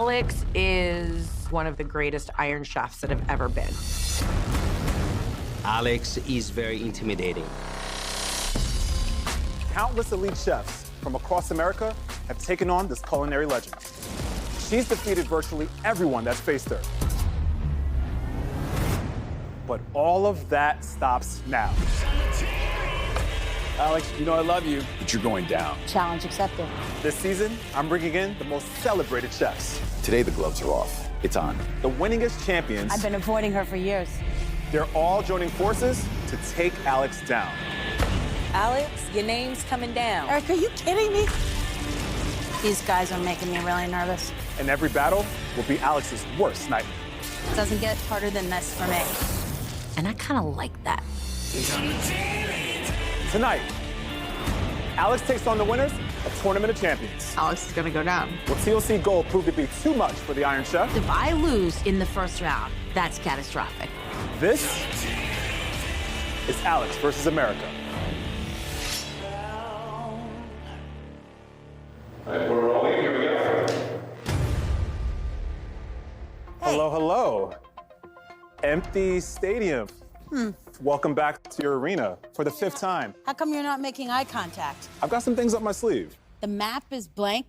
Alex is one of the greatest Iron Chefs that have ever been. Alex is very intimidating. Countless elite chefs from across America have taken on this culinary legend. She's defeated virtually everyone that's faced her. But all of that stops now. Alex, you know I love you, but you're going down. Challenge accepted. This season, I'm bringing in the most celebrated chefs. Today the gloves are off. It's on. The winningest champions. I've been avoiding her for years. They're all joining forces to take Alex down. Alex, your name's coming down. Eric, are you kidding me? These guys are making me really nervous. And every battle will be Alex's worst nightmare. It doesn't get harder than this for me. And I kind of like that. Tonight, Alex takes on the winners of Tournament of Champions. Alex is gonna go down. Will TLC Gold prove to be too much for the Iron Chef? If I lose in the first round, that's catastrophic. This is Alex versus America. All right, we're rolling. Here we go. Hello, hello. Empty stadium. Welcome back to your arena for the 5th time. How come you're not making eye contact? I've got some things up my sleeve. The map is blank.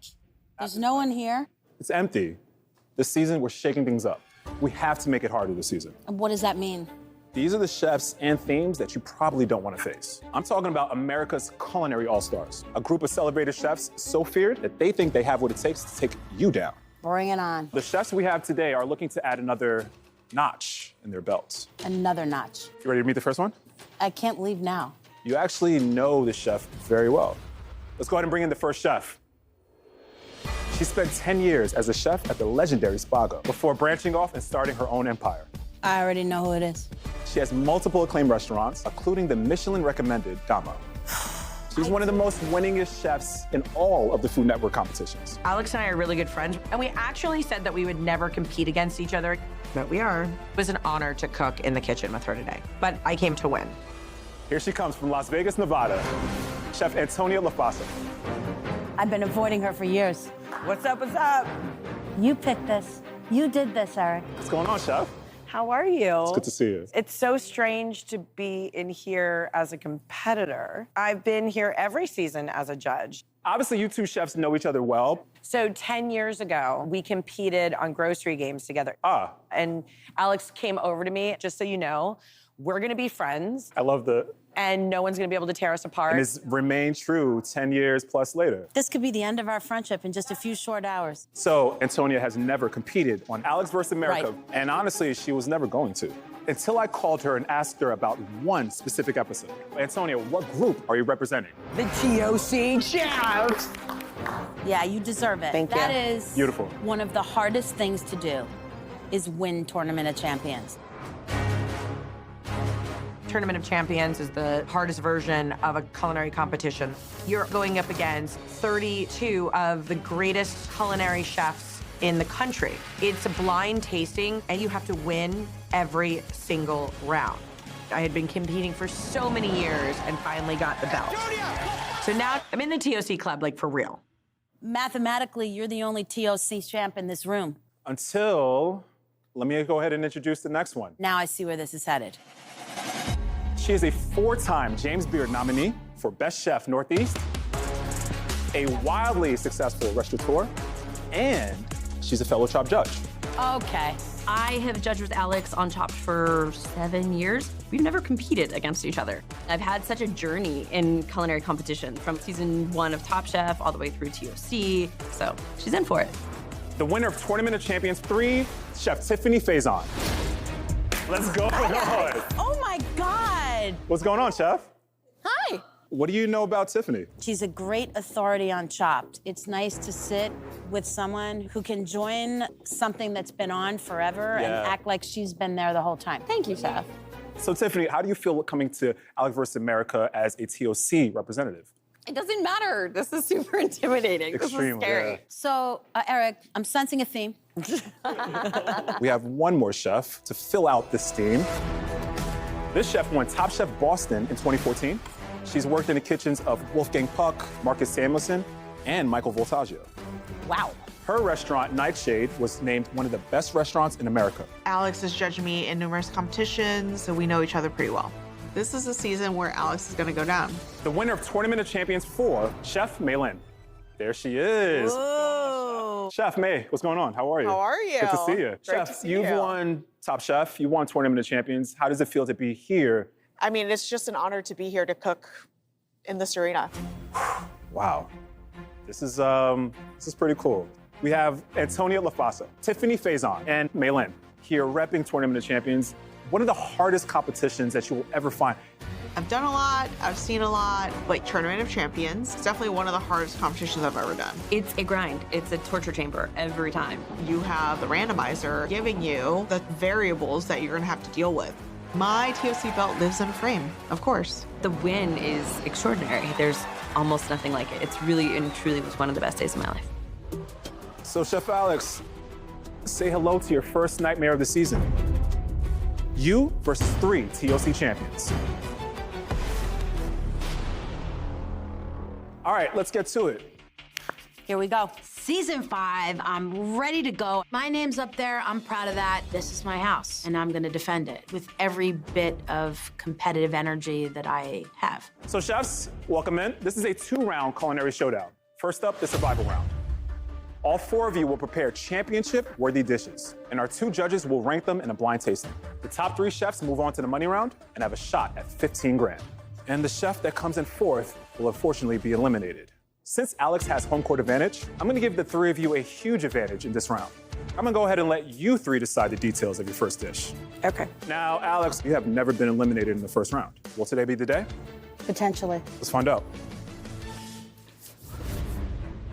There's no one here. It's empty. This season, we're shaking things up. We have to make it harder this season. And what does that mean? These are the chefs and themes that you probably don't want to face. I'm talking about America's Culinary All-Stars, a group of celebrated chefs so feared that they think they have what it takes to take you down. Bring it on. The chefs we have today are looking to add another notch in their belts. Another notch. You ready to meet the first one? I can't leave now. You actually know the chef very well. Let's go ahead and bring in the first chef. She spent 10 years as a chef at the legendary Spago before branching off and starting her own empire. I already know who it is. She has multiple acclaimed restaurants, including the Michelin-recommended Dama. She's one of the most winningest chefs in all of the Food Network competitions. Alex and I are really good friends, and we actually said that we would never compete against each other, but we are. It was an honor to cook in the kitchen with her today, but I came to win. Here she comes from Las Vegas, Nevada, Chef Antonia LaFasa. I've been avoiding her for years. What's up, what's up? You picked this. You did this, Eric. What's going on, Chef? How are you? It's good to see you. It's so strange to be in here as a competitor. I've been here every season as a judge. Obviously, you two chefs know each other well. So 10 years ago, we competed on grocery games together. Ah. And Alex came over to me, just so you know, we're gonna be friends. I love the... And no one's gonna be able to tear us apart. And it's remained true 10 years plus later. This could be the end of our friendship in just a few short hours. So Antonia has never competed on Alex vs. America. Right. And honestly, she was never going to. Until I called her and asked her about one specific episode. Antonia, what group are you representing? The TOC Chefs. Yeah, you deserve it. Thank you. That is Beautiful. one of the hardest things to do is win Tournament of Champions. Tournament of Champions is the hardest version of a culinary competition. You're going up against 32 of the greatest culinary chefs in the country. It's a blind tasting, and you have to win every single round. I had been competing for so many years and finally got the belt. So now I'm in the TOC club, like for real. Mathematically, you're the only TOC champ in this room. Until, let me go ahead and introduce the next one. Now I see where this is headed. She is a 4-time James Beard nominee for Best Chef Northeast, a wildly successful restaurateur, and she's a fellow Chopped judge. Okay. I have judged with Alex on Chopped for 7 years. We've never competed against each other. I've had such a journey in culinary competition from season 1 of Top Chef all the way through TOC, so she's in for it. The winner of Tournament of Champions 3, Chef Tiffany Faison. Let's go. Oh my God. What's going on, Chef? Hi. What do you know about Tiffany? She's a great authority on Chopped. It's nice to sit with someone who can join something that's been on forever and act like she's been there the whole time. Thank you, Chef. So Tiffany, how do you feel coming to Alex vs. America as a TOC representative? It doesn't matter. This is super intimidating. Extremely, this is scary. yeah. So, Eric, I'm sensing a theme. We have one more chef to fill out this team. This chef won Top Chef Boston in 2014. She's worked in the kitchens of Wolfgang Puck, Marcus Samuelsson, and Michael Voltaggio. Wow. Her restaurant, Nightshade, was named one of the best restaurants in America. Alex has judged me in numerous competitions, so we know each other pretty well. This is the season where Alex is gonna go down. The winner of Tournament of Champions 4, Chef Mei Lin. There she is. Whoa. Chef Mei, what's going on? How are you? How are you? Good to see you. Great Chef, to see you've you. won Top Chef, you won Tournament of Champions. How does it feel to be here? I mean, it's just an honor to be here to cook in this arena. Wow. This is pretty cool. We have Antonia Lafasa, Tiffany Faison, and Mei Lin here repping Tournament of Champions. One of the hardest competitions that you will ever find. I've done a lot, I've seen a lot, but Tournament of Champions is definitely one of the hardest competitions I've ever done. It's a grind. It's a torture chamber every time. You have the randomizer giving you the variables that you're gonna have to deal with. My TOC belt lives in a frame, of course. The win is extraordinary. There's almost nothing like it. It's really and truly was one of the best days of my life. So Chef Alex, say hello to your first nightmare of the season. You versus 3 TOC champions. All right, let's get to it. Here we go. Season 5, I'm ready to go. My name's up there, I'm proud of that. This is my house, and I'm gonna defend it with every bit of competitive energy that I have. So chefs, welcome in. This is a 2-round culinary showdown. First up, the survival round. All 4 of you will prepare championship-worthy dishes, and our 2 judges will rank them in a blind tasting. The top 3 chefs move on to the money round and have a shot at 15 grand. And the chef that comes in 4th will unfortunately be eliminated. Since Alex has home court advantage, I'm gonna give the 3 of you a huge advantage in this round. I'm gonna go ahead and let you 3 decide the details of your first dish. Okay. Now, Alex, you have never been eliminated in the first round. Will today be the day? Potentially. Let's find out.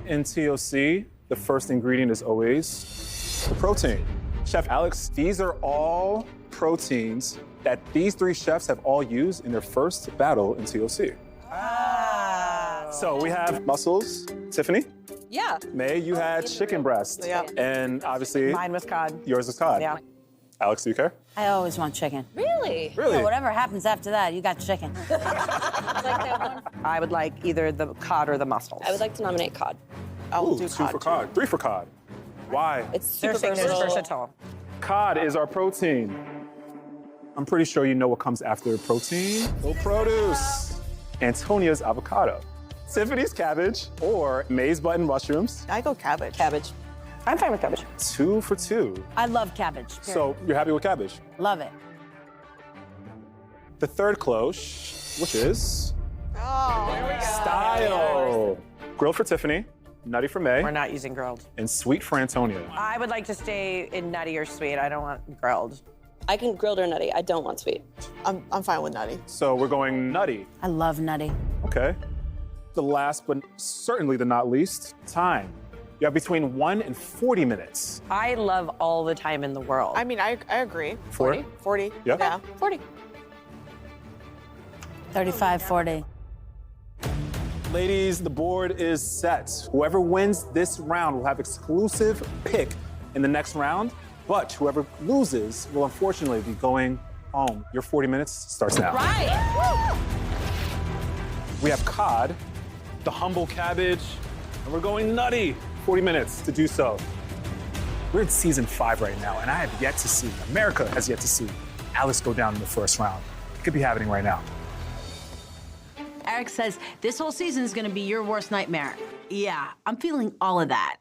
In TOC, the first ingredient is always the protein. Chef Alex, these are all proteins that these 3 chefs have all used in their first battle in TOC. So we have mussels. Tiffany? Yeah. May, you had chicken breast. Yeah. And obviously, Mine was cod. yours was cod. Yeah. Alex, do you care? I always want chicken. Really? Really? Yeah, whatever happens after that, you got chicken. I would like either the cod or the mussels. I would like to nominate cod. I'll Ooh, do 2 cod. for cod, 3 for cod. Why? It's super There's versatile. Cod is our protein. I'm pretty sure you know what comes after protein. Well, produce. Antonia's avocado. Tiffany's cabbage, or May's button mushrooms. I go cabbage. Cabbage. I'm fine with cabbage. 2 for 2. I love cabbage. So you're happy with cabbage? Love it. The third cloche, which is Oh, here we go. style. Grilled for Tiffany, nutty for May, We're not using grilled. and sweet for Antonia. I would like to stay in nutty or sweet. I don't want grilled. I can grilled or nutty. I don't want sweet. I'm fine with nutty. So we're going nutty. I love nutty. Okay. The last, but certainly the not least, time. You have between 1 and 40 minutes. I love all the time in the world. I mean, I agree. 40? 40. Yeah? Yeah. 40. 35, 40. Ladies, the board is set. Whoever wins this round will have exclusive pick in the next round, but whoever loses will unfortunately be going home. Your 40 minutes starts now. Right! We have cod, the humble cabbage, and we're going nutty. 40 minutes to do so. We're in season 5 right now, and I have yet to see, America has yet to see Alex go down in the first round. It could be happening right now. Eric says this whole season is gonna be your worst nightmare. Yeah, I'm feeling all of that.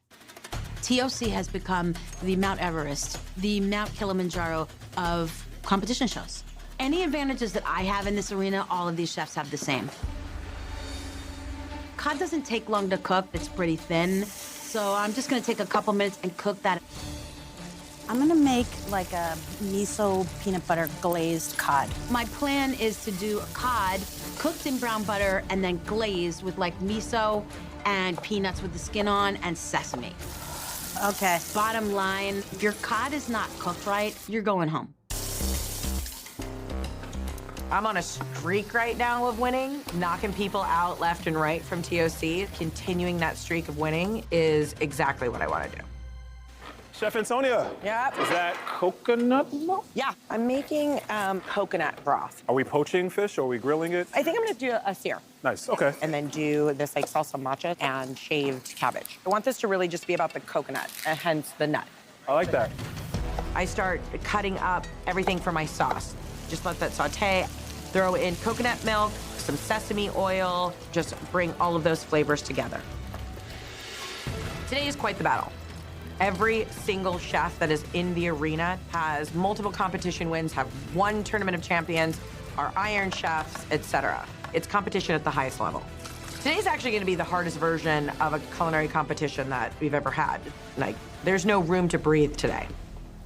TOC has become the Mount Everest, the Mount Kilimanjaro of competition shows. Any advantages that I have in this arena, all of these chefs have the same. Cod doesn't take long to cook, it's pretty thin, so I'm just gonna take a couple minutes and cook that. I'm gonna make like a miso peanut butter glazed cod. My plan is to do a cod cooked in brown butter and then glazed with like miso and peanuts with the skin on and sesame. Okay, bottom line, if your cod is not cooked right, you're going home. I'm on a streak right now of winning, knocking people out left and right from TOC. Continuing that streak of winning is exactly what I want to do. Chef Antonia. Yep. Is that coconut milk? Yeah, I'm making coconut broth. Are we poaching fish or are we grilling it? I think I'm gonna do a sear. Nice, okay. And then do this like salsa matcha and shaved cabbage. I want this to really just be about the coconut, hence the nut. I like that. I start cutting up everything for my sauce. Just let that saute. Throw in coconut milk, some sesame oil, just bring all of those flavors together. Today is quite the battle. Every single chef that is in the arena has multiple competition wins, have won Tournament of Champions, are Iron Chefs, etc. It's competition at the highest level. Today's actually gonna be the hardest version of a culinary competition that we've ever had. Like, there's no room to breathe today.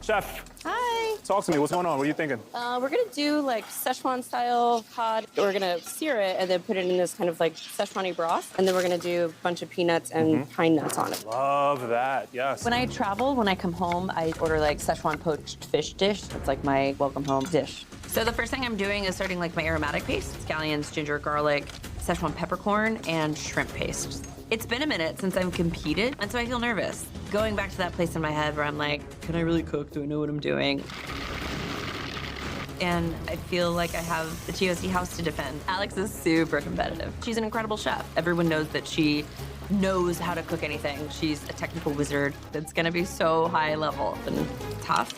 Chef, Hi. talk to me. What's going on? What are you thinking? We're gonna do like Szechuan style cod. We're gonna sear it and then put it in this kind of like Szechuan broth. And then we're gonna do a bunch of peanuts and pine nuts on it. Love that, yes. When I travel, when I come home, I order like Szechuan poached fish dish. It's like my welcome home dish. So the first thing I'm doing is starting like my aromatic paste. Scallions, ginger, garlic, Szechuan peppercorn, and shrimp paste. It's been a minute since I've competed, and so I feel nervous. Going back to that place in my head where I'm like, can I really cook? Do I know what I'm doing? And I feel like I have the TOC house to defend. Alex is super competitive. She's an incredible chef. Everyone knows that she knows how to cook anything. She's a technical wizard. It's gonna be so high level and tough.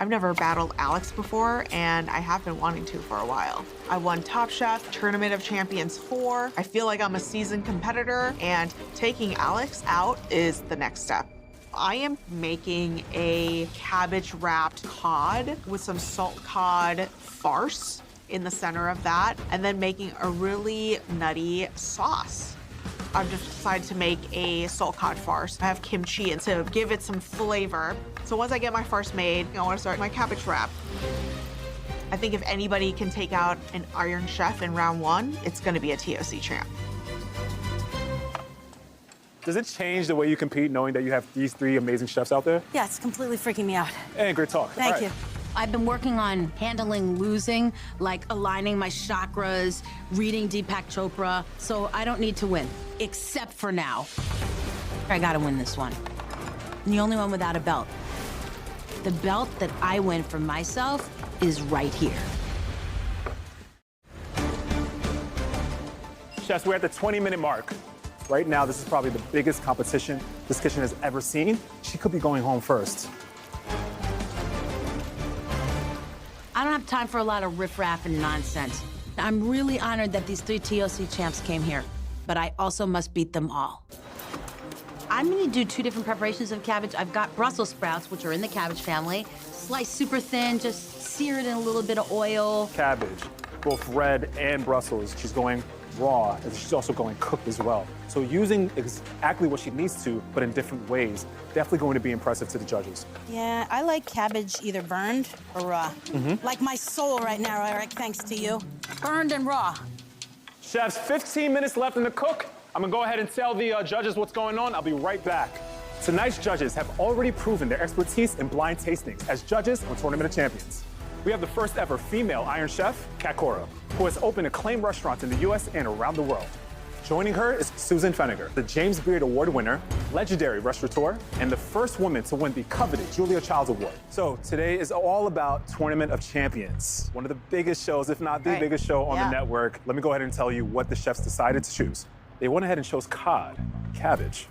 I've never battled Alex before, and I have been wanting to for a while. I won Top Chef, Tournament of Champions 4. I feel like I'm a seasoned competitor, and taking Alex out is the next step. I am making a cabbage-wrapped cod with some salt cod farce in the center of that, and then making a really nutty sauce. I've just decided to make a salt cod farce. I have kimchi and to give it some flavor. So once I get my farce made, I want to start my cabbage wrap. I think if anybody can take out an Iron Chef in round 1, it's going to be a TOC champ. Does it change the way you compete knowing that you have these 3 amazing chefs out there? Yeah, it's completely freaking me out. And great talk. Thank All right. you. I've been working on handling losing, like aligning my chakras, reading Deepak Chopra, so I don't need to win, except for now. I gotta win this one. I'm the only one without a belt. The belt that I win for myself is right here. Chefs, we're at the 20-minute mark. Right now, this is probably the biggest competition this kitchen has ever seen. She could be going home first. I don't have time for a lot of riffraff and nonsense. I'm really honored that these 3 TOC champs came here, but I also must beat them all. I'm gonna do 2 different preparations of cabbage. I've got Brussels sprouts, which are in the cabbage family, sliced super thin, just seared in a little bit of oil. Cabbage, both red and Brussels. She's going raw, and she's also going cooked as well. So using exactly what she needs to, but in different ways, definitely going to be impressive to the judges. Yeah, I like cabbage either burned or raw. Like my soul right now, Eric, thanks to you. Burned and raw. Chefs, 15 minutes left in the cook. I'm gonna go ahead and tell the judges what's going on. I'll be right back. Tonight's judges have already proven their expertise in blind tastings as judges on Tournament of Champions. We have the first ever female Iron Chef, Kat Cora, who has opened acclaimed restaurants in the US and around the world. Joining her is Susan Feniger, the James Beard Award winner, legendary restaurateur, and the first woman to win the coveted Julia Childs Award. So today is all about Tournament of Champions, one of the biggest shows, if not the biggest show on the network. Let me go ahead and tell you what the chefs decided to choose. They went ahead and chose cod, cabbage,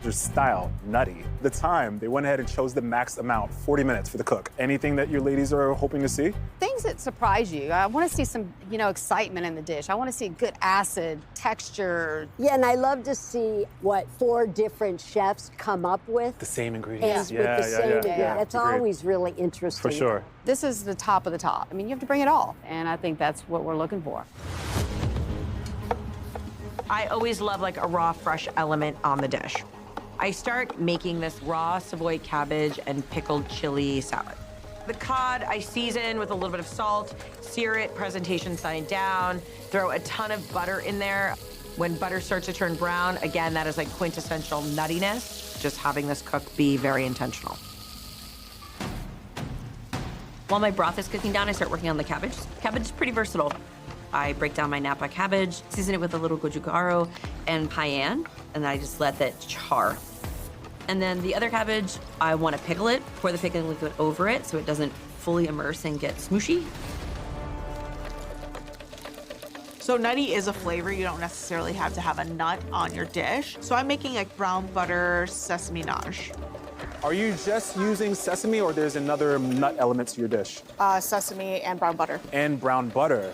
their style, nutty. The time, they went ahead and chose the max amount, 40 minutes for the cook. Anything that your ladies are hoping to see? Things that surprise you. I want to see some, excitement in the dish. I want to see good acid, texture. Yeah, and I love to see what 4 different chefs come up with. The same ingredients. And with the same ingredients. That's Agreed. always really interesting. For sure. This is the top of the top. I mean, you have to bring it all. And I think that's what we're looking for. I always love like a raw, fresh element on the dish. I start making this raw Savoy cabbage and pickled chili salad. The cod I season with a little bit of salt, sear it presentation side down, throw a ton of butter in there. When butter starts to turn brown, again, that is like quintessential nuttiness, just having this cook be very intentional. While my broth is cooking down, I start working on the cabbage. Cabbage is pretty versatile. I break down my Napa cabbage, season it with a little gochugaru and cayenne, and I just let that char. And then the other cabbage, I want to pickle it, pour the pickling liquid over it so it doesn't fully immerse and get smooshy. So nutty is a flavor. You don't necessarily have to have a nut on your dish. So I'm making a brown butter sesame nage. Are you just using sesame or there's another nut element to your dish? Sesame and brown butter. And brown butter.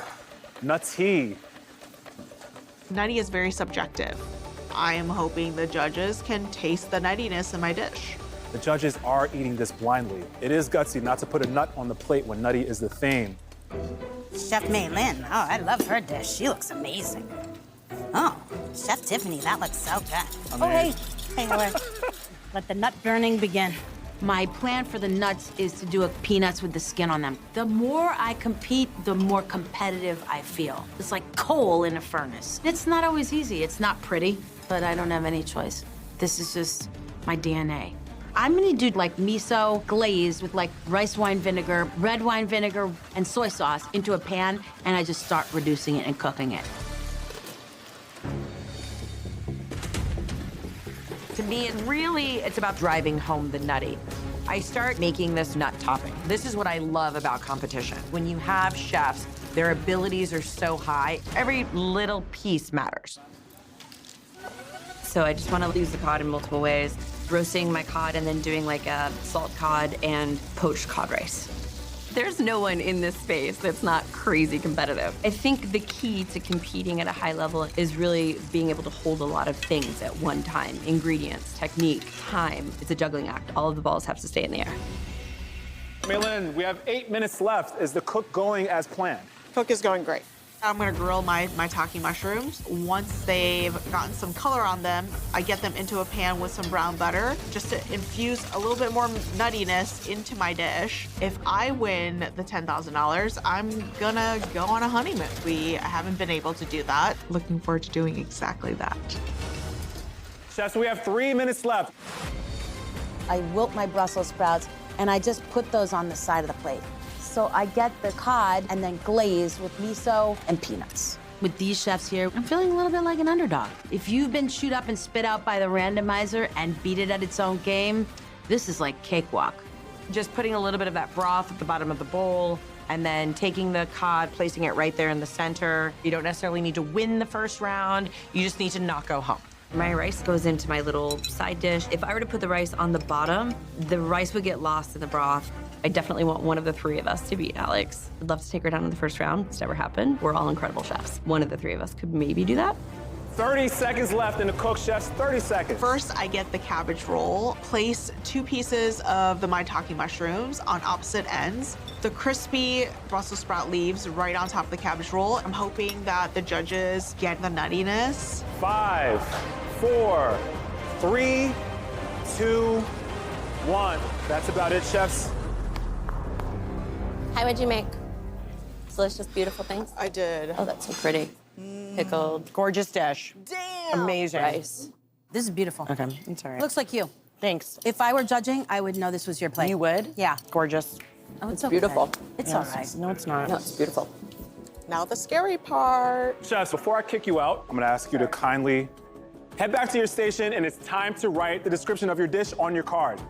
Nutty. Nutty is very subjective. I am hoping the judges can taste the nuttiness in my dish. The judges are eating this blindly. It is gutsy not to put a nut on the plate when nutty is the theme. Chef Mei Lin. Oh, I love her dish. She looks amazing. Oh, Chef Tiffany, that looks so good. Oh, hey. Hey, Howard. Let the nut burning begin. My plan for the nuts is to do a peanuts with the skin on them. The more I compete, the more competitive I feel. It's like coal in a furnace. It's not always easy. It's not pretty, but I don't have any choice. This is just my DNA. I'm gonna do like miso glaze with like rice wine vinegar, red wine vinegar, and soy sauce into a pan, and I just start reducing it and cooking it. To me, it's about driving home the nutty. I start making this nut topping. This is what I love about competition. When you have chefs, their abilities are so high, every little piece matters. So I just want to use the cod in multiple ways. Roasting my cod and then doing like a salt cod and poached cod rice. There's no one in this space that's not crazy competitive. I think the key to competing at a high level is really being able to hold a lot of things at one time. Ingredients, technique, time. It's a juggling act. All of the balls have to stay in the air. Mei Lin, we have 8 minutes left. Is the cook going as planned? Cook is going great. I'm gonna grill my maitake mushrooms. Once they've gotten some color on them, I get them into a pan with some brown butter just to infuse a little bit more nuttiness into my dish. If I win the $10,000, I'm gonna go on a honeymoon. We haven't been able to do that. Looking forward to doing exactly that. Chefs, we have 3 minutes left. I wilt my Brussels sprouts, and I just put those on the side of the plate. So I get the cod and then glaze with miso and peanuts. With these chefs here, I'm feeling a little bit like an underdog. If you've been chewed up and spit out by the randomizer and beat it at its own game, this is like cakewalk. Just putting a little bit of that broth at the bottom of the bowl and then taking the cod, placing it right there in the center. You don't necessarily need to win the first round. You just need to not go home. My rice goes into my little side dish. If I were to put the rice on the bottom, the rice would get lost in the broth. I definitely want one of the three of us to beat Alex. I'd love to take her down in the first round. It's never happened. We're all incredible chefs. One of the three of us could maybe do that. 30 seconds left in the cook, chefs. 30 seconds. First, I get the cabbage roll. Place 2 pieces of the maitake mushrooms on opposite ends. The crispy Brussels sprout leaves right on top of the cabbage roll. I'm hoping that the judges get the nuttiness. 5, 4, 3, 2, 1. That's about it, chefs. Hi, what'd you make? Delicious, beautiful things? I did. Oh, that's so pretty. Pickled. Gorgeous dish. Damn. Amazing. Rice. This is beautiful. Okay, it's all right. Looks like you. Thanks. If I were judging, I would know this was your plate. You would? Yeah. Gorgeous. Oh, It's beautiful. It's Yeah, all right. No, it's not. No, it's beautiful. Now the scary part. Chefs, before I kick you out, I'm gonna ask you to kindly head back to your station, and it's time to write the description of your dish on your card.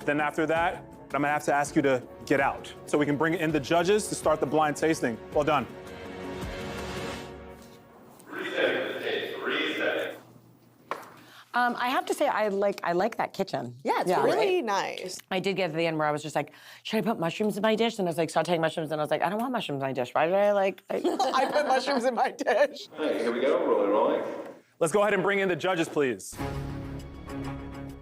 Then after that, I'm gonna have to ask you to get out so we can bring in the judges to start the blind tasting. Well done. I have to say, I like that kitchen. Yeah, it's really nice. I did get to the end where I was just like, should I put mushrooms in my dish? And I was like sauteing mushrooms, and I was like, I don't want mushrooms in my dish. Why did I like? I put mushrooms in my dish. Hey, here we go, rolling. Let's go ahead and bring in the judges, please.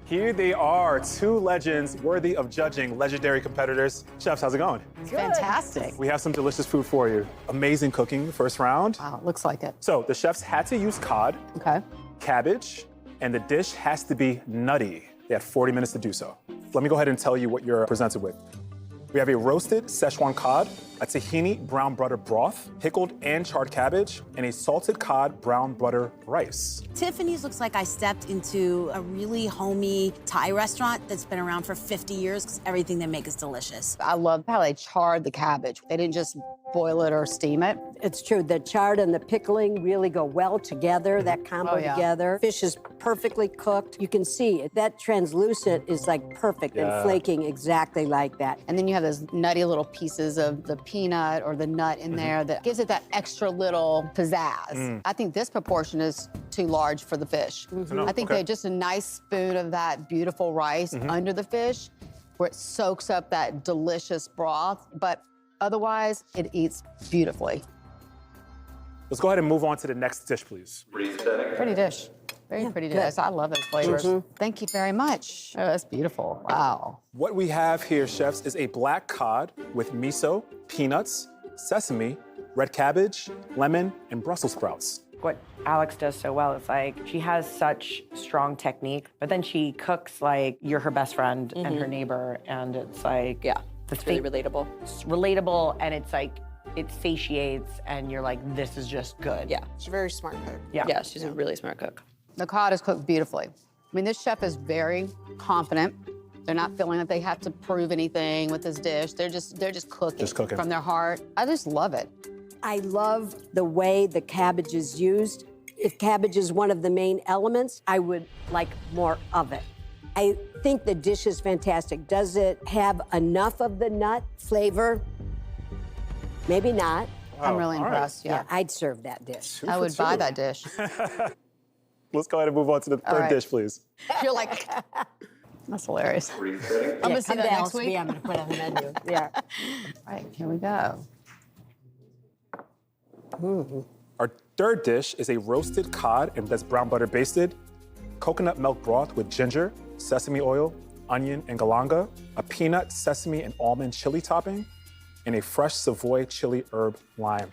Here they are, 2 legends worthy of judging, legendary competitors. Chefs, how's it going? It's fantastic. We have some delicious food for you. Amazing cooking, first round. Wow, looks like it. So the chefs had to use cod, Okay. cabbage, and the dish has to be nutty. They had 40 minutes to do so. Let me go ahead and tell you what you're presented with. We have a roasted Szechuan cod a tahini brown butter broth, pickled and charred cabbage, and a salted cod brown butter rice. Tiffany's looks like I stepped into a really homey Thai restaurant that's been around for 50 years because everything they make is delicious. I love how they charred the cabbage. They didn't just boil it or steam it. It's true. The chard and the pickling really go well together, that combo together. Fish is perfectly cooked. You can see it. That translucent is like perfect and flaking exactly like that. And then you have those nutty little pieces of the peanut or the nut in there that gives it that extra little pizzazz. I think this proportion is too large for the fish. I think they just a nice spoon of that beautiful rice under the fish where it soaks up that delicious broth. But otherwise, it eats beautifully. Let's go ahead and move on to the next dish, please. Pretty dish. Very pretty dish. I love those flavors. Thank you very much. Oh, that's beautiful. Wow. What we have here, chefs, is a black cod with miso, peanuts, sesame, red cabbage, lemon, and Brussels sprouts. What Alex does so well is like she has such strong technique, but then she cooks like you're her best friend and her neighbor, and it's like it's really relatable. It's relatable, and it's like it satiates, and you're like, this is just good. Yeah. She's a very smart cook. Yeah, she's a really smart cook. The cod is cooked beautifully. I mean, this chef is very confident. They're not feeling that they have to prove anything with this dish. They're just cooking, from their heart. I just love it. I love the way the cabbage is used. If cabbage is one of the main elements, I would like more of it. I think the dish is fantastic. Does it have enough of the nut flavor? Maybe not. I'm really impressed, Yeah, I'd serve that dish. I would buy that dish. Let's go ahead and move on to the third dish, please. You're like, that's hilarious. I'm gonna see that next week. I'm gonna put it on the menu. Yeah. All right, here we go. Our third dish is a roasted cod and that's brown butter basted, coconut milk broth with ginger, sesame oil, onion, and galanga, a peanut, sesame, and almond chili topping, and a fresh Savoy chili herb lime.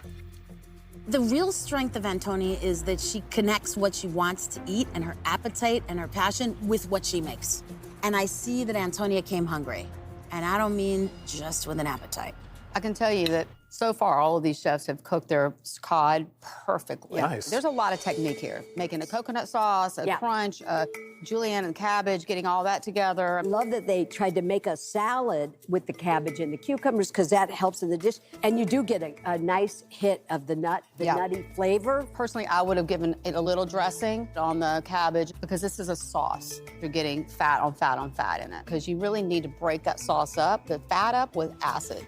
The real strength of Antonia is that she connects what she wants to eat and her appetite and her passion with what she makes. And I see that Antonia came hungry. And I don't mean just with an appetite. I can tell you that so far, all of these chefs have cooked their cod perfectly. Nice. There's a lot of technique here. Making a coconut sauce, a crunch, julienne and cabbage, getting all that together. I love that they tried to make a salad with the cabbage and the cucumbers because that helps in the dish. And you do get a nice hit of the nutty flavor. Personally, I would have given it a little dressing on the cabbage because this is a sauce. You're getting fat on fat on fat in it because you really need to break that sauce up, the fat up with acid.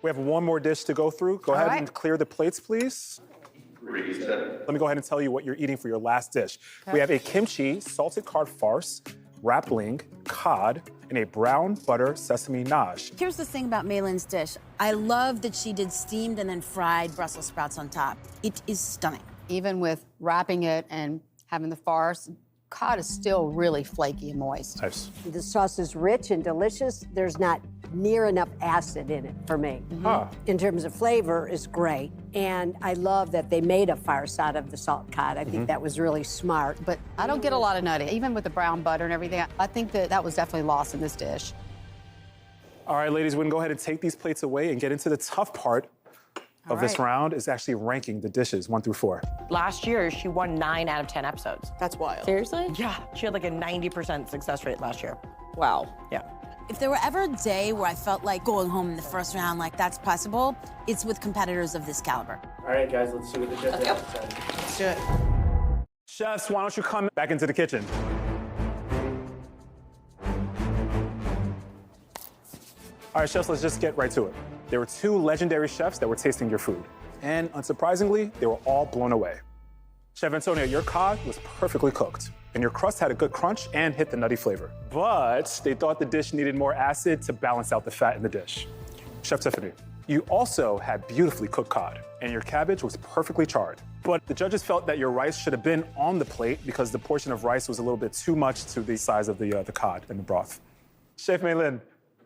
We have one more dish to go through. Go ahead and clear the plates, please. Let me go ahead and tell you what you're eating for your last dish. We have a kimchi salted cod farce, rappeling, cod, and a brown butter sesame nage. Here's the thing about Maylin's dish. I love that she did steamed and then fried Brussels sprouts on top. It is stunning. Even with wrapping it and having the farce, cod is still really flaky and moist. Nice. The sauce is rich and delicious. There's not near enough acid in it for me. In terms of flavor, it's great. And I love that they made a farce out of the salt cod. I think that was really smart. But I don't get a lot of nutty. Even with the brown butter and everything, I think that was definitely lost in this dish. All right, ladies, we can go ahead and take these plates away and get into the tough part of this round is actually ranking the dishes 1 through 4. Last year, she won 9 out of 10 episodes. That's wild. Seriously? Yeah, she had like a 90% success rate last year. Wow. Yeah. If there were ever a day where I felt like going home in the first round, like that's possible, it's with competitors of this caliber. All right, guys, let's see what the judges have to say. Let's do it. Chefs, why don't you come back into the kitchen? All right, chefs, let's just get right to it. There were 2 legendary chefs that were tasting your food. And unsurprisingly, they were all blown away. Chef Antonia, your cod was perfectly cooked, and your crust had a good crunch and hit the nutty flavor. But they thought the dish needed more acid to balance out the fat in the dish. Chef Tiffany, you also had beautifully cooked cod, and your cabbage was perfectly charred. But the judges felt that your rice should have been on the plate because the portion of rice was a little bit too much to the size of the cod and the broth. Chef Maylin,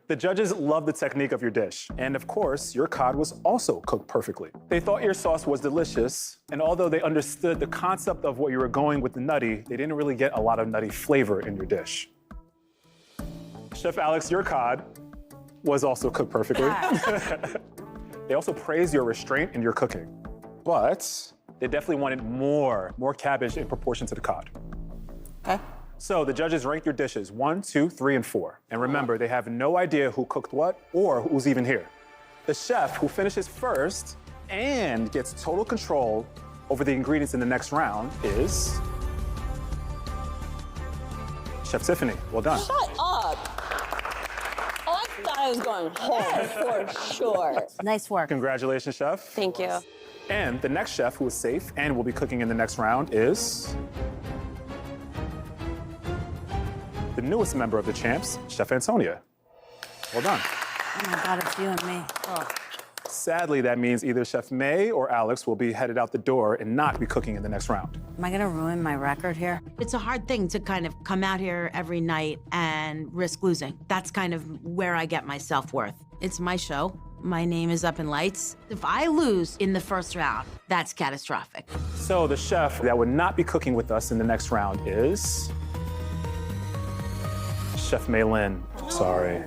the judges loved the technique of your dish. And of course, your cod was also cooked perfectly. They thought your sauce was delicious. And although they understood the concept of what you were going with the nutty, they didn't really get a lot of nutty flavor in your dish. Chef Alex, your cod was also cooked perfectly. They also praised your restraint in your cooking, but they definitely wanted more cabbage in proportion to the cod. Okay. So the judges ranked your dishes 1, 2, 3, and 4. And remember, they have no idea who cooked what or who's even here. The chef who finishes first and gets total control over the ingredients in the next round is Chef Tiffany. Well done. Shut up. Oh, I thought I was going home for sure. Nice work. Congratulations, Chef. Thank you. And the next chef who is safe and will be cooking in the next round is the newest member of the champs, Chef Antonia. Well done. Oh my God, it's you and me. Oh. Sadly, that means either Chef May or Alex will be headed out the door and not be cooking in the next round. Am I gonna ruin my record here? It's a hard thing to kind of come out here every night and risk losing. That's kind of where I get my self-worth. It's my show. My name is up in lights. If I lose in the first round, that's catastrophic. So the chef that would not be cooking with us in the next round is Chef Maylin. Sorry.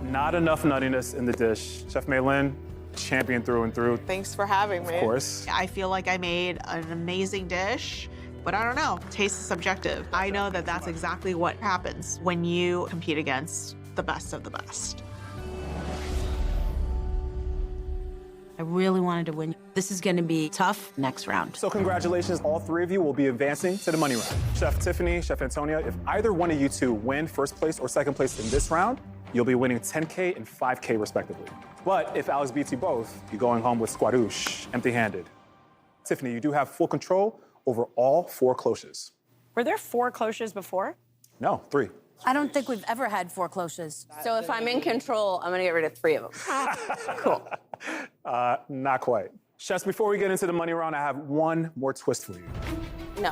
Not enough nuttiness in the dish. Chef Maylin, champion through and through. Thanks for having me. Of course. I feel like I made an amazing dish, but I don't know. Taste is subjective. I know that that's exactly what happens when you compete against the best of the best. I really wanted to win. This is gonna be tough next round. So congratulations, all three of you will be advancing to the money round. Chef Tiffany, Chef Antonia, if either one of you two win first place or second place in this round, you'll be winning $10K and $5K respectively. But if Alex beats you both, you're going home with squadouche, empty-handed. Tiffany, you do have full control over all 4 cloches. Were there 4 cloches before? No, 3. I don't think we've ever had 4 cloches. So if I'm in control, I'm gonna get rid of 3 of them. Cool. Not quite. Chefs, before we get into the money round, I have one more twist for you. No.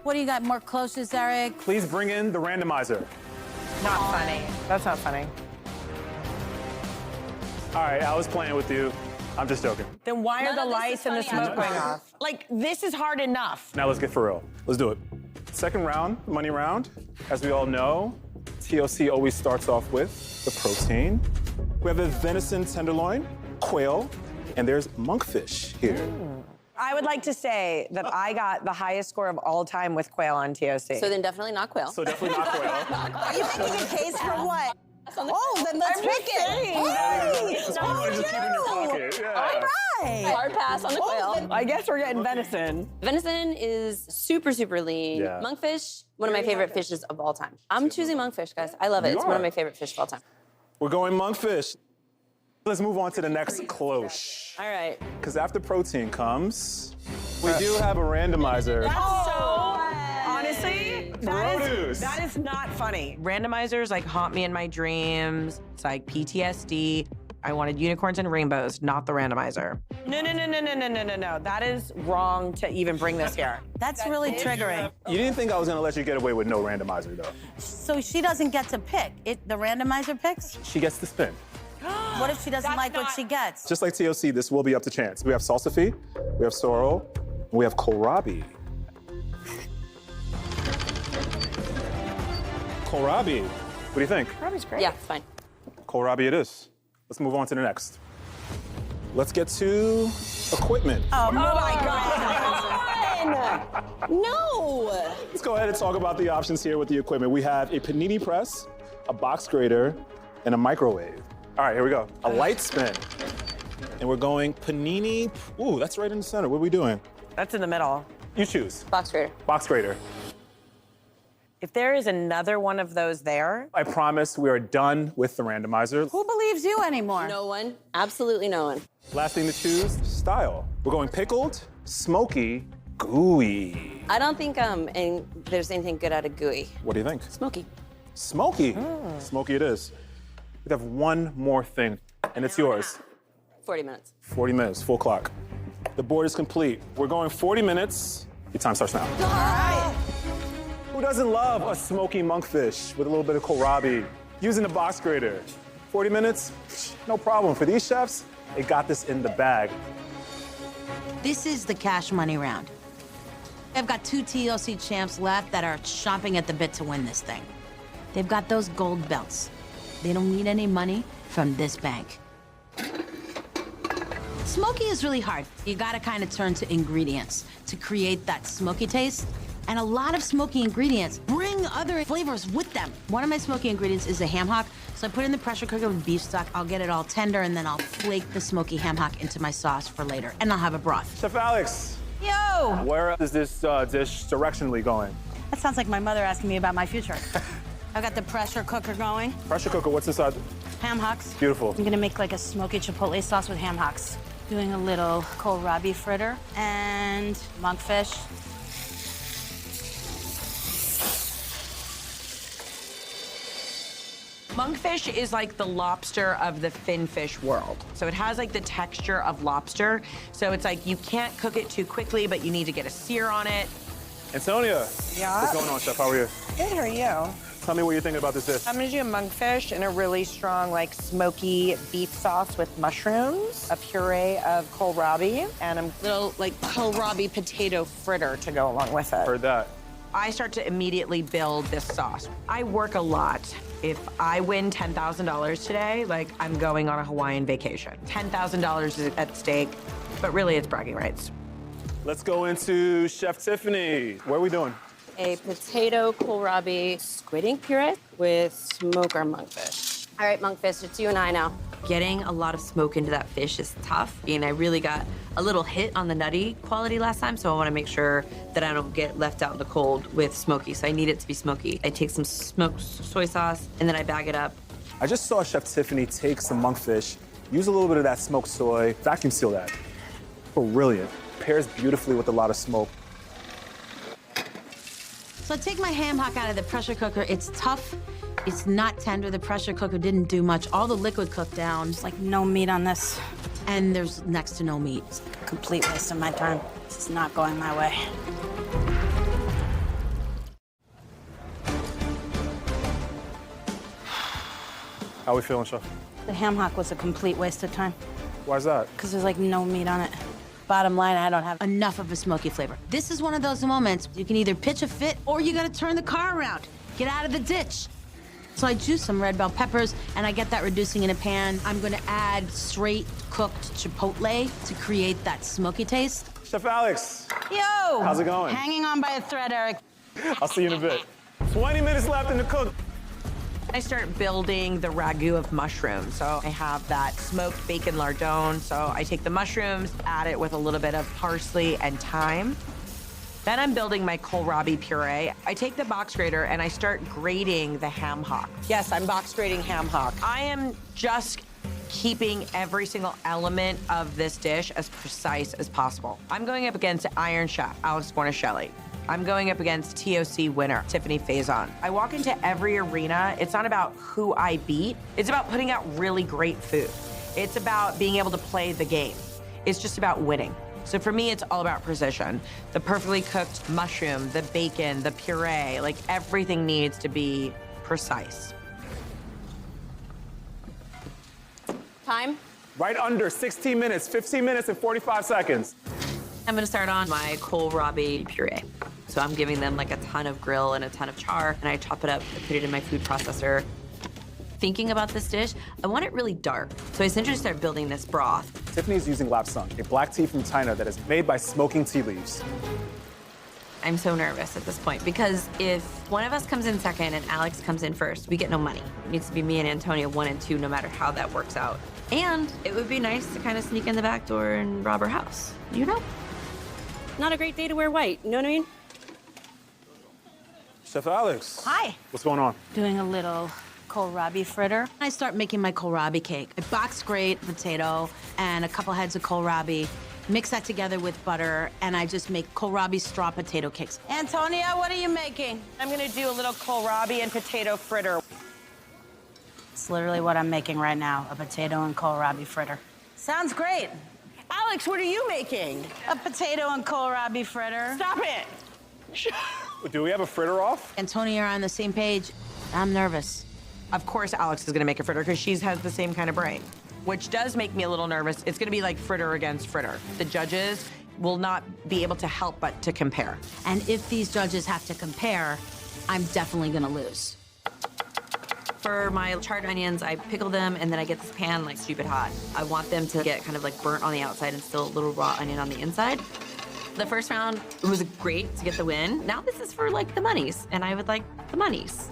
What do you got, more cloches, Eric? Please bring in the randomizer. Not funny. That's not funny. All right, I was playing with you. I'm just joking. Then why are None the of this lights is and the funny. smoke going off? Like, this is hard enough. Now let's get for real. Let's do it. Second round, money round. As we all know, TLC always starts off with the protein. We have a venison tenderloin, quail, and there's monkfish here. I would like to say that I got the highest score of all time with quail on TOC. So then definitely not quail. So definitely not quail. Are you making a case for what? Oh, then let's pick it. Hey! Just keep it in your pocket. Yeah. All right. Hard pass on the quail. I guess we're getting venison. Venison is super, super lean. Yeah. Monkfish, one of my favorite fishes of all time. I'm choosing monkfish, guys. I love it. It's one of my favorite fish of all time. We're going monkfish. Let's move on to the next cloche. All right. Because after protein comes, we do have a randomizer. Honestly, Produce. that is not funny. Randomizers like haunt me in my dreams. It's like PTSD. I wanted unicorns and rainbows, not the randomizer. No. That is wrong to even bring this here. That's really triggering. You didn't think I was gonna let you get away with no randomizer, though. So she doesn't get to pick. The randomizer picks? She gets to spin. What if she doesn't like what she gets? Just like TLC, this will be up to chance. We have salsify, we have sorrel, and we have kohlrabi. Kohlrabi. What do you think? Kohlrabi's great. Yeah, it's fine. Kohlrabi it is. Let's move on to the next. Let's get to equipment. Oh my God. No! Let's go ahead and talk about the options here with the equipment. We have a panini press, a box grater, and a microwave. All right, here we go. A light spin. And we're going panini. Ooh, that's right in the center. What are we doing? That's in the middle. You choose. Box grater. Box grater. If there is another one of those there, I promise we are done with the randomizer. Who believes you anymore? No one. Absolutely no one. Last thing to choose, style. We're going pickled, smoky, gooey. I don't think there's anything good out of gooey. What do you think? Smoky. Smoky. Smoky it is. We have one more thing, and it's yours. 40 minutes. 40 minutes, full clock. The board is complete. We're going 40 minutes. Your time starts now. All right. Who doesn't love a smoky monkfish with a little bit of kohlrabi? Using the box grater. 40 minutes, no problem. For these chefs, they got this in the bag. This is the cash money round. I've got 2 TLC champs left that are chomping at the bit to win this thing. They've got those gold belts. They don't need any money from this bank. Smoky is really hard. You gotta kind of turn to ingredients to create that smoky taste. And a lot of smoky ingredients bring other flavors with them. One of my smoky ingredients is a ham hock. So I put it in the pressure cooker with beef stock. I'll get it all tender, and then I'll flake the smoky ham hock into my sauce for later. And I'll have a broth. Chef Alex. Yo! Where is this dish directionally going? That sounds like my mother asking me about my future. I've got the pressure cooker going. Pressure cooker, what's inside? Ham hocks. Beautiful. I'm gonna make like a smoky chipotle sauce with ham hocks. Doing a little kohlrabi fritter and monkfish. Monkfish is like the lobster of the finfish world. So it has like the texture of lobster. So it's like you can't cook it too quickly, but you need to get a sear on it. Antonia. Yeah? What's going on, Chef? How are you? Good, how are you? Tell me what you're thinking about this dish. I'm gonna do a monkfish in a really strong, like smoky beef sauce with mushrooms, a puree of kohlrabi, and a little like kohlrabi potato fritter to go along with it. Heard that. I start to immediately build this sauce. I work a lot. If I win $10,000 today, like I'm going on a Hawaiian vacation. $10,000 is at stake, but really it's bragging rights. Let's go into Chef Tiffany. What are we doing? A potato kohlrabi squid ink puree with smoker monkfish. All right, monkfish, it's you and I now. Getting a lot of smoke into that fish is tough, and I really got a little hit on the nutty quality last time, so I want to make sure that I don't get left out in the cold with smoky, so I need it to be smoky. I take some smoked soy sauce, and then I bag it up. I just saw Chef Tiffany take some monkfish, use a little bit of that smoked soy, vacuum seal that. Brilliant. Pairs beautifully with a lot of smoke. So I take my ham hock out of the pressure cooker. It's tough. It's not tender. The pressure cooker didn't do much. All the liquid cooked down. There's like no meat on this. And there's next to no meat. It's a complete waste of my time. This is not going my way. How are we feeling, Chef? The ham hock was a complete waste of time. Why is that? Because there's like no meat on it. Bottom line, I don't have enough of a smoky flavor. This is one of those moments you can either pitch a fit or you gotta turn the car around. Get out of the ditch. So I juice some red bell peppers and I get that reducing in a pan. I'm gonna add straight cooked chipotle to create that smoky taste. Chef Alex. Yo! How's it going? Hanging on by a thread, Eric. I'll see you in a bit. 20 minutes left in the cook. I start building the ragu of mushrooms. So I have that smoked bacon lardon. So I take the mushrooms, add it with a little bit of parsley and thyme. Then I'm building my kohlrabi puree. I take the box grater and I start grating the ham hock. Yes, I'm box grating ham hock. I am just keeping every single element of this dish as precise as possible. I'm going up against Iron Chef, Alex Guarnaschelli. I'm going up against TOC winner, Tiffany Faison. I walk into every arena. It's not about who I beat. It's about putting out really great food. It's about being able to play the game. It's just about winning. So for me, it's all about precision. The perfectly cooked mushroom, the bacon, the puree, like everything needs to be precise. Time? Right under 16 minutes, 15 minutes and 45 seconds. I'm gonna start on my kohlrabi puree. So I'm giving them like a ton of grill and a ton of char, and I chop it up, I put it in my food processor. Thinking about this dish, I want it really dark. So I essentially start building this broth. Tiffany's using lapsang, a black tea from China that is made by smoking tea leaves. I'm so nervous at this point because if one of us comes in second and Alex comes in first, we get no money. It needs to be me and Antonia 1 and 2, no matter how that works out. And it would be nice to kind of sneak in the back door and rob her house, you know? Not a great day to wear white, you know what I mean? Chef Alex. Hi. What's going on? Doing a little kohlrabi fritter. I start making my kohlrabi cake. I box grate potato and a couple heads of kohlrabi, mix that together with butter, and I just make kohlrabi straw potato cakes. Antonia, what are you making? I'm gonna do a little kohlrabi and potato fritter. It's literally what I'm making right now, a potato and kohlrabi fritter. Sounds great. Alex, what are you making? A potato and kohlrabi fritter. Stop it. Do we have a fritter off? Antonia are on the same page. I'm nervous. Of course Alex is gonna make a fritter because she has the same kind of brain, which does make me a little nervous. It's gonna be like fritter against fritter. The judges will not be able to help but to compare. And if these judges have to compare, I'm definitely gonna lose. For my charred onions, I pickle them and then I get this pan like stupid hot. I want them to get kind of like burnt on the outside and still a little raw onion on the inside. The first round, it was great to get the win. Now this is for like the monies, and I would like the monies.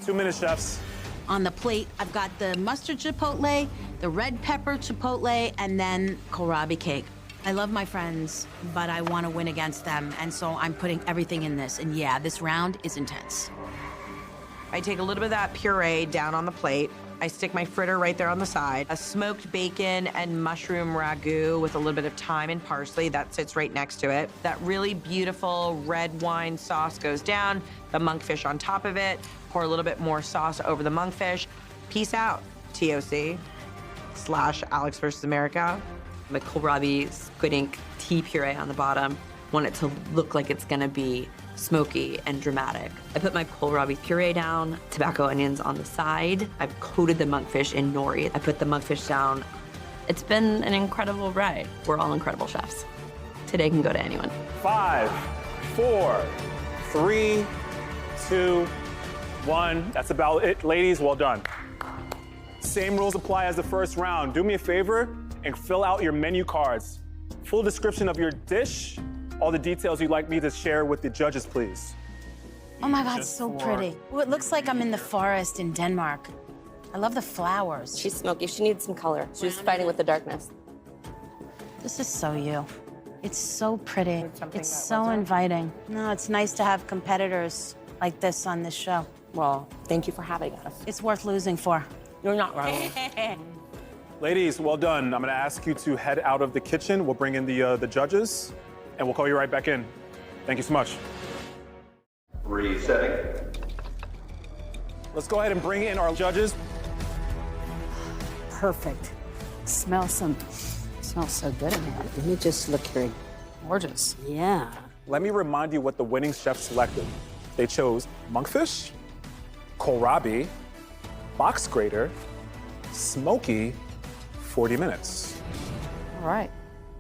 2 minutes, chefs. On the plate, I've got the mustard chipotle, the red pepper chipotle, and then kohlrabi cake. I love my friends, but I want to win against them, and so I'm putting everything in this. And yeah, this round is intense. I take a little bit of that puree down on the plate. I stick my fritter right there on the side. A smoked bacon and mushroom ragu with a little bit of thyme and parsley that sits right next to it. That really beautiful red wine sauce goes down, the monkfish on top of it, pour a little bit more sauce over the monkfish. Peace out, TOC / Alex versus America. The kohlrabi squid ink tea puree on the bottom. Want it to look like it's gonna be smoky and dramatic. I put my kohlrabi puree down, tobacco onions on the side. I've coated the monkfish in nori. I put the monkfish down. It's been an incredible ride. We're all incredible chefs. Today can go to anyone. 5, 4, 3, 2, 1. That's about it. Ladies, well done. Same rules apply as the first round. Do me a favor and fill out your menu cards. Full description of your dish, all the details you'd like me to share with the judges, please. Oh my God, so pretty. Well, it looks like I'm in the forest in Denmark. I love the flowers. She's smoky. She needs some color. She's fighting with the darkness. This is so you. It's so pretty. It's so inviting. No, it's nice to have competitors like this on this show. Well, thank you for having us. It's worth losing for. You're not wrong. Ladies, well done. I'm gonna ask you to head out of the kitchen. We'll bring in the judges, and we'll call you right back in. Thank you so much. Resetting. Let's go ahead and bring in our judges. Perfect. Smells so good in here. Let me just look here. Gorgeous. Yeah. Let me remind you what the winning chef selected. They chose monkfish, kohlrabi, box grater, smoky, 40 minutes. All right.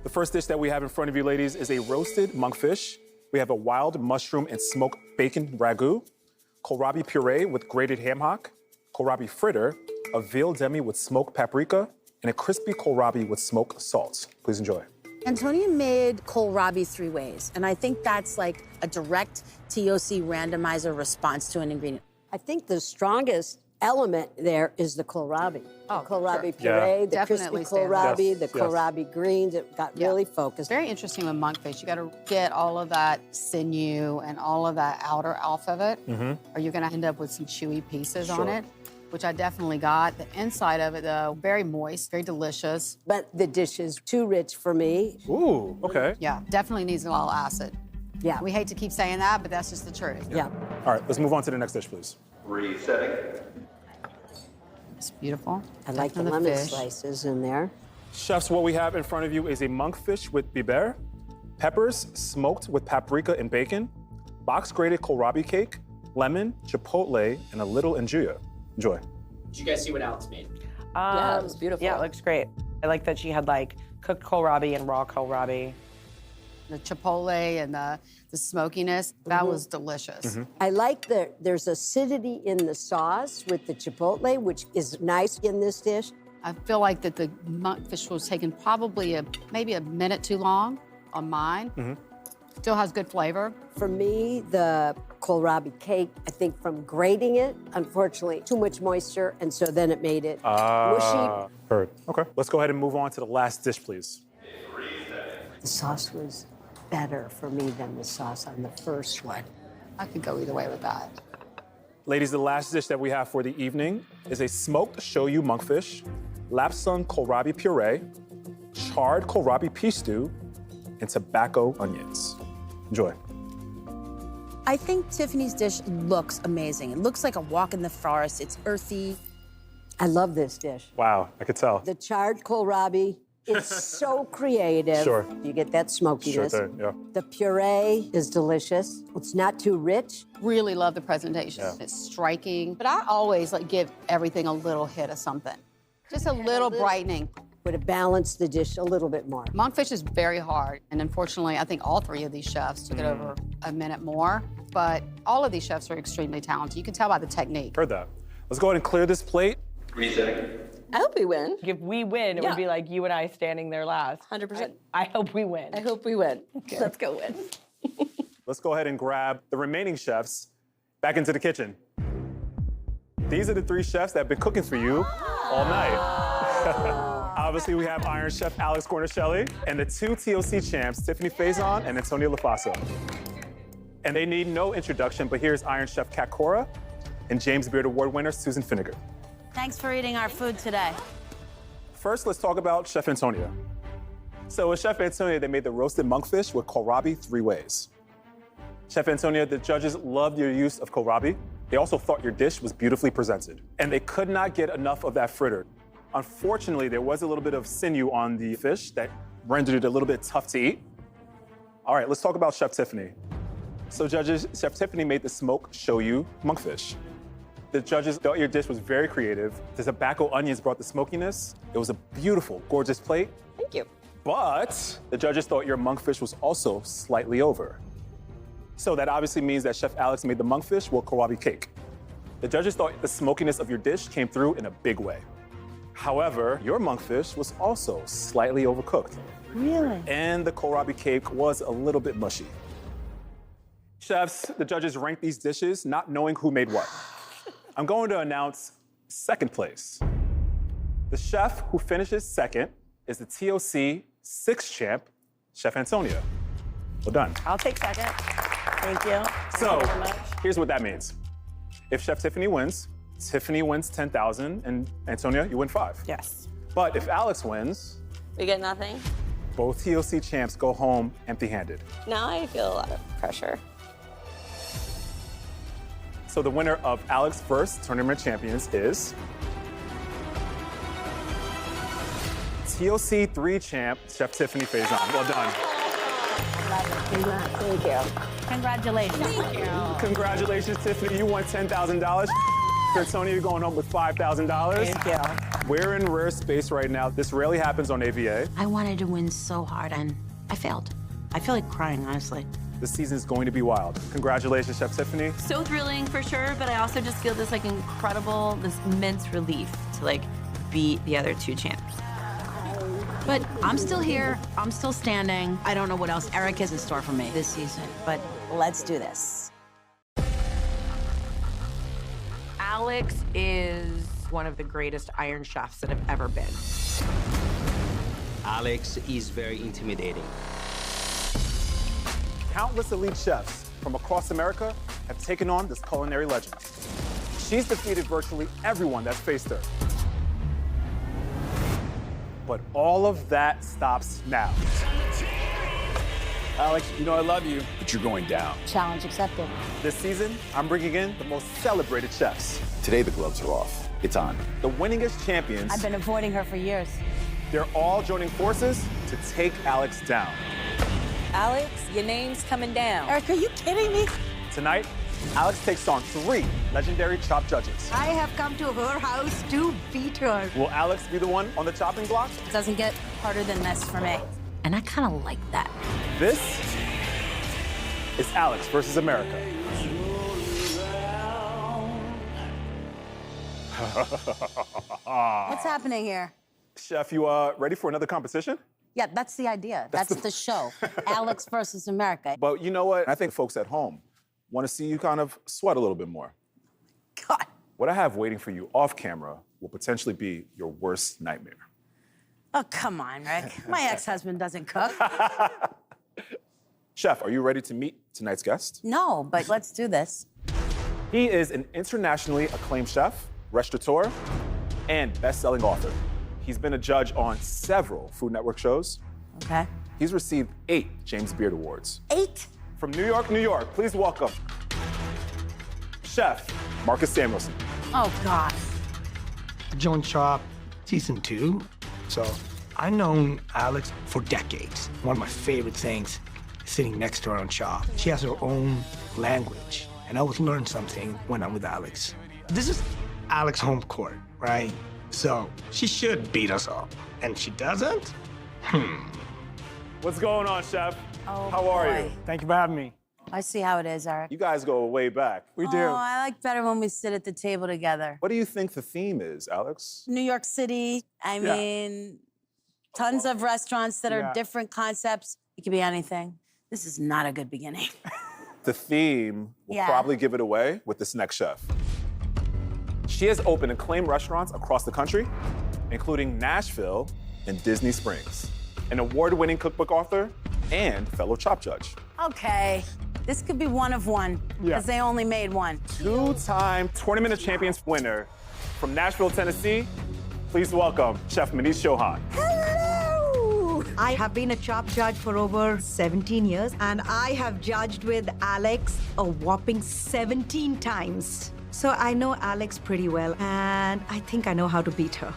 The first dish that we have in front of you, ladies, is a roasted monkfish. We have a wild mushroom and smoked bacon ragu, kohlrabi puree with grated ham hock, kohlrabi fritter, a veal demi with smoked paprika, and a crispy kohlrabi with smoked salt. Please enjoy. Antonia made kohlrabi 3 ways, and I think that's like a direct TOC randomizer response to an ingredient. I think the strongest element there is the kohlrabi. Oh, kohlrabi sure. puree, Yeah. the Definitely crispy kohlrabi, Yes, the yes. kohlrabi greens. It got really focused. Very interesting with monkfish. You got to get all of that sinew and all of that outer off of it, or you're going to end up with some chewy pieces on Sure. it, which I definitely got. The inside of it, though, very moist, very delicious. But the dish is too rich for me. Ooh, okay. Yeah, definitely needs a lot of acid. Yeah. We hate to keep saying that, but that's just the truth. Yeah. All right, let's move on to the next dish, please. Resetting. It's beautiful. I like the Definitely lemon fish. slices in there. Chefs, what we have in front of you is a monkfish with biber, peppers smoked with paprika and bacon, box grated kohlrabi cake, lemon, chipotle, and a little njuya. Enjoy. Did you guys see what Alex made? Yeah, it was beautiful. Yeah, it looks great. I like that she had like cooked kohlrabi and raw kohlrabi. The chipotle and the smokiness, that was delicious. I like there's acidity in the sauce with the chipotle, which is nice in this dish. I feel like that the monkfish was taken probably maybe a minute too long on mine. Still has good flavor. For me, the kohlrabi cake, I think from grating it, unfortunately, too much moisture, and so then it made it mushy. Heard. Okay. Let's go ahead and move on to the last dish, please. The sauce was better for me than the sauce on the first one. I could go either way with that. Ladies, the last dish that we have for the evening is a smoked shoyu monkfish, lapsang kohlrabi puree, charred kohlrabi pea stew, and tobacco onions. Enjoy. I think Tiffany's dish looks amazing. It looks like a walk in the forest. It's earthy. I love this dish. Wow, I could tell. The charred kohlrabi, it's so creative. Sure. You get that smokiness. Sure thing, yeah. The puree is delicious. It's not too rich. Really love the presentation. Yeah. It's striking. But I always give everything a little hit of something. Just a little brightening. Would have balanced the dish a little bit more. Monkfish is very hard. And unfortunately, I think all 3 of these chefs took it over a minute more. but all of these chefs are extremely talented. You can tell by the technique. Heard that. Let's go ahead and clear this plate. Resetting. I hope we win. If we win, it would be like you and I standing there last. 100%. I hope we win. I hope we win. Let's go win. Let's go ahead and grab the remaining chefs back into the kitchen. These are the 3 chefs that have been cooking for you all night. Obviously, we have Iron Chef Alex Cornicelli and the 2 TLC champs, Tiffany Faison and Antonio LaFaso. And they need no introduction, but here's Iron Chef Kat Cora and James Beard Award winner Susan Finnegar. Thanks for eating our food today. First, let's talk about Chef Antonia. So with Chef Antonia, they made the roasted monkfish with kohlrabi 3 ways. Chef Antonia, the judges loved your use of kohlrabi. They also thought your dish was beautifully presented. And they could not get enough of that fritter. Unfortunately, there was a little bit of sinew on the fish that rendered it a little bit tough to eat. All right, let's talk about Chef Tiffany. So judges, Chef Tiffany made the smoked shoyu monkfish. The judges thought your dish was very creative. The tobacco onions brought the smokiness. It was a beautiful, gorgeous plate. Thank you. But the judges thought your monkfish was also slightly over. So that obviously means that Chef Alex made the monkfish with kohlrabi cake. The judges thought the smokiness of your dish came through in a big way. However, your monkfish was also slightly overcooked. Really? And the kohlrabi cake was a little bit mushy. Chefs, the judges ranked these dishes not knowing who made what. I'm going to announce second place. The chef who finishes second is the TOC 6 champ, Chef Antonia. Well done. I'll take second. Thank you. So, Thank you very much. here's what that means. If Chef Tiffany wins, Tiffany wins 10,000, and Antonia, you win 5. Yes. But if Alex wins, We get nothing? both TOC champs go home empty-handed. Now I feel a lot of pressure. So the winner of Alex First Tournament Champions is TOC 3 champ, Chef Tiffany Faison. Well done. Thank you. Congratulations. Thank you. Congratulations, Tiffany. You won $10,000. Antonia, you're going home with $5,000. Thank you. We're in rare space right now. This rarely happens on AVA. I wanted to win so hard, and I failed. I feel like crying, honestly. The season's going to be wild. Congratulations, Chef Tiffany. So thrilling for sure, but I also just feel this like incredible, this immense relief to like beat the other 2 champs. But I'm still here. I'm still standing. I don't know what else Eric has in store for me this season, but let's do this. Alex is one of the greatest Iron Chefs that have ever been. Alex is very intimidating. Countless elite chefs from across America have taken on this culinary legend. She's defeated virtually everyone that's faced her. But all of that stops now. Alex, you know I love you, but you're going down. Challenge accepted. This season, I'm bringing in the most celebrated chefs. Today the gloves are off. It's on. The winningest champions. I've been avoiding her for years. They're all joining forces to take Alex down. Alex, your name's coming down. Eric, are you kidding me? Tonight, Alex takes on 3 legendary chop judges. I have come to her house to beat her. Will Alex be the one on the chopping block? It doesn't get harder than this for me. And I kind of like that. This is Alex versus America. What's happening here? Chef, you ready for another competition? Yeah, that's the idea. That's the show. Alex versus America. But you know what? I think folks at home want to see you kind of sweat a little bit more. God. What I have waiting for you off camera will potentially be your worst nightmare. Oh, come on, Rick. My ex-husband doesn't cook. Chef, are you ready to meet tonight's guest? No, but let's do this. He is an internationally acclaimed chef, restaurateur, and best-selling author. He's been a judge on several Food Network shows. Okay. He's received 8 James Beard Awards. 8? From New York, New York, please welcome Chef Marcus Samuelsson. Oh, God. Joined Chop season 2, so I've known Alex for decades. One of my favorite things is sitting next to her on Chop. She has her own language, and I always learn something when I'm with Alex. This is Alex's home court, right? So she should beat us up, and she doesn't? What's going on, Chef? Oh, How are boy. you? Thank you for having me. I see how it is, Eric. You guys go way back. Oh, I like better when we sit at the table together. What do you think the theme is, Alex? New York City, I mean, tons of restaurants that are different concepts. It could be anything. This is not a good beginning. The theme will probably give it away with this next chef. She has opened acclaimed restaurants across the country, including Nashville and Disney Springs. An award-winning cookbook author and fellow Chop judge. Okay, this could be one of one, because they only made one. Two-time Tournament of Champions winner from Nashville, Tennessee. Please welcome Chef Manish Chauhan. Hello! I have been a Chop judge for over 17 years, and I have judged with Alex a whopping 17 times. So I know Alex pretty well, and I think I know how to beat her.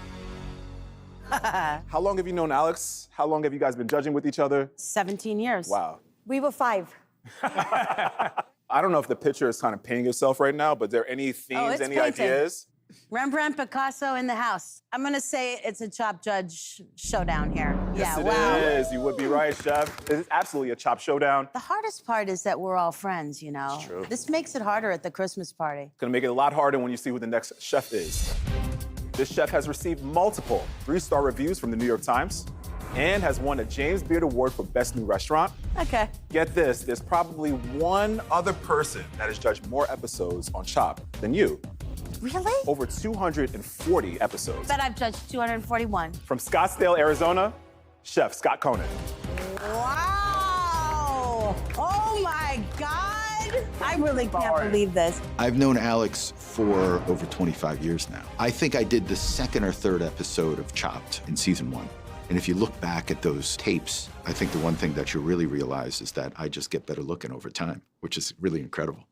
How long have you known Alex? How long have you guys been judging with each other? 17 years. Wow. We were 5. I don't know if the picture is kind of painting yourself right now, but are there any themes, any painting. ideas? Rembrandt, Picasso in the house. I'm gonna say it's a Chop judge showdown here. Yes, yeah, it wow. is. You would be right, Chef. It is absolutely a Chop showdown. The hardest part is that we're all friends, you know? It's true. This makes it harder at the Christmas party. It's gonna make it a lot harder when you see who the next chef is. This chef has received multiple 3-star reviews from the New York Times and has won a James Beard Award for Best New Restaurant. Okay. Get this, there's probably one other person that has judged more episodes on Chop than you. Really? Over 240 episodes. Bet I've judged 241. From Scottsdale, Arizona, Chef Scott Conan. Wow! Oh my God! I really can't believe this. I've known Alex for over 25 years now. I think I did the second or third episode of Chopped in season 1. And if you look back at those tapes, I think the one thing that you really realize is that I just get better looking over time, which is really incredible.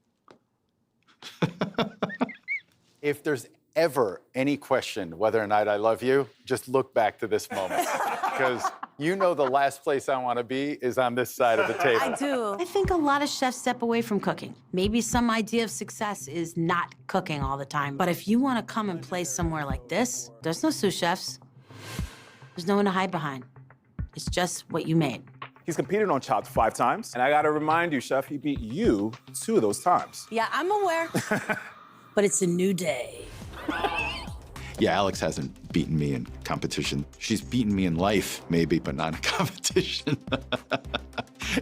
If there's ever any question whether or not I love you, just look back to this moment. Because you know the last place I want to be is on this side of the table. I do. I think a lot of chefs step away from cooking. Maybe some idea of success is not cooking all the time. But if you want to come and play somewhere like this, there's no sous chefs. There's no one to hide behind. It's just what you made. He's competed on Chopped 5 times, and I gotta remind you, Chef, he beat you 2 of those times. Yeah, I'm aware. But it's a new day. Yeah, Alex hasn't beaten me in competition. She's beaten me in life, maybe, but not in competition.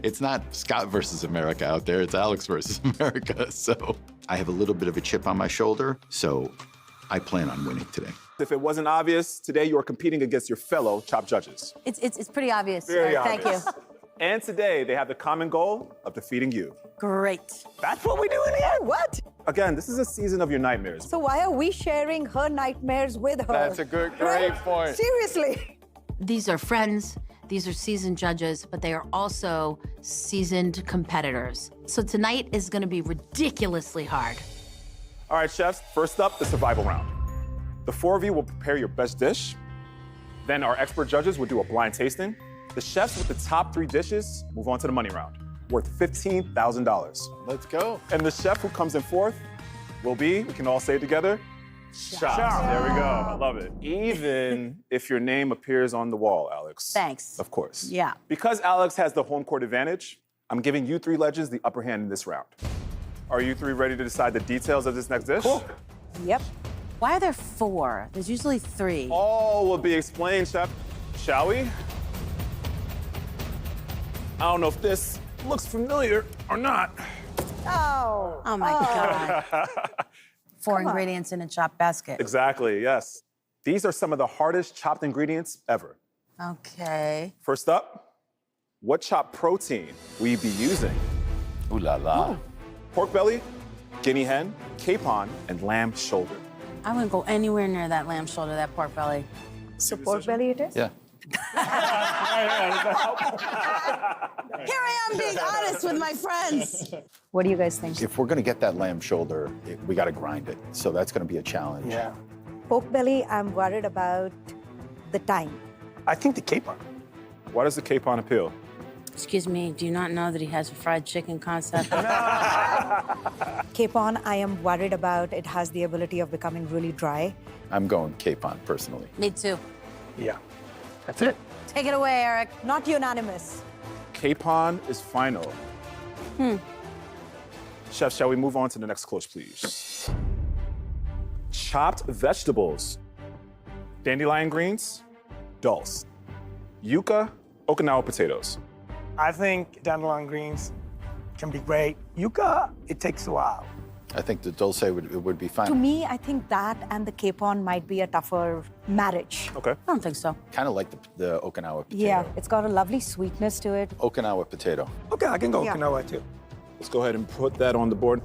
It's not Scott versus America out there, it's Alex versus America. So I have a little bit of a chip on my shoulder, so I plan on winning today. If it wasn't obvious, today you are competing against your fellow Chop judges. It's pretty obvious. Very Thank obvious. you. And today they have the common goal of defeating you. Great. That's what we do in here? What? Again, this is a season of your nightmares. So why are we sharing her nightmares with her? That's a great point. Seriously. These are friends, these are seasoned judges, but they are also seasoned competitors. So tonight is gonna be ridiculously hard. All right, chefs, first up, the survival round. The 4 of you will prepare your best dish. Then our expert judges will do a blind tasting. The chefs with the top 3 dishes move on to the money round, worth $15,000. Let's go. And the chef who comes in fourth will be, we can all say it together, Chopped. There we go. I love it. Even if your name appears on the wall, Alex. Thanks. Of course. Yeah. Because Alex has the home court advantage, I'm giving you 3 legends the upper hand in this round. Are you 3 ready to decide the details of this next dish? Cool. Yep. Why are there 4? There's usually 3. All will be explained, Chef. Shall we? I don't know if this looks familiar or not. Oh. Oh my God. 4 ingredients in a chopped basket. Exactly, yes. These are some of the hardest chopped ingredients ever. Okay. First up, what chopped protein will you be using? Ooh la la. Pork belly, guinea hen, capon, and lamb shoulder. I wouldn't go anywhere near that lamb shoulder, that pork belly. So pork belly it is? Yeah. Here I am being honest with my friends. What do you guys think? If we're gonna get that lamb shoulder, we gotta grind it. So that's gonna be a challenge. Yeah. Pork belly, I'm worried about the time. I think the capon. Why does the capon appeal? Excuse me, do you not know that he has a fried chicken concept? Capon, I am worried about. It has the ability of becoming really dry. I'm going capon personally. Me too. Yeah. That's it. Take it away, Eric. Not unanimous. Capon is final. Chef, shall we move on to the next course, please? Chopped vegetables. Dandelion greens, dulse. Yuca, Okinawa potatoes. I think dandelion greens can be great. Yuca, it takes a while. I think the dulce would be fine. To me, I think that and the capon might be a tougher marriage. Okay. I don't think so. Kind of like the Okinawa potato. Yeah, it's got a lovely sweetness to it. Okinawa potato. Okay, I can go Okinawa too. Let's go ahead and put that on the board.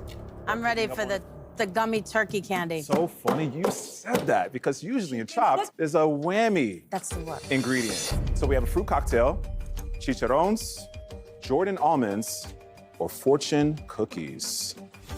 I'm ready for the gummy turkey candy. So funny you said that because usually in chopped, there's a whammy That's the word. ingredient. So we have a fruit cocktail, chicharrones, Jordan almonds, or fortune cookies.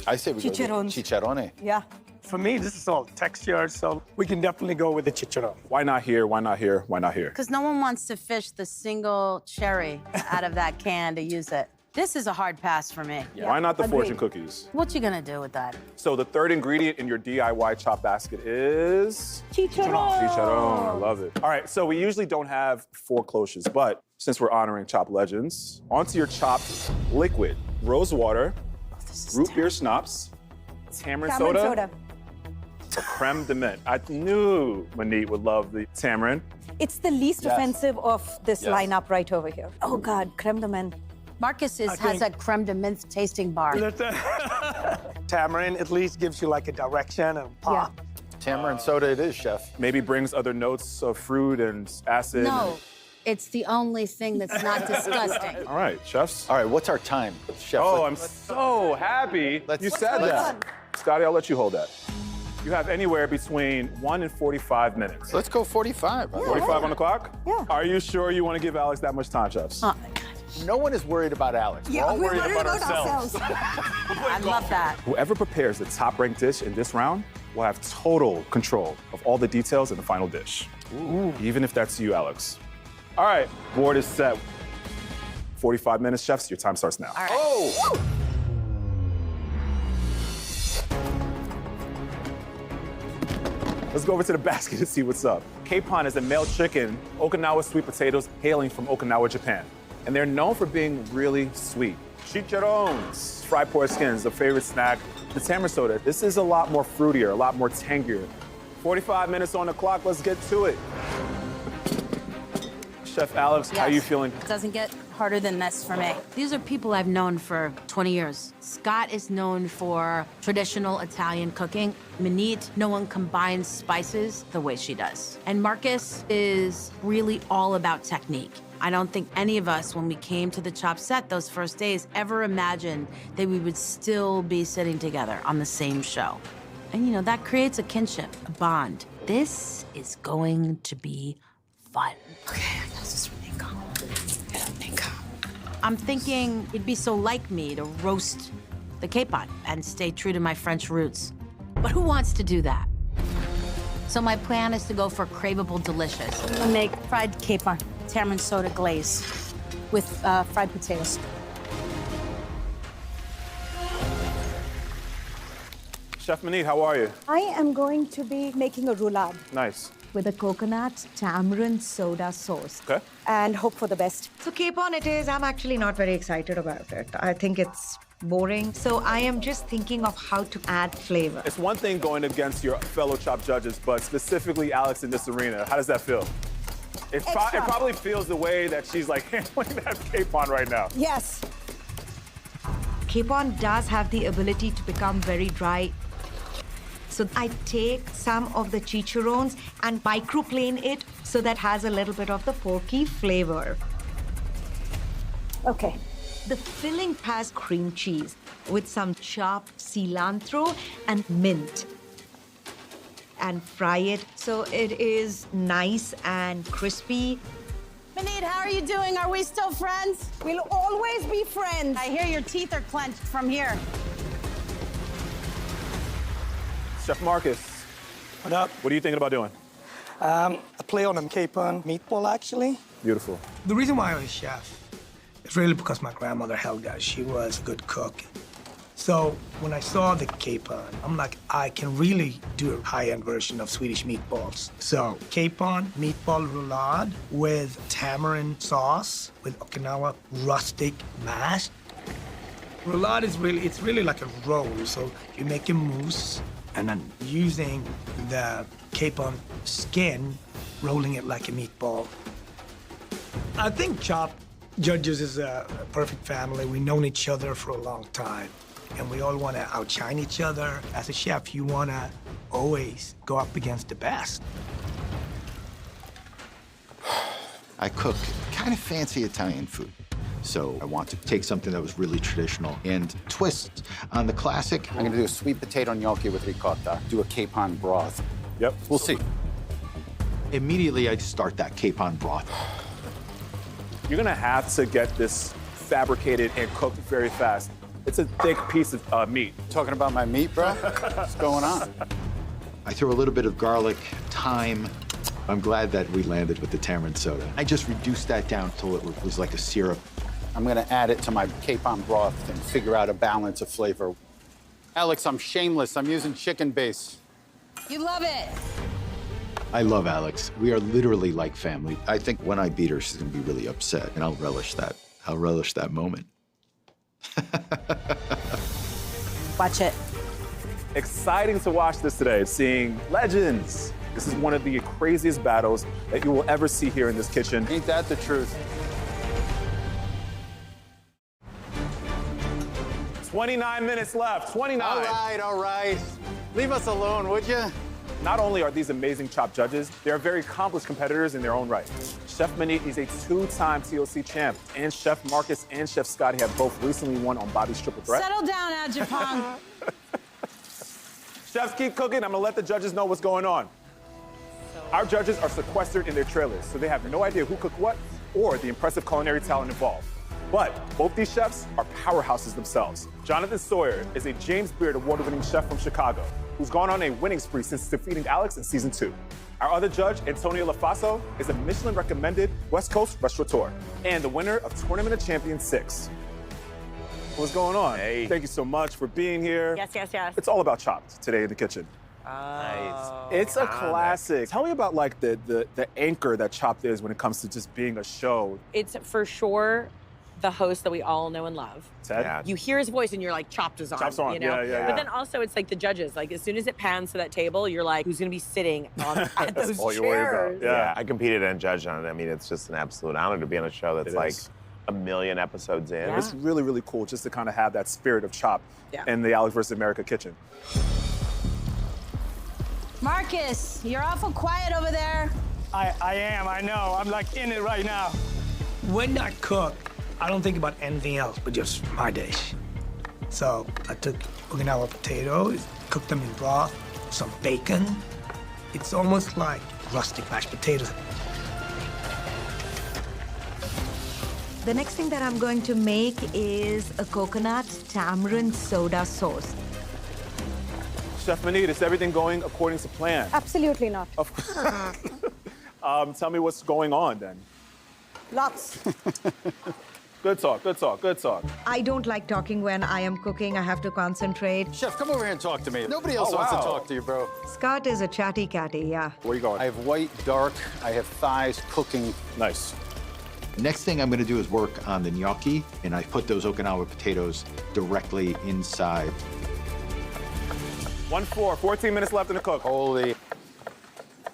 I say we go with chicharrone. Yeah. For me, this is all texture, so we can definitely go with the chicharron. Why not here? Why not here? Why not here? Because no one wants to fish the single cherry out of that can to use it. This is a hard pass for me. Why not the fortune cookies? What you gonna do with that? So the third ingredient in your DIY chop basket is Chicharron. Chicharron. I love it. All right, so we usually don't have 4 cloches, but since we're honoring Chop Legends, onto your chopped liquid. Rose water, root beer schnapps, tamarind soda, or creme de menthe. I knew Manit would love the tamarind. It's the least Yes. offensive of this Yes. lineup right over here. Oh God, creme de menthe. Marcus has a creme de menthe tasting bar. Tamarind at least gives you like a direction and pop. Tamarind soda it is, chef. Maybe brings other notes of fruit and acid. No, it's the only thing that's not disgusting. All right, chefs. All right, what's our time, chef? Oh, I'm so happy you said that. Scotty, I'll let you hold that. You have anywhere between 1 and 45 minutes. Let's go 45. 45 on the clock? Yeah. Are you sure you want to give Alex that much time, chefs? No one is worried about Alex. Yeah, we're all we're worried worried about about ourselves. I love that. Whoever prepares the top-ranked dish in this round will have total control of all the details in the final dish. Ooh. Even if that's you, Alex. All right, board is set. 45 minutes, chefs. Your time starts now. All right. Oh! Let's go over to the basket and see what's up. Capon is a male chicken, Okinawa sweet potatoes hailing from Okinawa, Japan. And they're known for being really sweet. Chicharrones, fried pork skins, a favorite snack. The tamarind soda, this is a lot more fruitier, a lot more tangier. 45 minutes on the clock, let's get to it. Chef Alex, how are you feeling? It doesn't get harder than this for me. These are people I've known for 20 years. Scott is known for traditional Italian cooking. Manit, no one combines spices the way she does. And Marcus is really all about technique. I don't think any of us, when we came to the Chop set those first days, ever imagined that we would still be sitting together on the same show. And you know, that creates a kinship, a bond. This is going to be fun. Okay, I got this from Nico. I'm thinking it'd be so like me to roast the capon and stay true to my French roots. But who wants to do that? So my plan is to go for craveable delicious. I'll make fried capon, tamarind soda glaze with fried potatoes. Chef Manit, how are you? I am going to be making a roulade Nice. with a coconut tamarind soda sauce. Okay. And hope for the best. So capon it is. I'm actually not very excited about it. I think it's boring. So I am just thinking of how to add flavor. It's one thing going against your fellow Chop judges, but specifically Alex in this arena. How does that feel? It probably feels the way that she's like handling that capon right now. Yes. Capon does have the ability to become very dry. So I take some of the chicharrones and microplane it so that has a little bit of the porky flavor. Okay. The filling has cream cheese with some chopped cilantro and mint. And fry it so it is nice and crispy. Manit, how are you doing? Are we still friends? We'll always be friends. I hear your teeth are clenched from here. Chef Marcus. What up? What are you thinking about doing? A play on a capon meatball, actually. Beautiful. The reason why I was chef is really because my grandmother Helga, she was a good cook. So when I saw the capon, I'm like, I can really do a high-end version of Swedish meatballs. So capon, meatball roulade with tamarind sauce, with Okinawa rustic mash. Roulade is really like a roll. So you make a mousse and then using the capon skin, rolling it like a meatball. I think Chopped Judges is a perfect family. We've known each other for a long time, and we all want to outshine each other. As a chef, you want to always go up against the best. I cook kind of fancy Italian food. So I want to take something that was really traditional and twist on the classic. I'm gonna do a sweet potato gnocchi with ricotta, do a capon broth. Yep. We'll see. Immediately, I start that capon broth. You're gonna have to get this fabricated and cooked very fast. It's a thick piece of meat. Talking about my meat, bro? What's going on? I threw a little bit of garlic, thyme. I'm glad that we landed with the tamarind soda. I just reduced that down till it was like a syrup. I'm gonna add it to my capon broth and figure out a balance of flavor. Alex, I'm shameless. I'm using chicken base. You love it. I love Alex. We are literally like family. I think when I beat her, she's gonna be really upset, and I'll relish that. I'll relish that moment. Watch it. Exciting to watch this today, seeing legends. This is one of the craziest battles that you will ever see here in this kitchen. Ain't that the truth? 29 minutes left, 29. All right. Leave us alone, would you? Not only are these amazing Chopped judges, they are very accomplished competitors in their own right. Chef Manit is a two-time TLC champ, and Chef Marcus and Chef Scotty have both recently won on Bobby's Triple Threat. Settle down, Ajapong. Chefs, keep cooking. I'm gonna let the judges know what's going on. Our judges are sequestered in their trailers, so they have no idea who cooked what or the impressive culinary talent involved. But both these chefs are powerhouses themselves. Jonathan Sawyer is a James Beard award-winning chef from Chicago who's gone on a winning spree since defeating Alex in season 2. Our other judge, Antonio LaFaso, is a Michelin-recommended West Coast restaurateur and the winner of Tournament of Champions 6. What's going on? Hey. Thank you so much for being here. Yes, yes, yes. It's all about Chopped today in the kitchen. Nice. It's a classic. Tell me about like the anchor that Chopped is when it comes to just being a show. It's for sure the host that we all know and love. Ted? Yeah. You hear his voice and you're like, Chopped is on. Chopped's on. You know? Yeah. But then also it's like the judges. Like as soon as it pans to that table, you're like, who's gonna be sitting at those all chairs? you worry about. Yeah. I competed and judged on it. I mean, it's just an absolute honor to be on a show that's like a million episodes in. Yeah. It's really, really cool just to kind of have that spirit of Chopped in the Alex vs. America kitchen. Marcus, you're awful quiet over there. I am, I know. I'm like in it right now. When I cook, I don't think about anything else but just my dish. So I took Okinawa potatoes, cooked them in broth, some bacon. It's almost like rustic mashed potatoes. The next thing that I'm going to make is a coconut tamarind soda sauce. Chef Manit, is everything going according to plan? Absolutely not. Of course. Tell me what's going on then. Lots. Good talk, good talk, good talk. I don't like talking when I am cooking. I have to concentrate. Chef, come over here and talk to me. Nobody else wants to talk to you, bro. Scott is a chatty catty, yeah. Where are you going? I have white, dark. I have thighs cooking. Nice. Next thing I'm gonna do is work on the gnocchi, and I put those Okinawa potatoes directly inside. 1-4, 14 minutes left in the cook. Holy,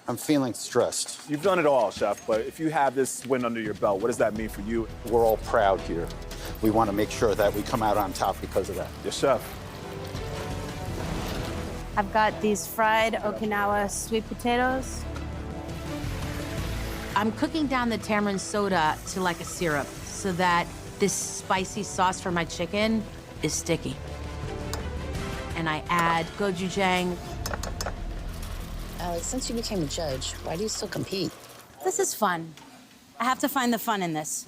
I'm feeling stressed. You've done it all, Chef, but if you have this win under your belt, what does that mean for you? We're all proud here. We want to make sure that we come out on top because of that. Yes, Chef. I've got these fried Okinawa sweet potatoes. I'm cooking down the tamarind soda to like a syrup so that this spicy sauce for my chicken is sticky. And I add gochujang. Alex, since you became a judge, why do you still compete? This is fun. I have to find the fun in this.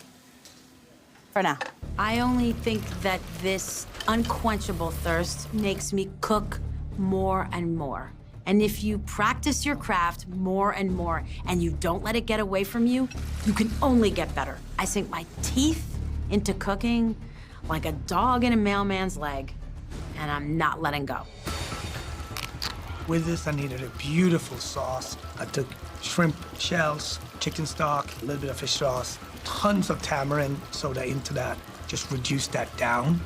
For now. I only think that this unquenchable thirst makes me cook more and more. And if you practice your craft more and more and you don't let it get away from you, you can only get better. I sink my teeth into cooking like a dog in a mailman's leg, and I'm not letting go. With this, I needed a beautiful sauce. I took shrimp shells, chicken stock, a little bit of fish sauce, tons of tamarind soda into that. Just reduce that down.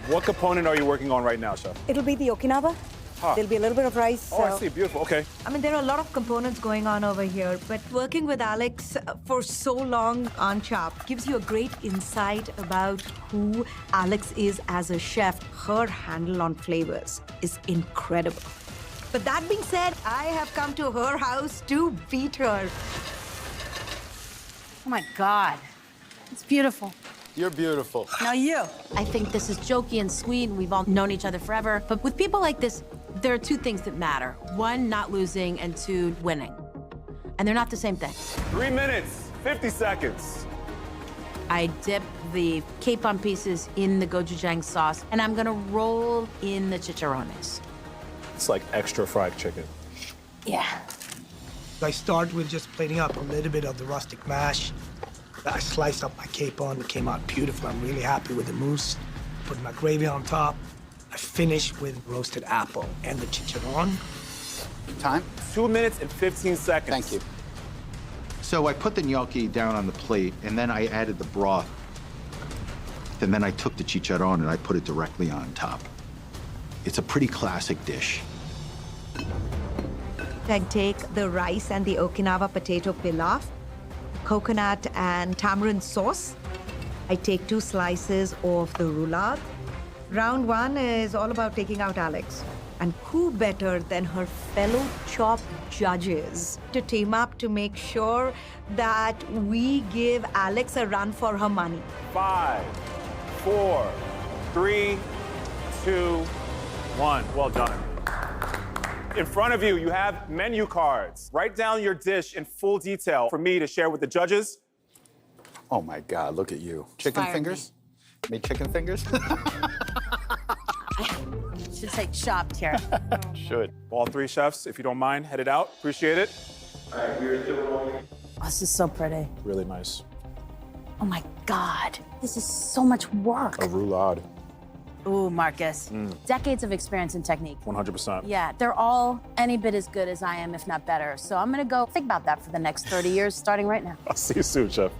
What component are you working on right now, Chef? It'll be the Okinawa. Huh. There'll be a little bit of rice. Oh, I see. Beautiful. Okay. I mean, there are a lot of components going on over here, but working with Alex for so long on Chopped gives you a great insight about who Alex is as a chef. Her handle on flavors is incredible. But that being said, I have come to her house to beat her. Oh my God. It's beautiful. You're beautiful. Now you. I think this is jokey and sweet, and we've all known each other forever. But with people like this, there are two things that matter. One, not losing, and two, winning. And they're not the same thing. 3 minutes, 50 seconds. I dip the capon pieces in the gochujang sauce, and I'm gonna roll in the chicharrones. It's like extra fried chicken. Yeah. I start with just plating up a little bit of the rustic mash. I sliced up my capon. It came out beautiful. I'm really happy with the mousse. Put my gravy on top. I finish with roasted apple and the chicharron. Time? 2 minutes and 15 seconds. Thank you. So I put the gnocchi down on the plate, and then I added the broth. And then I took the chicharron and I put it directly on top. It's a pretty classic dish. I take the rice and the Okinawa potato pilaf, coconut and tamarind sauce. I take 2 slices of the roulade. Round 1 is all about taking out Alex. And who better than her fellow Chopped judges to team up to make sure that we give Alex a run for her money? 5, 4, 3, 2, 1. Well done. In front of you, you have menu cards. Write down your dish in full detail for me to share with the judges. Oh my God, look at you. Chicken fingers? Made chicken fingers? Should say chopped here. Should. All 3 chefs, if you don't mind, head it out. Appreciate it. All right, we're still rolling. Oh, this is so pretty. Really nice. Oh my God. This is so much work. A roulade. Ooh, Marcus. Decades of experience and technique. 100%. Yeah, they're all any bit as good as I am, if not better. So I'm gonna go think about that for the next 30 years, starting right now. I'll see you soon, Chef.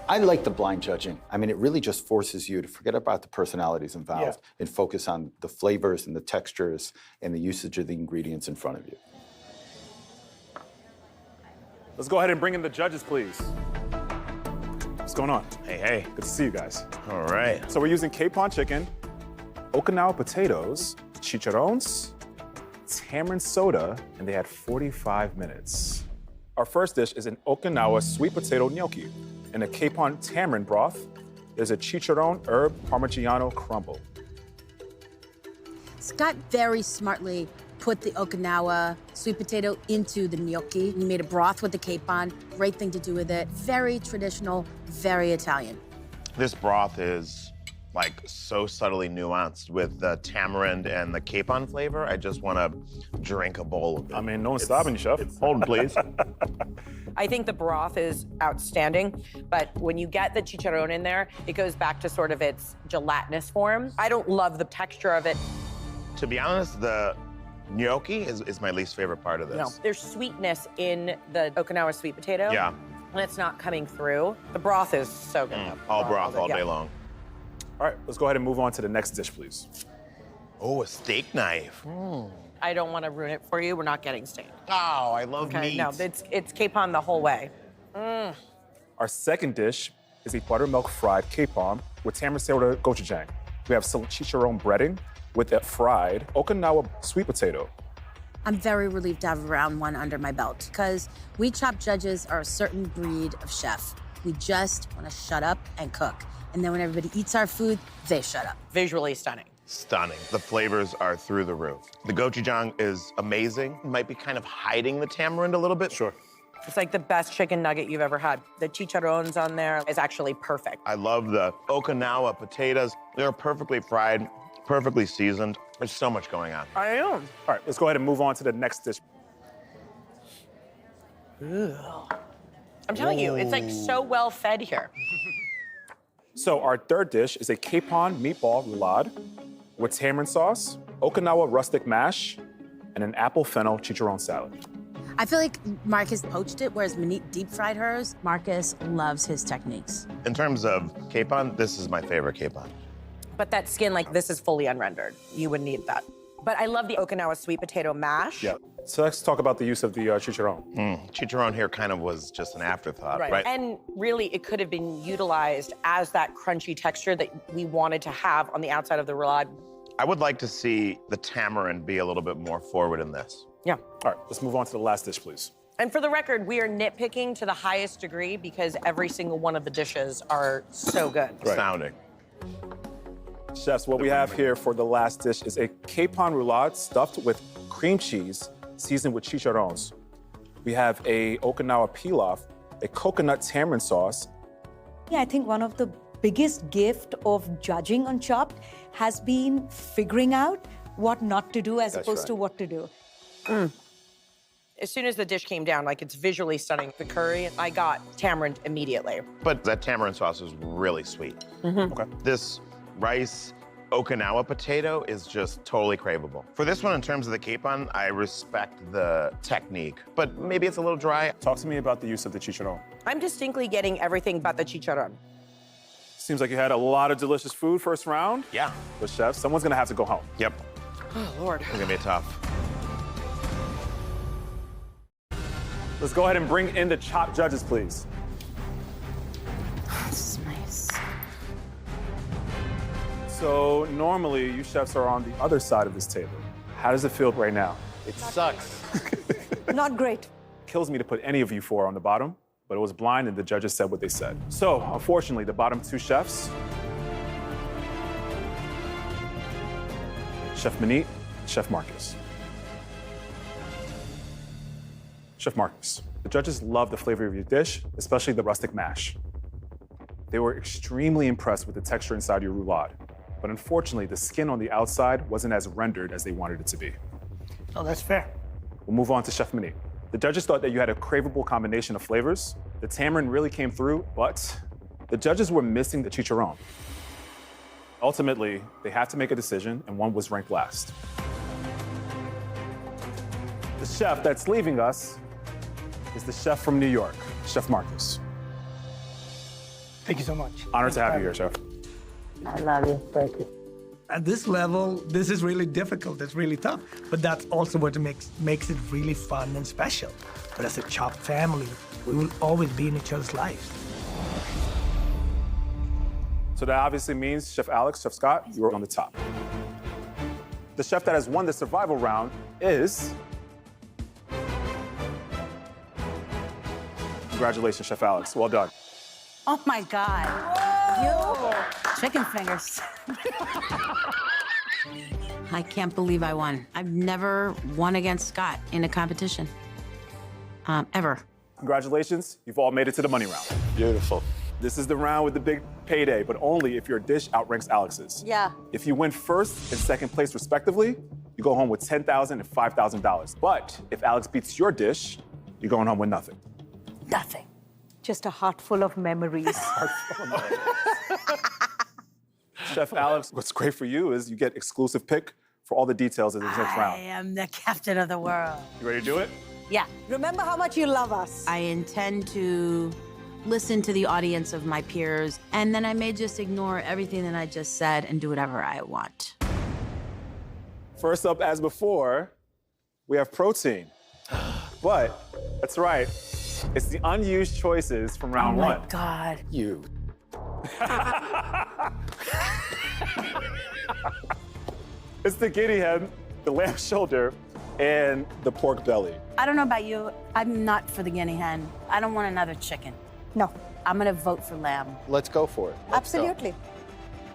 I like the blind judging. I mean, it really just forces you to forget about the personalities involved and focus on the flavors and the textures and the usage of the ingredients in front of you. Let's go ahead and bring in the judges, please. What's going on? Hey, hey. Good to see you guys. All right. So we're using capon chicken, Okinawa potatoes, chicharrones, tamarind soda, and they had 45 minutes. Our first dish is an Okinawa sweet potato gnocchi. In a capon tamarind broth, there's a chicharron herb parmigiano crumble. Scott very smartly put the Okinawa sweet potato into the gnocchi. He made a broth with the capon. Great thing to do with it. Very traditional, very Italian. This broth is like so subtly nuanced with the tamarind and the capon flavor. I just want to drink a bowl of it. I mean, no one's stopping you, Chef. Hold on, please. I think the broth is outstanding, but when you get the chicharron in there, it goes back to sort of its gelatinous form. I don't love the texture of it. To be honest, the gnocchi is my least favorite part of this. No, there's sweetness in the Okinawa sweet potato. Yeah. And it's not coming through. The broth is so good. All broth all day long. All right, let's go ahead and move on to the next dish, please. Oh, a steak knife. I don't want to ruin it for you. We're not getting steak. Oh, I love meat. No, it's capon the whole way. Our second dish is a buttermilk fried capon with tamarind soda gochujang. We have some chicharron breading with a fried Okinawa sweet potato. I'm very relieved to have round 1 under my belt because we Chopped judges are a certain breed of chef. We just want to shut up and cook. And then when everybody eats our food, they shut up. Visually stunning. Stunning. The flavors are through the roof. The gochujang is amazing. Might be kind of hiding the tamarind a little bit. Sure. It's like the best chicken nugget you've ever had. The chicharrones on there is actually perfect. I love the Okinawa potatoes. They're perfectly fried, perfectly seasoned. There's so much going on. I am. All right, let's go ahead and move on to the next dish. I'm telling you, it's like so well fed here. So our third dish is a capon meatball roulade with tamarind sauce, Okinawa rustic mash, and an apple fennel chicharron salad. I feel like Marcus poached it, whereas Monique deep fried hers. Marcus loves his techniques. In terms of capon, this is my favorite capon. But that skin, like this is fully unrendered. You would need that. But I love the Okinawa sweet potato mash. Yeah. So let's talk about the use of the chicharron. Chicharron here kind of was just an afterthought, right? And really, it could have been utilized as that crunchy texture that we wanted to have on the outside of the roulade. I would like to see the tamarind be a little bit more forward in this. Yeah. All right, let's move on to the last dish, please. And for the record, we are nitpicking to the highest degree because every single one of the dishes are so good. Astounding. Chefs, what we have here for the last dish is a capon roulade stuffed with cream cheese, seasoned with chicharrones. We have a Okinawa pilaf, a coconut tamarind sauce. Yeah, I think one of the biggest gift of judging on Chopped has been figuring out what not to do as opposed to what to do. As soon as the dish came down, like it's visually stunning. The curry, I got tamarind immediately. But that tamarind sauce is really sweet. Okay. This rice Okinawa potato is just totally craveable. For this one, in terms of the capon, I respect the technique, but maybe it's a little dry. Talk to me about the use of the chicharron. I'm distinctly getting everything but the chicharron. Seems like you had a lot of delicious food first round. Yeah. But chefs, someone's gonna have to go home. Yep. Oh, Lord. It's gonna be tough. Let's go ahead and bring in the Chopped judges, please. This is nice. So normally, you chefs are on the other side of this table. How does it feel right now? It sucks. Not great. Kills me to put any of you four on the bottom, but it was blind and the judges said what they said. So, unfortunately, the bottom two chefs, Chef Manit and Chef Marcus. Chef Marcus, the judges loved the flavor of your dish, especially the rustic mash. They were extremely impressed with the texture inside your roulade, but unfortunately, the skin on the outside wasn't as rendered as they wanted it to be. Oh, that's fair. We'll move on to Chef Manit. The judges thought that you had a craveable combination of flavors. The tamarind really came through, but the judges were missing the chicharron. Ultimately, they had to make a decision, and one was ranked last. The chef that's leaving us is the chef from New York, Chef Marcus. Thank you so much. Honored to have you here, Chef. I love you. Thank you. At this level, this is really difficult. It's really tough. But that's also what makes it really fun and special. But as a Chopped family, we will always be in each other's lives. So that obviously means Chef Alex, Chef Scott, you are on the top. The chef that has won the survival round is... Congratulations, Chef Alex. Well done. Oh my God. You chicken fingers. I can't believe I won. I've never won against Scott in a competition. Ever. Congratulations, you've all made it to the money round. Beautiful. This is the round with the big payday, but only if your dish outranks Alex's. Yeah. If you win first and second place respectively, you go home with $10,000 and $5,000. But if Alex beats your dish, you're going home with nothing. Nothing. Just a heart full of memories. Chef Alex, what's great for you is you get exclusive pick for all the details of this next I round. am the captain of the world. You ready to do it? Yeah. Remember how much you love us. I intend to listen to the audience of my peers, and then I may just ignore everything that I just said and do whatever I want. First up, as before, we have protein. But that's right, it's the unused choices from round one. Oh my God. You. It's the guinea hen, the lamb shoulder, and the pork belly. I don't know about you, I'm not for the guinea hen. I don't want another chicken. No. I'm gonna vote for lamb. Let's go for it. Let's go. Absolutely.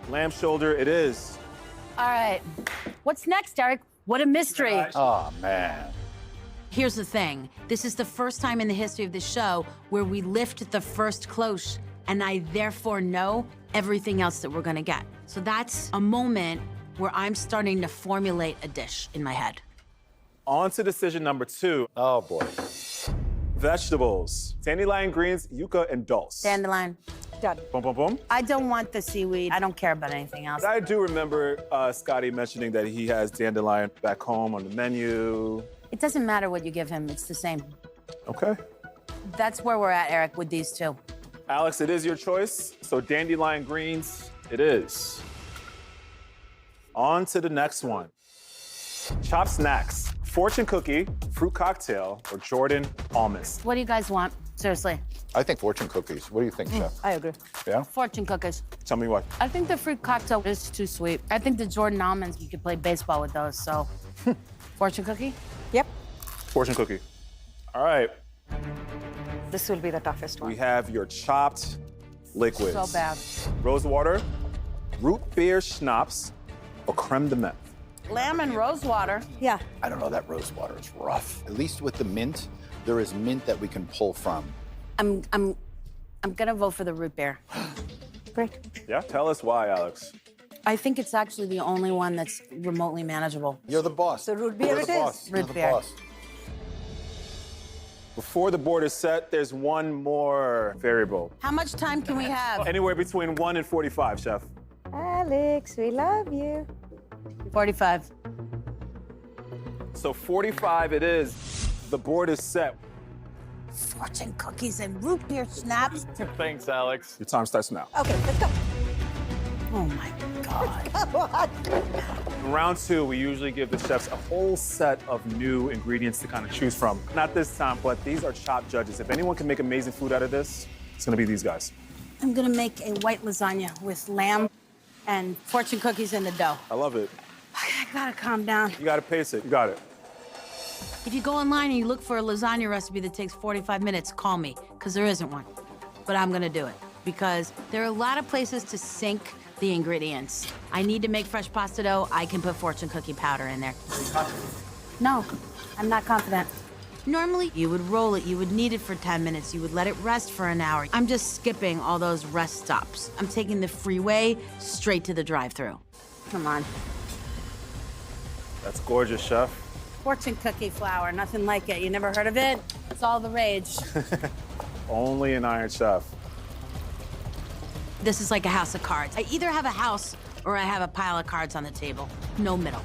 Lamb shoulder it is. All right. What's next, Derek? What a mystery. Oh, man. Here's the thing. This is the first time in the history of the show where we lift the first cloche, and I therefore know everything else that we're gonna get. So that's a moment where I'm starting to formulate a dish in my head. On to decision number 2. Oh, boy. Vegetables. Dandelion greens, yuca, and dulse. Dandelion. Done. Boom, boom, boom. I don't want the seaweed. I don't care about anything else. I do remember Scotty mentioning that he has dandelion back home on the menu. It doesn't matter what you give him, it's the same. Okay. That's where we're at, Eric, with these two. Alex, it is your choice. So dandelion greens, it is. On to the next one. Chopped snacks, fortune cookie, fruit cocktail, or Jordan almonds. What do you guys want? Seriously. I think fortune cookies. What do you think, Chef? I agree. Yeah? Fortune cookies. Tell me what. I think the fruit cocktail is too sweet. I think the Jordan almonds, you could play baseball with those, so. Fortune cookie? Yep. Fortune cookie. All right. This will be the toughest one. We have your chopped liquids. So bad. Rose water, root beer schnapps, or creme de menthe. Lamb and rose water. Yeah. I don't know, that rose water is rough. At least with the mint, there is mint that we can pull from. I'm gonna vote for the root beer. Great. Yeah? Tell us why, Alex. I think it's actually the only one that's remotely manageable. You're the boss. So root beer You're it the is. boss. You're Root the beer. boss. Before the board is set, there's one more variable. How much time can we have? Anywhere between 1 and 45, Chef. Alex, we love you. 45. So 45 it is. The board is set. Fortune cookies and root beer schnapps. Thanks, Alex. Your time starts now. Okay, let's go. Oh my God. Come on. In round 2, we usually give the chefs a whole set of new ingredients to kind of choose from. Not this time, but these are chopped judges. If anyone can make amazing food out of this, it's gonna be these guys. I'm gonna make a white lasagna with lamb and fortune cookies in the dough. I love it. I gotta calm down. You gotta pace it. You got it. If you go online and you look for a lasagna recipe that takes 45 minutes, call me, because there isn't one. But I'm gonna do it, because there are a lot of places to sink the ingredients. I need to make fresh pasta dough. I can put fortune cookie powder in there. No, I'm not confident. Normally, you would roll it, you would knead it for 10 minutes, you would let it rest for an hour. I'm just skipping all those rest stops. I'm taking the freeway straight to the drive-thru. Come on. That's gorgeous, Chef. Fortune cookie flour, nothing like it. You never heard of it? It's all the rage. Only an Iron Chef. This is like a house of cards. I either have a house or I have a pile of cards on the table. No middle.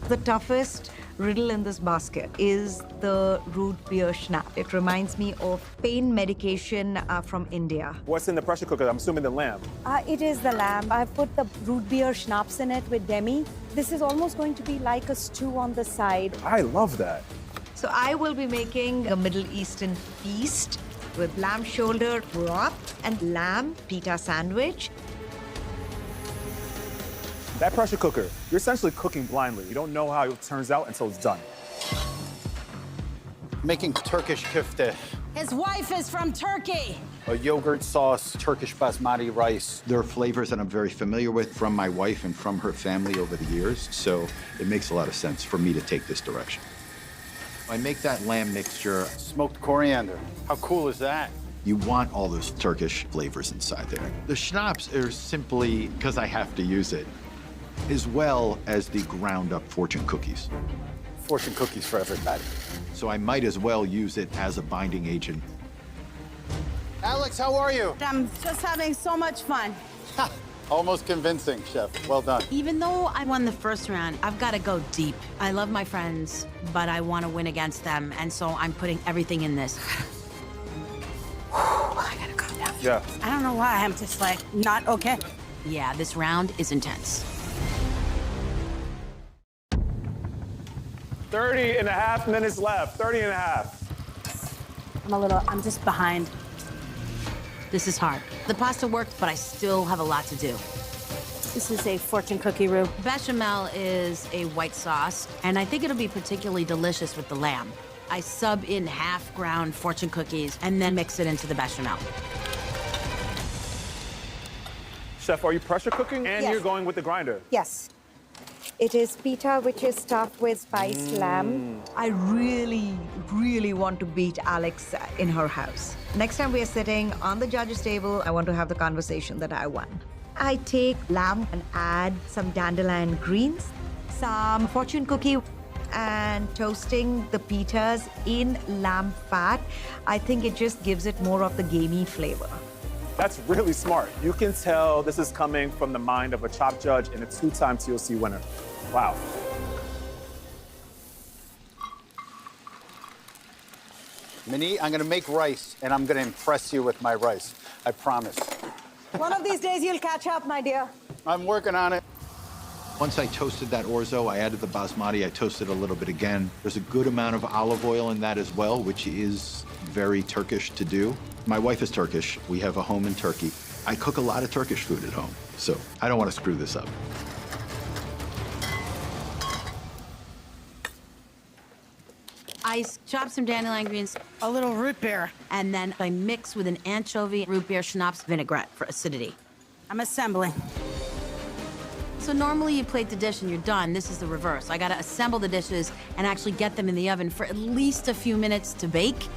The toughest riddle in this basket is the root beer schnapp. It reminds me of pain medication from India. What's in the pressure cooker? I'm assuming the lamb. It is the lamb. I put the root beer schnapps in it with demi. This is almost going to be like a stew on the side. I love that. So I will be making a Middle Eastern feast with lamb shoulder broth and lamb pita sandwich. That pressure cooker, you're essentially cooking blindly. You don't know how it turns out until it's done. Making Turkish kifte, His wife is from Turkey. a yogurt sauce, Turkish basmati rice. There are flavors that I'm very familiar with from my wife and from her family over the years, so it makes a lot of sense for me to take this direction. I make that lamb mixture. Smoked coriander. How cool is that? You want all those Turkish flavors inside there. The schnapps are simply because I have to use it, as well as the ground up fortune cookies. Fortune cookies for everybody. So I might as well use it as a binding agent. Alex, how are you? I'm just having so much fun. Ha! Almost convincing, Chef. Well done. Even though I won the first round, I've got to go deep. I love my friends, but I want to win against them, and so I'm putting everything in this. I gotta calm down. Yeah. I don't know why, I'm just like, not okay. Yeah, this round is intense. 30 and a half minutes left. 30 and a half. I'm just behind. This is hard. The pasta worked, but I still have a lot to do. This is a fortune cookie roux. Bechamel is a white sauce, and I think it'll be particularly delicious with the lamb. I sub in half-ground fortune cookies and then mix it into the bechamel. Chef, are you pressure cooking? And Yes. you're going with the grinder? Yes. It is pita, which is stuffed with spiced lamb. I really, really want to beat Alex in her house. Next time we are sitting on the judges' table, I want to have the conversation that I won. I take lamb and add some dandelion greens, some fortune cookie, and toasting the pitas in lamb fat. I think it just gives it more of the gamey flavor. That's really smart. You can tell this is coming from the mind of a Chopped judge and a 2-time TLC winner. Wow. Minnie, I'm gonna make rice, and I'm gonna impress you with my rice. I promise. One of these days you'll catch up, my dear. I'm working on it. Once I toasted that orzo, I added the basmati. I toasted a little bit again. There's a good amount of olive oil in that as well, which is very Turkish to do. My wife is Turkish. We have a home in Turkey. I cook a lot of Turkish food at home, so I don't want to screw this up. I chop some dandelion greens, a little root beer, and then I mix with an anchovy root beer schnapps vinaigrette for acidity. I'm assembling. So normally you plate the dish and you're done. This is the reverse. I gotta assemble the dishes and actually get them in the oven for at least a few minutes to bake.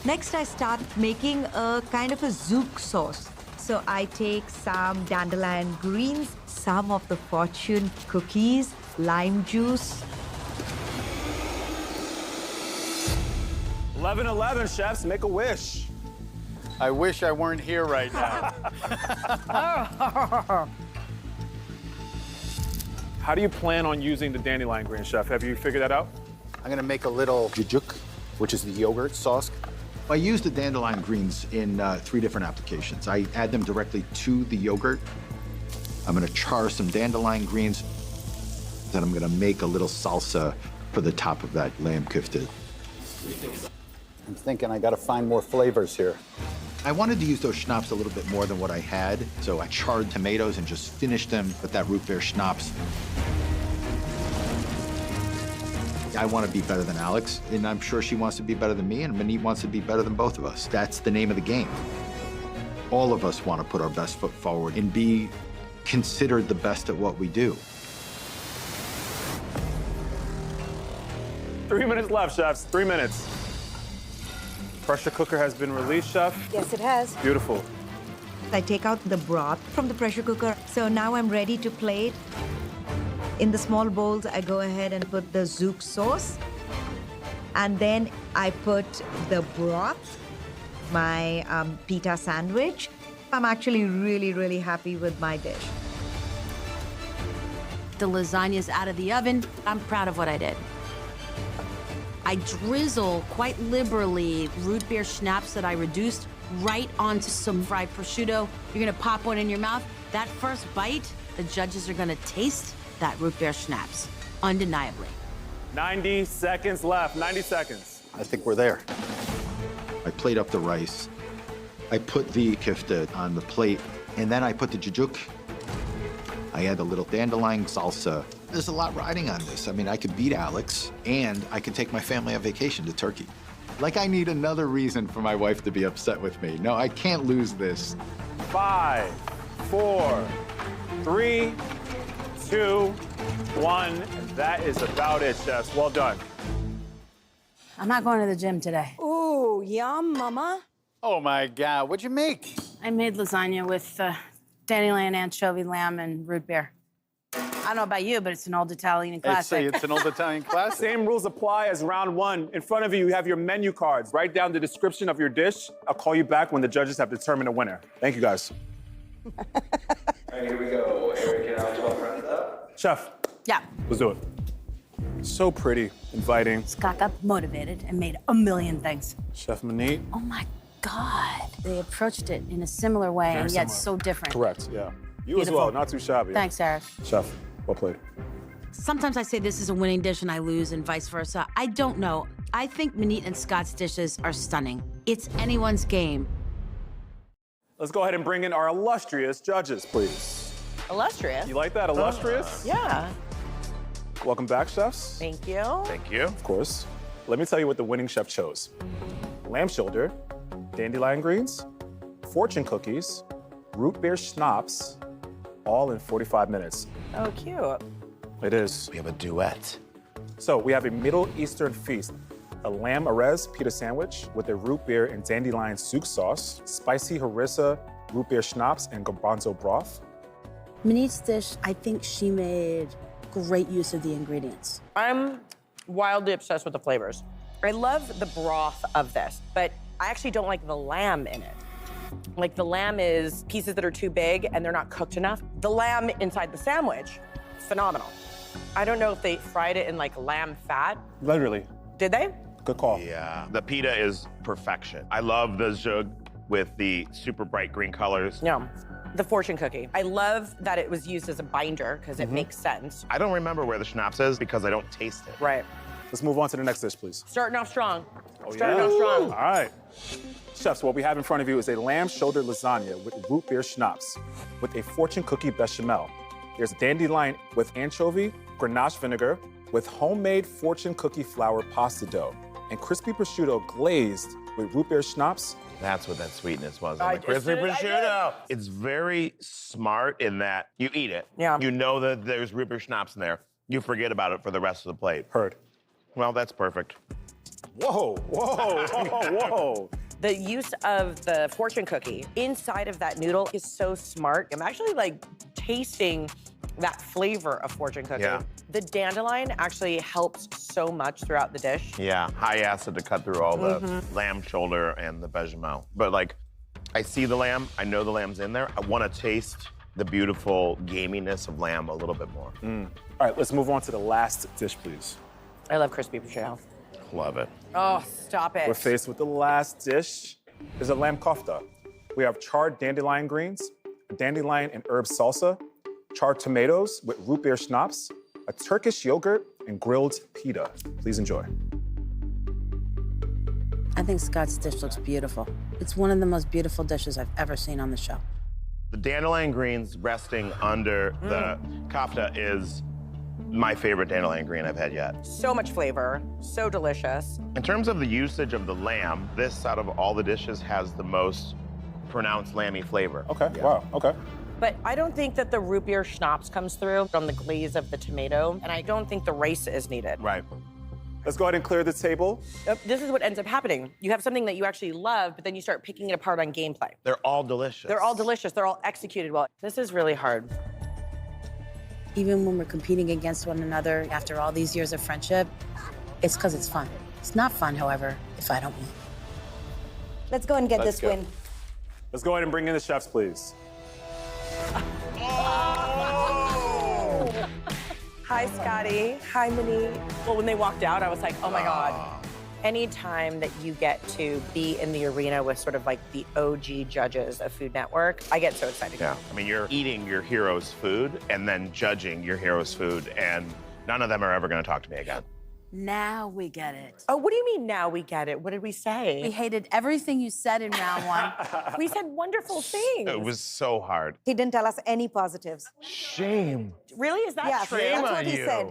Next, I start making a kind of a zouk sauce. So I take some dandelion greens, some of the fortune cookies, lime juice. 11-11, chefs, make a wish. I wish I weren't here right now. How do you plan on using the dandelion green, chef? Have you figured that out? I'm gonna make a little jujuk, which is the yogurt sauce. I use the dandelion greens in 3 different applications. I add them directly to the yogurt. I'm gonna char some dandelion greens. Then I'm gonna make a little salsa for the top of that lamb kofta. I'm thinking I gotta find more flavors here. I wanted to use those schnapps a little bit more than what I had, so I charred tomatoes and just finished them with that root beer schnapps. I want to be better than Alex, and I'm sure she wants to be better than me, and Minnie wants to be better than both of us. That's the name of the game. All of us want to put our best foot forward and be considered the best at what we do. 3 minutes left, chefs, 3 minutes. Pressure cooker has been released, chef. Yes, it has. Beautiful. I take out the broth from the pressure cooker. So now I'm ready to plate. In the small bowls, I go ahead and put the zouk sauce. And then I put the broth, my pita sandwich. I'm actually really, really happy with my dish. The lasagna's out of the oven. I'm proud of what I did. I drizzle quite liberally root beer schnapps that I reduced right onto some fried prosciutto. You're gonna pop one in your mouth. That first bite, the judges are gonna taste that root beer schnapps, undeniably. 90 seconds left, 90 seconds. I think we're there. I plate up the rice. I put the kofta on the plate, and then I put the jujuk. I add a little dandelion salsa. There's a lot riding on this. I mean, I could beat Alex, and I could take my family on vacation to Turkey. Like, I need another reason for my wife to be upset with me. No, I can't lose this. 5, 4, 3, 2, 1. And that is about it, chefs. Well done. I'm not going to the gym today. Ooh, yum, mama. Oh my God, what'd you make? I made lasagna with dandelion, anchovy, lamb, and root beer. I don't know about you, but it's an old Italian classic. It's an old Italian classic. Same rules apply as round 1. In front of you, you have your menu cards. Write down the description of your dish. I'll call you back when the judges have determined a winner. Thank you, guys. All right, here we go. Eric and Alex, well rounded up. Chef. Yeah. Let's do it. So pretty, inviting. Scott got motivated and made a million things. Chef Manit. Oh my God. They approached it in a similar way, and yet so different. Correct, yeah. You Beautiful. as well, not too shabby. Thanks, Eric. Chef, well played. Sometimes I say this is a winning dish and I lose and vice versa. I don't know. I think Manit and Scott's dishes are stunning. It's anyone's game. Let's go ahead and bring in our illustrious judges, please. Illustrious? You like that, illustrious? Yeah. Welcome back, chefs. Thank you. Thank you. Of course. Let me tell you what the winning chef chose. Lamb shoulder, dandelion greens, fortune cookies, root beer schnapps, all in 45 minutes. Oh, cute. It is. We have a duet. So we have a Middle Eastern feast, a lamb arez pita sandwich with a root beer and dandelion souk sauce, spicy harissa, root beer schnapps, and garbanzo broth. Manit's dish, I think she made great use of the ingredients. I'm wildly obsessed with the flavors. I love the broth of this, but I actually don't like the lamb in it. Like, the lamb is pieces that are too big and they're not cooked enough. The lamb inside the sandwich, phenomenal. I don't know if they fried it in like lamb fat. Literally. Did they? Good call. Yeah. The pita is perfection. I love the zhug with the super bright green colors. Yeah. The fortune cookie. I love that it was used as a binder because it makes sense. I don't remember where the schnapps is because I don't taste it. Right. Let's move on to the next dish, please. Starting off strong. Oh, Starting yeah. off strong. All right. Chefs, what we have in front of you is a lamb shoulder lasagna with root beer schnapps with a fortune cookie bechamel. There's dandelion with anchovy, Grenache vinegar, with homemade fortune cookie flour pasta dough, and crispy prosciutto glazed with root beer schnapps. That's what that sweetness was. I The crispy just did it, I prosciutto. It's very smart in that you eat it. Yeah. You know that there's root beer schnapps in there. You forget about it for the rest of the plate. Heard. Well, that's perfect. Whoa, whoa, whoa, whoa. The use of the fortune cookie inside of that noodle is so smart. I'm actually like tasting that flavor of fortune cookie. Yeah. The dandelion actually helps so much throughout the dish. Yeah, high acid to cut through all the lamb shoulder and the bechamel. But like, I see the lamb, I know the lamb's in there. I want to taste the beautiful gaminess of lamb a little bit more. All right, let's move on to the last dish, please. I love crispy prosciutto. Love it. Oh, stop it. We're faced with the last dish. Is a lamb kofta. We have charred dandelion greens, a dandelion and herb salsa, charred tomatoes with root beer schnapps, a Turkish yogurt, and grilled pita. Please enjoy. I think Scott's dish looks beautiful. It's one of the most beautiful dishes I've ever seen on the show. The dandelion greens resting under the kofta is my favorite dandelion green I've had yet. So much flavor, so delicious. In terms of the usage of the lamb, this out of all the dishes has the most pronounced lammy flavor. Okay, wow, okay. But I don't think that the root beer schnapps comes through from the glaze of the tomato, and I don't think the rice is needed. Right. Let's go ahead and clear the table. This is what ends up happening. You have something that you actually love, but then you start picking it apart on gameplay. They're all delicious. They're all delicious. They're all executed well. This is really hard. Even when we're competing against one another after all these years of friendship, it's because it's fun. It's not fun, however, if I don't win. Let's go and get Let's this go. win. Let's go ahead and bring in the chefs, please. Hi, Scotty. Hi, Monique. Well, when they walked out, I was like, oh my God. Anytime that you get to be in the arena with sort of like the OG judges of Food Network, I get so excited. Yeah. I mean, you're eating your hero's food and then judging your hero's food, and none of them are ever going to talk to me again. Now we get it. Oh, what do you mean now we get it? What did we say? We hated everything you said in round one. We said wonderful things. It was so hard. He didn't tell us any positives. Shame. Really? Is that Yeah, true? that's what he said.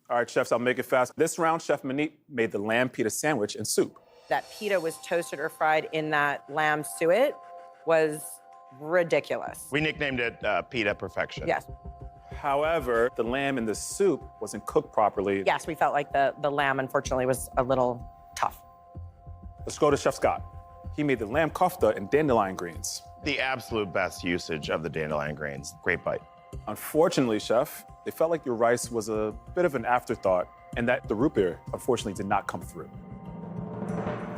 All right, chefs, I'll make it fast. This round, Chef Monique made the lamb pita sandwich and soup. That pita was toasted or fried in that lamb suet was ridiculous. We nicknamed it Pita Perfection. Yes. However, the lamb in the soup wasn't cooked properly. Yes, we felt like the lamb, unfortunately, was a little tough. Let's go to Chef Scott. He made the lamb kofta and dandelion greens. The absolute best usage of the dandelion greens. Great bite. Unfortunately, Chef, they felt like your rice was a bit of an afterthought and that the root beer, unfortunately, did not come through.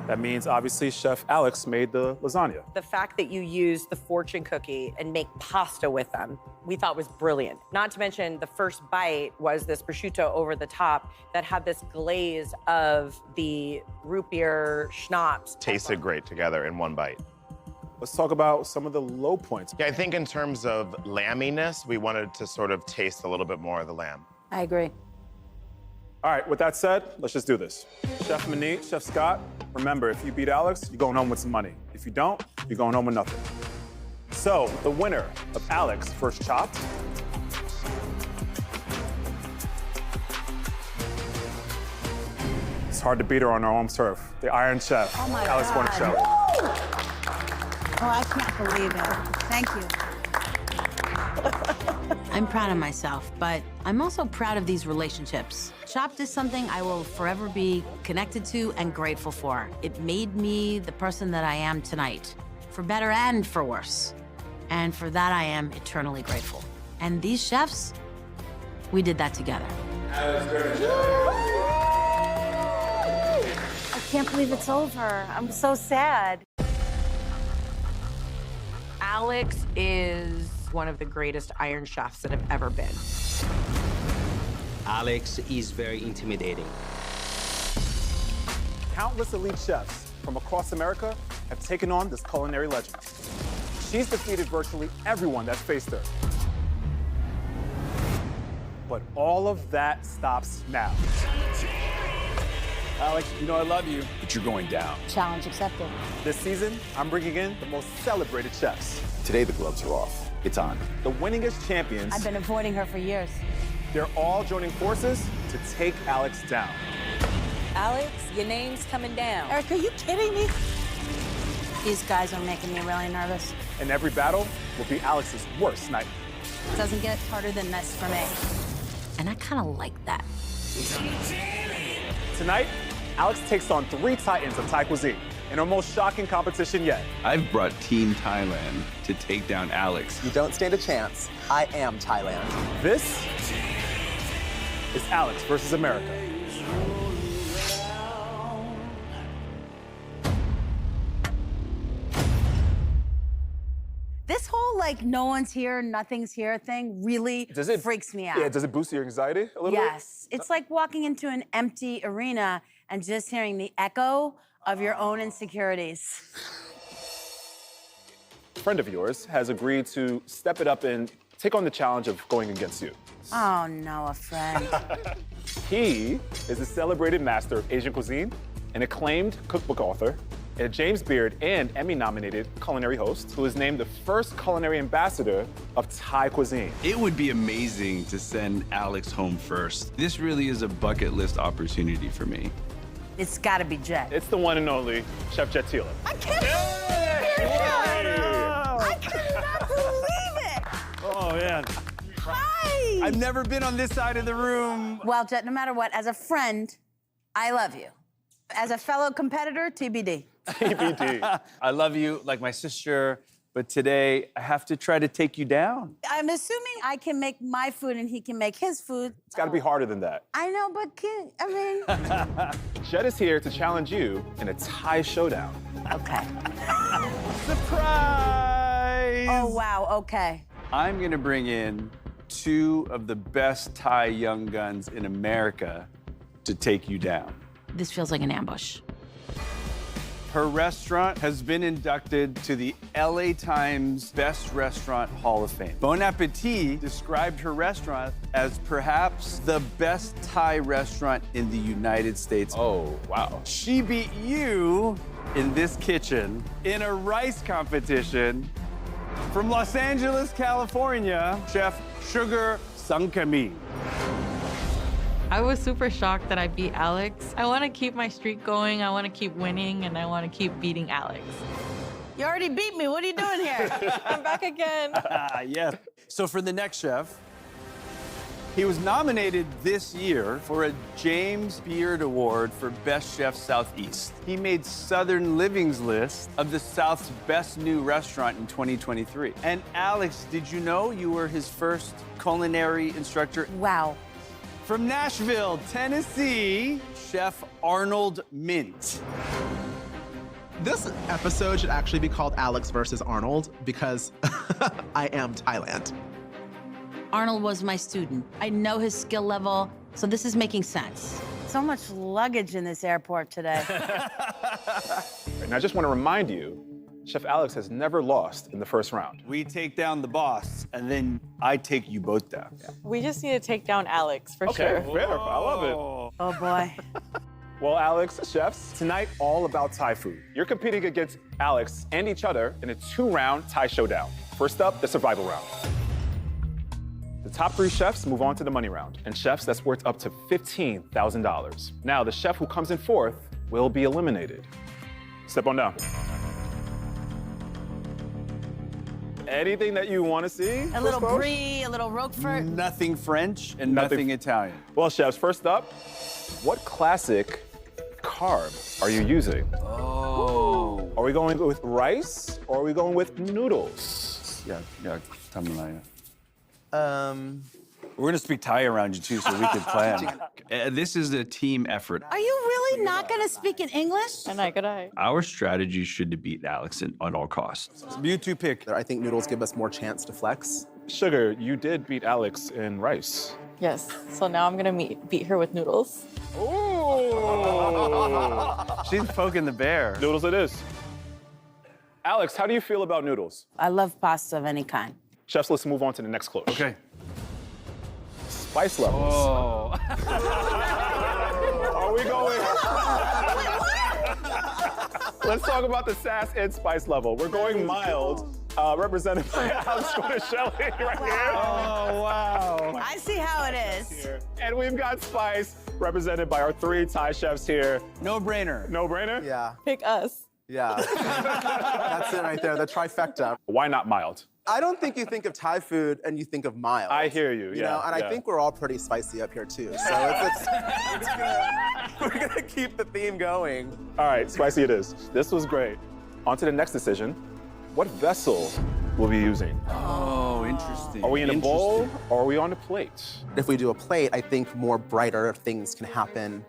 That means, obviously, Chef Alex made the lasagna. The fact that you use the fortune cookie and make pasta with them, we thought was brilliant. Not to mention the first bite was this prosciutto over the top that had this glaze of the root beer schnapps. Tasted great together in one bite. Let's talk about some of the low points. Yeah, I think in terms of lamminess, we wanted to sort of taste a little bit more of the lamb. I agree. All right, with that said, let's just do this. Chef Monique, Chef Scott, remember, if you beat Alex, you're going home with some money. If you don't, you're going home with nothing. So, the winner of Alex First Chopped it's hard to beat her on her home turf. The Iron Chef, Oh my Alex God. Cornicelli. Oh, I can't believe it. Thank you. I'm proud of myself, but I'm also proud of these relationships. Chopped is something I will forever be connected to and grateful for. It made me the person that I am tonight, for better and for worse. And for that, I am eternally grateful. And these chefs, we did that together. I can't believe it's over. I'm so sad. Alex is one of the greatest Iron Chefs that have ever been. Alex is very intimidating. Countless elite chefs from across America have taken on this culinary legend. She's defeated virtually everyone that's faced her. But all of that stops now. Alex, you know I love you, but you're going down. Challenge accepted. This season, I'm bringing in the most celebrated chefs. Today the gloves are off. It's on. The winningest champions. I've been avoiding her for years. They're all joining forces to take Alex down. Alex, your name's coming down. Eric, are you kidding me? These guys are making me really nervous. And every battle will be Alex's worst nightmare. It doesn't get harder than this for me. And I kind of like that. Tonight, Alex takes on 3 titans of Thai cuisine in our most shocking competition yet. I've brought Team Thailand to take down Alex. You don't stand a chance. I am Thailand. This is Alex versus America. This whole like no one's here, nothing's here thing really freaks me out. Yeah, does it boost your anxiety a little bit? Yes. It's like walking into an empty arena and just hearing the echo of your own insecurities. A friend of yours has agreed to step it up and take on the challenge of going against you. Oh no, a friend. He is a celebrated master of Asian cuisine, an acclaimed cookbook author, a James Beard and Emmy-nominated culinary host who is named the first culinary ambassador of Thai cuisine. It would be amazing to send Alex home first. This really is a bucket list opportunity for me. It's gotta be Jet. It's the one and only Chef Jet Tila. I can't believe it! I cannot believe it! Oh, man. Hi! I've never been on this side of the room. Well, Jet, no matter what, as a friend, I love you. As a fellow competitor, TBD. TBD. I love you like my sister, but today I have to try to take you down. I'm assuming I can make my food and he can make his food. It's got to be harder than that. I know, but Jet is here to challenge you in a Thai showdown. Okay. Surprise! Oh, wow, okay. I'm gonna bring in 2 of the best Thai young guns in America to take you down. This feels like an ambush. Her restaurant has been inducted to the LA Times Best Restaurant Hall of Fame. Bon Appetit described her restaurant as perhaps the best Thai restaurant in the United States. Oh, wow. She beat you in this kitchen in a rice competition from Los Angeles, California, Chef Sugar Sangkami. I was super shocked that I beat Alex. I want to keep my streak going, I want to keep winning, and I want to keep beating Alex. You already beat me. What are you doing here? I'm back again. Yes. So for the next chef, he was nominated this year for a James Beard Award for Best Chef Southeast. He made Southern Living's list of the South's best new restaurant in 2023. And Alex, did you know you were his first culinary instructor? Wow. From Nashville, Tennessee, Chef Arnold Mint. This episode should actually be called Alex versus Arnold because I am Thailand. Arnold was my student. I know his skill level, so this is making sense. So much luggage in this airport today. And I just want to remind you, Chef Alex has never lost in the first round. We take down the boss, and then I take you both down. Yeah. We just need to take down Alex for sure. Okay, fair. I love it. Oh, boy. Well, Alex, chefs, tonight all about Thai food. You're competing against Alex and each other in a 2-round Thai showdown. First up, the survival round. The top 3 chefs move on to the money round, and chefs, that's worth up to $15,000. Now, the chef who comes in fourth will be eliminated. Step on down. Anything that you want to see? A little brie, a little Roquefort. Nothing French and nothing Italian. Well, chefs, first up, what classic carb are you using? Oh. Are we going with rice or are we going with noodles? Yeah, Tamalaya. We're gonna speak Thai around you too, so we can plan. This is a team effort. Are you really not going to speak in English? Our strategy should to beat Alex at all costs. You 2 pick. I think noodles give us more chance to flex. Sugar, you did beat Alex in rice. Yes. So now I'm gonna beat her with noodles. She's poking the bear. Noodles it is. Alex, how do you feel about noodles? I love pasta of any kind. Chefs, let's move on to the next clue. Okay. Spice levels. Oh. Are we going? Let's talk about the sass and spice level. We're going mild, represented by Alex Guarnaschelli right here. Oh, wow. I see how it is. And we've got spice, represented by our 3 Thai chefs here. No brainer. No brainer? Yeah. Pick us. Yeah. That's it right there, the trifecta. Why not mild? I don't think you think of Thai food and you think of mild. I hear you, You know, and I think we're all pretty spicy up here too. So we're gonna keep the theme going. All right, spicy it is. This was great. On to the next decision. What vessel will we be using? Oh, interesting. Are we in a bowl or are we on a plate? If we do a plate, I think more brighter things can happen.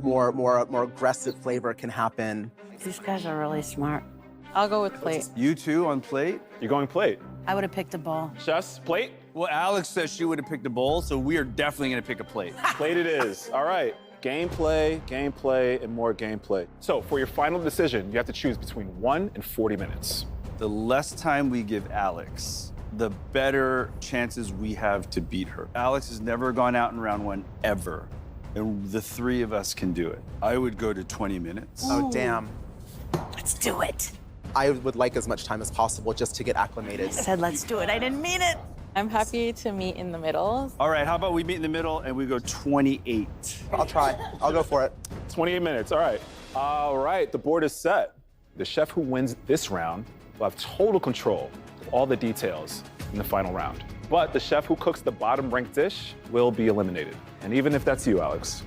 More aggressive flavor can happen. These guys are really smart. I'll go with plate. You two on plate? You're going plate. I would have picked a bowl. Chefs, plate? Well, Alex says she would have picked a bowl, so we are definitely gonna pick a plate. Plate it is. All right. Gameplay, and more gameplay. So for your final decision, you have to choose between 1 and 40 minutes. The less time we give Alex, the better chances we have to beat her. Alex has never gone out in round 1 ever, and the 3 of us can do it. I would go to 20 minutes. Oh, damn. Let's do it. I would like as much time as possible just to get acclimated. I said let's do it. I didn't mean it. I'm happy to meet in the middle. All right, how about we meet in the middle and we go 28? I'll try. I'll go for it. 28 minutes, all right. All right, the board is set. The chef who wins this round will have total control of all the details in the final round. But the chef who cooks the bottom ranked dish will be eliminated. And even if that's you, Alex.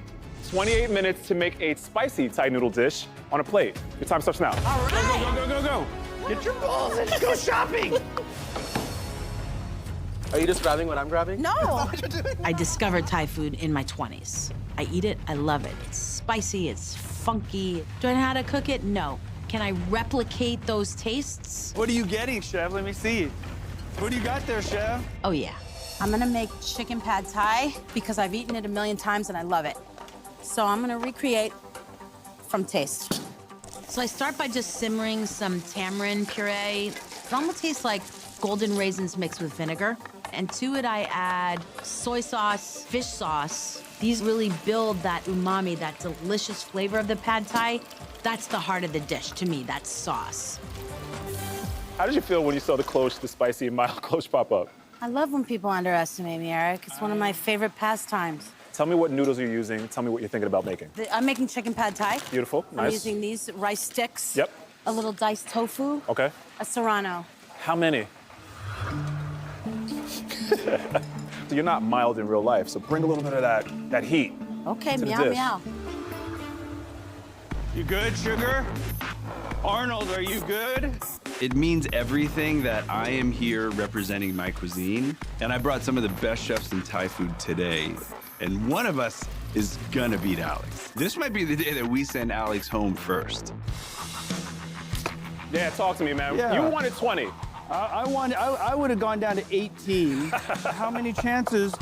28 minutes to make a spicy Thai noodle dish on a plate. Your time starts now. All right. Go. Get your balls and go shopping. Are you just grabbing what I'm grabbing? No. I discovered Thai food in my 20s. I eat it, I love it. It's spicy, it's funky. Do I know how to cook it? No. Can I replicate those tastes? What are you getting, chef? Let me see. What do you got there, chef? Oh, yeah. I'm gonna make chicken pad Thai because I've eaten it a million times and I love it. So I'm gonna recreate from taste. So I start by just simmering some tamarind puree. It almost tastes like golden raisins mixed with vinegar. And to it, I add soy sauce, fish sauce. These really build that umami, that delicious flavor of the pad Thai. That's the heart of the dish to me, that sauce. How did you feel when you saw the cloche, the spicy and mild cloche pop up? I love when people underestimate me, Eric. It's one of my favorite pastimes. Tell me what noodles you're using. Tell me what you're thinking about making. I'm making chicken pad Thai. Beautiful, nice. I'm using these rice sticks. Yep. A little diced tofu. Okay. A serrano. How many? You're not mild in real life, so bring a little bit of that heat. Okay, to the meow, dish. meow. You good, Sugar? Arnold, are you good? It means everything that I am here representing my cuisine, and I brought some of the best chefs in Thai food today, and one of us is gonna beat Alex. This might be the day that we send Alex home first. Yeah, talk to me, man. Yeah. You wanted 20. I would have gone down to 18. How many chances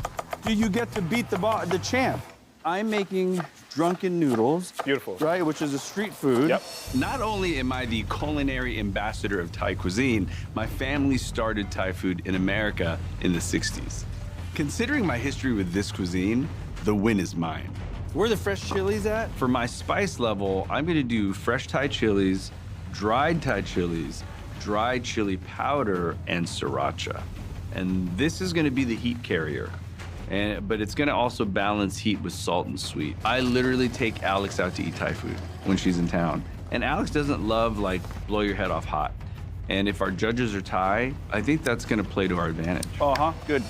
do you get to beat the champ? I'm making drunken noodles. Beautiful. Right, which is a street food. Yep. Not only am I the culinary ambassador of Thai cuisine, my family started Thai food in America in the 60s. Considering my history with this cuisine, the win is mine. Where are the fresh chilies at? For my spice level, I'm gonna do fresh Thai chilies, dried Thai chilies, dried chili powder, and sriracha. And this is gonna be the heat carrier. But it's gonna also balance heat with salt and sweet. I literally take Alex out to eat Thai food when she's in town. And Alex doesn't love, like, blow your head off hot. And if our judges are Thai, I think that's gonna play to our advantage. Uh-huh, good.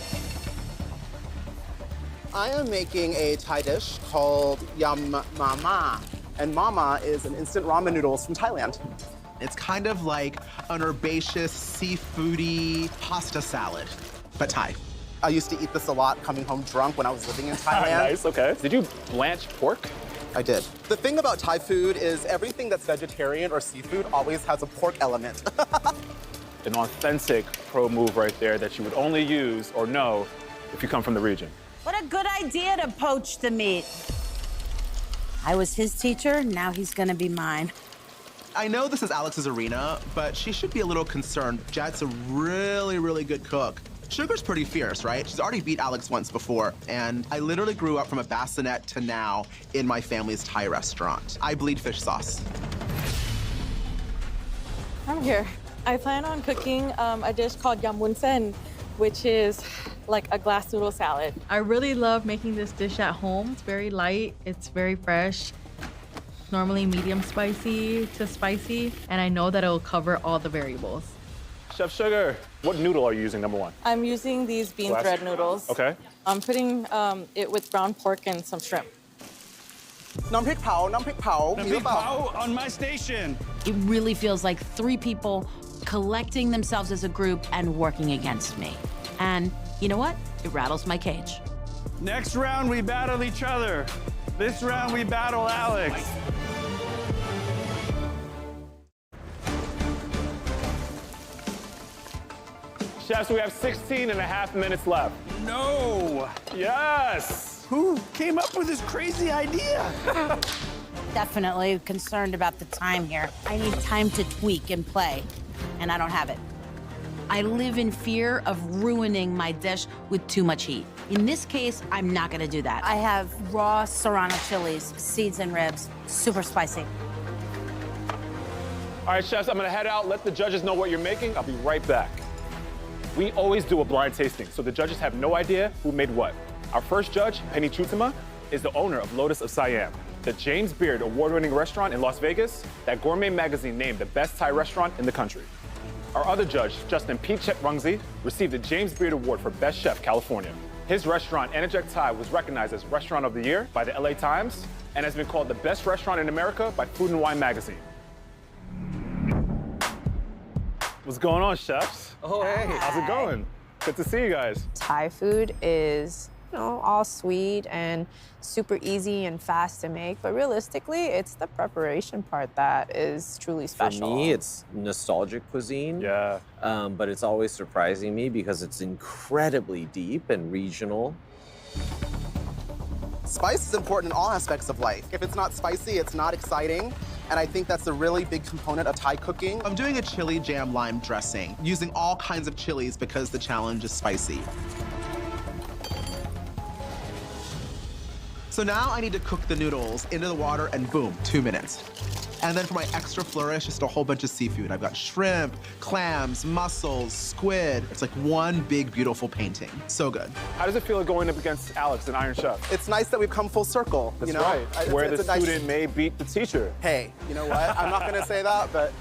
I am making a Thai dish called Yum Mama. And Mama is an instant ramen noodles from Thailand. It's kind of like an herbaceous, seafoody pasta salad, but Thai. I used to eat this a lot coming home drunk when I was living in Thailand. Nice, okay. Did you blanch pork? I did. The thing about Thai food is everything that's vegetarian or seafood always has a pork element. An authentic pro move right there that you would only use or know if you come from the region. What a good idea to poach the meat. I was his teacher, now he's gonna be mine. I know this is Alex's arena, but she should be a little concerned. Jet's a really, really good cook. Sugar's pretty fierce, right? She's already beat Alex once before, and I literally grew up from a bassinet to now in my family's Thai restaurant. I bleed fish sauce. I'm here. I plan on cooking a dish called yam woon sen, which is like a glass noodle salad. I really love making this dish at home. It's very light, it's very fresh. Normally medium spicy to spicy, and I know that it will cover all the variables. Chef Sugar, what noodle are you using, number one? I'm using these bean Glass- thread noodles. Okay. I'm putting it with brown pork and some shrimp. Nam prik pao, nam prik pao. The big pow on my station. It really feels like 3 people collecting themselves as a group and working against me. And you know what? It rattles my cage. Next round, we battle each other. This round, we battle Alex. Chefs, we have 16 and a half minutes left. No. Yes. Who came up with this crazy idea? Definitely concerned about the time here. I need time to tweak and play, and I don't have it. I live in fear of ruining my dish with too much heat. In this case, I'm not gonna do that. I have raw serrano chilies, seeds and ribs, super spicy. All right, chefs, I'm gonna head out, let the judges know what you're making. I'll be right back. We always do a blind tasting, so the judges have no idea who made what. Our first judge, Penny Chutama, is the owner of Lotus of Siam, the James Beard award-winning restaurant in Las Vegas that Gourmet Magazine named the best Thai restaurant in the country. Our other judge, Justin P. Chet Rungzi, received the James Beard Award for Best Chef California. His restaurant, Energetic Thai, was recognized as Restaurant of the Year by the LA Times and has been called the best restaurant in America by Food and Wine magazine. What's going on, chefs? Oh, hey. How's it going? Good to see you guys. Thai food is, all sweet and super easy and fast to make, but realistically, it's the preparation part that is truly special. For me, it's nostalgic cuisine. Yeah. But it's always surprising me because it's incredibly deep and regional. Spice is important in all aspects of life. If it's not spicy, it's not exciting. And I think that's a really big component of Thai cooking. I'm doing a chili jam lime dressing, using all kinds of chilies because the challenge is spicy. So now I need to cook the noodles into the water and boom, 2 minutes. And then for my extra flourish, just a whole bunch of seafood. I've got shrimp, clams, mussels, squid. It's like one big, beautiful painting. So good. How does it feel going up against Alex and Iron Chef? It's nice that we've come full circle. That's you know? right. Where the student may beat the teacher. Hey, you know what? I'm not gonna say that, but.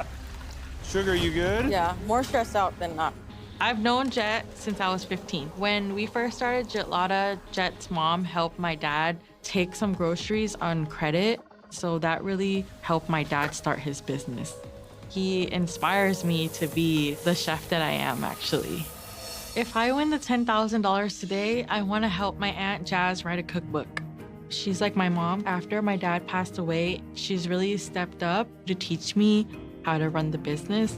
Sugar, you good? Yeah, more stressed out than not. I've known Jet since I was 15. When we first started Jetlada, Jet's mom helped my dad take some groceries on credit. So that really helped my dad start his business. He inspires me to be the chef that I am, actually. If I win the $10,000 today, I want to help my Aunt Jazz write a cookbook. She's like my mom. After my dad passed away, she's really stepped up to teach me how to run the business.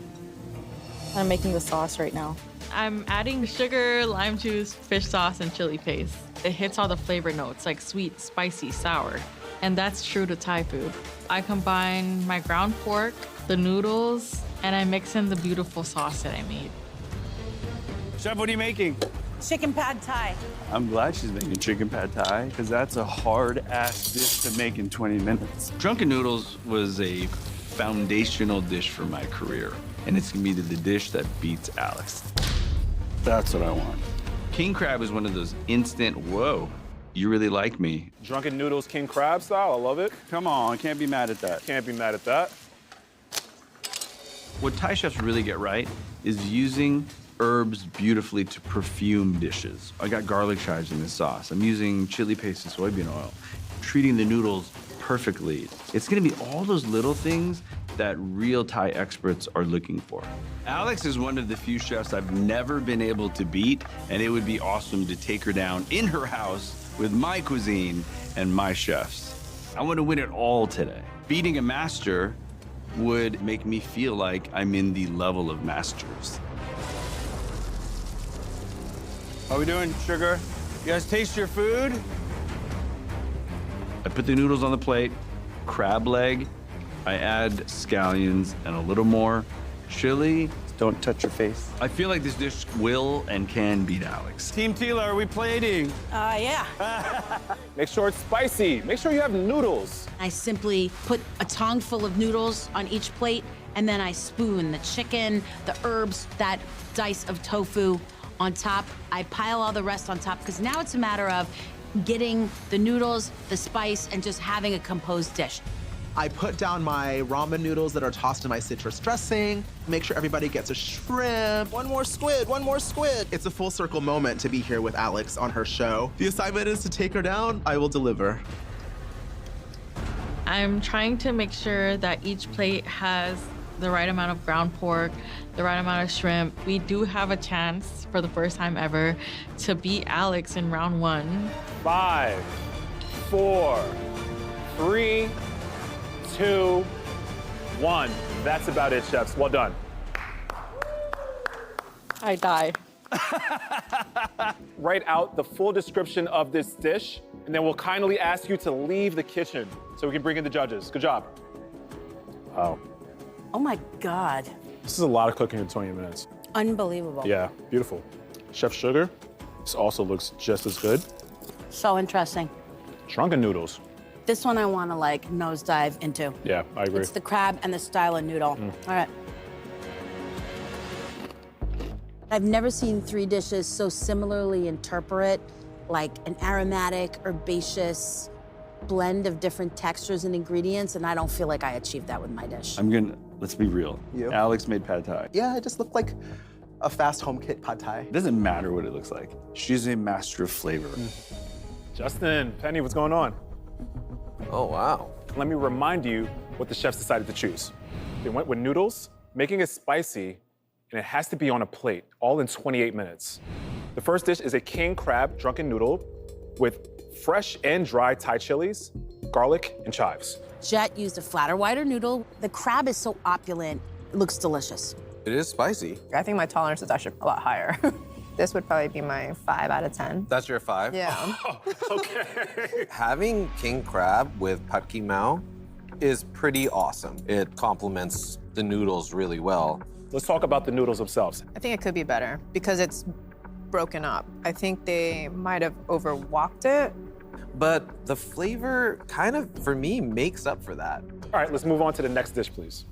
I'm making the sauce right now. I'm adding sugar, lime juice, fish sauce, and chili paste. It hits all the flavor notes, like sweet, spicy, sour. And that's true to Thai food. I combine my ground pork, the noodles, and I mix in the beautiful sauce that I made. Chef, what are you making? Chicken pad Thai. I'm glad she's making chicken pad Thai, because that's a hard-ass dish to make in 20 minutes. Drunken Noodles was a foundational dish for my career, and it's gonna be the dish that beats Alex. That's what I want. King crab is one of those instant, whoa, you really like me. Drunken Noodles King Crab style, I love it. Come on, can't be mad at that. Can't be mad at that. What Thai chefs really get right is using herbs beautifully to perfume dishes. I got garlic chives in this sauce. I'm using chili paste and soybean oil, treating the noodles perfectly. It's gonna be all those little things that real Thai experts are looking for. Alex is one of the few chefs I've never been able to beat, and it would be awesome to take her down in her house with my cuisine and my chefs. I want to win it all today. Beating a master would make me feel like I'm in the level of masters. How we doing, Sugar? You guys taste your food? I put the noodles on the plate, crab leg. I add scallions and a little more chili. Don't touch your face. I feel like this dish will and can beat Alex. Team Tila, are we plating? Yeah. Make sure it's spicy. Make sure you have noodles. I simply put a tongue full of noodles on each plate, and then I spoon the chicken, the herbs, that dice of tofu on top. I pile all the rest on top, because now it's a matter of getting the noodles, the spice, and just having a composed dish. I put down my ramen noodles that are tossed in my citrus dressing, make sure everybody gets a shrimp. One more squid, one more squid. It's a full circle moment to be here with Alex on her show. The assignment is to take her down. I will deliver. I'm trying to make sure that each plate has the right amount of ground pork, the right amount of shrimp. We do have a chance for the first time ever to beat Alex in round 1. 5, 4, 3, 2, 1. That's about it, chefs. Well done. I die. Write out the full description of this dish, and then we'll kindly ask you to leave the kitchen so we can bring in the judges. Good job. Wow. Oh my God. This is a lot of cooking in 20 minutes. Unbelievable. Yeah, beautiful. Chef Sugar, this also looks just as good. So interesting. Drunken noodles. This one I want to like nosedive into. Yeah, I agree. It's the crab and the style of noodle. All right. I've never seen 3 dishes so similarly interpret like an aromatic, herbaceous blend of different textures and ingredients, and I don't feel like I achieved that with my dish. Let's be real. You? Alex made pad thai. Yeah, it just looked like a fast home kit pad thai. It doesn't matter what it looks like. She's a master of flavor. Justin, Penny, what's going on? Oh, wow. Let me remind you what the chefs decided to choose. They went with noodles, making it spicy, and it has to be on a plate, all in 28 minutes. The first dish is a king crab drunken noodle with fresh and dry Thai chilies, garlic, and chives. Jet used a flatter, wider noodle. The crab is so opulent, it looks delicious. It is spicy. I think my tolerance is actually a lot higher. This would probably be my 5 out of 10. That's your 5? Yeah. Okay. Having king crab with pad ki mao is pretty awesome. It complements the noodles really well. Let's talk about the noodles themselves. I think it could be better because it's broken up. I think they might have overwalked it. But the flavor kind of, for me, makes up for that. All right, let's move on to the next dish, please.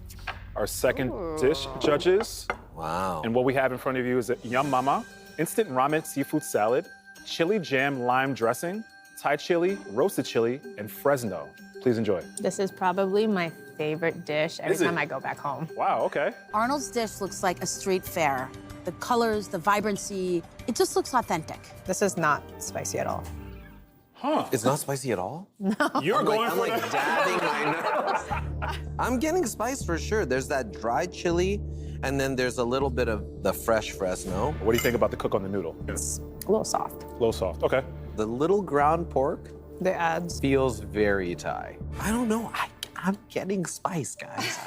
Our second dish, judges. Wow. And what we have in front of you is a Yum Mama instant ramen seafood salad, chili jam lime dressing, Thai chili, roasted chili, and Fresno. Please enjoy. This is probably my favorite dish every time I go back home. Wow, okay. Arnold's dish looks like a street fair. The colors, the vibrancy, it just looks authentic. This is not spicy at all. Huh. It's not spicy at all? No. You're going I'm for like dabbing my nose. I'm getting spice for sure. There's that dried chili, and then there's a little bit of the fresh Fresno. What do you think about the cook on the noodle? It's a little soft. A little soft, okay. The little ground pork The ads feels very Thai. I don't know. I'm getting spice, guys.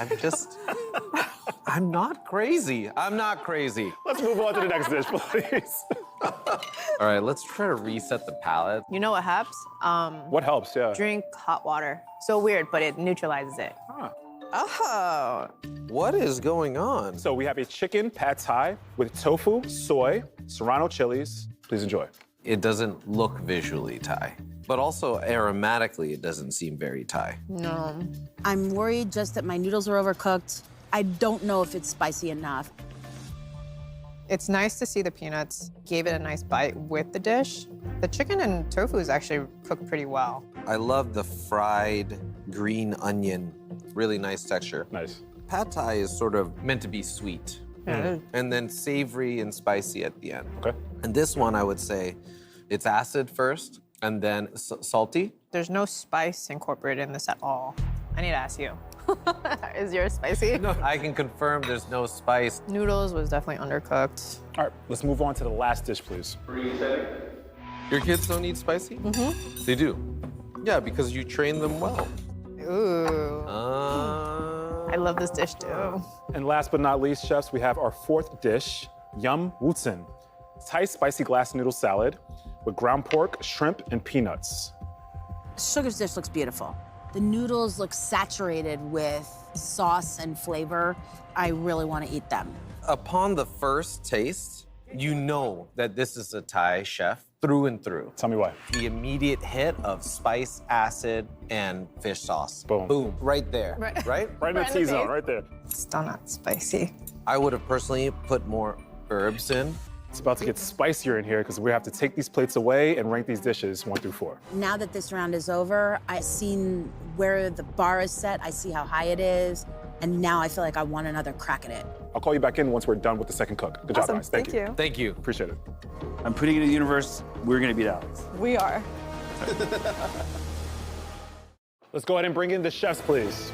I'm not crazy. I'm not crazy. Let's move on to the next dish, please. All right, let's try to reset the palate. You know what helps? What helps, yeah? Drink hot water. So weird, but it neutralizes it. Huh. Oh. What is going on? So we have a chicken pad thai with tofu, soy, serrano chilies. Please enjoy. It doesn't look visually Thai, but also aromatically, it doesn't seem very Thai. No. I'm worried just that my noodles are overcooked. I don't know if it's spicy enough. It's nice to see the peanuts gave it a nice bite with the dish. The chicken and tofu is actually cooked pretty well. I love the fried green onion, really nice texture. Nice. Pad Thai is sort of meant to be sweet. And then savory and spicy at the end. Okay. And this one, I would say, it's acid first, and then salty. There's no spice incorporated in this at all. I need to ask you. Is yours spicy? No, I can confirm there's no spice. Noodles was definitely undercooked. All right, let's move on to the last dish, please. Your kids don't eat spicy? Mm-hmm. They do. Yeah, because you train them well. Ooh. I love this dish too. And last but not least, chefs, we have our fourth dish, Yum Wutsen. Thai spicy glass noodle salad with ground pork, shrimp, and peanuts. Sugar's dish looks beautiful. The noodles look saturated with sauce and flavor. I really want to eat them. Upon the first taste, you know that this is a Thai chef through and through. Tell me why. The immediate hit of spice, acid, and fish sauce. Boom. Boom. Right there. Right? Right in the T-zone, right there. Still not spicy. I would have personally put more herbs in. It's about to get spicier in here because we have to take these plates away and rank these dishes 1 through 4. Now that this round is over, I've seen where the bar is set. I see how high it is. And now I feel like I want another crack at it. I'll call you back in once we're done with the second cook. Good job, Awesome. guys. Thank you. Thank you. Appreciate it. I'm putting it in the universe. We're gonna beat Alex. We are. Let's go ahead and bring in the chefs, please.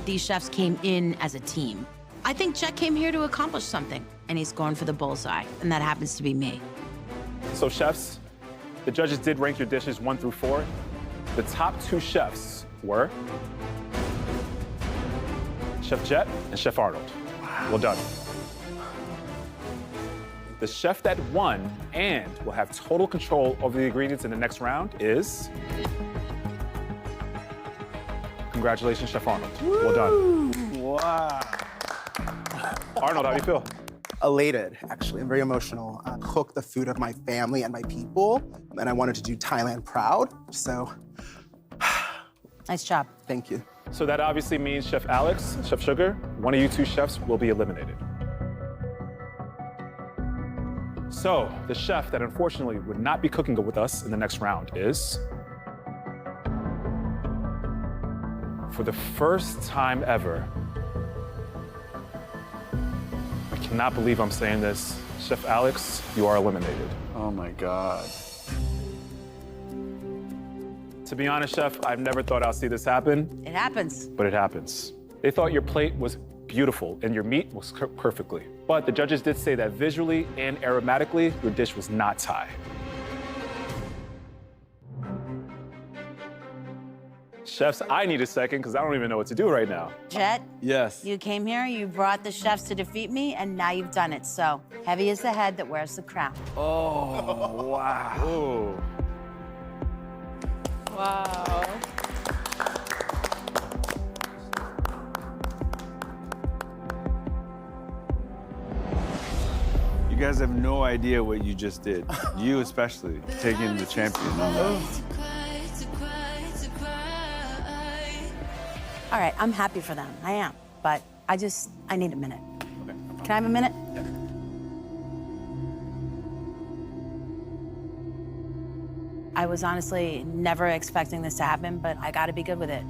These chefs came in as a team. I think Jet came here to accomplish something, and he's going for the bullseye, and that happens to be me. So, chefs, the judges did rank your dishes 1 through 4. The top 2 chefs were Chef Jet and Chef Arnold. Well done. The chef that won and will have total control over the ingredients in the next round is... Congratulations, Chef Arnold. Well done. Wow. Arnold, how do you feel? Elated, actually. I'm very emotional. I cooked the food of my family and my people, and I wanted to do Thailand proud, so... Nice job. Thank you. So that obviously means Chef Alex, Chef Sugar, one of you 2 chefs will be eliminated. So the chef that unfortunately would not be cooking with us in the next round is, for the first time ever, I cannot believe I'm saying this, Chef Alex, you are eliminated. Oh my God. To be honest, Chef, I've never thought I'd see this happen, It happens. but it happens. They thought your plate was beautiful and your meat was cooked perfectly. But the judges did say that visually and aromatically, your dish was not Thai. Chefs, I need a second because I don't even know what to do right now. Jet, Yes. you came here, you brought the chefs to defeat me, and now you've done it. So heavy is the head that wears the crown. Oh, wow. Ooh. Wow. You guys have no idea what you just did. You especially, taking the champion on that. All right, I'm happy for them. I am. But I need a minute. Can I have a minute? I was honestly never expecting this to happen, but I gotta be good with it.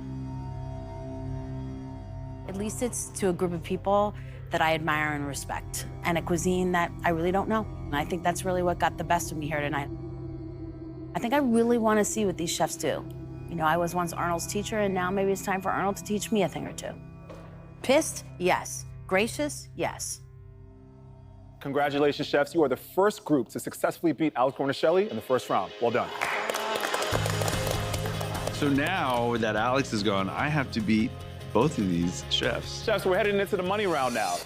At least it's to a group of people that I admire and respect, and a cuisine that I really don't know. And I think that's really what got the best of me here tonight. I think I really want to see what these chefs do. You know, I was once Arnold's teacher, and now maybe it's time for Arnold to teach me a thing or two. Pissed? Yes. Gracious? Yes. Congratulations, chefs. You are the first group to successfully beat Alex Guarnaschelli in the first round. Well done. So now that Alex is gone, I have to beat both of these chefs. Chefs, we're heading into the money round now.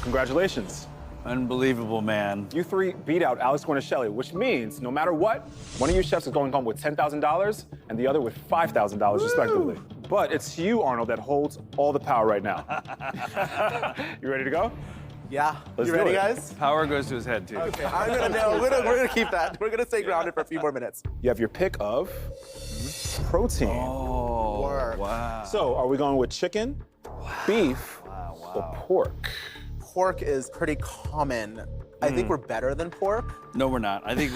Congratulations. Unbelievable, man. You 3 beat out Alex Guarnaschelli, which means no matter what, one of you chefs is going home with $10,000 and the other with $5,000 respectively. But it's you, Arnold, that holds all the power right now. You ready to go? Yeah. Let's you do ready, it. guys? Power goes to his head, too. Okay, I'm gonna know. We're gonna keep that. We're gonna stay grounded for a few more minutes. You have your pick of protein. Oh, Work. wow. So are we going with chicken, beef, or pork? Pork is pretty common. I think we're better than pork. No, we're not. I think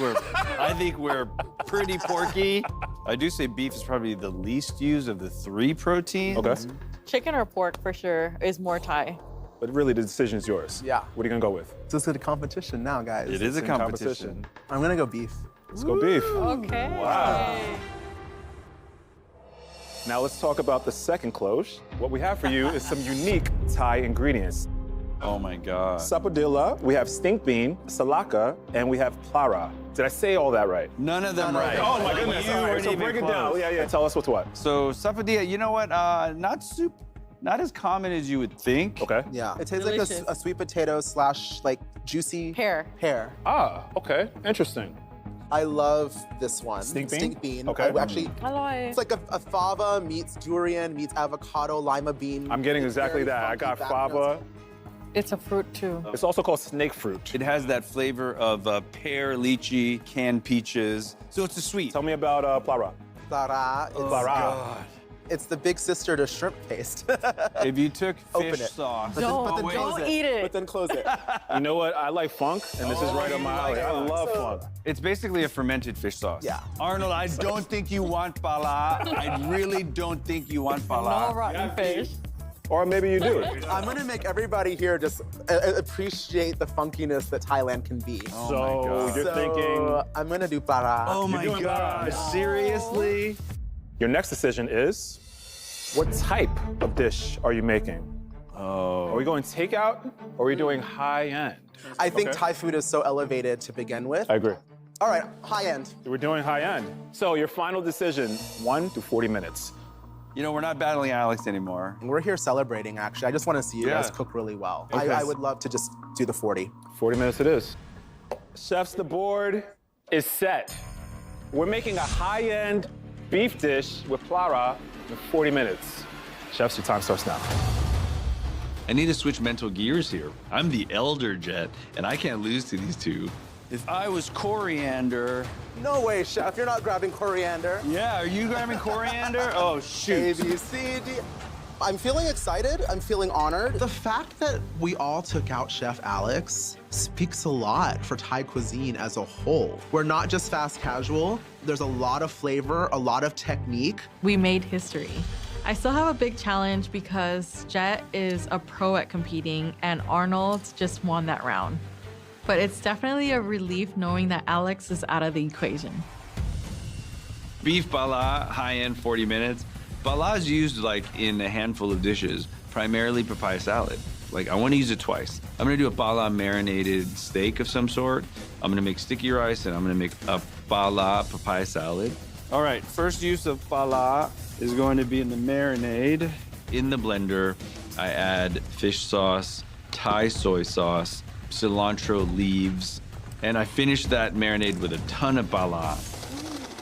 we're pretty porky. I do say beef is probably the least used of the 3 proteins. Okay. Chicken or pork for sure is more Thai. But really, the decision is yours. Yeah. What are you gonna go with? So it's a competition now, guys. It is a in competition. I'm gonna go beef. Let's go beef. Okay. Wow. Now let's talk about the second cloche. What we have for you is some unique Thai ingredients. Oh my God. Sapadilla, we have stink bean, salaka, and we have plara. Did I say all that right? None of them right. Oh my goodness. You All right, weren't so even break it close. down. Yeah. Tell us what's what. So sapadilla, you know what? Not Not as common as you would think. Okay. Yeah, it tastes Delicious. like a sweet potato slash like juicy Pear. pear. Ah, okay. Interesting. I love this one. Stink bean? Stink bean. Okay. I actually, Hello. it's like a fava meets durian meets avocado lima bean. I'm getting It's exactly very that. I funky got background. fava. It's a fruit too. It's also called snake fruit. It has that flavor of pear, lychee, canned peaches. So it's a sweet. Tell me about Plara. Clara is, Clara. It's the big sister to shrimp paste. If you took Open fish it. sauce. But then Don't close eat it. But then close it. You know what? I like funk, and this is right up my alley. I love funk. It's basically a fermented fish sauce. Yeah. Arnold, I don't think you want pala. I really don't think you want pala. No rotten fish. Or maybe you do. I'm gonna make everybody here just appreciate the funkiness that Thailand can be. So you're thinking. I'm gonna do para. Oh my doing God, pala. seriously? Your next decision is, what type of dish are you making? Oh. Are we going takeout, or are we doing high end? I think Okay. Thai food is so elevated to begin with. I agree. All right, high end. We're doing high end. So your final decision, 1 to 40 minutes. You know, we're not battling Alex anymore. We're here celebrating, actually. I just want to see you Yeah. guys cook really well. Okay. I would love to just do the 40. 40 minutes it is. Chefs, the board is set. We're making a high-end beef dish with Plara in 40 minutes. Chefs, your time starts now. I need to switch mental gears here. I'm the elder Jet, and I can't lose to these two. If I was coriander. No way, chef. You're not grabbing coriander. Yeah, are you grabbing coriander? Oh, A, shoot. B, C, D. I'm feeling excited. I'm feeling honored. The fact that we all took out Chef Alex speaks a lot for Thai cuisine as a whole. We're not just fast casual. There's a lot of flavor, a lot of technique. We made history. I still have a big challenge because Jet is a pro at competing and Arnold just won that round. But it's definitely a relief knowing that Alex is out of the equation. Beef bala, high-end 40 minutes. Bala is used like in a handful of dishes, primarily papaya salad. Like I want to use it twice. I'm gonna do a bala marinated steak of some sort. I'm gonna make sticky rice and I'm gonna make a bala papaya salad. All right, first use of pala is going to be in the marinade. In the blender, I add fish sauce, Thai soy sauce, cilantro leaves, and I finish that marinade with a ton of bala.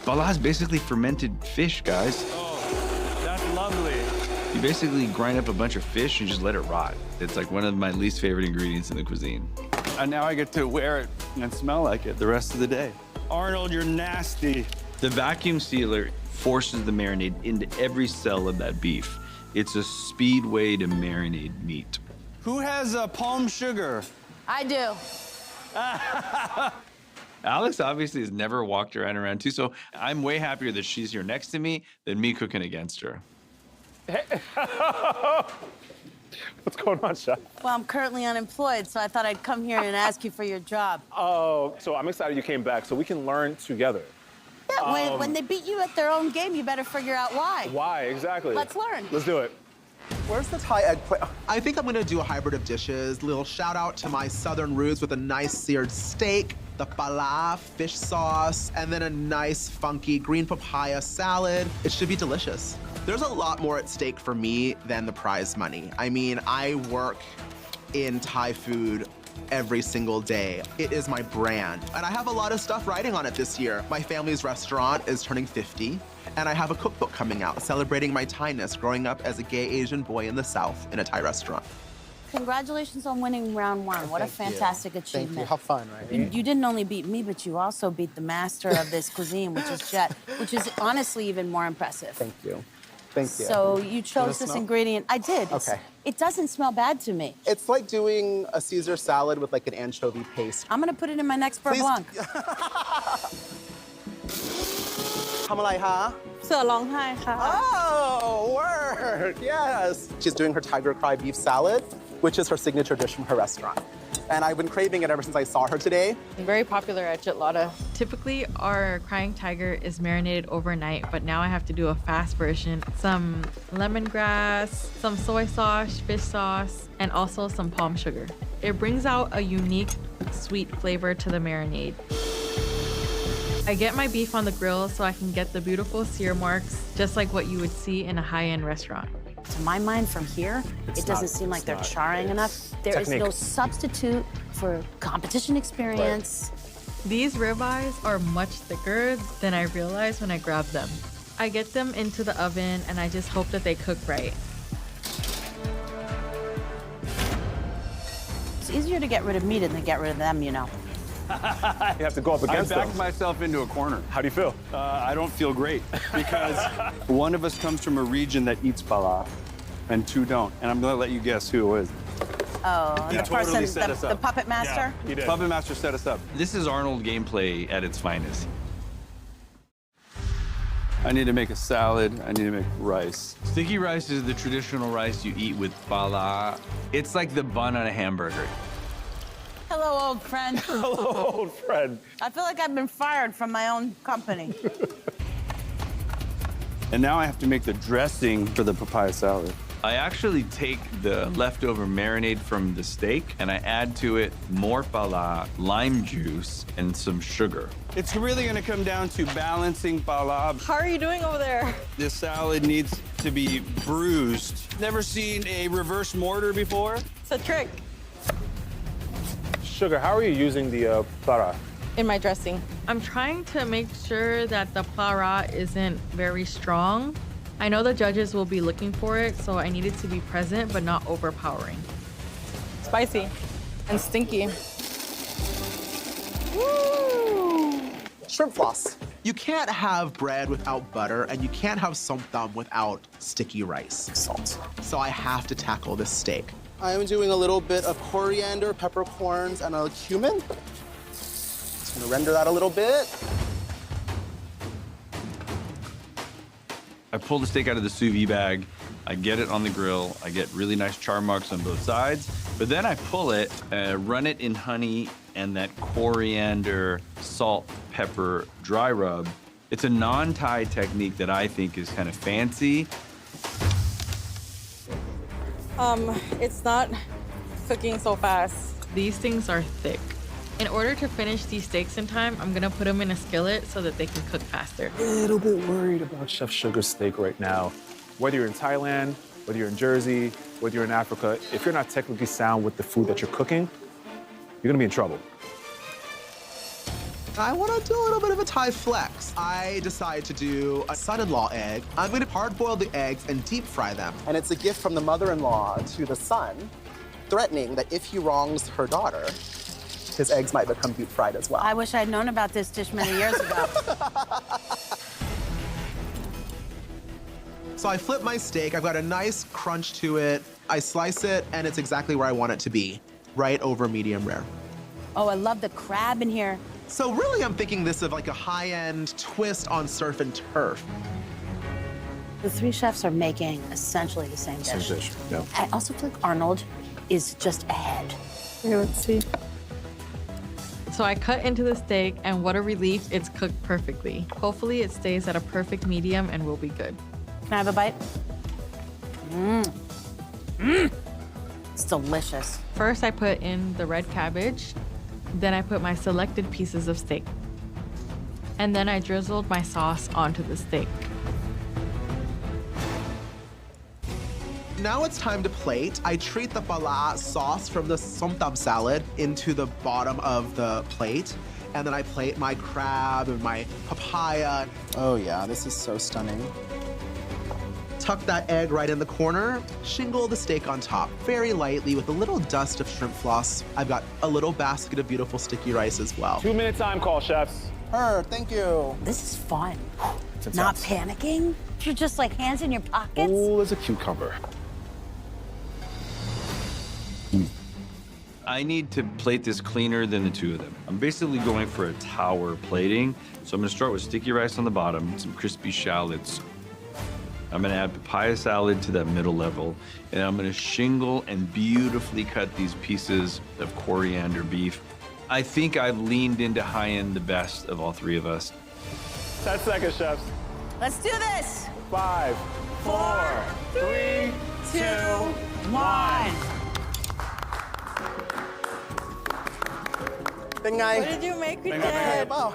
Bala is basically fermented fish, guys. Oh, that's lovely. You basically grind up a bunch of fish and just let it rot. It's like one of my least favorite ingredients in the cuisine. And now I get to wear it and smell like it the rest of the day. Arnold, you're nasty. The vacuum sealer forces the marinade into every cell of that beef. It's a speed way to marinate meat. Who has palm sugar? I do. Alex obviously has never walked around too, so I'm way happier that she's here next to me than me cooking against her. What's going on, Chef? Well, I'm currently unemployed, so I thought I'd come here and ask you for your job. Oh, so I'm excited you came back so we can learn together. Yeah, when they beat you at their own game, you better figure out why. Why, exactly? Let's learn. Let's do it. Where's the Thai eggplant? I think I'm gonna do a hybrid of dishes. Little shout out to my southern roots with a nice seared steak, the pala fish sauce, and then a nice funky green papaya salad. It should be delicious. There's a lot more at stake for me than the prize money. I mean, I work in Thai food every single day. It is my brand. And I have a lot of stuff riding on it this year. My family's restaurant is turning 50, and I have a cookbook coming out celebrating my Thai-ness growing up as a gay Asian boy in the South in a Thai restaurant. Congratulations on winning round one. What a fantastic achievement. Thank you. How fun, right? You didn't only beat me, but you also beat the master of this cuisine, which is Jet, which is honestly even more impressive. Thank you. Thank you. So you Wanna chose this smell? ingredient. I did. Okay. It doesn't smell bad to me. It's like doing a Caesar salad with like an anchovy paste. I'm gonna put it in my next beurre Please. blanc. ทำอะไรคะ เสือร้องไห้ค่ะ Oh, word! Yes. She's doing her Tiger Cry beef salad, which is her signature dish from her restaurant. And I've been craving it ever since I saw her today. Very popular at Jitlada. Typically, our crying tiger is marinated overnight, but now I have to do a fast version. Some lemongrass, some soy sauce, fish sauce, and also some palm sugar. It brings out a unique sweet flavor to the marinade. I get my beef on the grill so I can get the beautiful sear marks, just like what you would see in a high-end restaurant. to my mind from here, it doesn't seem like they're charring enough. There is no substitute for competition experience. These ribeyes are much thicker than I realized when I grabbed them. I get them into the oven and I just hope that they cook right. It's easier to get rid of meat than to get rid of them, you know. You have to go up against I backed them. myself into a corner. How do you feel? I don't feel great because one of us comes from a region that eats pala and two don't. And I'm gonna let you guess who it is. Oh, He the totally person, set us the up. puppet master? Yeah, he did. Puppet Master set us up. This is Arnold gameplay at its finest. I need to make a salad. I need to make rice. Sticky rice is the traditional rice you eat with pala. It's like the bun on a hamburger. Hello, old friend. Hello, old friend. I feel like I've been fired from my own company. And now I have to make the dressing for the papaya salad. I actually take the leftover marinade from the steak and I add to it more pala, lime juice, and some sugar. It's really gonna come down to balancing pala. How are you doing over there? This salad needs to be bruised. Never seen a reverse mortar before? It's a trick Sugar, how are you using the para? in my dressing. I'm trying to make sure that the para isn't very strong. I know the judges will be looking for it, so I need it to be present but not overpowering. Spicy and stinky. Woo! Shrimp floss. You can't have bread without butter, and you can't have somtam without sticky rice. Salt. So I have to tackle this steak. I am doing a little bit of coriander, peppercorns, and a cumin. Just gonna render that a little bit. I pull the steak out of the sous vide bag, I get it on the grill, I get really nice char marks on both sides, but then I pull it, run it in honey and that coriander, salt, pepper, dry rub. It's a non-Thai technique that I think is kind of fancy. It's not cooking so fast. These things are thick. In order to finish these steaks in time, I'm gonna put them in a skillet so that they can cook faster. A little bit worried about Chef Sugar's steak right now. Whether you're in Thailand, whether you're in Jersey, whether you're in Africa, if you're not technically sound with the food that you're cooking, you're gonna be in trouble. I want to do a little bit of a Thai flex. I decide to do a son-in-law egg. I'm going to hard-boil the eggs and deep fry them. And it's a gift from the mother-in-law to the son, threatening that if he wrongs her daughter, his eggs might become deep fried as well. I wish I'd known about this dish many years ago. So I flip my steak. I've got a nice crunch to it. I slice it, and it's exactly where I want it to be, right over medium rare. Oh, I love the crab in here. So really, I'm thinking this of like a high-end twist on surf and turf. The three chefs are making essentially the same dish. Yeah. I also feel like Arnold is just ahead. Okay, let's see. So I cut into the steak, and what a relief, it's cooked perfectly. Hopefully it stays at a perfect medium and we'll be good. Can I have a bite? Mmm. Mmm. It's delicious. First, I put in the red cabbage. Then I put my selected pieces of steak. And then I drizzled my sauce onto the steak. Now it's time to plate. I treat the pala sauce from the somtam salad into the bottom of the plate. And then I plate my crab and my papaya. Oh yeah, this is so stunning. Tuck that egg right in the corner, shingle the steak on top, very lightly with a little dust of shrimp floss. I've got a little basket of beautiful sticky rice as well. 2-minute time call, chefs. Thank you. This is fun. It's Not intense. panicking. You're just like hands in your pockets. Oh, there's a cucumber. I need to plate this cleaner than the two of them. I'm basically going for a tower plating. So I'm gonna start with sticky rice on the bottom, some crispy shallots. I'm gonna add papaya salad to that middle level, and I'm gonna shingle and beautifully cut these pieces of coriander beef. I think I've leaned into high-end the best of all three of us. 10 seconds, chefs. Let's do this. 5, 4, 3, 2, 1. What did you make with that? Wow.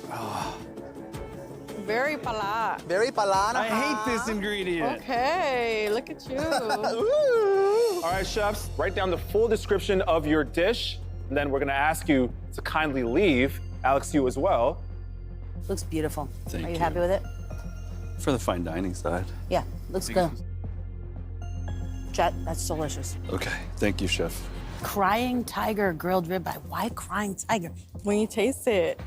Wow. Very pala. Very pala. I hate this ingredient. Okay, look at you. All right, chefs, write down the full description of your dish, and then we're gonna ask you to kindly leave. Alex, you as well. Looks beautiful. Thank Are you you. happy with it? For the fine dining side. Yeah, looks good. Jet, that's delicious. Okay, thank you, chef. Crying tiger grilled ribeye. Why crying tiger? When you taste it.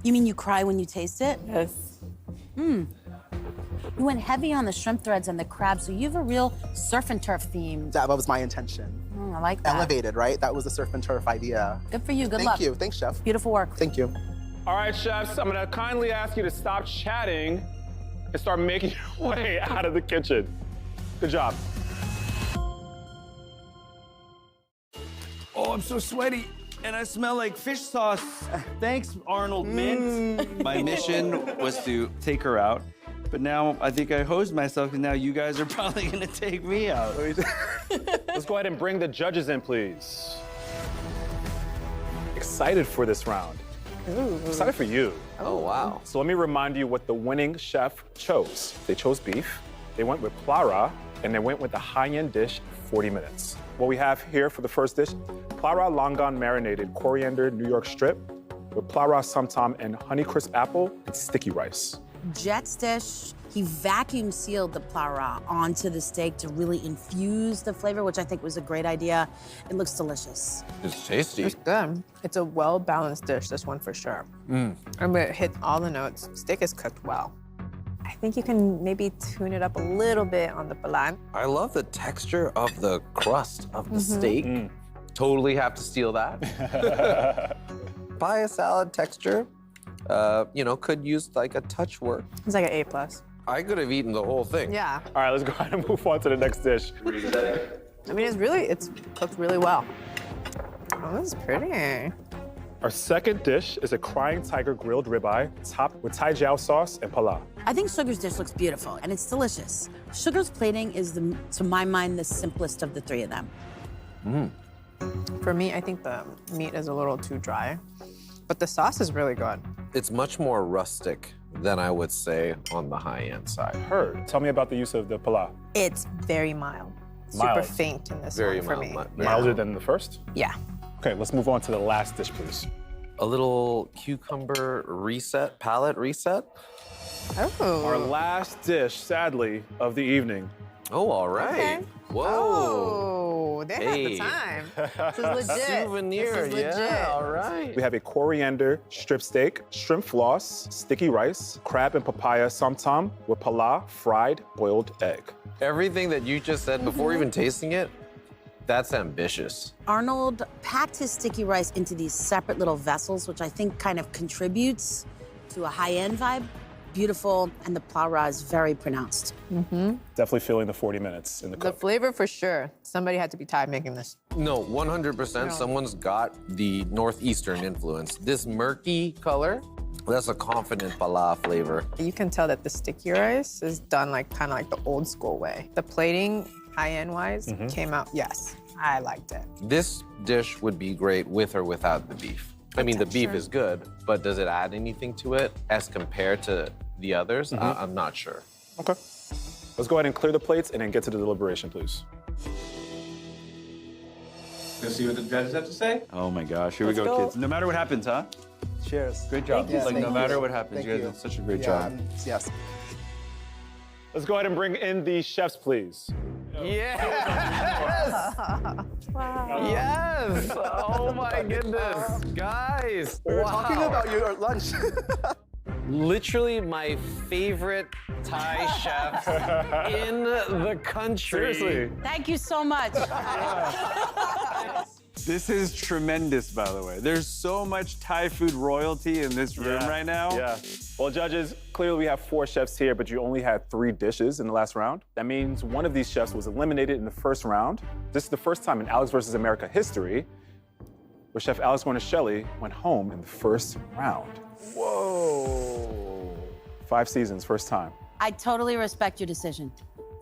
You mean you cry when you taste it? Yes. You went heavy on the shrimp threads and the crab, so you have a real surf and turf theme. That was my intention. I like that. Elevated, right? That was the surf and turf idea. Good for you. Good Thank luck. you. Thanks, chef. Beautiful work. Thank you. All right, chefs, I'm gonna kindly ask you to stop chatting and start making your way out of the kitchen. Good job. Oh, I'm so sweaty. And I smell like fish sauce. Thanks, Arnold Mint. My mission was to take her out. But now I think I hosed myself, and now you guys are probably gonna take me out. Let's go ahead and bring the judges in, please. Excited for this round. Excited for you. Oh, wow. So let me remind you what the winning chef chose. They chose beef, they went with plara, and they went with the high-end dish, 40 minutes. What we have here for the first dish, plara longan marinated coriander New York strip with plara somtam and Honeycrisp apple and sticky rice. Jet's dish, he vacuum sealed the plara onto the steak to really infuse the flavor, which I think was a great idea. It looks delicious. It's tasty. It's good. It's a well-balanced dish, this one for sure. And it hit all the notes. Steak is cooked well. I think you can maybe tune it up a little bit on the balan. I love the texture of the crust of the steak. Totally have to steal that. Papaya salad texture, could use like a touch work. It's like an A+. I could have eaten the whole thing. Yeah. All right, let's go ahead and move on to the next dish. I mean, it's cooked really well. Oh, this is pretty. Our second dish is a crying tiger grilled ribeye topped with Thai jiao sauce and pala. I think Sugar's dish looks beautiful, and it's delicious. Sugar's plating is, to my mind, the simplest of the three of them. For me, I think the meat is a little too dry, but the sauce is really good. It's much more rustic than I would say on the high-end side. Heard. Tell me about the use of the pala. It's very mild. Super Mild. faint in this Very one for mild, me. Milder than the first? Yeah. Okay, let's move on to the last dish, please. A little cucumber palate reset. Oh. Our last dish, sadly, of the evening. Oh, all right. Okay. Whoa. Oh, they Hey. had the time. This is legit. Souvenir, This is legit. yeah, all right. We have a coriander strip steak, shrimp floss, sticky rice, crab and papaya somtam with pala, fried boiled egg. Everything that you just said before even tasting it, that's ambitious. Arnold packed his sticky rice into these separate little vessels, which I think kind of contributes to a high-end vibe. Beautiful, and the plara is very pronounced. Definitely feeling the 40 minutes in the The cook. flavor for sure. Somebody had to be Thai making this. No, 100%. No. Someone's got the northeastern influence. This murky color, that's a confident pala flavor. You can tell that the sticky rice is done kind of like the old school way. The plating, high-end wise, came out, yes, I liked it. This dish would be great with or without the beef. I mean, the beef texture. is good, but does it add anything to it as compared to the others? I'm not sure. Okay. Let's go ahead and clear the plates and then get to the deliberation, please. Let's see what the judges have to say. Oh my gosh, here we Let's go, go. kids. No matter what happens, huh? Cheers. Great job. Thank you. Like, Thank no you. matter what happens, Thank you guys you. did such a great Yeah, job. Yes. Let's go ahead and bring in the chefs, please. Yes! Yes! Oh my goodness. Guys! We were talking about your lunch. Literally my favorite Thai chef in the country. Seriously. Thank you so much. This is tremendous, by the way. There's so much Thai food royalty in this room right now. Yeah. Well, judges, clearly we have 4 chefs here, but you only had 3 dishes in the last round. That means one of these chefs was eliminated in the first round. This is the first time in Alex versus America history where Chef Alex Guarnaschelli went home in the first round. Whoa. 5 seasons, first time. I totally respect your decision.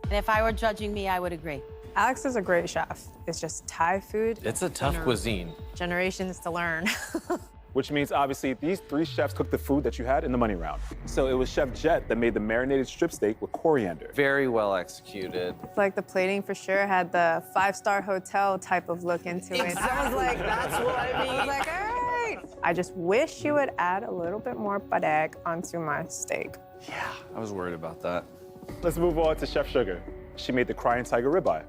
And if I were judging me, I would agree. Alex is a great chef. It's just Thai food. It's a tough cuisine. Generations to learn. which means obviously these 3 chefs cooked the food that you had in the money round. So it was Chef Jet that made the marinated strip steak with coriander. Very well executed. Like the plating for sure had the 5-star hotel type of look into it. I was like, that's what I mean. I was like, all right. I just wish you would add a little bit more padek onto my steak. Yeah, I was worried about that. Let's move on to Chef Sugar. She made the crying tiger ribeye.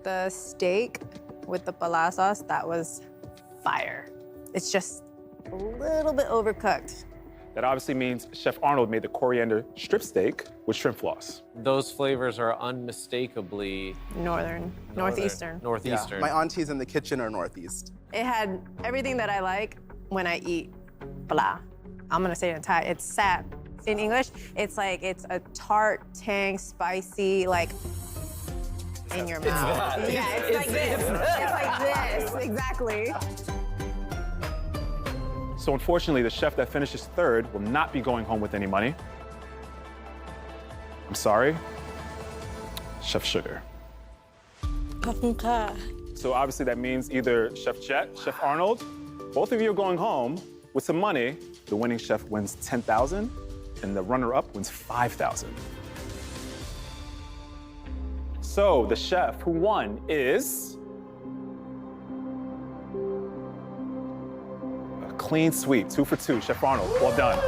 The steak with the pala sauce, that was fire. It's just a little bit overcooked. That obviously means Chef Arnold made the coriander strip steak with shrimp floss. Those flavors are unmistakably Northeastern. Northeastern. My aunties in the kitchen are Northeast. It had everything that I like when I eat pala. I'm gonna say it in Thai, it's sap. In English, it's like, it's a tart, tang, spicy, like, in your mouth. That. Yeah, it's like this. It's like this, exactly. So unfortunately, the chef that finishes third will not be going home with any money. I'm sorry, Chef Sugar. So obviously that means either Chef Jet, Chef Arnold, both of you are going home with some money. The winning chef wins $10,000 and the runner-up wins $5,000. So the chef who won is a clean sweep, 2 for 2, Chef Arnold. Well done.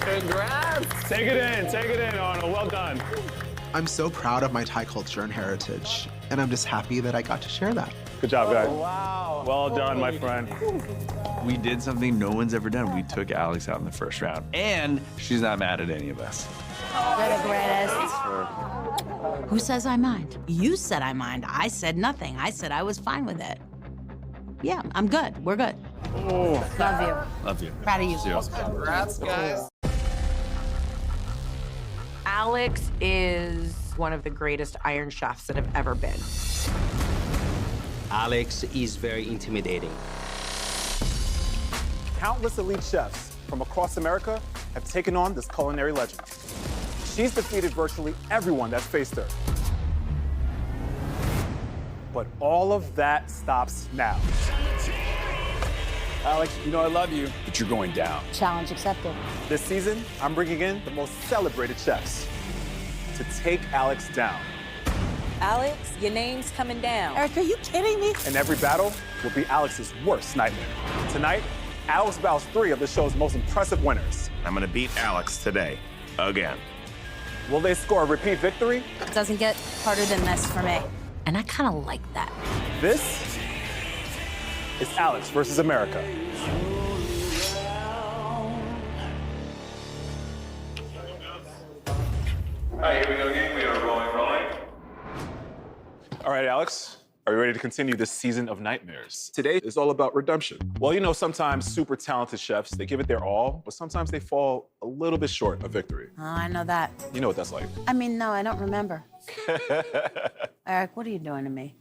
Congrats! Take it in, Arnold. Well done. I'm so proud of my Thai culture and heritage, and I'm just happy that I got to share that. Good job, guys. Wow. Well done, my friend. We did something no one's ever done. We took Alex out in the first round, and she's not mad at any of us. You're the greatest. Who says I mind? You said I mind. I said nothing. I said I was fine with it. Yeah, I'm good. We're good. Oh. Love you. Love you. Proud of you. Congrats, guys. Alex is one of the greatest Iron Chefs that have ever been. Alex is very intimidating. Countless elite chefs from across America have taken on this culinary legend. She's defeated virtually everyone that's faced her. But all of that stops now. Alex, you know I love you, but you're going down. Challenge accepted. This season, I'm bringing in the most celebrated chefs to take Alex down. Alex, your name's coming down. Eric, are you kidding me? And every battle will be Alex's worst nightmare. Tonight, Alex battles 3 of the show's most impressive winners. I'm gonna beat Alex today, again. Will they score a repeat victory? It doesn't get harder than this for me. And I kind of like that. This is Alex versus America. All right, here we go, gang. We are rolling. All right, Alex, are you ready to continue this season of nightmares? Today is all about redemption. Well, you know, sometimes super talented chefs, they give it their all, but sometimes they fall a little bit short of victory. Oh, I know that. You know what that's like. I mean, no, I don't remember. Eric, what are you doing to me?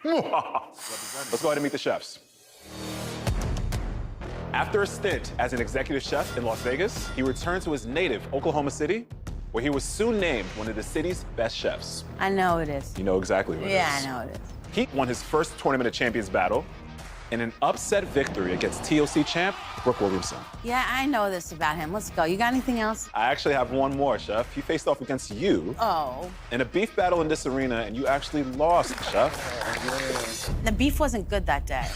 Let's go ahead and meet the chefs. After a stint as an executive chef in Las Vegas, he returned to his native Oklahoma City, where he was soon named one of the city's best chefs. I know it is. You know exactly what it is. Yeah, I know it is. He won his first Tournament of Champions battle in an upset victory against TOC champ Brooke Williamson. Yeah, I know this about him. Let's go. You got anything else? I actually have one more, Chef. He faced off against you in a beef battle in this arena, and you actually lost, Chef. The beef wasn't good that day.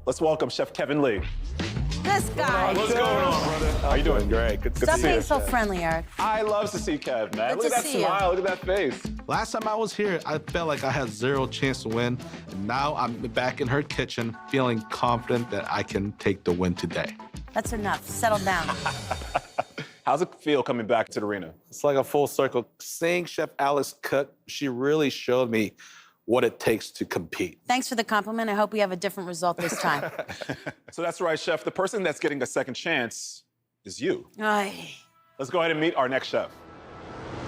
Let's welcome Chef Kevin Lee. This guy. What's going on, brother? How you doing? Great. Good to Stop see you. being so friendly, Eric. I love to see Kev, man. Good Look to at that see you. smile. Look at that face. Last time I was here, I felt like I had 0 chance to win. And now I'm back in her kitchen, feeling confident that I can take the win today. That's enough. Settle down. How's it feel coming back to the arena? It's like a full circle. Seeing Chef Alice cook, she really showed me what it takes to compete. Thanks for the compliment. I hope we have a different result this time. So that's right, Chef. The person that's getting a second chance is you. Ay. Let's go ahead and meet our next chef.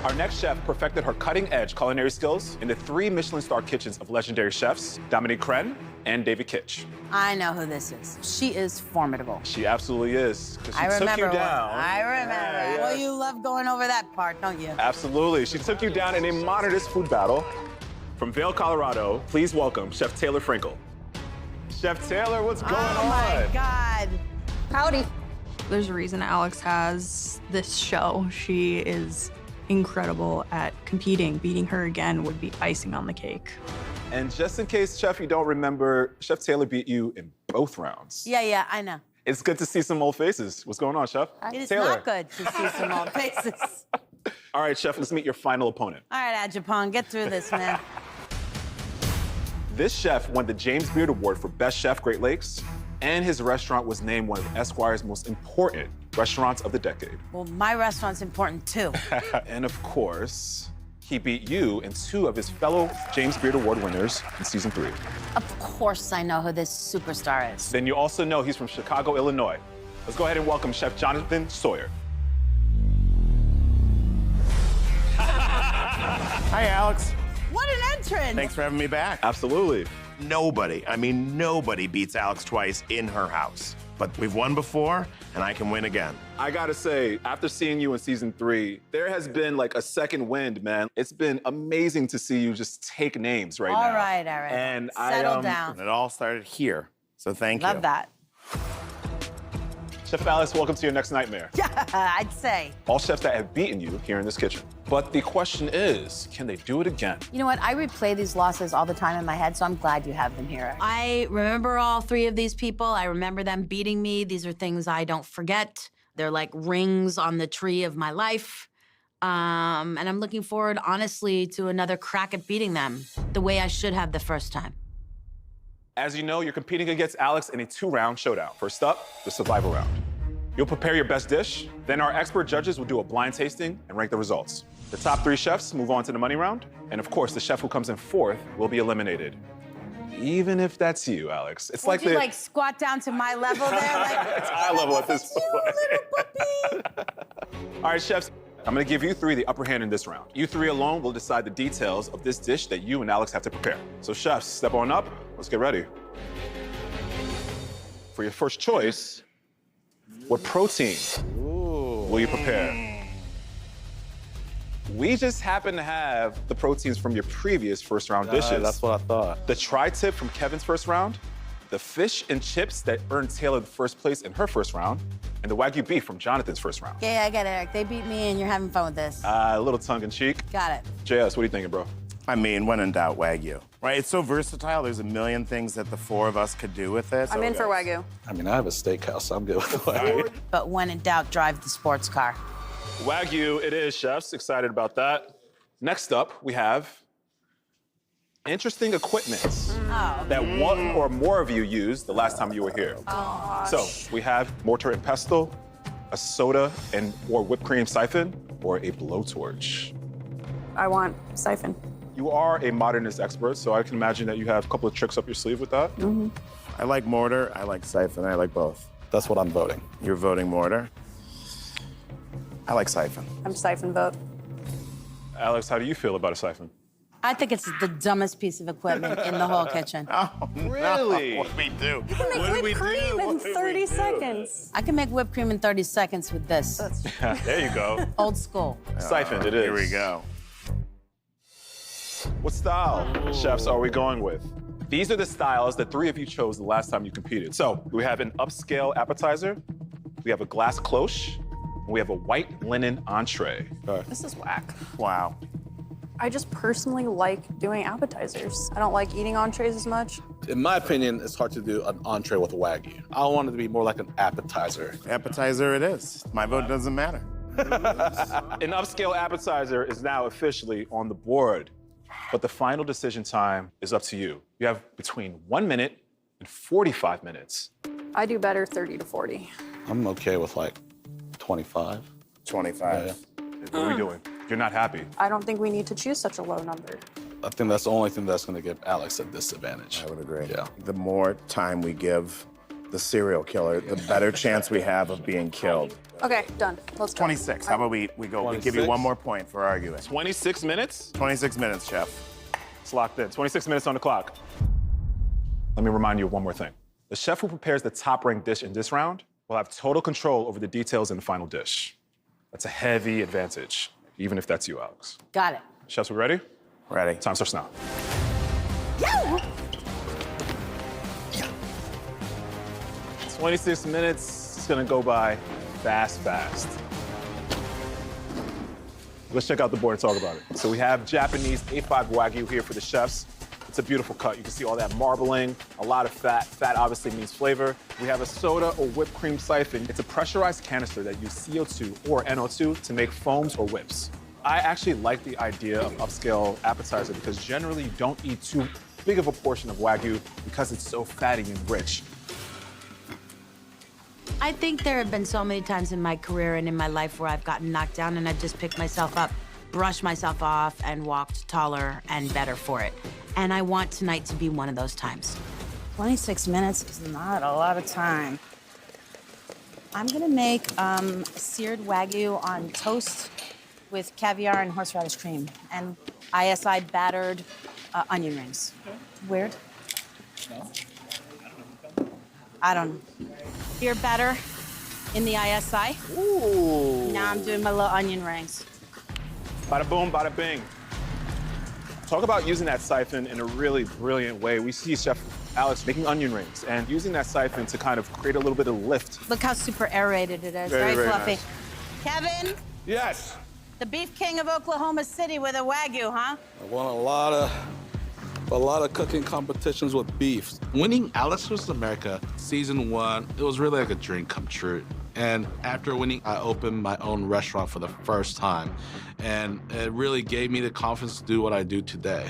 Our next chef perfected her cutting-edge culinary skills in the 3 Michelin-star kitchens of legendary chefs, Dominique Crenn and David Kitch. I know who this is. She is formidable. She absolutely is. 'Cause she I took remember you down. I remember. Yeah. Well, you love going over that part, don't you? Absolutely. She took you down in a modernist food battle From Vail, Colorado, please welcome Chef Taylor Frankel. Chef Taylor, what's going on? Oh my God. Howdy. There's a reason Alex has this show. She is incredible at competing. Beating her again would be icing on the cake. And just in case, Chef, you don't remember, Chef Taylor beat you in both rounds. Yeah, I know. It's good to see some old faces. What's going on, Chef? It is Taylor. not good to see some old faces. All right, Chef, let's meet your final opponent. All right, Ajapong, get through this, man. This chef won the James Beard Award for Best Chef Great Lakes, and his restaurant was named one of Esquire's most important restaurants of the decade. Well, my restaurant's important too. And of course, he beat you and 2 of his fellow James Beard Award winners in season 3. Of course I know who this superstar is. Then you also know he's from Chicago, Illinois. Let's go ahead and welcome Chef Jonathan Sawyer. Hi, Alex. What an entrance! Thanks for having me back. Absolutely. Nobody beats Alex twice in her house. But we've won before, and I can win again. I gotta say, after seeing you in season 3, there has been like a second wind, man. It's been amazing to see you just take names right now. All right. And Settle down. And it all started here, so thank you. Love that. Chef Alex, welcome to your next nightmare. Yeah, I'd say. All chefs that have beaten you here in this kitchen. But the question is, can they do it again? You know what? I replay these losses all the time in my head, so I'm glad you have them here. I remember all 3 of these people. I remember them beating me. These are things I don't forget. They're like rings on the tree of my life. And I'm looking forward, honestly, to another crack at beating them the way I should have the first time. As you know, you're competing against Alex in a 2-round showdown. First up, the survival round. You'll prepare your best dish, then our expert judges will do a blind tasting and rank the results. The top 3 chefs move on to the money round, and of course, the chef who comes in 4th will be eliminated. Even if that's you, Alex. It's Would you squat down to my level there? It's eye level at this point. All right, chefs, I'm gonna give you 3 the upper hand in this round. You 3 alone will decide the details of this dish that you and Alex have to prepare. So chefs, step on up, let's get ready. For your first choice, what protein will you prepare? We just happen to have the proteins from your previous first round dishes. That's what I thought. The tri-tip from Kevin's first round, the fish and chips that earned Taylor the first place in her first round, and the Wagyu beef from Jonathan's first round. Yeah, I get it, Eric. They beat me and you're having fun with this. A little tongue in cheek. Got it. JS, what are you thinking, bro? I mean, when in doubt, Wagyu. Right? It's so versatile. There's a million things that the 4 of us could do with it. I'm in for Wagyu. I mean, I have a steakhouse, so I'm good with the Wagyu. But when in doubt, drive the sports car. Wagyu it is, chefs. Excited about that. Next up, we have interesting equipment that 1 or more of you used the last time you were here. So we have mortar and pestle, a soda and or whipped cream siphon, or a blowtorch. I want siphon. You are a modernist expert, so I can imagine that you have a couple of tricks up your sleeve with that. I like mortar, I like siphon, I like both. That's what I'm voting. You're voting mortar? I like siphon. I'm siphon vote. Alex, how do you feel about a siphon? I think it's the dumbest piece of equipment in the whole kitchen. Oh, really? What do we do? You can make whipped cream in 30 seconds. I can make whipped cream in 30 seconds with this. There you go. Old school. Siphon, it is. Here we go. What style, chefs, are we going with? These are the styles that 3 of you chose the last time you competed. So we have an upscale appetizer, we have a glass cloche, and we have a white linen entree. This is whack. Wow. I just personally like doing appetizers. I don't like eating entrees as much. In my opinion, it's hard to do an entree with Wagyu. I want it to be more like an appetizer. Appetizer it is. My vote doesn't matter. An upscale appetizer is now officially on the board, but the final decision time is up to you. You have between 1 minute and 45 minutes. I do better 30 to 40. I'm okay with like 25. 25. Yeah. What are we doing? You're not happy. I don't think we need to choose such a low number. I think that's the only thing that's going to give Alex a disadvantage. I would agree. Yeah. The more time we give the serial killer, the better chance we have of being killed. Okay, done. Let's go. 26. How about we go? We give you 1 more point for arguing. 26 minutes? 26 minutes, chef. It's locked in. 26 minutes on the clock. Let me remind you of one more thing. The chef who prepares the top-ranked dish in this round will have total control over the details in the final dish. That's a heavy advantage, even if that's you, Alex. Got it. Chefs, we ready? Ready. Time starts now. 26 minutes. It's gonna go by fast. Let's check out the board and talk about it. So we have Japanese A5 Wagyu here for the chefs. It's a beautiful cut. You can see all that marbling, a lot of fat. Fat obviously means flavor. We have a soda or whipped cream siphon. It's a pressurized canister that uses CO2 or NO2 to make foams or whips. I actually like the idea of upscale appetizer because generally you don't eat too big of a portion of Wagyu because it's so fatty and rich. I think there have been so many times in my career and in my life where I've gotten knocked down and I've just picked myself up, brushed myself off, and walked taller and better for it. And I want tonight to be one of those times. 26 minutes is not a lot of time. I'm gonna make seared Wagyu on toast with caviar and horseradish cream and ISI battered onion rings. Weird? No. I don't know. You're better in the ISI. Ooh. Now I'm doing my little onion rings. Bada boom, bada bing. Talk about using that siphon in a really brilliant way. We see Chef Alex making onion rings and using that siphon to kind of create a little bit of lift. Look how super aerated it is. Very, very fluffy. nice. Kevin, Yes. the beef king of Oklahoma City with a Wagyu, huh? I won a lot of cooking competitions with beef. Winning Alex vs. America season 1, it was really like a dream come true. And after winning, I opened my own restaurant for the first time. And it really gave me the confidence to do what I do today.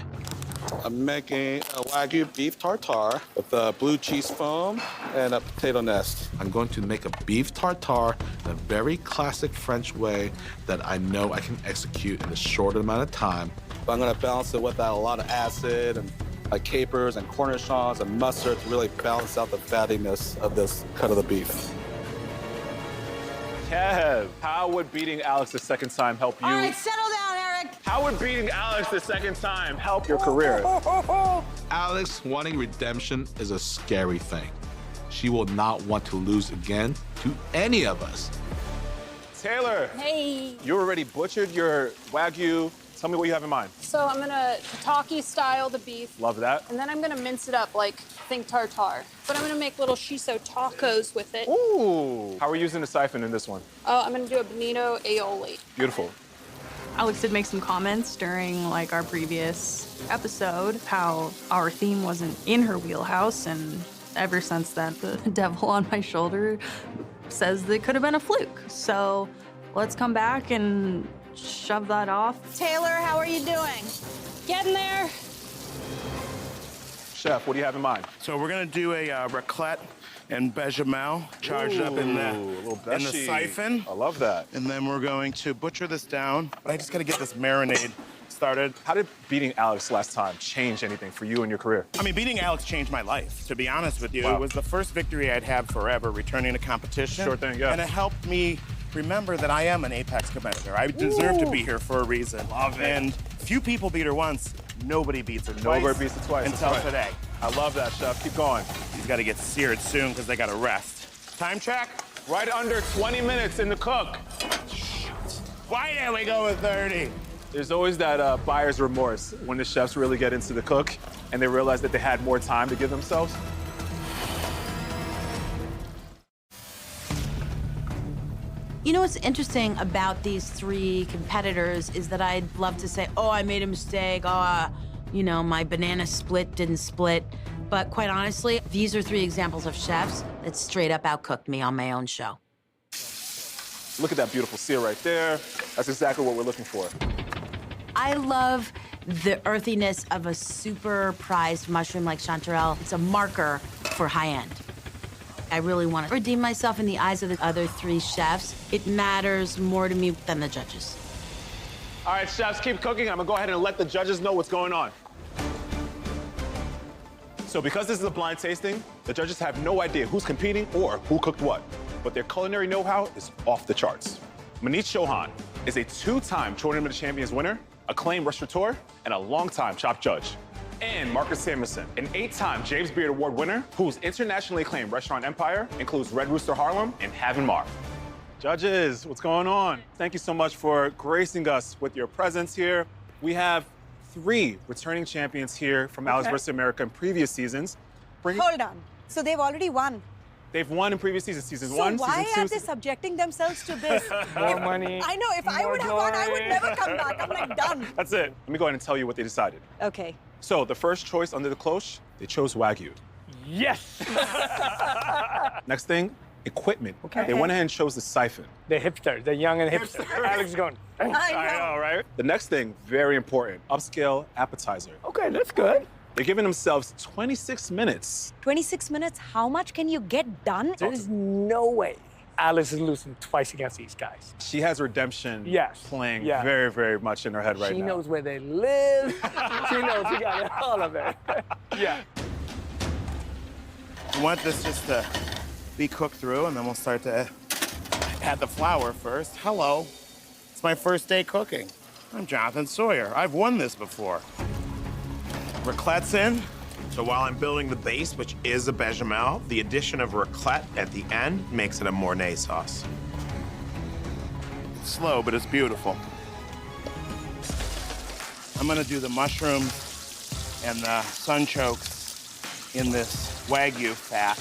I'm making a Wagyu beef tartare with a blue cheese foam and a potato nest. I'm going to make a beef tartare in a very classic French way that I know I can execute in a short amount of time. But I'm gonna balance it with a lot of acid and like capers and cornichons and mustard to really balance out the fattiness of this cut of the beef. Kev, how would beating Alex the second time help you? All right, settle down, Eric. How would beating Alex the second time help your career? Alex wanting redemption is a scary thing. She will not want to lose again to any of us. Taylor, Hey. you already butchered your Wagyu. Tell me what you have in mind. So I'm gonna Tataki style the beef. Love that. And then I'm gonna mince it up like think tartare. But I'm gonna make little shiso tacos with it. Ooh. How are we using the siphon in this one? Oh, I'm gonna do a bonito aioli. Beautiful. Alex did make some comments during like our previous episode how our theme wasn't in her wheelhouse, and ever since then the devil on my shoulder says that it could have been a fluke. So let's come back and shove that off. Taylor, how are you doing? Getting there. Chef, what do you have in mind? So we're gonna do a raclette and bechamel charged up in the bechy. siphon. I love that. And then we're going to butcher this down. But I just gotta get this marinade started. How did beating Alex last time change anything for you in your career? I mean, beating Alex changed my life, to be honest with you. Wow. It was the first victory I'd had forever returning to competition. Sure thing, yeah. And it helped me remember that I am an Apex competitor. I deserve to be here for a reason. Love it. And few people beat her once, nobody beats her twice. Nobody beats it twice. Until That's right. today. I love that, Chef. Keep going. He's got to get seared soon because they got to rest. Time check? Right under 20 minutes in the cook. Why didn't we go with 30? There's always that buyer's remorse when the chefs really get into the cook and they realize that they had more time to give themselves. You know what's interesting about these three competitors is that I'd love to say, oh, I made a mistake. Oh, you know, my banana split didn't split. But quite honestly, these are three examples of chefs that straight up outcooked me on my own show. Look at that beautiful sear right there. That's exactly what we're looking for. I love the earthiness of a super prized mushroom like chanterelle. It's a marker for high end. I really want to redeem myself in the eyes of the other three chefs. It matters more to me than the judges. All right, chefs, keep cooking. I'm gonna go ahead and let the judges know what's going on. So because this is a blind tasting, the judges have no idea who's competing or who cooked what, but their culinary know-how is off the charts. Manish Chauhan is a two-time Tournament of Champions winner, acclaimed restaurateur, and a longtime Chopped judge. And Marcus Samuelson, an 8-time James Beard Award winner, whose internationally acclaimed restaurant empire includes Red Rooster Harlem and Have & Mar. Judges, what's going on? Thank you so much for gracing us with your presence here. We have 3 returning champions here from Alex vs. America in previous seasons. Hold on. So they've already won. They've won in previous seasons. Season So 1, why season 2. are they subjecting themselves to this? More money. I know. If I would have won, I would never come back. I'm like done. That's it. Let me go ahead and tell you what they decided. Okay. So the first choice under the cloche, they chose Wagyu. Yes! Next thing, equipment. Okay. They went ahead and chose the siphon. The hipsters, the young and hipster. Alex is going. I know, right? The next thing, very important, upscale appetizer. Okay, that's good. They're giving themselves 26 minutes. 26 minutes, how much can you get done? There is no way Alice is losing twice against these guys. She has redemption playing Yeah. very, very much in her head right She now. knows where they live. She knows she got all of it. Yeah. I want this just to be cooked through, and then we'll start to add the flour first. Hello. It's my first day cooking. I'm Jonathan Sawyer. I've won this before. Raclette's in. So while I'm building the base, which is a bechamel, the addition of raclette at the end makes it a Mornay sauce. It's slow, but it's beautiful. I'm gonna do the mushrooms and the sunchokes in this Wagyu fat,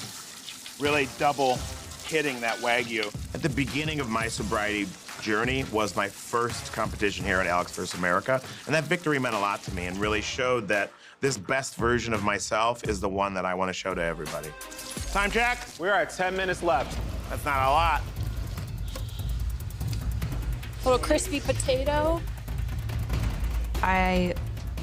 really double hitting that Wagyu. At the beginning of my sobriety journey was my first competition here at Alex vs. America, and that victory meant a lot to me and really showed that this best version of myself is the one that I want to show to everybody. Time check. We're at 10 minutes left. That's not a lot. Little crispy potato. I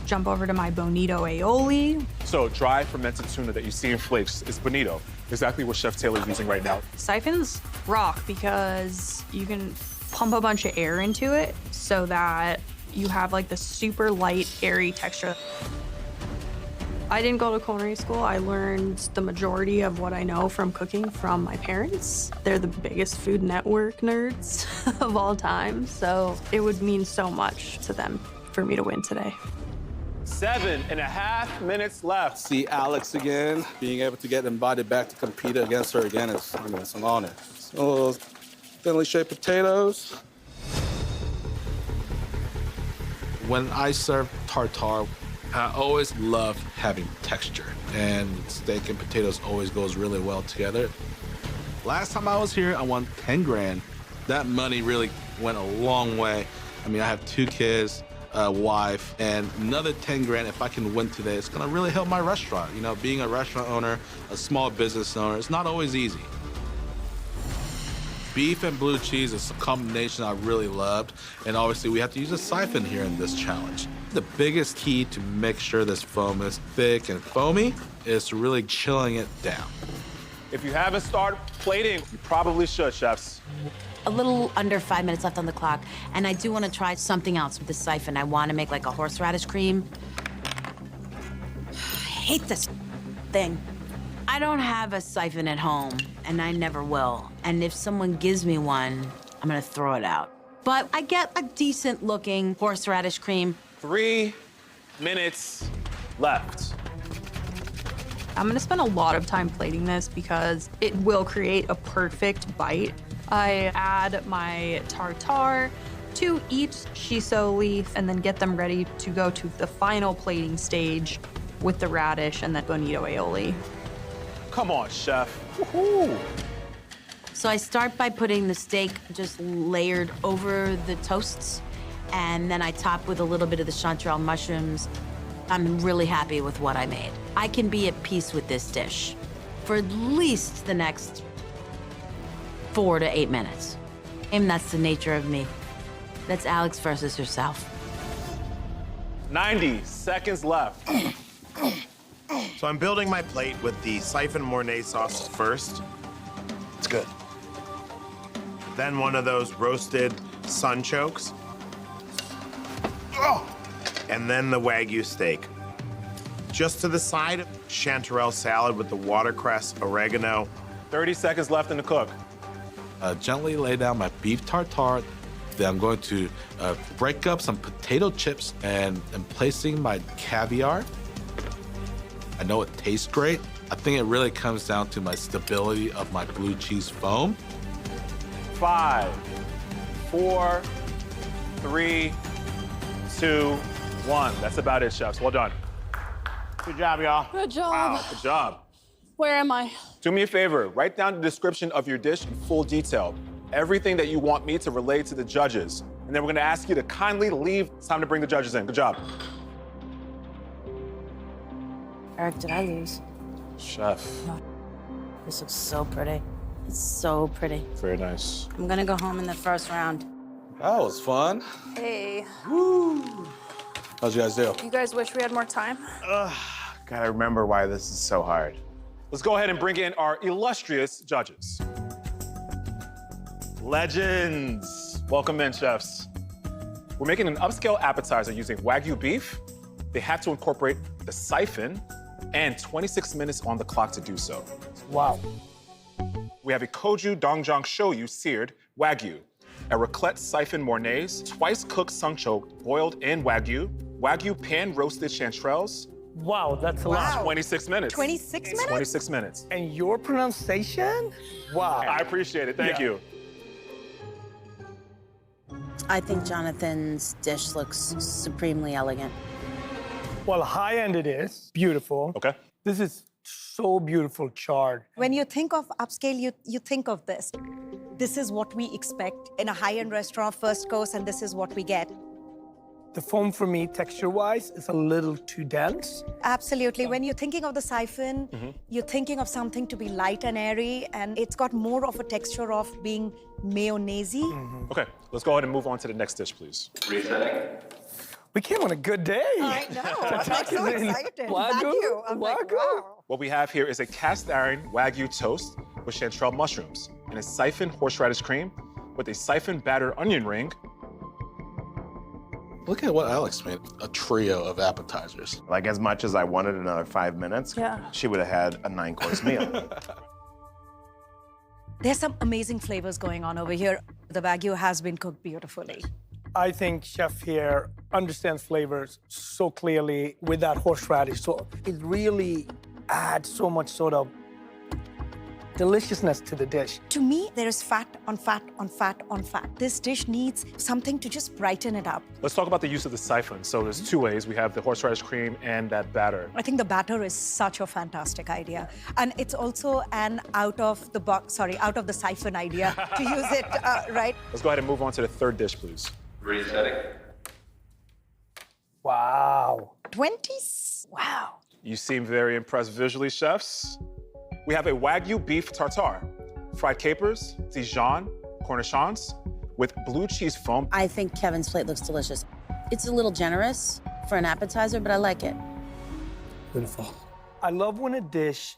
jump over to my bonito aioli. So dry fermented tuna that you see in flakes is bonito, exactly what Chef Taylor's using right now. Siphons rock because you can pump a bunch of air into it so that you have like the super light, airy texture. I didn't go to culinary school. I learned the majority of what I know from cooking from my parents. They're the biggest Food Network nerds of all time, so it would mean so much to them for me to win today. 7.5 minutes left. See Alex again, being able to get invited back to compete against her again is, I mean, it's an honor. So, thinly shaped potatoes. When I serve tartare, I always love having texture, and steak and potatoes always goes really well together. Last time I was here, I won 10 grand. That money really went a long way. I mean, I have 2 kids, a wife, and another 10 grand if I can win today. It's gonna really help my restaurant. You know, being a restaurant owner, a small business owner, it's not always easy. Beef and blue cheese is a combination I really loved, and obviously we have to use a siphon here in this challenge. The biggest key to make sure this foam is thick and foamy is really chilling it down. If you haven't started plating, you probably should, chefs. A little under 5 minutes left on the clock, and I do want to try something else with the siphon. I want to make like a horseradish cream. I hate this thing. I don't have a siphon at home, and I never will. And if someone gives me one, I'm gonna throw it out. But I get a decent looking horseradish cream. 3 minutes left. I'm gonna spend a lot of time plating this because it will create a perfect bite. I add my tartare to each shiso leaf and then get them ready to go to the final plating stage with the radish and the bonito aioli. Come on, chef. Woohoo! So I start by putting the steak just layered over the toasts, and then I top with a little bit of the chanterelle mushrooms. I'm really happy with what I made. I can be at peace with this dish for at least the next 4 to 8 minutes. And that's the nature of me. That's Alex versus herself. 90 seconds left. So I'm building my plate with the siphon Mornay sauce first. It's good. Then one of those roasted sunchokes. Oh! And then the Wagyu steak. Just to the side, chanterelle salad with the watercress, oregano. 30 seconds left in the cook. Gently lay down my beef tartare. Then I'm going to break up some potato chips and I'm placing my caviar. I know it tastes great. I think it really comes down to my stability of my blue cheese foam. 5, 4, 3, 2, 1. That's about it, chefs. Well done. Good job, y'all. Good job. Wow, good job. Where am I? Do me a favor, write down the description of your dish in full detail. Everything that you want me to relay to the judges. And then we're gonna ask you to kindly leave. It's time to bring the judges in. Good job. Eric, did I lose? Chef. This looks so pretty. It's so pretty. Very nice. I'm gonna go home in the first round. That was fun. Hey, How'd you guys do? you guys wish we had more time? Gotta remember why this is so hard. Let's go ahead and bring in our illustrious judges. Legends. Welcome in, chefs. We're making an upscale appetizer using Wagyu beef. They have to incorporate the siphon and 26 minutes on the clock to do so. Wow. We have a Koju Dongjang Shoyu seared Wagyu, a raclette siphon mornaise, twice cooked sunchoke boiled in Wagyu, Wagyu pan roasted chanterelles. Wow, that's a lot. 26 minutes. 26 minutes? 26 minutes. And your pronunciation? Wow. I appreciate it. Thank you. I think Jonathan's dish looks supremely elegant. Well, high-end it is. Beautiful. Okay. This is so beautiful charred. When you think of upscale, you think of this. This is what we expect in a high-end restaurant, first course, and this is what we get. The foam for me, texture-wise, is a little too dense. Absolutely. When you're thinking of the siphon, you're thinking of something to be light and airy, and it's got more of a texture of being mayonnaise-y. Okay, let's go ahead and move on to the next dish, please. Resetting. We came on a good day. I know. I'm like so excited. Wagyu. I'm like, wow. What we have here is a cast iron Wagyu toast with chanterelle mushrooms and a siphoned horseradish cream with a siphoned battered onion ring. Look at what Alex made, a trio of appetizers. Like, as much as I wanted another 5 minutes, she would have had a 9-course meal. There's some amazing flavors going on over here. The Wagyu has been cooked beautifully. I think chef here understands flavors so clearly with that horseradish. So it really adds so much sort of deliciousness to the dish. To me, there is fat on fat on fat on fat. This dish needs something to just brighten it up. Let's talk about the use of the siphon. So there's 2 ways. We have the horseradish cream and that batter. I think the batter is such a fantastic idea. And it's also an out of the siphon idea to use it, right? Let's go ahead and move on to the third dish, please. Resetting. Wow. 20s? Wow. You seem very impressed visually, chefs. We have a Wagyu beef tartare, fried capers, Dijon, cornichons, with blue cheese foam. I think Kevin's plate looks delicious. It's a little generous for an appetizer, but I like it. Beautiful. I love when a dish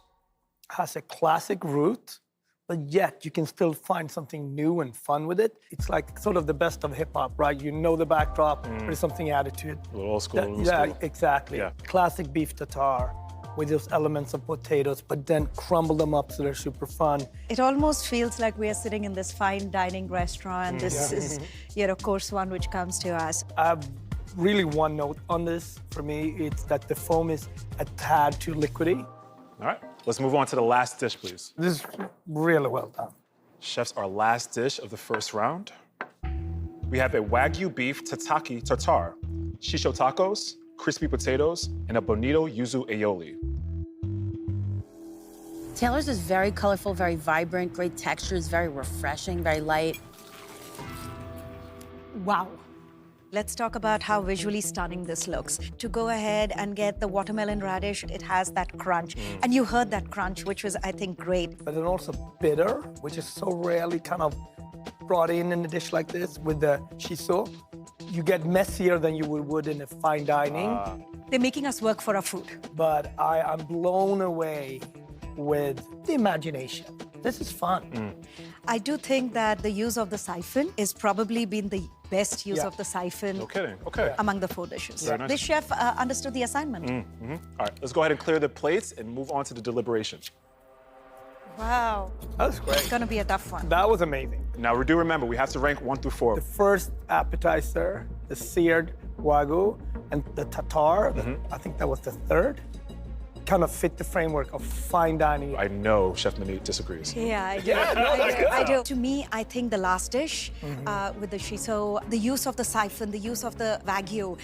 has a classic root, but yet you can still find something new and fun with it. It's like sort of the best of hip hop, right? You know the backdrop, there's something added to it. A little old school, Yeah, exactly. Yeah. Classic beef tartare with those elements of potatoes, but then crumble them up so they're super fun. It almost feels like we are sitting in this fine dining restaurant. This is, course one which comes to us. I have really one note on this. For me, it's that the foam is a tad too liquidy. All right, let's move on to the last dish, please. This is really well done. Chefs, our last dish of the first round. We have a Wagyu beef tataki tartare, shisho tacos, crispy potatoes, and a bonito yuzu aioli. Taylor's is very colorful, very vibrant, great textures, very refreshing, very light. Wow. Let's talk about how visually stunning this looks. To go ahead and get the watermelon radish, it has that crunch. And you heard that crunch, which was, I think, great. But then also bitter, which is so rarely kind of brought in a dish like this with the shiso. You get messier than you would in a fine dining. They're making us work for our food. But I'm blown away with the imagination. This is fun. I do think that the use of the siphon is probably been the best use of the siphon among the 4 dishes. Very nice. This chef understood the assignment. All right, let's go ahead and clear the plates and move on to the deliberation. Wow. That was great. It's gonna be a tough one. That was amazing. Now, we do remember, we have to rank 1 through 4. The first appetizer, the seared Wagyu, and the tartare, I think that was the third. kind of fit the framework of fine dining. I know Chef Minnie disagrees. Yeah, I do. Yeah, no, that's good. I do. To me, I think the last dish with the shiso, the use of the siphon, the use of the wagyu,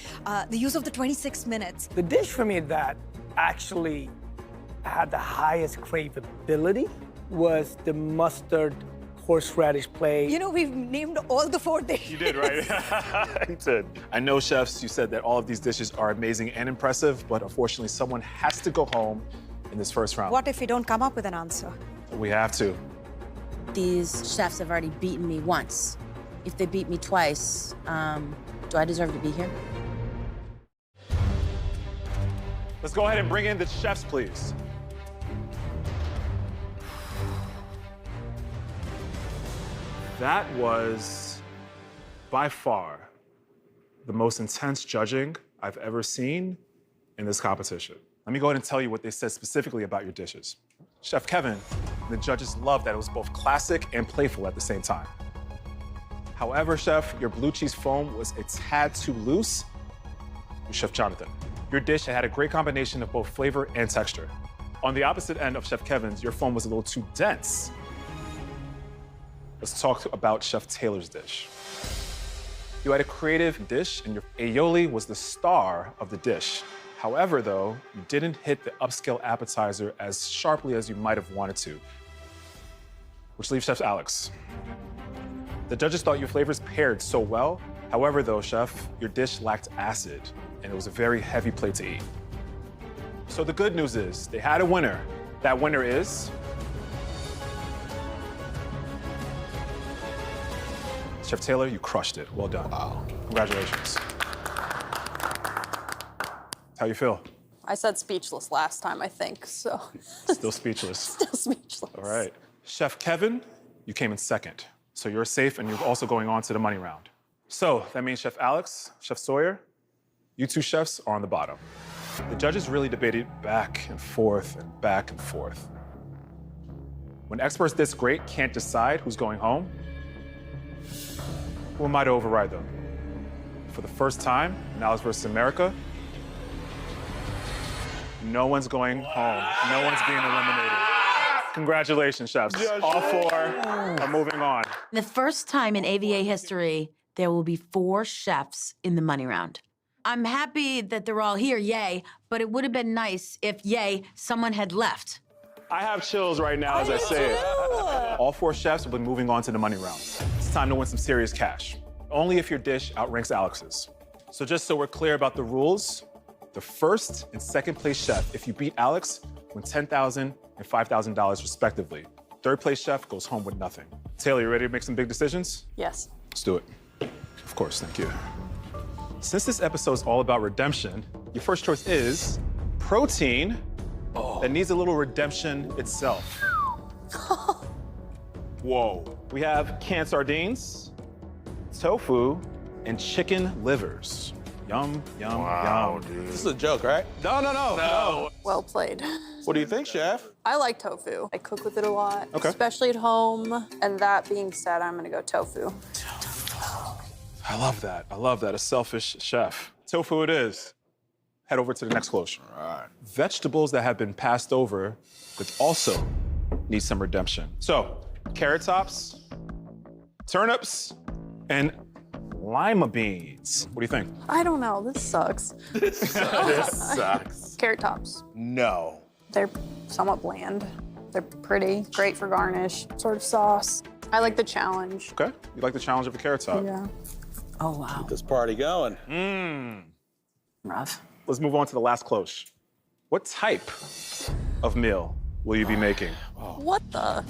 the use of the 26 minutes. The dish for me that actually had the highest craveability was the mustard horseradish plate. You know, we've named all the 4 dishes. You did, right? You did. I know, chefs, you said that all of these dishes are amazing and impressive, but unfortunately, someone has to go home in this first round. What if we don't come up with an answer? We have to. These chefs have already beaten me once. If they beat me twice, do I deserve to be here? Let's go ahead and bring in the chefs, please. That was, by far, the most intense judging I've ever seen in this competition. Let me go ahead and tell you what they said specifically about your dishes. Chef Kevin, the judges loved that it was both classic and playful at the same time. However, Chef, your blue cheese foam was a tad too loose. Chef Jonathan, your dish had a great combination of both flavor and texture. On the opposite end of Chef Kevin's, your foam was a little too dense. Let's talk about Chef Taylor's dish. You had a creative dish, and your aioli was the star of the dish. However, though, you didn't hit the upscale appetizer as sharply as you might have wanted to, which leaves Chef Alex. The judges thought your flavors paired so well. However, though, Chef, your dish lacked acid, and it was a very heavy plate to eat. So the good news is they had a winner. That winner is Chef Taylor, you crushed it. Well done. Wow. Congratulations. How you feel? I said speechless last time, I think, so. Still speechless. Still speechless. All right. Chef Kevin, you came in second. So you're safe, and you're also going on to the money round. So that means Chef Alex, Chef Sawyer, you 2 chefs are on the bottom. The judges really debated back and forth and back and forth. When experts this great can't decide who's going home, who am I to override them? For the first time in Alice vs. America, no one's going home. No one's being eliminated. Congratulations, chefs. All 4 are moving on. The first time in AVA history, there will be 4 chefs in the money round. I'm happy that they're all here, yay, but it would have been nice if, yay, someone had left. I have chills right now as I say it. All 4 chefs will be moving on to the money round. It's time to win some serious cash. Only if your dish outranks Alex's. So just so we're clear about the rules, the first and second place chef, if you beat Alex, win $10,000 and $5,000 respectively. Third place chef goes home with nothing. Taylor, you ready to make some big decisions? Yes. Let's do it. Of course, thank you. Since this episode is all about redemption, your first choice is protein that needs a little redemption itself. Whoa. We have canned sardines, tofu, and chicken livers. Yum, yum, yum. Dude. This is a joke, right? No. Well played. What do you think, chef? I like tofu. I cook with it a lot, Okay. especially at home. And that being said, I'm gonna go tofu. I love that. I love that. A selfish chef. Tofu it is. Head over to the next closure. All right. Vegetables that have been passed over could also need some redemption. So, carrot tops, turnips, and lima beans. What do you think? I don't know, this sucks. This sucks. Carrot tops. No. They're somewhat bland. They're pretty, great for garnish, sort of sauce. I like the challenge. Okay. You like the challenge of a carrot top? Yeah. Oh, wow. Get this party going. Rough. Let's move on to the last close. What type of meal will you be making? What the?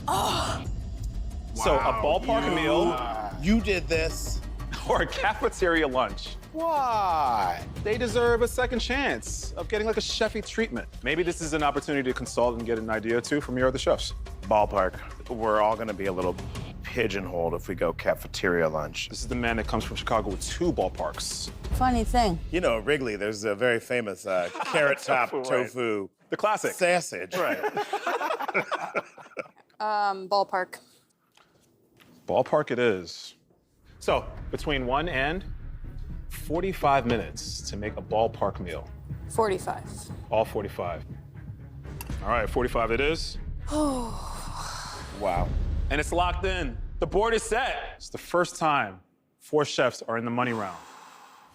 So a ballpark meal You did this. or a cafeteria lunch? Why? They deserve a second chance of getting like a chefy treatment. Maybe this is an opportunity to consult and get an idea too from your other chefs. Ballpark. We're all gonna be a little pigeonholed if we go cafeteria lunch. This is the man that comes from Chicago with 2 ballparks. Funny thing. You know, at Wrigley, there's a very famous carrot top Tofu, right. tofu. The classic. Sausage. Right. Ballpark. Ballpark it is. So between 1 and 45 minutes to make a ballpark meal. 45. All 45. All right, 45 it is. Wow. And it's locked in. The board is set. It's the first time 4 chefs are in the money round.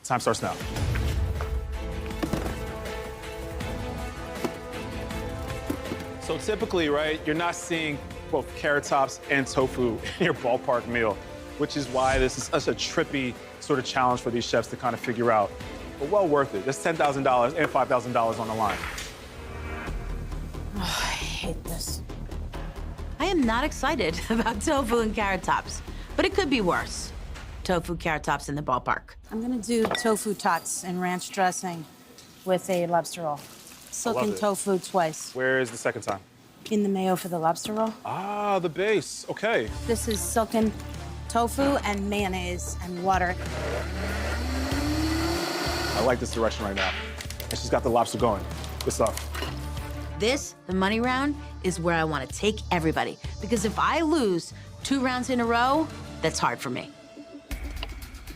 Time starts now. So typically, right, you're not seeing both carrot tops and tofu in your ballpark meal, which is why this is such a trippy sort of challenge for these chefs to kind of figure out. But well worth it. There's $10,000 and $5,000 on the line. Oh, I hate this. I am not excited about tofu and carrot tops, but it could be worse. Tofu, carrot tops in the ballpark. I'm gonna do tofu tots and ranch dressing with a lobster roll. Silken it. tofu twice. Where is the second time? In the mayo for the lobster roll. Ah, the base. Okay. This is silken tofu and mayonnaise and water. I like this direction right now. And she's got the lobster going. Good stuff. This, the money round, is where I want to take everybody. Because if I lose 2 rounds in a row, that's hard for me.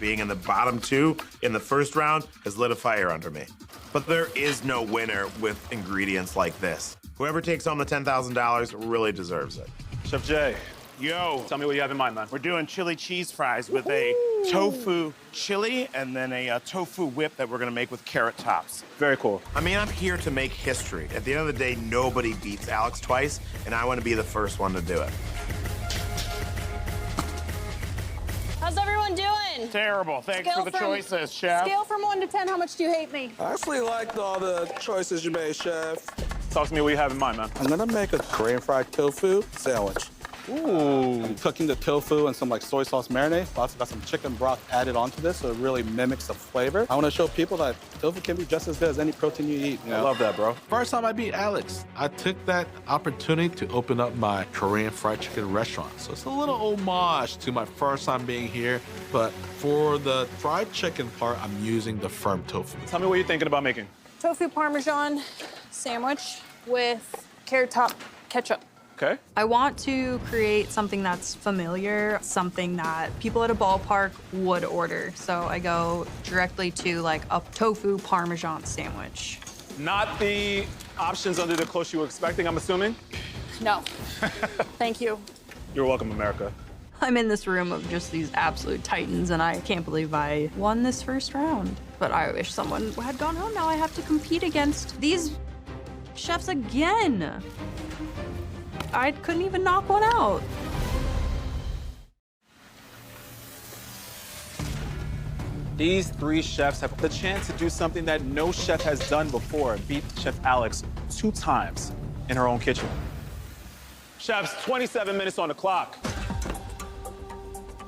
Being in the bottom 2 in the first round has lit a fire under me. But there is no winner with ingredients like this. Whoever takes home the $10,000 really deserves it. Chef Jay. Yo. Tell me what you have in mind, man. We're doing chili cheese fries with a tofu chili and then a tofu whip that we're gonna make with carrot tops. Very cool. I mean, I'm here to make history. At the end of the day, nobody beats Alex twice, and I want to be the first one to do it. How's everyone doing? Terrible. Thanks for the choices, Chef. Scale from 1 to 10, how much do you hate me? I actually liked all the choices you made, Chef. Talk to me what you have in mind, man. I'm gonna make a Korean fried tofu sandwich. Ooh. I'm cooking the tofu and some like soy sauce marinade. I also got some chicken broth added onto this, so it really mimics the flavor. I want to show people that tofu can be just as good as any protein you eat. You know? I love that, bro. First time I beat Alex, I took that opportunity to open up my Korean fried chicken restaurant. So it's a little homage to my first time being here, but for the fried chicken part, I'm using the firm tofu. Tell me what you're thinking about making. Tofu Parmesan sandwich with carrot top ketchup. Okay. I want to create something that's familiar, something that people at a ballpark would order. So I go directly to like a tofu Parmesan sandwich. Not the options under the close you were expecting, I'm assuming? No. Thank you. You're welcome, America. I'm in this room of just these absolute titans, and I can't believe I won this first round. But I wish someone had gone home. Now I have to compete against these chefs again. I couldn't even knock one out. These 3 chefs have the chance to do something that no chef has done before, beat Chef Alex 2 times in her own kitchen. Chefs, 27 minutes on the clock.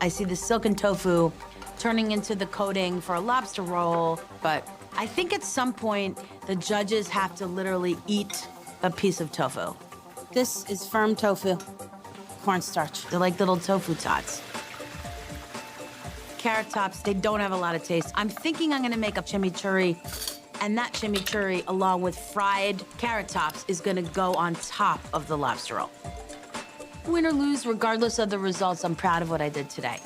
I see the silken tofu turning into the coating for a lobster roll, but I think at some point the judges have to literally eat a piece of tofu. This is firm tofu, cornstarch. They're like little tofu tots. Carrot tops, they don't have a lot of taste. I'm thinking I'm gonna make a chimichurri, and that chimichurri, along with fried carrot tops, is gonna go on top of the lobster roll. Win or lose, regardless of the results, I'm proud of what I did today.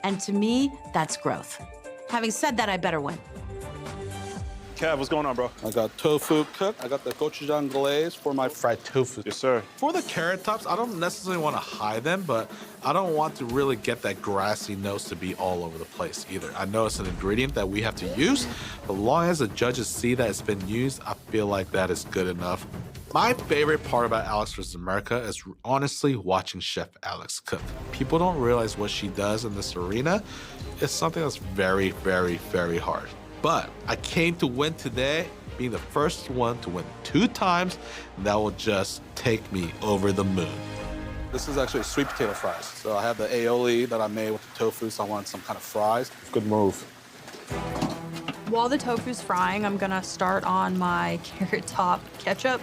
And to me, that's growth. Having said that, I better win. Kev, what's going on, bro? I got tofu cooked. I got the gochujang glaze for my fried tofu. Yes, sir. For the carrot tops, I don't necessarily want to hide them, but I don't want to really get that grassy nose to be all over the place either. I know it's an ingredient that we have to use, but as long as the judges see that it's been used, I feel like that is good enough. My favorite part about Alex vs. America is honestly watching Chef Alex cook. People don't realize what she does in this arena. It's something that's very, very, very hard. But I came to win today, being the first one to win 2 times, and that will just take me over the moon. This is actually sweet potato fries. So I have the aioli that I made with the tofu, so I want some kind of fries. Good move. While the tofu's frying, I'm gonna start on my carrot top ketchup.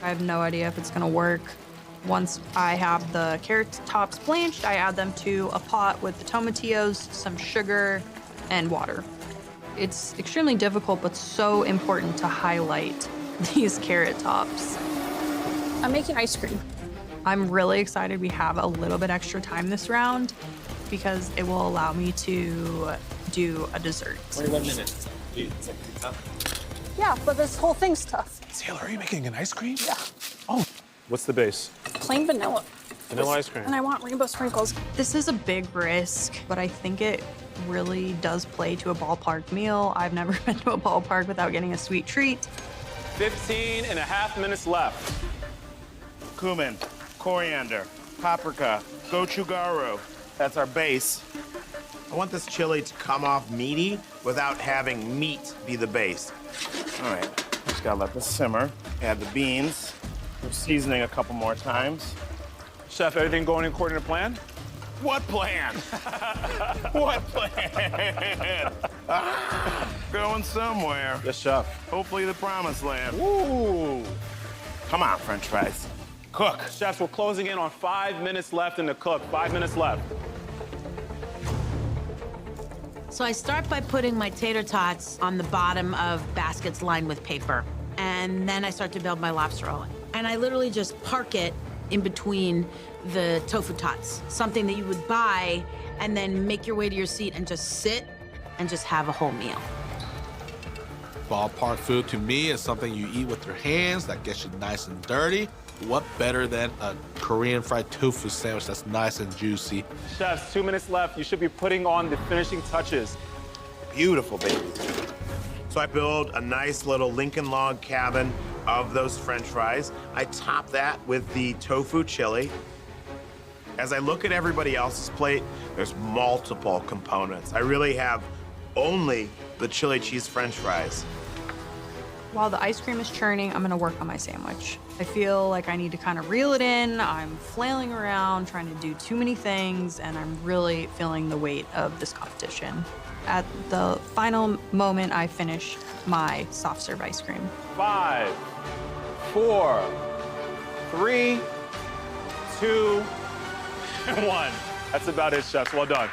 I have no idea if it's gonna work. Once I have the carrot tops blanched, I add them to a pot with the tomatillos, some sugar, and water. It's extremely difficult, but so important to highlight these carrot tops. I'm making ice cream. I'm really excited we have a little bit extra time this round because it will allow me to do a dessert. 21 minutes. Yeah, but this whole thing's tough. Taylor, are you making an ice cream? Yeah. Oh, What's the base? Plain vanilla. Vanilla ice cream. And I want rainbow sprinkles. This is a big risk, but I think it really does play to a ballpark meal. I've never been to a ballpark without getting a sweet treat. 15 and a half minutes left. Cumin, coriander, paprika, gochugaru. That's our base. I want this chili to come off meaty without having meat be the base. All right, just gotta let this simmer. Add the beans. We're seasoning a couple more times. Chef, everything going according to plan? What plan? What plan? Going somewhere. Yes, chef. Hopefully the promised land. Ooh. Come on, French fries. Cook. Chefs, we're closing in on 5 minutes left in the cook. 5 minutes left. So I start by putting my tater tots on the bottom of baskets lined with paper. And then I start to build my lobster roll. And I literally just park it in between the tofu tots, something that you would buy and then make your way to your seat and just sit and just have a whole meal. Ballpark food to me is something you eat with your hands that gets you nice and dirty. What better than a Korean fried tofu sandwich that's nice and juicy? Chefs, 2 minutes left. You should be putting on the finishing touches. Beautiful, baby. So I build a nice little Lincoln log cabin of those French fries. I top that with the tofu chili. As I look at everybody else's plate, there's multiple components. I really have only the chili cheese French fries. While the ice cream is churning, I'm gonna work on my sandwich. I feel like I need to kind of reel it in. I'm flailing around, trying to do too many things, and I'm really feeling the weight of this competition. At the final moment, I finish my soft serve ice cream. 5, 4, 3, 2, and 1. That's about it, chefs. Well done.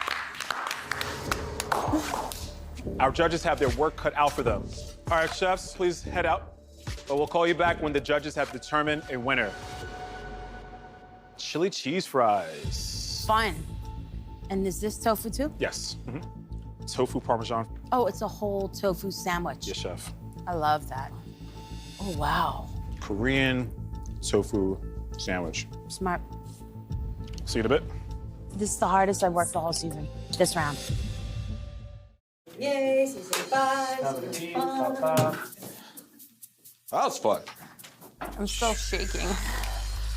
Our judges have their work cut out for them. All right, chefs, please head out. But we'll call you back when the judges have determined a winner. Chili cheese fries. Fun. And is this tofu too? Yes. Tofu Parmesan. Oh, it's a whole tofu sandwich. Yes, chef. I love that. Oh, wow. Korean tofu sandwich. Smart. See you in a bit. This is the hardest I've worked the whole season, this round. Yay, season 5. Season 5. That was fun. I'm still shaking.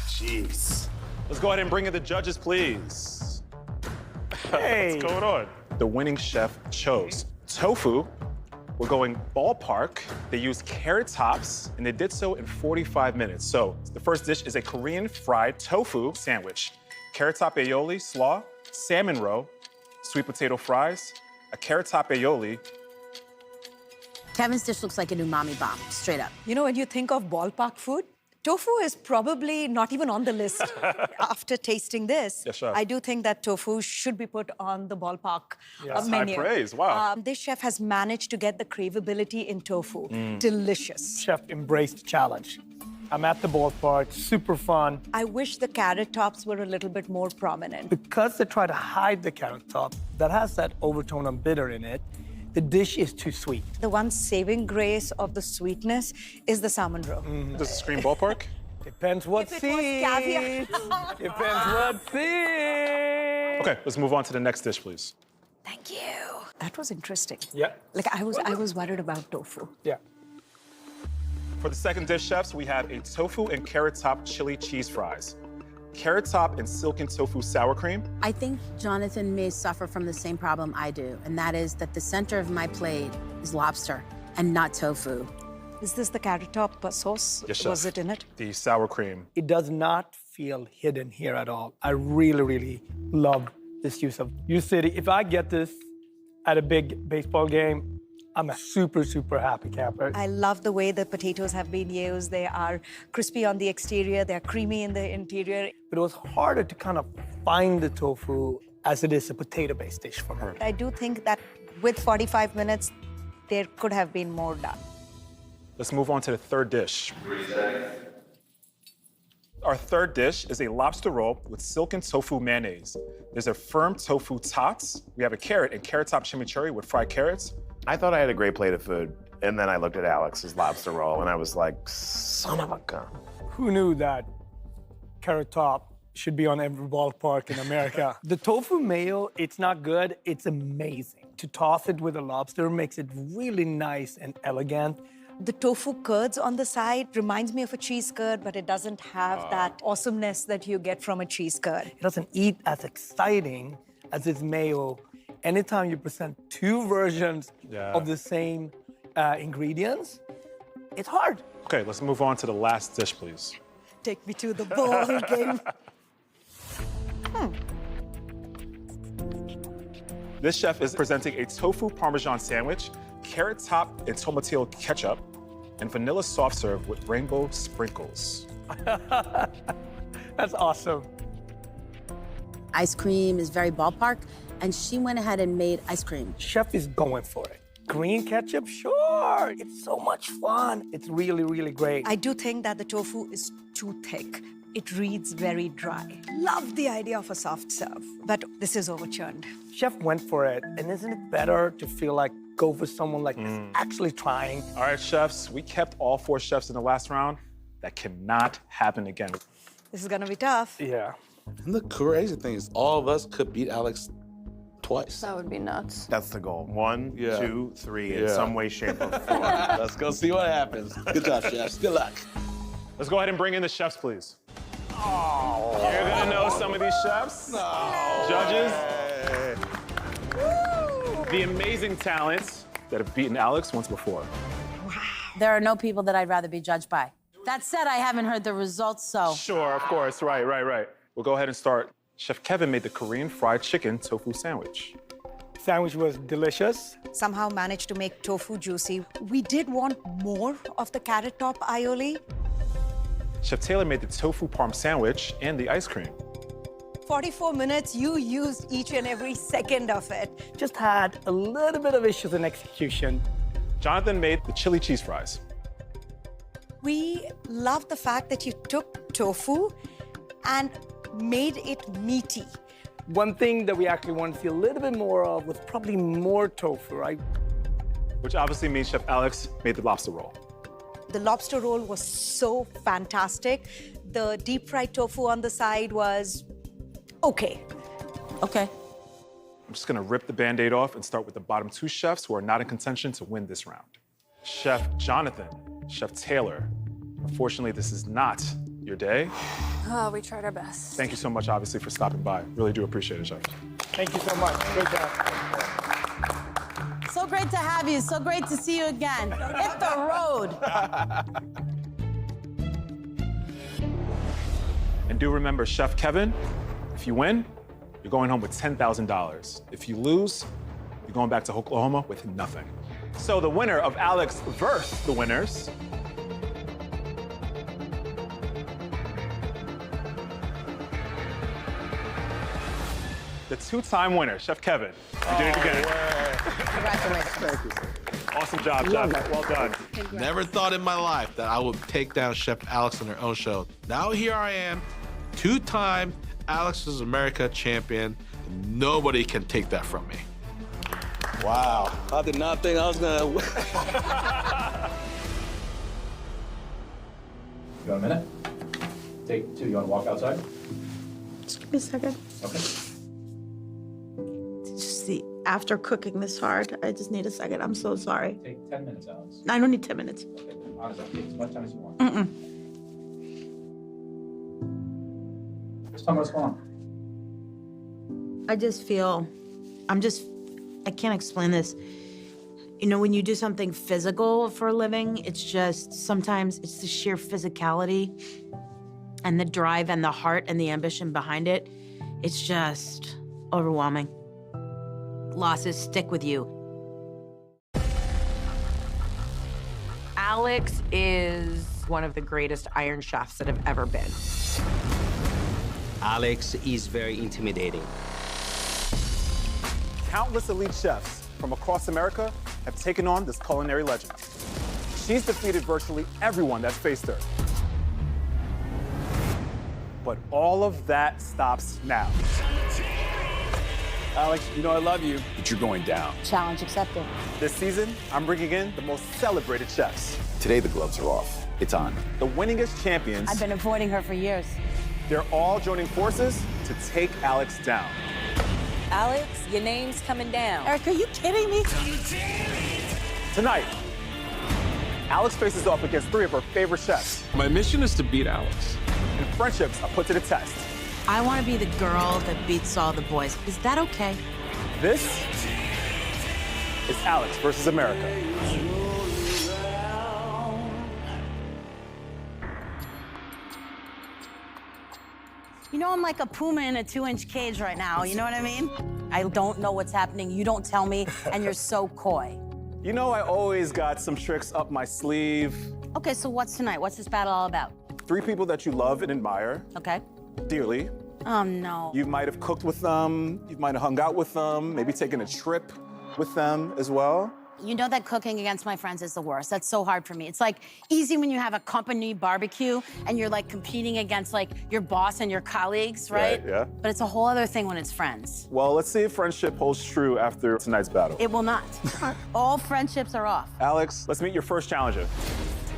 Jeez. Let's go ahead and bring in the judges, please. Hey. What's going on? The winning chef chose tofu. We're going ballpark. They used carrot tops, and they did so in 45 minutes. So the first dish is a Korean fried tofu sandwich. Carrot top aioli, slaw, salmon roe, sweet potato fries, a carrot top aioli. Kevin's dish looks like an umami bomb, straight up. You know, when you think of ballpark food, tofu is probably not even on the list. After tasting this, Yes, chef. I do think that tofu should be put on the ballpark Yes, menu. high praise, wow. This chef has managed to get the craveability in tofu. Delicious. Chef embraced the challenge. I'm at the ballpark, super fun. I wish the carrot tops were a little bit more prominent. Because they try to hide the carrot top, that has that overtone of bitter in it, the dish is too sweet. The one saving grace of the sweetness is the salmon roe. Does it scream ballpark? Depends what If it was caviar. Depends what seed. Okay, let's move on to the next dish, please. Thank you. That was interesting. Yeah. Like I was worried about tofu. Yeah. For the second dish, chefs, we have a tofu and carrot top chili cheese fries. Carrot top and silken tofu sour cream. I think Jonathan may suffer from the same problem I do, and that is that the center of my plate is lobster and not tofu. Is this the carrot top sauce? Yes, chef. Was it in it? The sour cream. It does not feel hidden here at all. I really, really love this use of U-City. If I get this at a big baseball game, I'm a super, super happy camper. I love the way the potatoes have been used. They are crispy on the exterior, they're creamy in the interior. But it was harder to kind of find the tofu as it is a potato-based dish for her. I do think that with 45 minutes, there could have been more done. Let's move on to the third dish. Our third dish is a lobster roll with silken tofu mayonnaise. There's a firm tofu tots. We have a carrot and carrot top chimichurri with fried carrots. I thought I had a great plate of food, and then I looked at Alex's lobster roll, and I was like, son of a gun. Who knew that Carrot Top should be on every ballpark in America. The tofu mayo, it's not good, it's amazing. To toss it with a lobster makes it really nice and elegant. The tofu curds on the side reminds me of a cheese curd, but it doesn't have that awesomeness that you get from a cheese curd. It doesn't eat as exciting as its mayo. Anytime you present two versions of the same ingredients, it's hard. Okay, let's move on to the last dish, please. Take me to the ball game. This chef is presenting a tofu parmesan sandwich, carrot top and tomatillo ketchup, and vanilla soft serve with rainbow sprinkles. That's awesome. Ice cream is very ballpark, and she went ahead and made ice cream. Chef is going for it. Green ketchup, sure. It's so much fun. It's really, really great. I do think that the tofu is too thick. It reads very dry. Love the idea of a soft serve, but this is overchurned. Chef went for it, and isn't it better to feel like go for someone like this actually trying? All right, chefs, we kept all 4 chefs in the last round. That cannot happen again. This is gonna be tough. Yeah. And the crazy thing is, all of us could beat Alex twice. That would be nuts. That's the goal. 1, 2, 3, in Yeah. some way, shape, or form. Let's go see what happens. Good job, chefs. Good luck. Let's go ahead and bring in the chefs, please. Oh. You're gonna know some of these chefs. Judges. The amazing talents that have beaten Alex once before. There are no people that I'd rather be judged by. That said, I haven't heard the results, so. Sure, of course, right. We'll go ahead and start. Chef Kevin made the Korean fried chicken tofu sandwich. Sandwich was delicious. Somehow managed to make tofu juicy. We did want more of the carrot top aioli. Chef Taylor made the tofu parm sandwich and the ice cream. 44 minutes, you used each and every second of it. Just had a little bit of issues in execution. Jonathan made the chili cheese fries. We love the fact that you took tofu and made it meaty. One thing that we actually wanted to see a little bit more of was probably more tofu, right? Which obviously means Chef Alex made the lobster roll. The lobster roll was so fantastic. The deep fried tofu on the side was okay. Okay. I'm just gonna rip the Band-Aid off and start with the bottom 2 chefs who are not in contention to win this round. Chef Jonathan, Chef Taylor. Unfortunately, this is not your day. Oh, we tried our best. Thank you so much, obviously, for stopping by. Really do appreciate it, Chef. Thank you so much. Good job. So great to have you. So great to see you again. Hit the road. And do remember, Chef Kevin, if you win, you're going home with $10,000. If you lose, you're going back to Oklahoma with nothing. So the winner of Alex versus the winners . The 2-time winner, Chef Kevin. You did it again. Congratulations. Thank you. Awesome job, Chef. Well done. Never thought in my life that I would take down Chef Alex on their own show. Now here I am, 2-time Alex's America champion. And nobody can take that from me. Wow. I did not think I was gonna win. You want a minute? Take 2. You want to walk outside? Just give me a second. Okay. Just see, after cooking this hard, I just need a second. I'm so sorry. Take 10 minutes, Alex. I don't need 10 minutes. Okay. Honestly, take as much time as you want. Just tell me what's going on. I just feel, I can't explain this. You know, when you do something physical for a living, it's just, sometimes it's the sheer physicality and the drive and the heart and the ambition behind it. It's just overwhelming. Losses stick with you. Alex is one of the greatest Iron Chefs that have ever been. Alex is very intimidating. Countless elite chefs from across America have taken on this culinary legend. She's defeated virtually everyone that's faced her. But all of that stops now. Alex, you know I love you, but you're going down. Challenge accepted. This season, I'm bringing in the most celebrated chefs. Today the gloves are off. It's on. The winningest champions. I've been avoiding her for years. They're all joining forces to take Alex down. Alex, your name's coming down. Eric, are you kidding me? Tonight, Alex faces off against 3 of her favorite chefs. My mission is to beat Alex. And friendships are put to the test. I want to be the girl that beats all the boys. Is that okay? This is Alex versus America. You know, I'm like a puma in a 2-inch cage right now. You know what I mean? I don't know what's happening. You don't tell me, and you're so coy. You know, I always got some tricks up my sleeve. Okay, so what's tonight? What's this battle all about? 3 people that you love and admire Okay. dearly. Oh, no. You might have cooked with them, you might have hung out with them, maybe taken a trip with them as well. You know that cooking against my friends is the worst. That's so hard for me. It's like easy when you have a company barbecue and you're like competing against like your boss and your colleagues, right? Yeah. But it's a whole other thing when it's friends. Well, let's see if friendship holds true after tonight's battle. It will not. All friendships are off. Alex, let's meet your first challenger.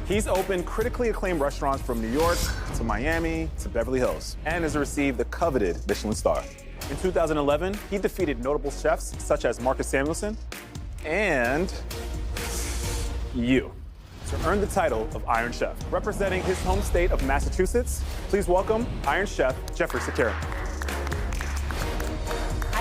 He's opened critically acclaimed restaurants from New York to Miami to Beverly Hills and has received the coveted Michelin star. In 2011, he defeated notable chefs such as Marcus Samuelsson and you to earn the title of Iron Chef. Representing his home state of Massachusetts, please welcome Iron Chef Jeffrey Sakarian.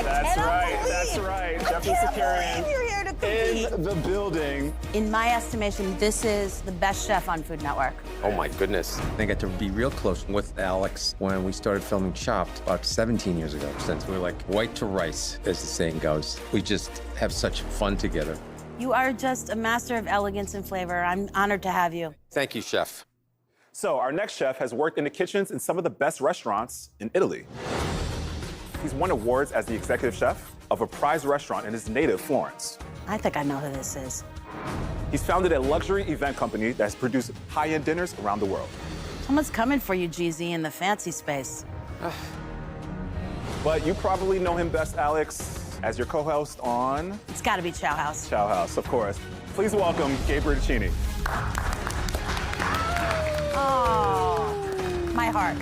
That's right. Jeffrey Sakarian You're here to compete. in the building. In my estimation, this is the best chef on Food Network. Oh my goodness. I got to be real close with Alex when we started filming Chopped about 17 years ago. Since we were like white to rice, as the saying goes. We just have such fun together. You are just a master of elegance and flavor. I'm honored to have you. Thank you, Chef. So our next chef has worked in the kitchens in some of the best restaurants in Italy. He's won awards as the executive chef of a prize restaurant in his native Florence. I think I know who this is. He's founded a luxury event company that has produced high-end dinners around the world. Someone's coming for you, GZ, in the fancy space. But you probably know him best, Alex, as your co-host on... It's gotta be Chow House. Chow House, of course. Please welcome Gabe Bertuccini. Oh, my heart.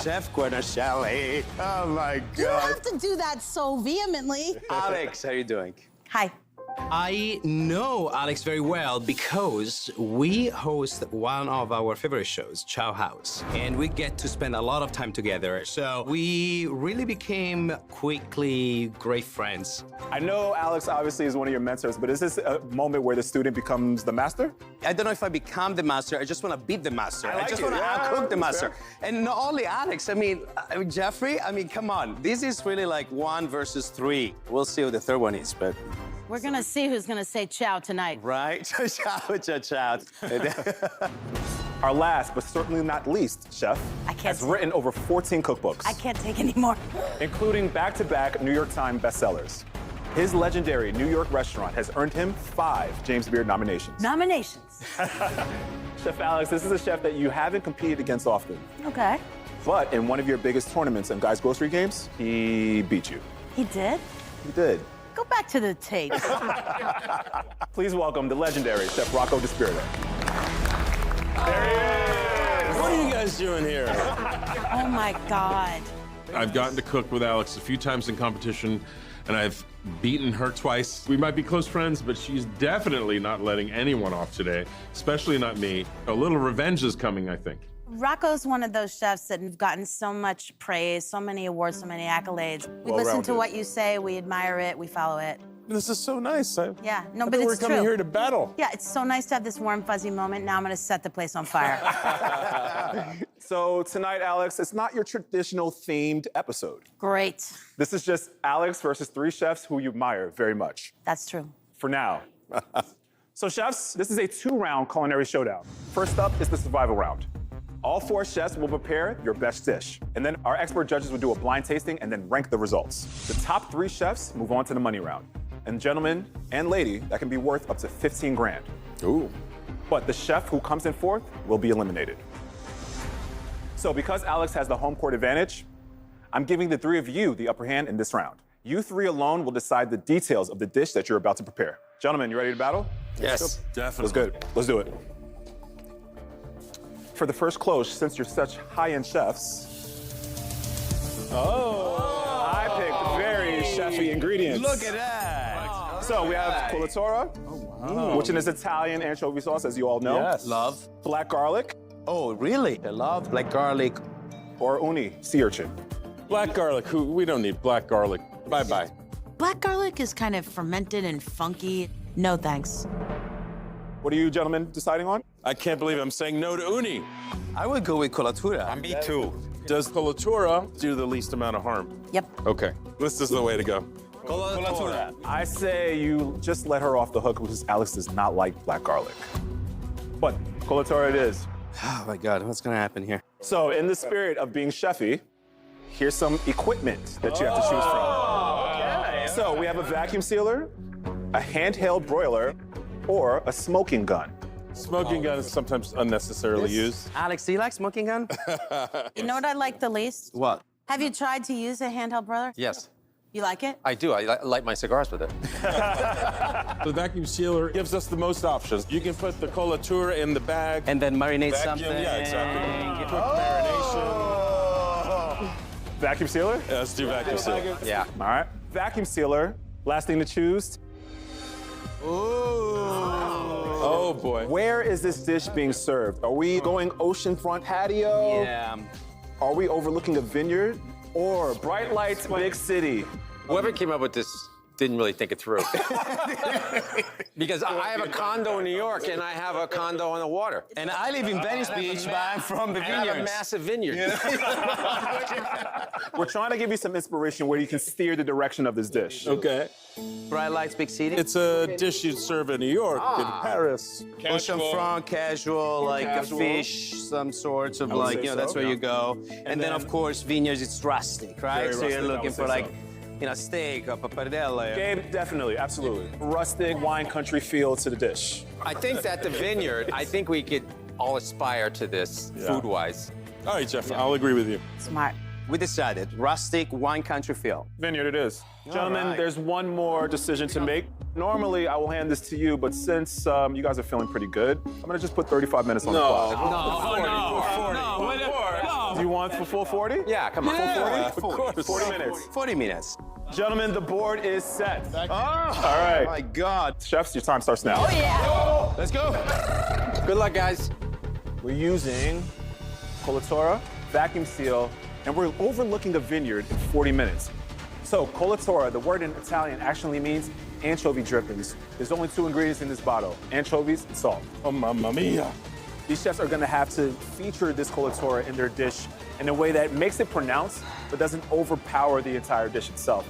Chef Guarnaschelli. Oh my God. You don't have to do that so vehemently. Alex, how are you doing? Hi. I know Alex very well because we host one of our favorite shows, Chow House, and we get to spend a lot of time together. So we really became quickly great friends. I know Alex obviously is one of your mentors, but is this a moment where the student becomes the master? I don't know if I become the master. I just want to beat the master. I like just it. want to Yeah, outcook the that's master. fair. And not only Alex, I mean, Jeffrey, come on. This is really like 1 versus 3. We'll see what the third one is, but... We're gonna see who's gonna say chow tonight. Right? Chow, chow, chow. Our last, but certainly not least, chef, has written over 14 cookbooks. I can't take any more. Including back-to-back New York Times bestsellers. His legendary New York restaurant has earned him 5 James Beard nominations. Nominations. Chef Alex, this is a chef that you haven't competed against often. Okay. But in one of your biggest tournaments in Guys Grocery Games, he beat you. He did? He did. Go back to the tape. Please welcome the legendary Chef Rocco DiSpirito. There he is! What are you guys doing here? Oh my God. I've gotten to cook with Alex a few times in competition, and I've beaten her twice. We might be close friends, but she's definitely not letting anyone off today, especially not me. A little revenge is coming, I think. Rocco's one of those chefs that have gotten so much praise, so many awards, so many accolades. We listen to what you say, we admire it, we follow it. This is so nice. Yeah, no, I but thought it's we're coming true. here to battle. Yeah, it's so nice to have this warm, fuzzy moment. Now I'm gonna set the place on fire. So tonight, Alex, it's not your traditional themed episode. Great. This is just Alex versus 3 chefs who you admire very much. That's true. For now. So chefs, this is a 2-round culinary showdown. First up is the survival round. All 4 chefs will prepare your best dish. And then our expert judges will do a blind tasting and then rank the results. The top 3 chefs move on to the money round. And gentlemen and lady, that can be worth up to 15 grand. Ooh. But the chef who comes in fourth will be eliminated. So because Alex has the home court advantage, I'm giving the 3 of you the upper hand in this round. You 3 alone will decide the details of the dish that you're about to prepare. Gentlemen, you ready to battle? Yes, definitely. Let's good. Let's do it. For the first close, since you're such high-end chefs, Oh, I picked very chefy ingredients. Look at that. So we have colatura, which is Italian anchovy sauce, as you all know. Yes. Love. Black garlic, Oh, really? I love black garlic. or uni, sea urchin. Black garlic. We don't need black garlic. Bye-bye. Black garlic is kind of fermented and funky. No thanks. What are you gentlemen deciding on? I can't believe I'm saying no to uni. I would go with colatura. Me too. Does colatura do the least amount of harm? Yep. Okay, this is the way to go. Colatura. I say you just let her off the hook because Alex does not like black garlic. But colatura it is. Oh my God, what's gonna happen here? So in the spirit of being chefy, here's some equipment that you have to choose from. So we have a vacuum sealer, a handheld broiler, or a smoking gun. Smoking gun is sometimes unnecessarily used. Alex, do you like smoking gun? You know what I like the least? What? Have you tried to use a handheld broiler? Yes, You like it? I do. I light my cigars with it. The vacuum sealer gives us the most options. You can put the colatura in the bag. And then marinate Vacuum, something. yeah, exactly. Quick marination. Vacuum sealer? Yeah, let's do vacuum sealer. Yeah. All right. Vacuum sealer. Last thing to choose. Oh boy. Where is this dish being served? Are we going oceanfront patio? Yeah. Are we overlooking a vineyard? Or bright lights, big city? Whoever came up with this didn't really think it through. Because I have a condo in New York and I have a condo on the water. And I live in Venice Beach, but I'm from the And I have a vineyards. massive vineyard. We're trying to give you some inspiration where you can steer the direction of this dish. Okay. Bright lights, big city. It's a dish you'd serve in New York, in Paris. Oceanfront, casual, like Casual. a fish, some sorts of I would like, say you know, that's so, where yeah. you go. And then, of course, vineyards, it's rustic, right? Very so you're rustic, I looking would for say like, so. you know, steak, a pappardelle. Gabe, definitely, absolutely. Rustic wine country feel to the dish. I think that the vineyard, I think we could all aspire to this food-wise. All right, Jeff, I'll agree with you. Smart. We decided, rustic wine country feel. Vineyard it is. Gentlemen, right. there's one more decision to make. Normally, I will hand this to you, but since you guys are feeling pretty good, I'm gonna just put 35 minutes on the clock. Do you want for full 40? Yeah, come on. Full 40? Of course. 40 minutes. 40 minutes. Gentlemen, the board is set. Oh, All right. my God. Chefs, your time starts now. Let's go. Good luck, guys. We're using colatura, vacuum seal, and we're overlooking a vineyard in 40 minutes. So colatura, the word in Italian actually means anchovy drippings. There's only 2 ingredients in this bottle, anchovies and salt. Oh, mamma mia. These chefs are gonna have to feature this colatura in their dish in a way that makes it pronounced, but doesn't overpower the entire dish itself.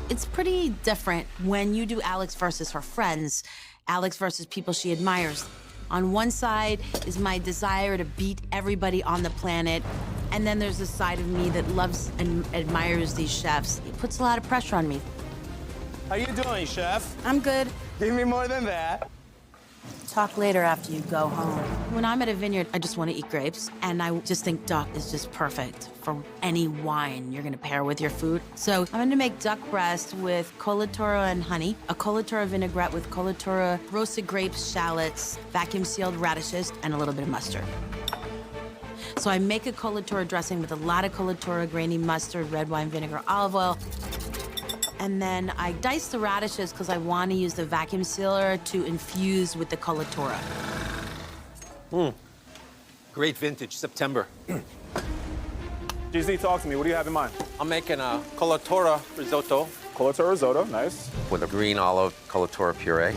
It's pretty different when you do Alex versus her friends, Alex versus people she admires. On one side is my desire to beat everybody on the planet, and then there's a side of me that loves and admires these chefs. It puts a lot of pressure on me. How you doing, chef? I'm good. Give me more than that. Talk later after you go home. When I'm at a vineyard, I just want to eat grapes, and I just think duck is just perfect for any wine you're gonna pair with your food. So I'm gonna make duck breast with colatura and honey, a colatura vinaigrette with colatura, roasted grapes, shallots, vacuum-sealed radishes, and a little bit of mustard. So I make a colatura dressing with a lot of colatura, grainy mustard, red wine vinegar, olive oil. And then I dice the radishes because I want to use the vacuum sealer to infuse with the colatura. Great vintage, September. GZ, talk to me. What do you have in mind? I'm making a colatura risotto Colatura risotto, nice. with a green olive colatura puree.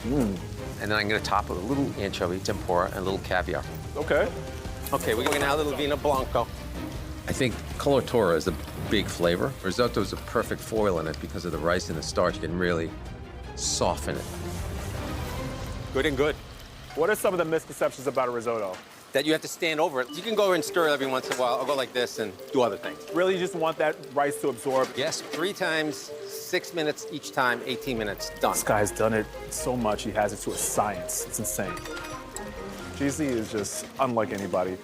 And then I'm gonna top it with a little anchovy tempura and a little caviar. Okay. Okay, we're gonna add a little vino blanco. I think colatura is a big flavor. Risotto is a perfect foil in it because of the rice and the starch can really soften it. Good and good. What are some of the misconceptions about a risotto? That you have to stand over it. You can go over and stir it every once in a while. I'll go like this and do other things. Really, you just want that rice to absorb? Yes, 3 times, 6 minutes each time, 18 minutes, done. This guy's done it so much, he has it to a science. It's insane. GZ is just unlike anybody.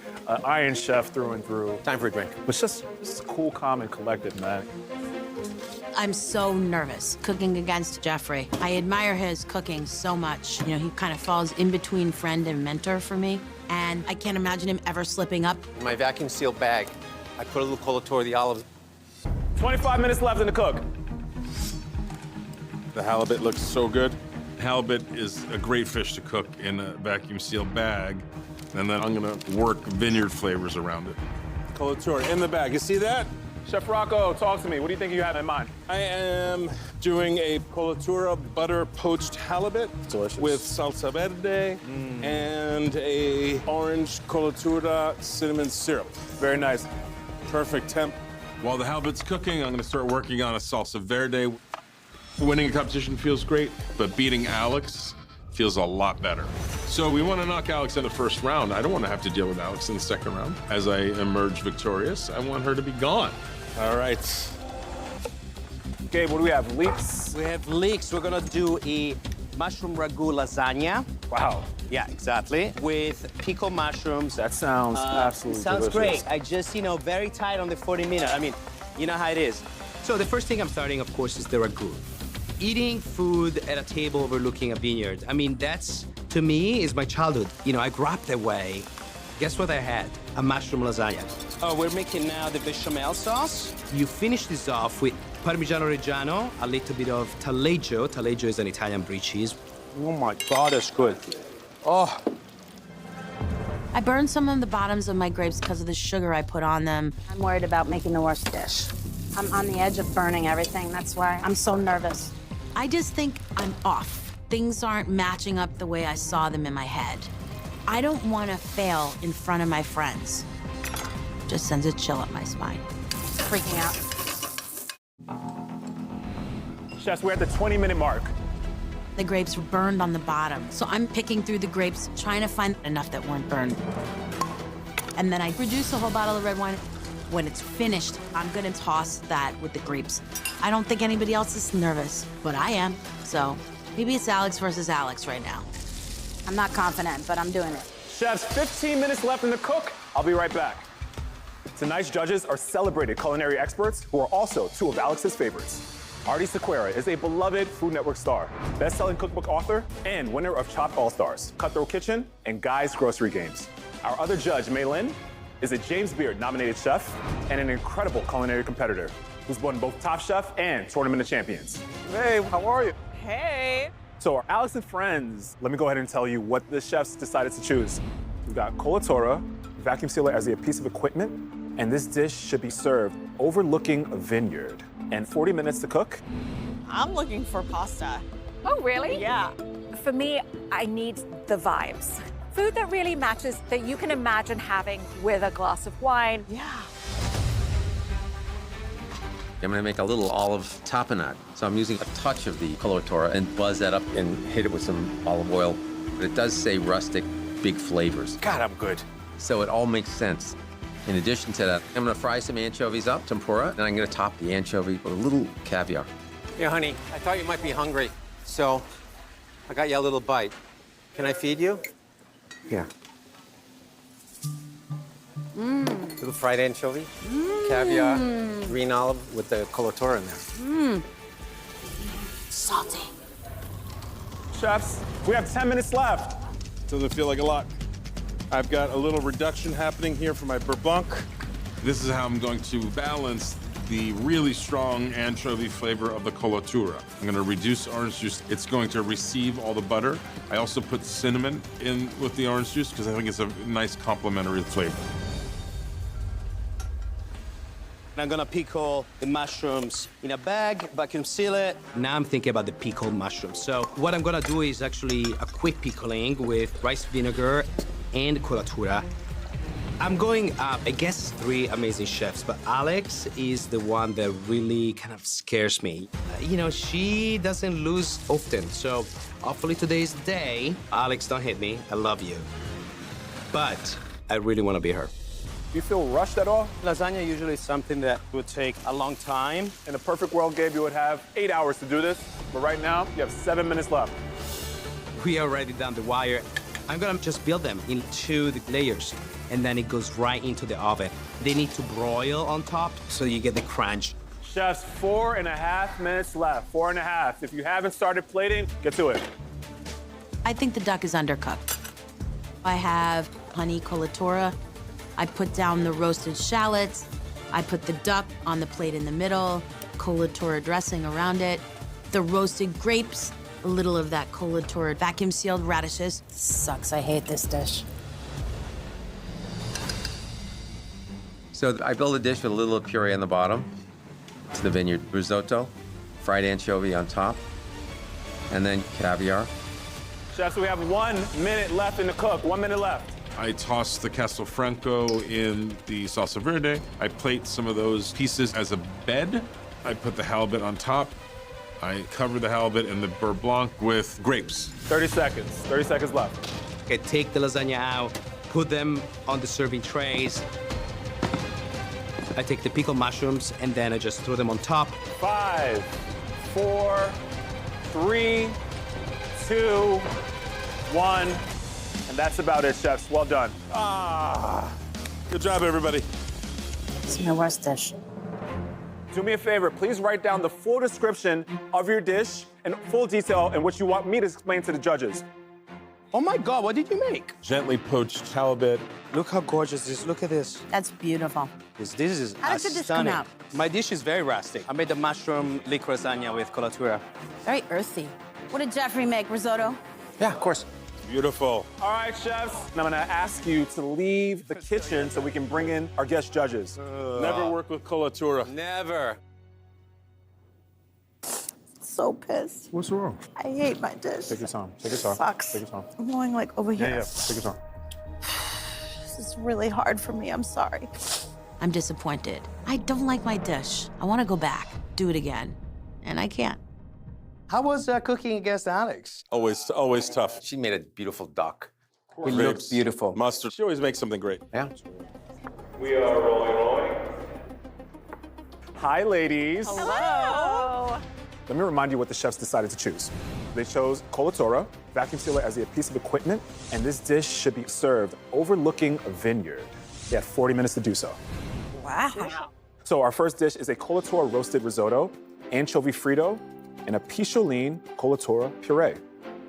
Iron chef through and through. Time for a drink. But just cool, calm, and collected, man. I'm so nervous cooking against Jeffrey. I admire his cooking so much. You know, he kind of falls in between friend and mentor for me. And I can't imagine him ever slipping up. My vacuum sealed bag I put a little colatura, the olives. 25 minutes left in the cook. The halibut looks so good. Halibut is a great fish to cook in a vacuum sealed bag. And then I'm gonna work vineyard flavors around it. Colatura in the bag, you see that? Chef Rocco, talk to me. What do you think you have in mind? I am doing a colatura butter poached halibut. Delicious. With salsa verde and a orange colatura cinnamon syrup. Very nice. Perfect temp. While the halibut's cooking, I'm gonna start working on a salsa verde. Winning a competition feels great, but beating Alex feels a lot better. So we want to knock Alex in the first round. I don't want to have to deal with Alex in the second round. As I emerge victorious, I want her to be gone. All right. Gabe, what do we have? Leeks? We have leeks. We're gonna do a mushroom ragu lasagna. Wow. Yeah, exactly. With pickled mushrooms. That sounds absolutely Sounds delicious. great. I just, very tight on the 40 minutes. I mean, you know how it is. So the first thing I'm starting, of course, is the ragu. Eating food at a table overlooking a vineyard. I mean, that's, to me, is my childhood. I grew up that way. Guess what I had? A mushroom lasagna. Oh, we're making now the bechamel sauce. You finish this off with Parmigiano Reggiano, a little bit of taleggio. Taleggio is an Italian brie cheese. Oh my God, that's good. Oh. I burned some of the bottoms of my grapes because of the sugar I put on them. I'm worried about making the worst dish. I'm on the edge of burning everything. That's why I'm so nervous. I just think I'm off. Things aren't matching up the way I saw them in my head. I don't want to fail in front of my friends. Just sends a chill up my spine. Freaking out. Chefs, we're at the 20-minute mark. The grapes were burned on the bottom, so I'm picking through the grapes, trying to find enough that weren't burned. And then I reduce a whole bottle of red wine. When it's finished, I'm gonna toss that with the grapes. I don't think anybody else is nervous, but I am. So maybe it's Alex versus Alex right now. I'm not confident, but I'm doing it. Chefs, 15 minutes left in the cook. I'll be right back. Tonight's judges are celebrated culinary experts who are also two of Alex's favorites. Artie Sequeira is a beloved Food Network star, best-selling cookbook author, and winner of Chopped All-Stars, Cutthroat Kitchen, and Guy's Grocery Games. Our other judge, Mei Lin, is a James Beard nominated chef and an incredible culinary competitor who's won both Top Chef and Tournament of Champions. Hey, how are you? Hey. So our Alex and friends, let me go ahead and tell you what the chefs decided to choose. We've got colatura, vacuum sealer as a piece of equipment, and this dish should be served overlooking a vineyard. And 40 minutes to cook. I'm looking for pasta. Oh, really? Yeah. For me, I need the vibes. Food that really matches, that you can imagine having with a glass of wine. Yeah. I'm gonna make a little olive tapenade. So I'm using a touch of the coloratura and buzz that up and hit it with some olive oil. But it does say rustic, big flavors. God, I'm good. So it all makes sense. In addition to that, I'm gonna fry some anchovies up, tempura, and I'm gonna top the anchovy with a little caviar. Yeah, honey, I thought you might be hungry, so I got you a little bite. Can I feed you? Here. Little fried anchovy, caviar, green olive with the coloratura in there. Salty. Chefs, we have 10 minutes left. Doesn't feel like a lot. I've got a little reduction happening here for my beurre. This is how I'm going to balance the really strong anchovy flavor of the colatura. I'm gonna reduce orange juice. It's going to receive all the butter. I also put cinnamon in with the orange juice because I think it's a nice complementary flavor. I'm gonna pickle the mushrooms in a bag, vacuum seal it. Now I'm thinking about the pickled mushrooms. So what I'm gonna do is actually a quick pickling with rice vinegar and colatura. I'm going up against three amazing chefs, but Alex is the one that really kind of scares me. She doesn't lose often, so hopefully today's the day. Alex, don't hit me. I love you. But I really want to be her. Do you feel rushed at all? Lasagna usually is something that would take a long time. In a perfect world, Gabe, you would have 8 hours to do this, but right now, you have 7 minutes left. We are already down the wire. I'm gonna just build them into the layers, and then it goes right into the oven. They need to broil on top so you get the crunch. Chefs, 4.5 minutes left. 4.5. If you haven't started plating, get to it. I think the duck is undercooked. I have honey colatura. I put down the roasted shallots. I put the duck on the plate in the middle, colatura dressing around it, the roasted grapes, a little of that colatura vacuum-sealed radishes. Sucks, I hate this dish. So I build a dish with a little puree on the bottom. It's the vineyard risotto, fried anchovy on top, and then caviar. Chefs, we have 1 minute left in the cook. 1 minute left. I toss the Castelfranco in the salsa verde. I plate some of those pieces as a bed. I put the halibut on top. I cover the halibut and the beurre blanc with grapes. 30 seconds. 30 seconds left. Okay, take the lasagna out, put them on the serving trays. I take the pickled mushrooms and then I just throw them on top. 5, 4, 3, 2, 1. And that's about it, chefs. Well done. Good job, everybody. It's my worst dish. Do me a favor, please write down the full description of your dish and full detail in which you want me to explain to the judges. Oh my God, what did you make? Gently poached halibut. Look how gorgeous this is. Look at this. That's beautiful. This is How did this come stunning. out? My dish is very rustic. I made the mushroom liquor lasagna with colatura. Very earthy. What did Jeffrey make, risotto? Yeah, of course. Beautiful. All right, chefs. And I'm gonna ask you to leave the kitchen so we can bring in our guest judges. Never work with colatura. Never. So pissed. What's wrong? I hate my dish. Take your time. Take your time. Sucks. Take your time. I'm going like over here. Yeah. Take your time. This is really hard for me. I'm sorry. I'm disappointed. I don't like my dish. I want to go back, do it again, and I can't. How was cooking against Alex? Always tough. She made a beautiful duck. It looks beautiful. Mustard. She always makes something great. Yeah. We are rolling. Hi, ladies. Hello. Let me remind you what the chefs decided to choose. They chose colatura, vacuum sealer as a piece of equipment, and this dish should be served overlooking a vineyard. They had 40 minutes to do so. Wow. So our first dish is a colatura roasted risotto, anchovy frito, and a picholine colatura puree.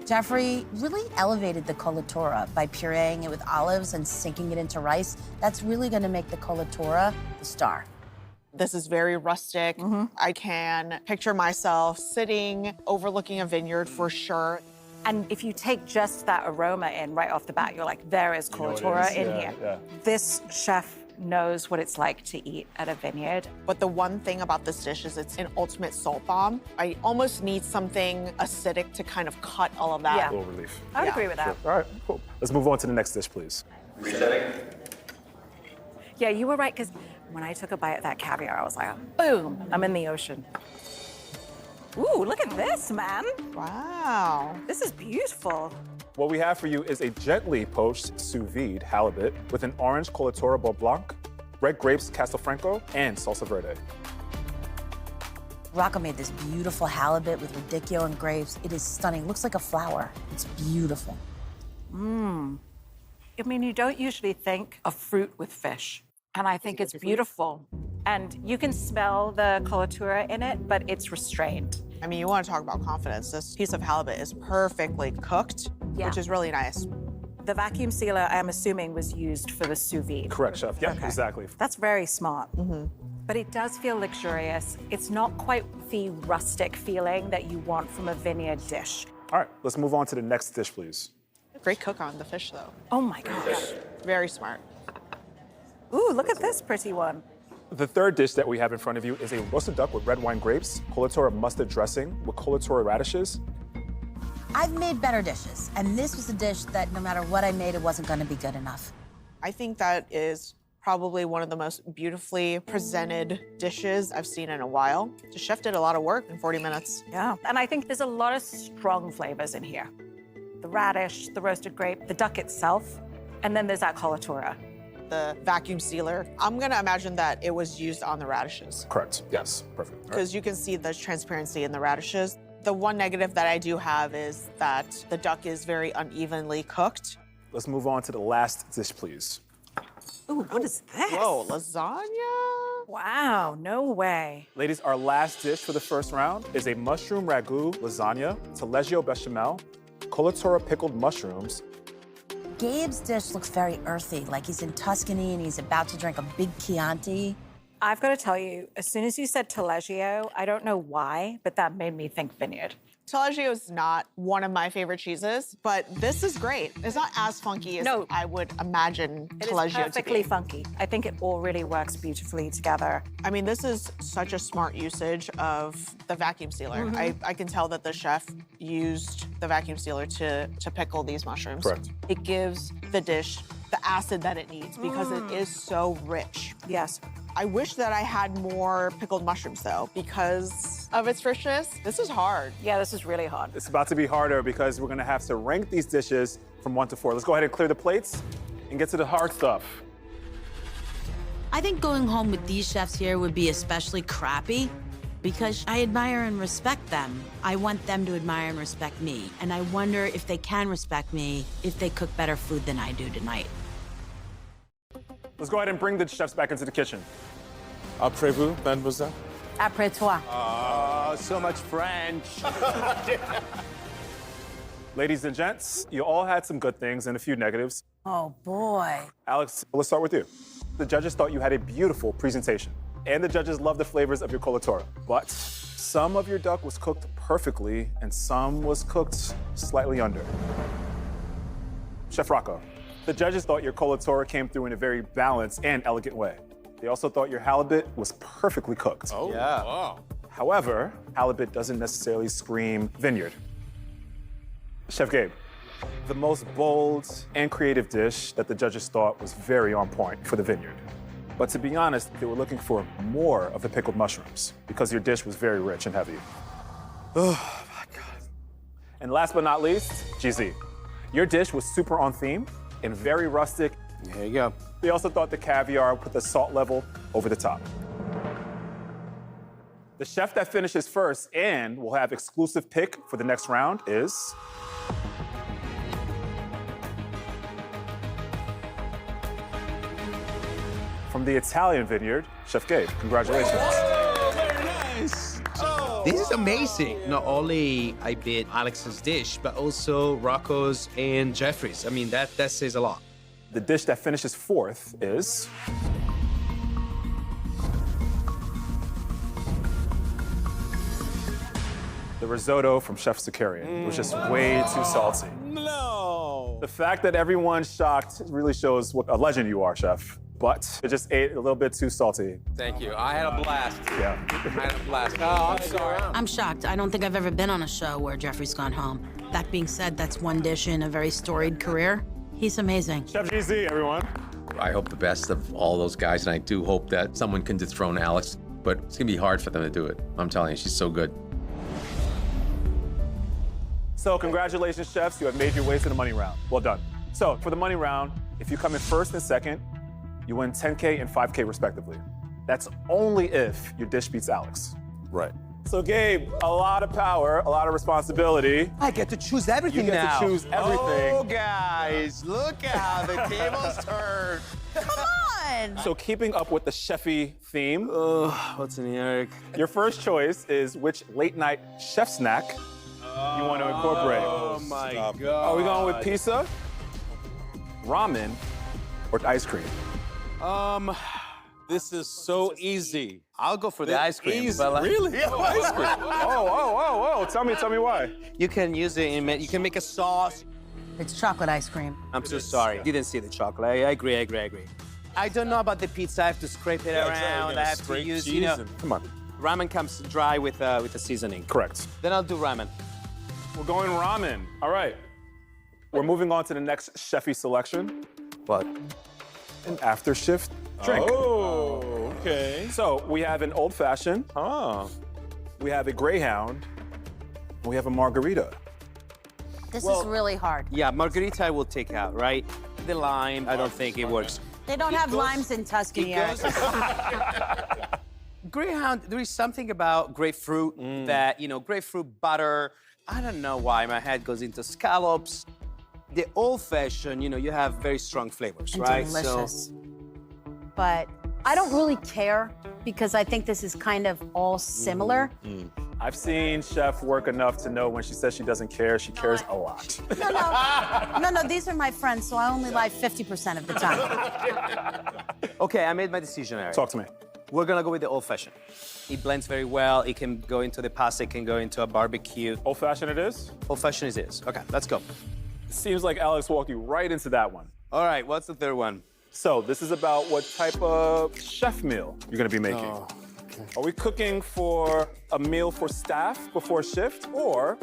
Jeffrey really elevated the colatura by pureeing it with olives and sinking it into rice. That's really going to make the colatura the star. This is very rustic. I can picture myself sitting overlooking a vineyard for sure. And if you take just that aroma in right off the bat, you're like, there is colatura in here. Yeah. This chef knows what it's like to eat at a vineyard. But the one thing about this dish is it's an ultimate salt bomb. I almost need something acidic to kind of cut all of that. Yeah. A little relief. I would agree with that. All right, cool. Let's move on to the next dish, please. Resetting. Yeah, you were right, because when I took a bite of that caviar, I was like, boom, I'm in the ocean. Ooh, look at this, man. Wow. This is beautiful. What we have for you is a gently poached sous vide halibut with an orange colatura beurre blanc, red grapes Castelfranco, and salsa verde. Rocco made this beautiful halibut with radicchio and grapes. It is stunning. Looks like a flower. It's beautiful. Mmm. I mean, you don't usually think of fruit with fish, and I think it's beautiful. And you can smell the colatura in it, but it's restrained. I mean, you want to talk about confidence. This piece of halibut is perfectly cooked, which is really nice. The vacuum sealer, I'm assuming, was used for the sous vide. Correct, chef. Yeah, Okay. exactly. That's very smart. But it does feel luxurious. It's not quite the rustic feeling that you want from a vineyard dish. All right, let's move on to the next dish, please. Great cook on the fish, though. Oh my gosh. Very smart. Ooh, look at this pretty one. The third dish that we have in front of you is a roasted duck with red wine grapes, colatura mustard dressing with colatura radishes. I've made better dishes, and this was a dish that no matter what I made, it wasn't going to be good enough. I think that is probably one of the most beautifully presented dishes I've seen in a while. The chef did a lot of work in 40 minutes. Yeah, and I think there's a lot of strong flavors in here. The radish, the roasted grape, the duck itself, and then there's that colatura. The vacuum sealer, I'm gonna imagine that it was used on the radishes. Correct, yes, perfect. All right. Because you can see the transparency in the radishes. The one negative that I do have is that the duck is very unevenly cooked. Let's move on to the last dish, please. Ooh, what is this? Whoa, lasagna? Wow, no way. Ladies, our last dish for the first round is a mushroom ragu lasagna, taleggio bechamel, colatura pickled mushrooms. Gabe's dish looks very earthy, like he's in Tuscany and he's about to drink a big Chianti. I've got to tell you, as soon as you said Taleggio, I don't know why, but that made me think vineyard. Taleggio is not one of my favorite cheeses, but this is great. It's not as funky as I would imagine It is Taleggio perfectly to be. funky. I think it all really works beautifully together. I mean, this is such a smart usage of the vacuum sealer. Mhm. I can tell that the chef used the vacuum sealer to pickle these mushrooms. Correct. It gives the dish the acid that it needs because it is so rich. Yes. I wish that I had more pickled mushrooms though, because of its richness. This is hard. Yeah, this is really hard. It's about to be harder because we're gonna have to rank these dishes from 1 to 4. Let's go ahead and clear the plates and get to the hard stuff. I think going home with these chefs here would be especially crappy because I admire and respect them. I want them to admire and respect me. And I wonder if they can respect me if they cook better food than I do tonight. Let's go ahead and bring the chefs back into the kitchen. Après-vous, mademoiselle? Après toi. Oh, so much French. Ladies and gents, you all had some good things and a few negatives. Oh, boy. Alex, let's start with you. The judges thought you had a beautiful presentation, and the judges loved the flavors of your colatura. But some of your duck was cooked perfectly, and some was cooked slightly under. Chef Rocco, the judges thought your colatura came through in a very balanced and elegant way. They also thought your halibut was perfectly cooked. Oh, yeah. Wow. However, halibut doesn't necessarily scream vineyard. Chef Gabe, the most bold and creative dish that the judges thought was very on point for the vineyard. But to be honest, they were looking for more of the pickled mushrooms because your dish was very rich and heavy. Oh my God. And last but not least, GZ. Your dish was super on theme and very rustic. There you go. They also thought the caviar put the salt level over the top. The chef that finishes first and will have exclusive pick for the next round is... from the Italian vineyard, Chef Gabe. Congratulations. Very nice. This is amazing. Not only I beat Alex's dish, but also Rocco's and Jeffrey's. I mean, that says a lot. The dish that finishes fourth is... the risotto from Chef Zakarian. It was just way too salty. No. The fact that everyone's shocked really shows what a legend you are, Chef. But it just ate a little bit too salty. Thank you. I had a blast. Yeah. I had a blast. Oh, I'm sorry. I'm shocked. I don't think I've ever been on a show where Jeffrey's gone home. That being said, that's one dish in a very storied career. He's amazing. Chef GZ, everyone. I hope the best of all those guys, and I do hope that someone can dethrone Alex, but it's gonna be hard for them to do it. I'm telling you, she's so good. So congratulations, chefs. You have made your way to the money round. Well done. So for the money round, if you come in first and second, you win $10K and $5K respectively. That's only if your dish beats Alex. Right. So Gabe, a lot of power, a lot of responsibility. I get to choose everything You get now. to choose everything. Oh, guys, look how the tables turn. Come on! So keeping up with the chefy theme, What's in here? your first choice is which late night chef snack you want to incorporate. Oh my God. Are we going with pizza, ramen, or ice cream? This is so easy. I'll go for the ice cream. Easy. But Really? Yeah, ice cream. Oh, tell me why. You can use it in, you can make a sauce. It's chocolate ice cream. I'm so sorry. Didn't see the chocolate. I agree. I don't know about the pizza. I have to scrape it around. I have to use, Come on. ramen comes dry with the seasoning. Correct. Then I'll do ramen. We're going ramen. All right. We're moving on to the next chefy selection. What? An after shift drink. Oh, okay. So we have an old fashioned, we have a Greyhound, and we have a margarita. This is really hard. Yeah, margarita I will take out, right? The lime, I don't think it works. They don't have limes in Tuscany, Eric. Greyhound, there is something about grapefruit that, grapefruit butter. I don't know why my head goes into scallops. The old-fashioned, you have very strong flavors, And right? delicious. But I don't really care because I think this is kind of all similar. I've seen Chef work enough to know when she says she doesn't care, she cares a lot. No, these are my friends, so I only lie 50% of the time. Okay, I made my decision, Eric. Talk to me. We're gonna go with the old-fashioned. It blends very well. It can go into the pasta, it can go into a barbecue. Old-fashioned it is? Old-fashioned it is. Okay, let's go. Seems like Alex walked you right into that one. All right, what's the third one? So this is about what type of chef meal you're gonna be making. Oh, okay. Are we cooking for a meal for staff before shift, or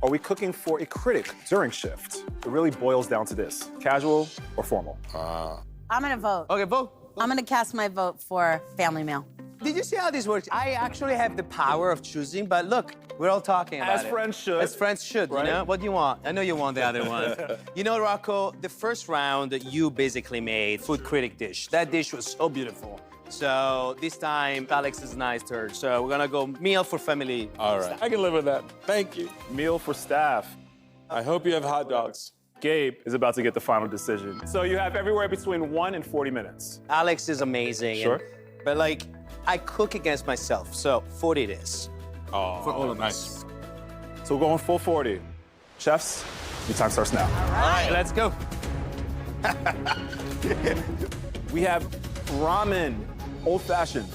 are we cooking for a critic during shift? It really boils down to this, casual or formal? I'm gonna vote. Okay, vote. I'm gonna cast my vote for family meal. Did you see how this works? I actually have the power of choosing, but look, we're all talking about As it. friends should. As friends should, Right? you know? What do you want? I know you want the other one. You know, Rocco, the first round, you basically made food critic dish. That dish was so beautiful. So this time, Alex is nice turn. So we're gonna go meal for family. All right. I can live with that. Thank you. Meal for staff. I hope you have hot dogs. Gabe is about to get the final decision. So you have everywhere between 1 and 40 minutes. Alex is amazing. Sure. But like, I cook against myself, so 40 it is. Oh, for all of nice. us. So we're going full 40. Chefs, your time starts now. All right, let's go. We have ramen, old-fashioned.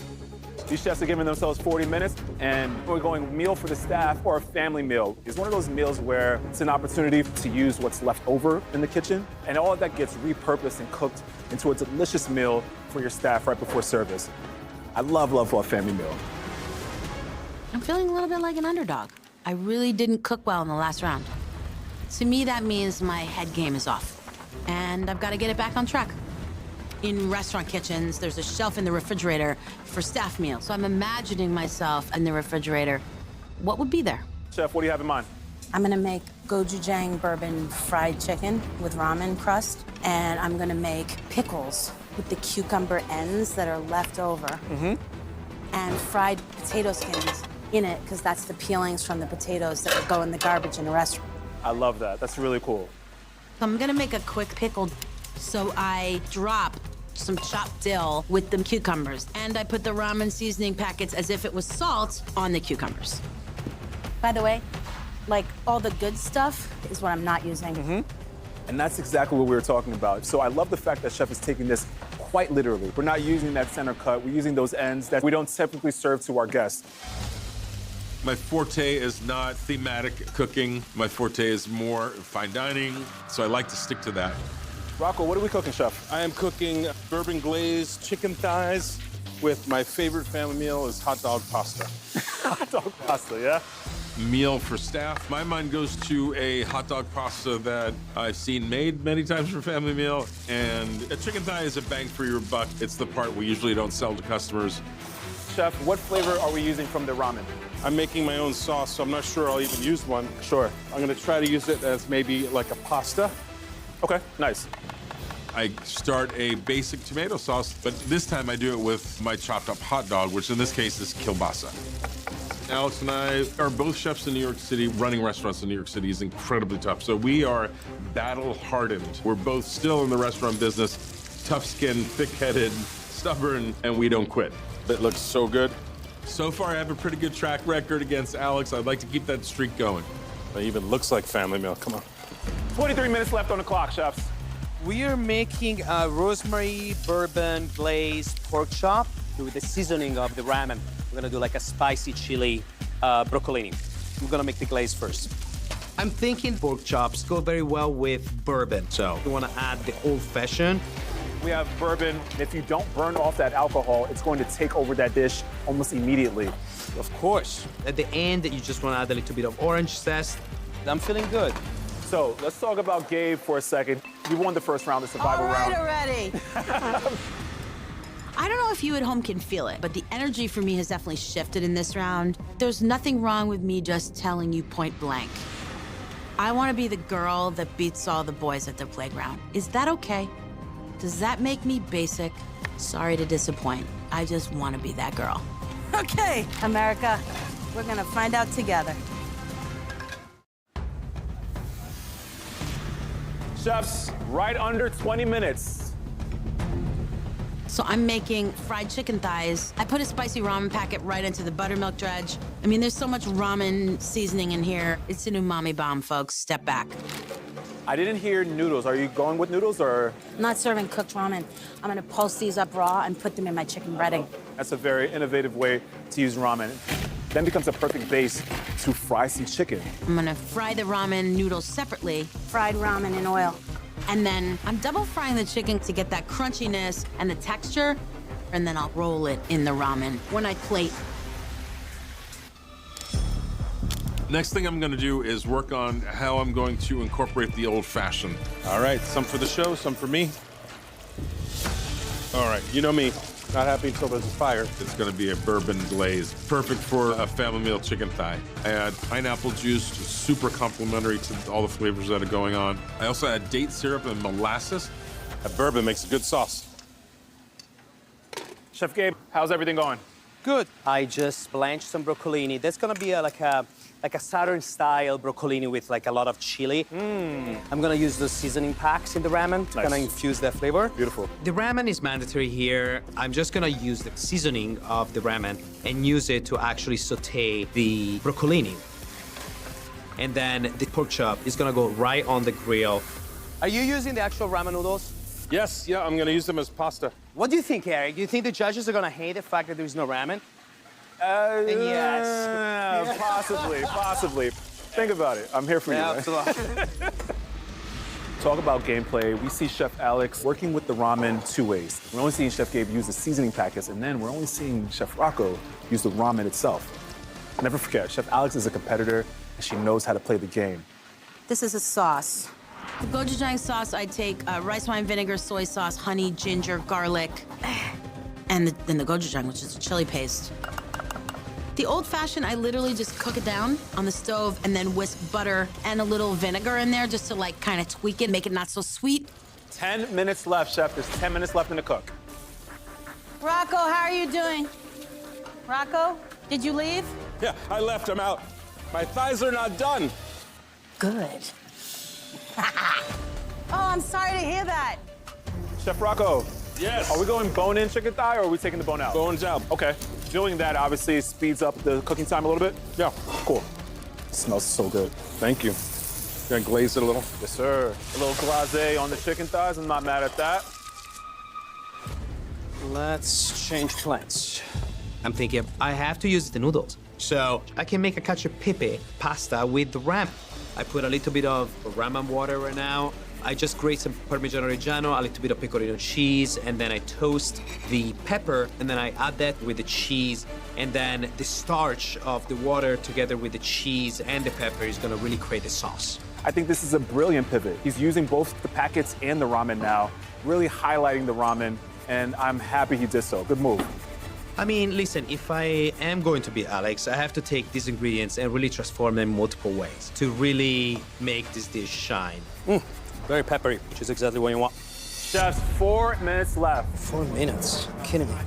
These chefs are giving themselves 40 minutes, and we're going meal for the staff or a family meal. It's one of those meals where it's an opportunity to use what's left over in the kitchen, and all of that gets repurposed and cooked into a delicious meal for your staff right before service. I love a family meal. I'm feeling a little bit like an underdog. I really didn't cook well in the last round. To me, that means my head game is off, and I've got to get it back on track. In restaurant kitchens, there's a shelf in the refrigerator for staff meals. So I'm imagining myself in the refrigerator. What would be there? Chef, what do you have in mind? I'm gonna make gochujang bourbon fried chicken with ramen crust, and I'm gonna make pickles with the cucumber ends that are left over, and fried potato skins in it, because that's the peelings from the potatoes that would go in the garbage in a restaurant. I love that. That's really cool. I'm gonna make a quick pickle. So I drop some chopped dill with the cucumbers, and I put the ramen seasoning packets as if it was salt on the cucumbers. By the way, like all the good stuff is what I'm not using. And that's exactly what we were talking about. So I love the fact that Chef is taking this quite literally. We're not using that center cut. We're using those ends that we don't typically serve to our guests. My forte is not thematic cooking. My forte is more fine dining, so I like to stick to that. Rocco, what are we cooking, Chef? I am cooking bourbon glazed chicken thighs with my favorite family meal is hot dog pasta. Hot dog pasta, yeah? Meal for staff. My mind goes to a hot dog pasta that I've seen made many times for family meal, and a chicken thigh is a bang for your buck. It's the part we usually don't sell to customers. Chef, what flavor are we using from the ramen? I'm making my own sauce, so I'm not sure I'll even use one. Sure. I'm gonna try to use it as maybe like a pasta. Okay, nice. I start a basic tomato sauce, but this time I do it with my chopped up hot dog, which in this case is kielbasa. Alex and I are both chefs in New York City. Running restaurants in New York City is incredibly tough. So we are battle hardened. We're both still in the restaurant business, tough skinned, thick headed, stubborn, and we don't quit. It looks so good. So far, I have a pretty good track record against Alex. I'd like to keep that streak going. It even looks like family meal. Come on. 23 minutes left on the clock, chefs. We are making a rosemary bourbon glazed pork chop with the seasoning of the ramen. We're gonna do like a spicy chili broccolini. We're gonna make the glaze first. I'm thinking pork chops go very well with bourbon. So we wanna add the old-fashioned. We have bourbon. If you don't burn off that alcohol, it's going to take over that dish almost immediately. Of course. At the end, you just wanna add a little bit of orange zest. I'm feeling good. So let's talk about Gabe for a second. You won the first round, the survival round. already. I don't know if you at home can feel it, but the energy for me has definitely shifted in this round. There's nothing wrong with me just telling you point blank. I want to be the girl that beats all the boys at the playground. Is that okay? Does that make me basic? Sorry to disappoint. I just want to be that girl. Okay, America, we're gonna find out together. Chefs, right under 20 minutes. So I'm making fried chicken thighs. I put a spicy ramen packet right into the buttermilk dredge. I mean, there's so much ramen seasoning in here. It's an umami bomb, folks. Step back. I didn't hear noodles. Are you going with noodles or? I'm not serving cooked ramen. I'm gonna pulse these up raw and put them in my chicken breading. That's a very innovative way to use ramen. Then becomes a perfect base to fry some chicken. I'm gonna fry the ramen noodles separately. Fried ramen in oil. And then I'm double frying the chicken to get that crunchiness and the texture. And then I'll roll it in the ramen when I plate. Next thing I'm gonna do is work on how I'm going to incorporate the old-fashioned. All right, some for the show, some for me. All right, you know me, not happy until there's a fire. It's gonna be a bourbon glaze, perfect for a family meal chicken thigh. I add pineapple juice, super complementary to all the flavors that are going on. I also add date syrup and molasses. That bourbon makes a good sauce. Chef Gabe, how's everything going? Good. I just blanched some broccolini. That's gonna be like a southern style broccolini with like a lot of chili. I'm gonna use the seasoning packs in the ramen to kind of infuse that flavor. Beautiful. The ramen is mandatory here. I'm just gonna use the seasoning of the ramen and use it to actually saute the broccolini. And then the pork chop is gonna go right on the grill. Are you using the actual ramen noodles? Yes, yeah, I'm gonna use them as pasta. What do you think, Eric? Do you think the judges are gonna hate the fact that there is no ramen? Yes. Possibly. Think about it. I'm here for you. Yeah, man. absolutely. Talk about gameplay. We see Chef Alex working with the ramen two ways. We're only seeing Chef Gabe use the seasoning packets, and then we're only seeing Chef Rocco use the ramen itself. Never forget, Chef Alex is a competitor, and she knows how to play the game. This is a sauce. The gochujang sauce, I take rice wine vinegar, soy sauce, honey, ginger, garlic, and then the gochujang, which is a chili paste. The old-fashioned, I literally just cook it down on the stove and then whisk butter and a little vinegar in there just to like kind of tweak it, make it not so sweet. 10 minutes left, Chef. There's 10 minutes left in the cook. Rocco, how are you doing? Rocco, did you leave? Yeah, I left, I'm out. My thighs are not done. Good. Oh, I'm sorry to hear that. Chef Rocco. Yes. Are we going bone-in chicken thigh, or are we taking the bone out? Bones out. Okay. Doing that obviously speeds up the cooking time a little bit. Yeah. Cool. Smells so good. Thank you. Gonna glaze it a little? Yes, sir. A little glaze on the chicken thighs. I'm not mad at that. Let's change plans. I'm thinking I have to use the noodles. So I can make a cacio e pepe pasta with the ramen. I put a little bit of ramen water right now. I just grate some Parmigiano Reggiano, a little bit of pecorino cheese, and then I toast the pepper, and then I add that with the cheese, and then the starch of the water together with the cheese and the pepper is gonna really create a sauce. I think this is a brilliant pivot. He's using both the packets and the ramen now, really highlighting the ramen, and I'm happy he did so. Good move. I mean, listen, if I am going to be Alex, I have to take these ingredients and really transform them in multiple ways to really make this dish shine. Very peppery, which is exactly what you want. Chefs, 4 minutes left. 4 minutes? Kidding me.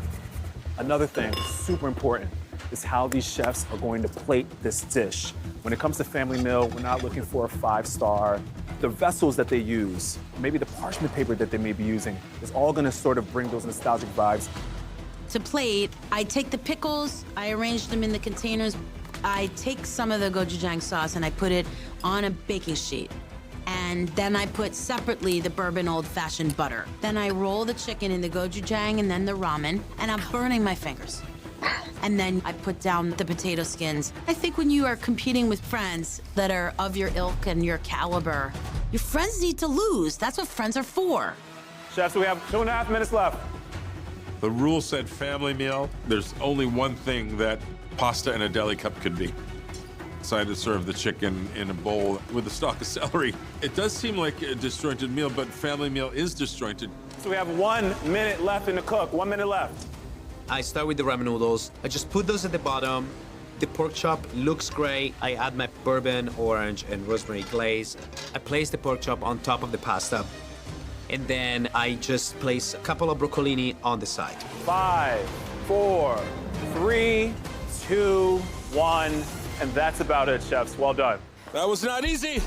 Another thing, super important, is how these chefs are going to plate this dish. When it comes to family meal, we're not looking for a 5-star. The vessels that they use, maybe the parchment paper that they may be using, is all gonna sort of bring those nostalgic vibes. To plate, I take the pickles, I arrange them in the containers. I take some of the gochujang sauce and I put it on a baking sheet. And then I put separately the bourbon old-fashioned butter. Then I roll the chicken in the gochujang and then the ramen, and I'm burning my fingers. And then I put down the potato skins. I think when you are competing with friends that are of your ilk and your caliber, your friends need to lose. That's what friends are for. Chefs, we have 2.5 minutes left. The rule said family meal. There's only one thing that pasta in a deli cup could be. So I had to serve the chicken in a bowl with a stalk of celery. It does seem like a disjointed meal, but family meal is disjointed. So we have 1 minute left in the cook. 1 minute left. I start with the ramen noodles. I just put those at the bottom. The pork chop looks great. I add my bourbon, orange, and rosemary glaze. I place the pork chop on top of the pasta. And then I just place a couple of broccolini on the side. 5, 4, 3, 2, 1. And that's about it, chefs. Well done. That was not easy.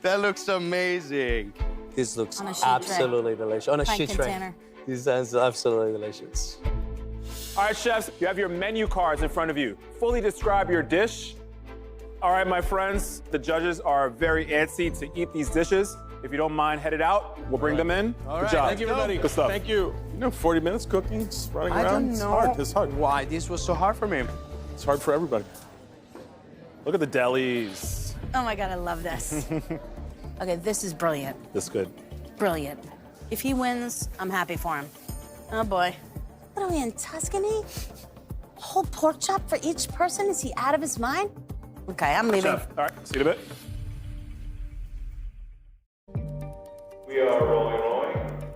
That looks amazing. This looks On a sheet absolutely delicious. On a Pint sheet tray. container. This sounds absolutely delicious. All right, chefs, you have your menu cards in front of you. Fully describe your dish All right, my friends, the judges are very antsy to eat these dishes. If you don't mind, head it out. We'll bring them in. All Good right, job. thank you, everybody. Good stuff. Thank you. You know, 40 minutes cooking, just running I around. don't It's know hard. It's hard. why this was so hard for me. It's hard for everybody. Look at the delis. Oh my God, I love this. Okay, this is brilliant. This is good. Brilliant. If he wins, I'm happy for him. Oh boy. What are we in Tuscany? Whole pork chop for each person? Is he out of his mind? Okay, I'm leaving. Chef, all right, see you in a bit. We are rolling.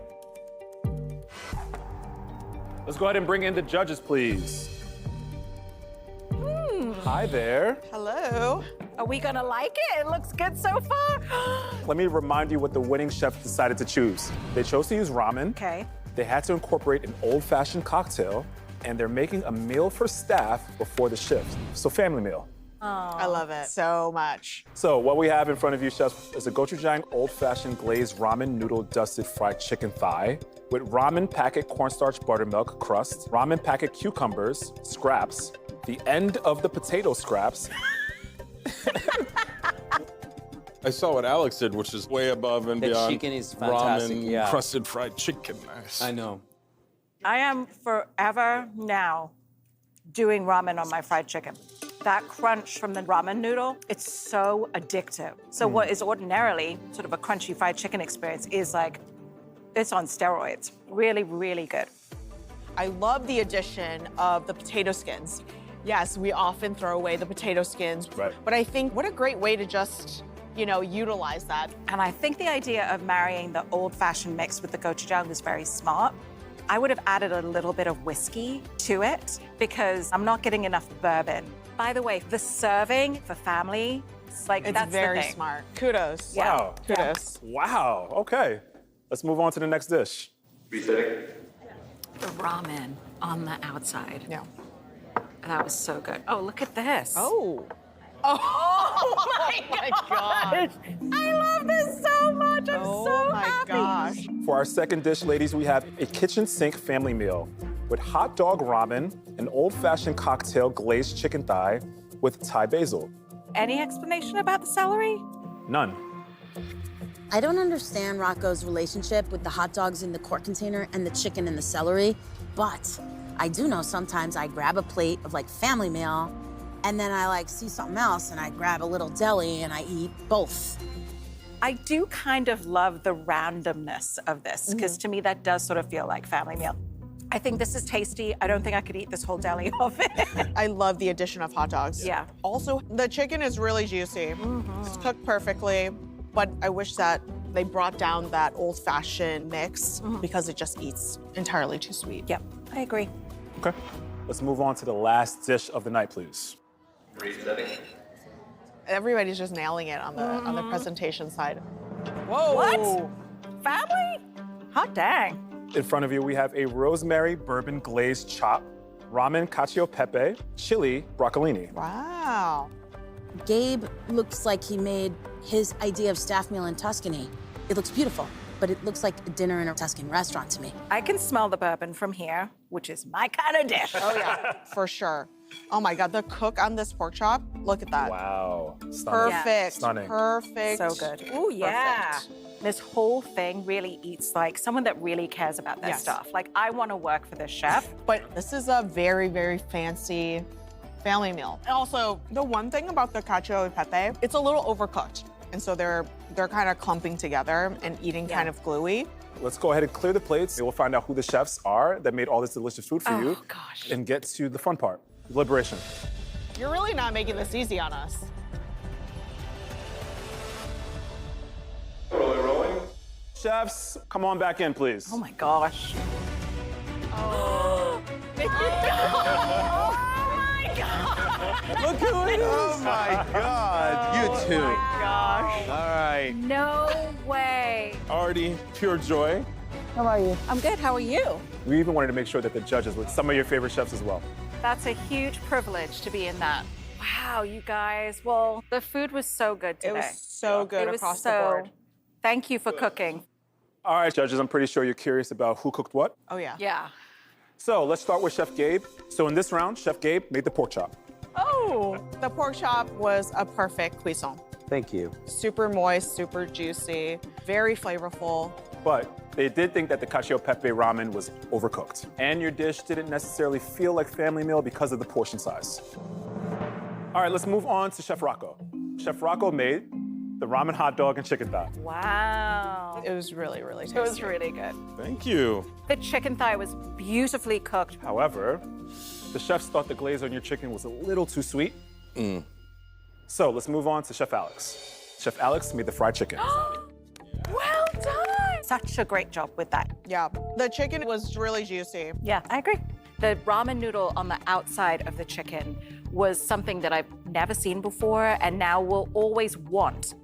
Let's go ahead and bring in the judges, please. Hi there. Hello. Are we gonna like it? It looks good so far. Let me remind you what the winning chef decided to choose. They chose to use ramen. Okay. They had to incorporate an old-fashioned cocktail, and they're making a meal for staff before the shift. So family meal. I love it so much. So what we have in front of you, chefs, is a gochujang old-fashioned glazed ramen noodle dusted fried chicken thigh with ramen packet cornstarch buttermilk crust, ramen packet cucumbers, scraps, the end of the potato scraps. I saw what Alex did, which is way above and The beyond. chicken is fantastic, Ramen, yeah. crusted fried chicken. Nice. I know. I am forever now doing ramen on my fried chicken. That crunch from the ramen noodle, it's so addictive. So what is ordinarily sort of a crunchy fried chicken experience is like, it's on steroids. Really, really good. I love the addition of the potato skins. Yes, we often throw away the potato skins, but I think what a great way to just, you know, utilize that. And I think the idea of marrying the old-fashioned mix with the gochujang was very smart. I would have added a little bit of whiskey to it because I'm not getting enough bourbon. By the way, the serving for family, it's like, It's that's very the thing. smart. Kudos. Yeah. Wow. Kudos. Wow, okay. Let's move on to the next dish. Resetting. The ramen on the outside. Yeah. That was so good. Oh, look at this. Oh. Oh my gosh. I love this so much. I'm so happy. Gosh. For our second dish, ladies, we have a kitchen sink family meal with hot dog ramen, an old-fashioned cocktail glazed chicken thigh with Thai basil. Any explanation about the celery? None. I don't understand Rocco's relationship with the hot dogs in the quart container and the chicken in the celery, but I do know sometimes I grab a plate of like family meal and then I like see something else and I grab a little deli and I eat both. I do kind of love the randomness of this because to me that does sort of feel like family meal. I think this is tasty. I don't think I could eat this whole deli of it. I love the addition of hot dogs. Yeah. Also, the chicken is really juicy. It's cooked perfectly, but I wish that they brought down that old-fashioned mix because it just eats entirely too sweet. Yep, I agree. Okay. Let's move on to the last dish of the night, please. Resetting. Everybody's just nailing it on the presentation side. Whoa. What? Family? Hot dang. In front of you, we have a rosemary bourbon glazed chop, ramen cacio pepe, chili broccolini. Wow. Gabe looks like he made his idea of staff meal in Tuscany. It looks beautiful, but it looks like a dinner in a Tuscan restaurant to me. I can smell the bourbon from here, which is my kind of dish. Oh yeah, for sure. Oh my God, the cook on this pork chop, look at that. Wow. Stunning. Perfect. Stunning. Perfect. So good. Oh yeah. Perfect. This whole thing really eats like someone that really cares about their stuff. Like I want to work for this chef. But this is a very, very fancy family meal. And also, the one thing about the cacio e pepe, it's a little overcooked. And so they're kind of clumping together and eating kind of gluey. Let's go ahead and clear the plates. We'll find out who the chefs are that made all this delicious food for you. Gosh. And get to the fun part, deliberation. You're really not making this easy on us. Rolling. Chefs, come on back in, please. Oh my gosh. Oh. Look who it is. Oh my God. You two. Gosh. All right. No way. Already pure joy. How are you? I'm good. How are you? We even wanted to make sure that the judges were some of your favorite chefs as well. That's a huge privilege to be in that. Wow, you guys. Well, the food was so good today. It was so good It was across so- the board. Thank you for cooking. All right, judges, I'm pretty sure you're curious about who cooked what. Oh yeah. Yeah. So let's start with Chef Gabe. So in this round, Chef Gabe made the pork chop. Oh, Ooh. The pork chop was a perfect cuisson. Thank you. Super moist, super juicy, very flavorful. But they did think that the cacio e pepe ramen was overcooked. And your dish didn't necessarily feel like family meal because of the portion size. All right, let's move on to Chef Rocco. Chef Rocco made the ramen hot dog and chicken thigh. Wow. It was really, really tasty. It was really good. Thank you. The chicken thigh was beautifully cooked. However, the chefs thought the glaze on your chicken was a little too sweet. So let's move on to Chef Alex. Chef Alex made the fried chicken. Well done. Such a great job with that. Yeah, the chicken was really juicy. Yeah, I agree. The ramen noodle on the outside of the chicken was something that I've never seen before and now will always want.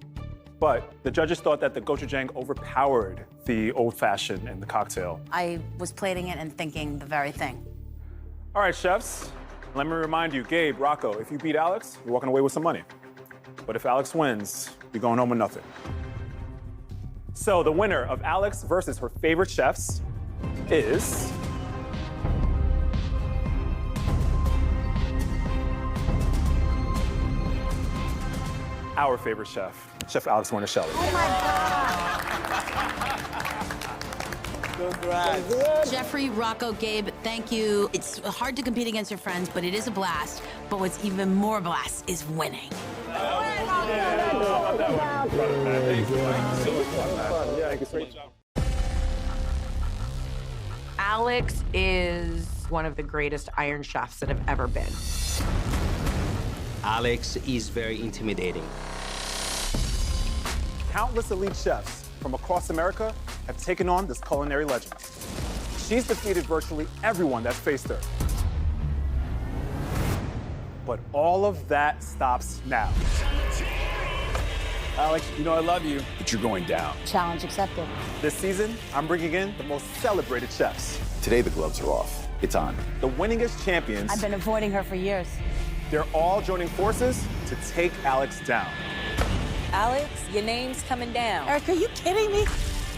But the judges thought that the gochujang overpowered the old-fashioned and the cocktail. I was plating it and thinking the very thing. All right, chefs, let me remind you, Gabe, Rocco, if you beat Alex, you're walking away with some money. But if Alex wins, you're going home with nothing. So the winner of Alex versus her favorite chefs is... our favorite chef, Chef Alex Warner-Shelley. Oh my God. Congrats. Jeffrey, Rocco, Gabe, thank you. It's hard to compete against your friends, but it is a blast. But what's even more a blast is winning. Alex is one of the greatest Iron Chefs that have ever been. Alex is very intimidating. Countless elite chefs from across America have taken on this culinary legend. She's defeated virtually everyone that's faced her. But all of that stops now. Alex, you know I love you, but you're going down. Challenge accepted. This season, I'm bringing in the most celebrated chefs. Today the gloves are off. It's on. The winningest champions. I've been avoiding her for years. They're all joining forces to take Alex down. Alex, your name's coming down. Eric, are you kidding me?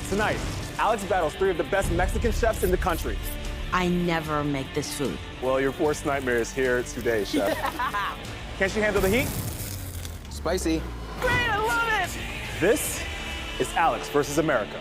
Tonight, Alex battles 3 of the best Mexican chefs in the country. I never make this food. Well, your worst nightmare is here today, chef. Can she handle the heat? Spicy. Great, I love it. This is Alex versus America.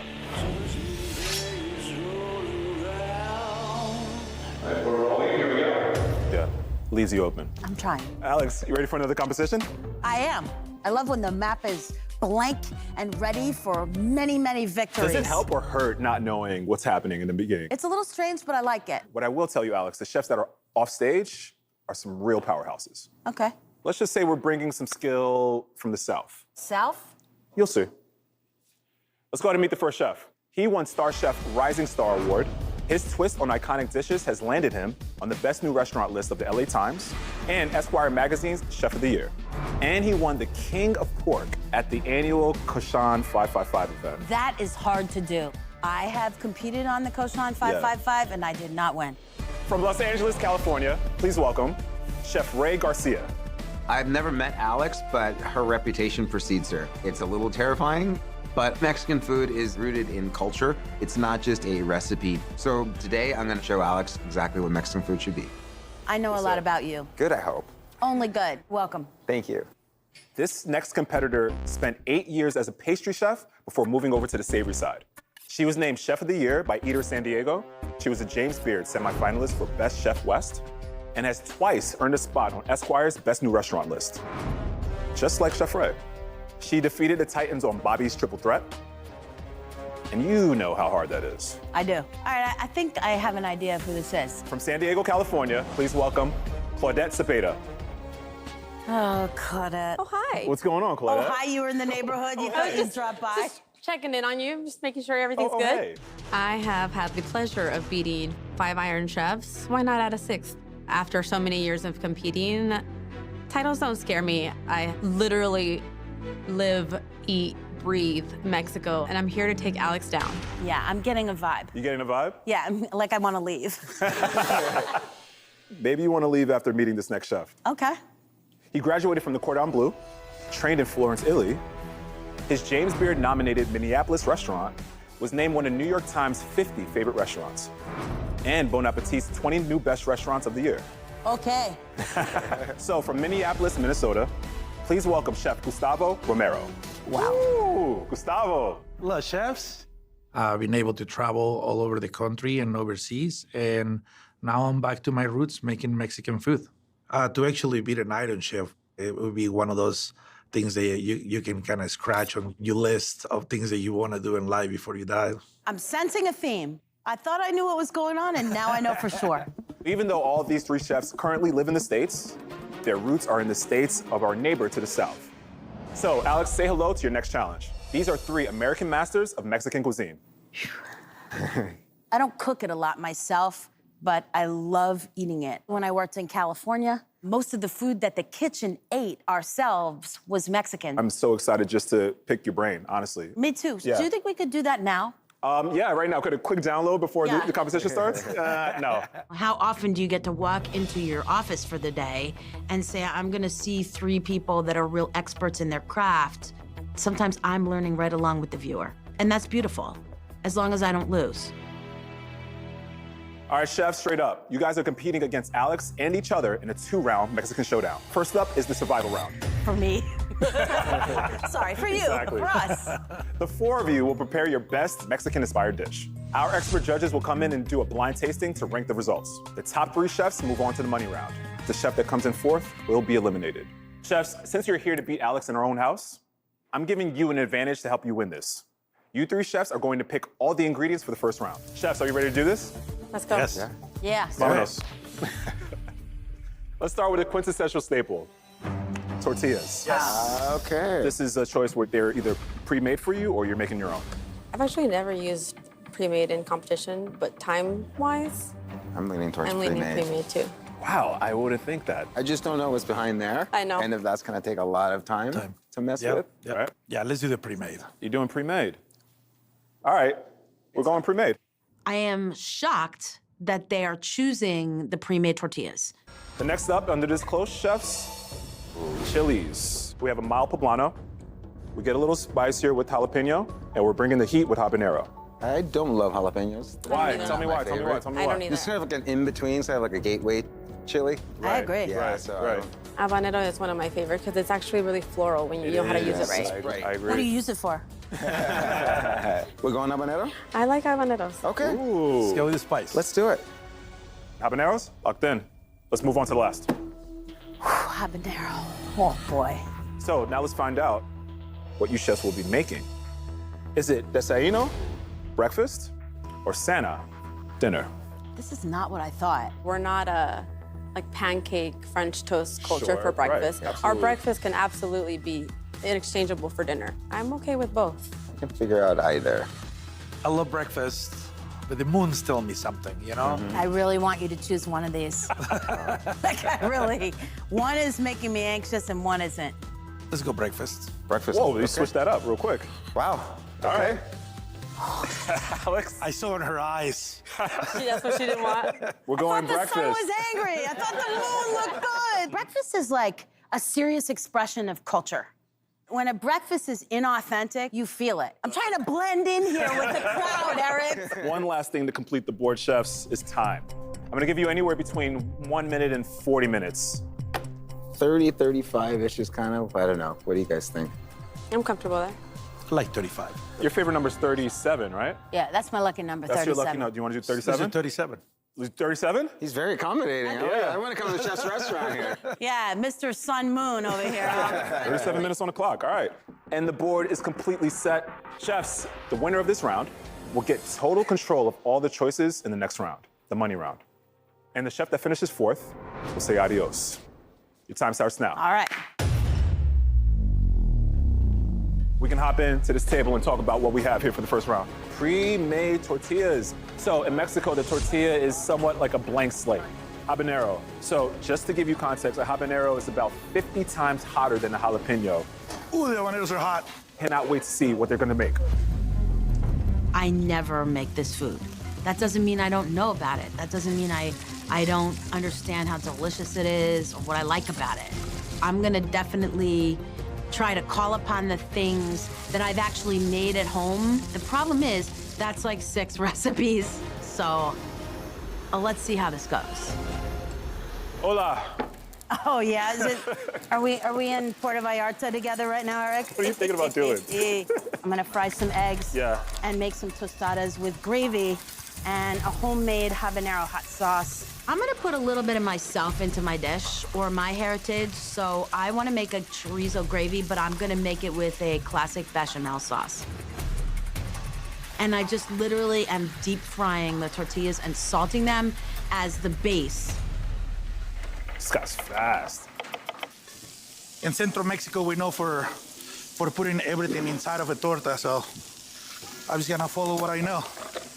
All right, we're rolling. Here we go. Yeah, leaves you open. I'm trying. Alex, you ready for another competition? I am. I love when the map is blank and ready for many, many victories. Does it help or hurt not knowing what's happening in the beginning? It's a little strange, but I like it. What I will tell you, Alex, the chefs that are off stage are some real powerhouses. Okay. Let's just say we're bringing some skill from the South. South? You'll see. Let's go ahead and meet the first chef. He won Star Chef Rising Star Award. His twist on iconic dishes has landed him on the best new restaurant list of the LA Times and Esquire magazine's Chef of the Year. And he won the King of Pork at the annual Koshan 555 event. That is hard to do. I have competed on the Koshan 555 and I did not win. From Los Angeles, California, please welcome Chef Ray Garcia. I've never met Alex, but her reputation precedes her. It's a little terrifying, but Mexican food is rooted in culture. It's not just a recipe. So today, I'm gonna show Alex exactly what Mexican food should be. I know a lot about you. Good, I hope. Only good. Welcome. Thank you. This next competitor spent 8 years as a pastry chef before moving over to the savory side. She was named Chef of the Year by Eater San Diego. She was a James Beard semifinalist for Best Chef West and has twice earned a spot on Esquire's Best New Restaurant list. Just like Chef Ray. She defeated the Titans on Bobby's Triple Threat. And you know how hard that is. I do. All right, I think I have an idea of who this is. From San Diego, California, please welcome Claudette Cepeda. Oh, Claudette. Oh, hi. What's going on, Claudette? Oh, hi, you were in the neighborhood. You thought you'd drop by. Just checking in on you, just making sure everything's Oh, good. hey. I have had the pleasure of beating 5 Iron Chefs. Why not add a 6th? After so many years of competing, titles don't scare me. I literally live, eat, breathe Mexico, and I'm here to take Alex down. Yeah, I'm getting a vibe. You getting a vibe? Yeah, like I want to leave. Maybe you want to leave after meeting this next chef. Okay. He graduated from the Cordon Bleu, trained in Florence, Italy. His James Beard nominated Minneapolis restaurant was named one of New York Times 50 favorite restaurants and Bon Appetit's 20 new best restaurants of the year. Okay. So from Minneapolis, Minnesota, please welcome Chef Gustavo Romero. Wow. Ooh, Gustavo. Hello, chefs. I've been able to travel all over the country and overseas, and now I'm back to my roots making Mexican food. To actually be an Iron Chef, it would be one of those things that you can kind of scratch on your list of things that you want to do in life before you die. I'm sensing a theme. I thought I knew what was going on, and now I know for sure. Even though all of these three chefs currently live in the States, their roots are in the states of our neighbor to the south. So, Alex, say hello to your next challenge. These are three American masters of Mexican cuisine. I don't cook it a lot myself, but I love eating it. When I worked in California, most of the food that the kitchen ate ourselves was Mexican. I'm so excited just to pick your brain, honestly. Me too. Yeah. Do you think we could do that now? Yeah, right now. Could a quick download before the competition starts? No. How often do you get to walk into your office for the day and say, I'm gonna see 3 people that are real experts in their craft? Sometimes I'm learning right along with the viewer. And that's beautiful, as long as I don't lose. All right, chefs, straight up. You guys are competing against Alex and each other in a 2-round Mexican showdown. First up is the survival round. For me. Sorry, for you, Exactly. for us. The 4 of you will prepare your best Mexican-inspired dish. Our expert judges will come in and do a blind tasting to rank the results. The top 3 chefs move on to the money round. The chef that comes in 4th will be eliminated. Chefs, since you're here to beat Alex in our own house, I'm giving you an advantage to help you win this. You 3 chefs are going to pick all the ingredients for the first round. Chefs, are you ready to do this? Let's go. Yes. Yeah. Vámonos. Let's start with a quintessential staple. Tortillas. Yes. Okay. This is a choice where they're either pre-made for you or you're making your own. I've actually never used pre-made in competition, but time-wise, I'm leaning towards I'm leaning pre-made. pre-made too. Wow, I wouldn't think that. I just don't know what's behind there. I know. And if that's gonna take a lot of time to mess with. Yep. Right? Yeah, let's do the pre-made. You're doing pre-made. All right, we're going pre-made. I am shocked that they are choosing the pre-made tortillas. The next up under this close, chefs, chilies. We have a mild poblano. We get a little spicier with jalapeno, and we're bringing the heat with habanero. I don't love jalapenos. Why? They're Tell me not my why. Tell me why. favorite. Tell me I why. don't either. It's kind of like an in-between, so I have like a gateway chili. I agree. Yeah, Right, so right. Habanero is one of my favorites because it's actually really floral when you know how to use it right. Right. I agree. What do you use it for? We're going habanero? I like habaneros. Okay. Ooh. Let's go with the spice. Let's do it. Habaneros? Locked in. Let's move on to the last. Habanero. Oh, boy. So now let's find out what you chefs will be making. Is it desayuno, breakfast, or Santa, dinner? This is not what I thought. We're not a like pancake French toast culture Sure, for right, breakfast. Our absolutely. breakfast can absolutely be interchangeable for dinner. I'm okay with both. I can figure out either. I love breakfast, but the moon's telling me something, you know? I really want you to choose one of these. Like, I really. One is making me anxious and one isn't. Let's go breakfast. Breakfast. Whoa, you okay. switched that up real quick. Wow. All right. Alex, I saw in her eyes. That's what she didn't want. we're going The sun breakfast. was angry. I thought the moon looked good. Breakfast is like a serious expression of culture. When a breakfast is inauthentic, you feel it. I'm trying to blend in here with the crowd, Eric. One last thing to complete the board, chefs, is time. I'm gonna give you anywhere between 1 minute and 40 minutes. 30, 35-ish is kind of, I don't know. What do you guys think? I'm comfortable there. I like 35. Your favorite number is 37, right? Yeah, that's my lucky number, That's 37. your lucky number. Do you want to do Let's do 37? 37. 37? He's very accommodating. I want to come to the chef's restaurant here. Yeah, Mr. Sun Moon over here. 37 minutes on the clock. All right. And the board is completely set. Chefs, the winner of this round will get total control of all the choices in the next round, the money round. And the chef that finishes 4th will say adios. Your time starts now. All right. We can hop into this table and talk about what we have here for the first round. Pre-made tortillas. So in Mexico, the tortilla is somewhat like a blank slate. Habanero. So just to give you context, a habanero is about 50 times hotter than a jalapeno. Ooh, the habaneros are hot. Cannot wait to see what they're gonna make. I never make this food. That doesn't mean I don't know about it. That doesn't mean I don't understand how delicious it is or what I like about it. I'm gonna definitely try to call upon the things that I've actually made at home. The problem is, that's like 6 recipes, so let's see how this goes. Hola. Oh yeah, are we in Puerto Vallarta together right now, Eric? What are you thinking about doing? I'm gonna fry some eggs. Yeah. And make some tostadas with gravy and a homemade habanero hot sauce. I'm gonna put a little bit of myself into my dish or my heritage. So I wanna make a chorizo gravy, but I'm gonna make it with a classic bechamel sauce. And I just literally am deep frying the tortillas and salting them as the base. This guy's fast. In Central Mexico, we know for putting everything inside of a torta, so I'm just gonna follow what I know.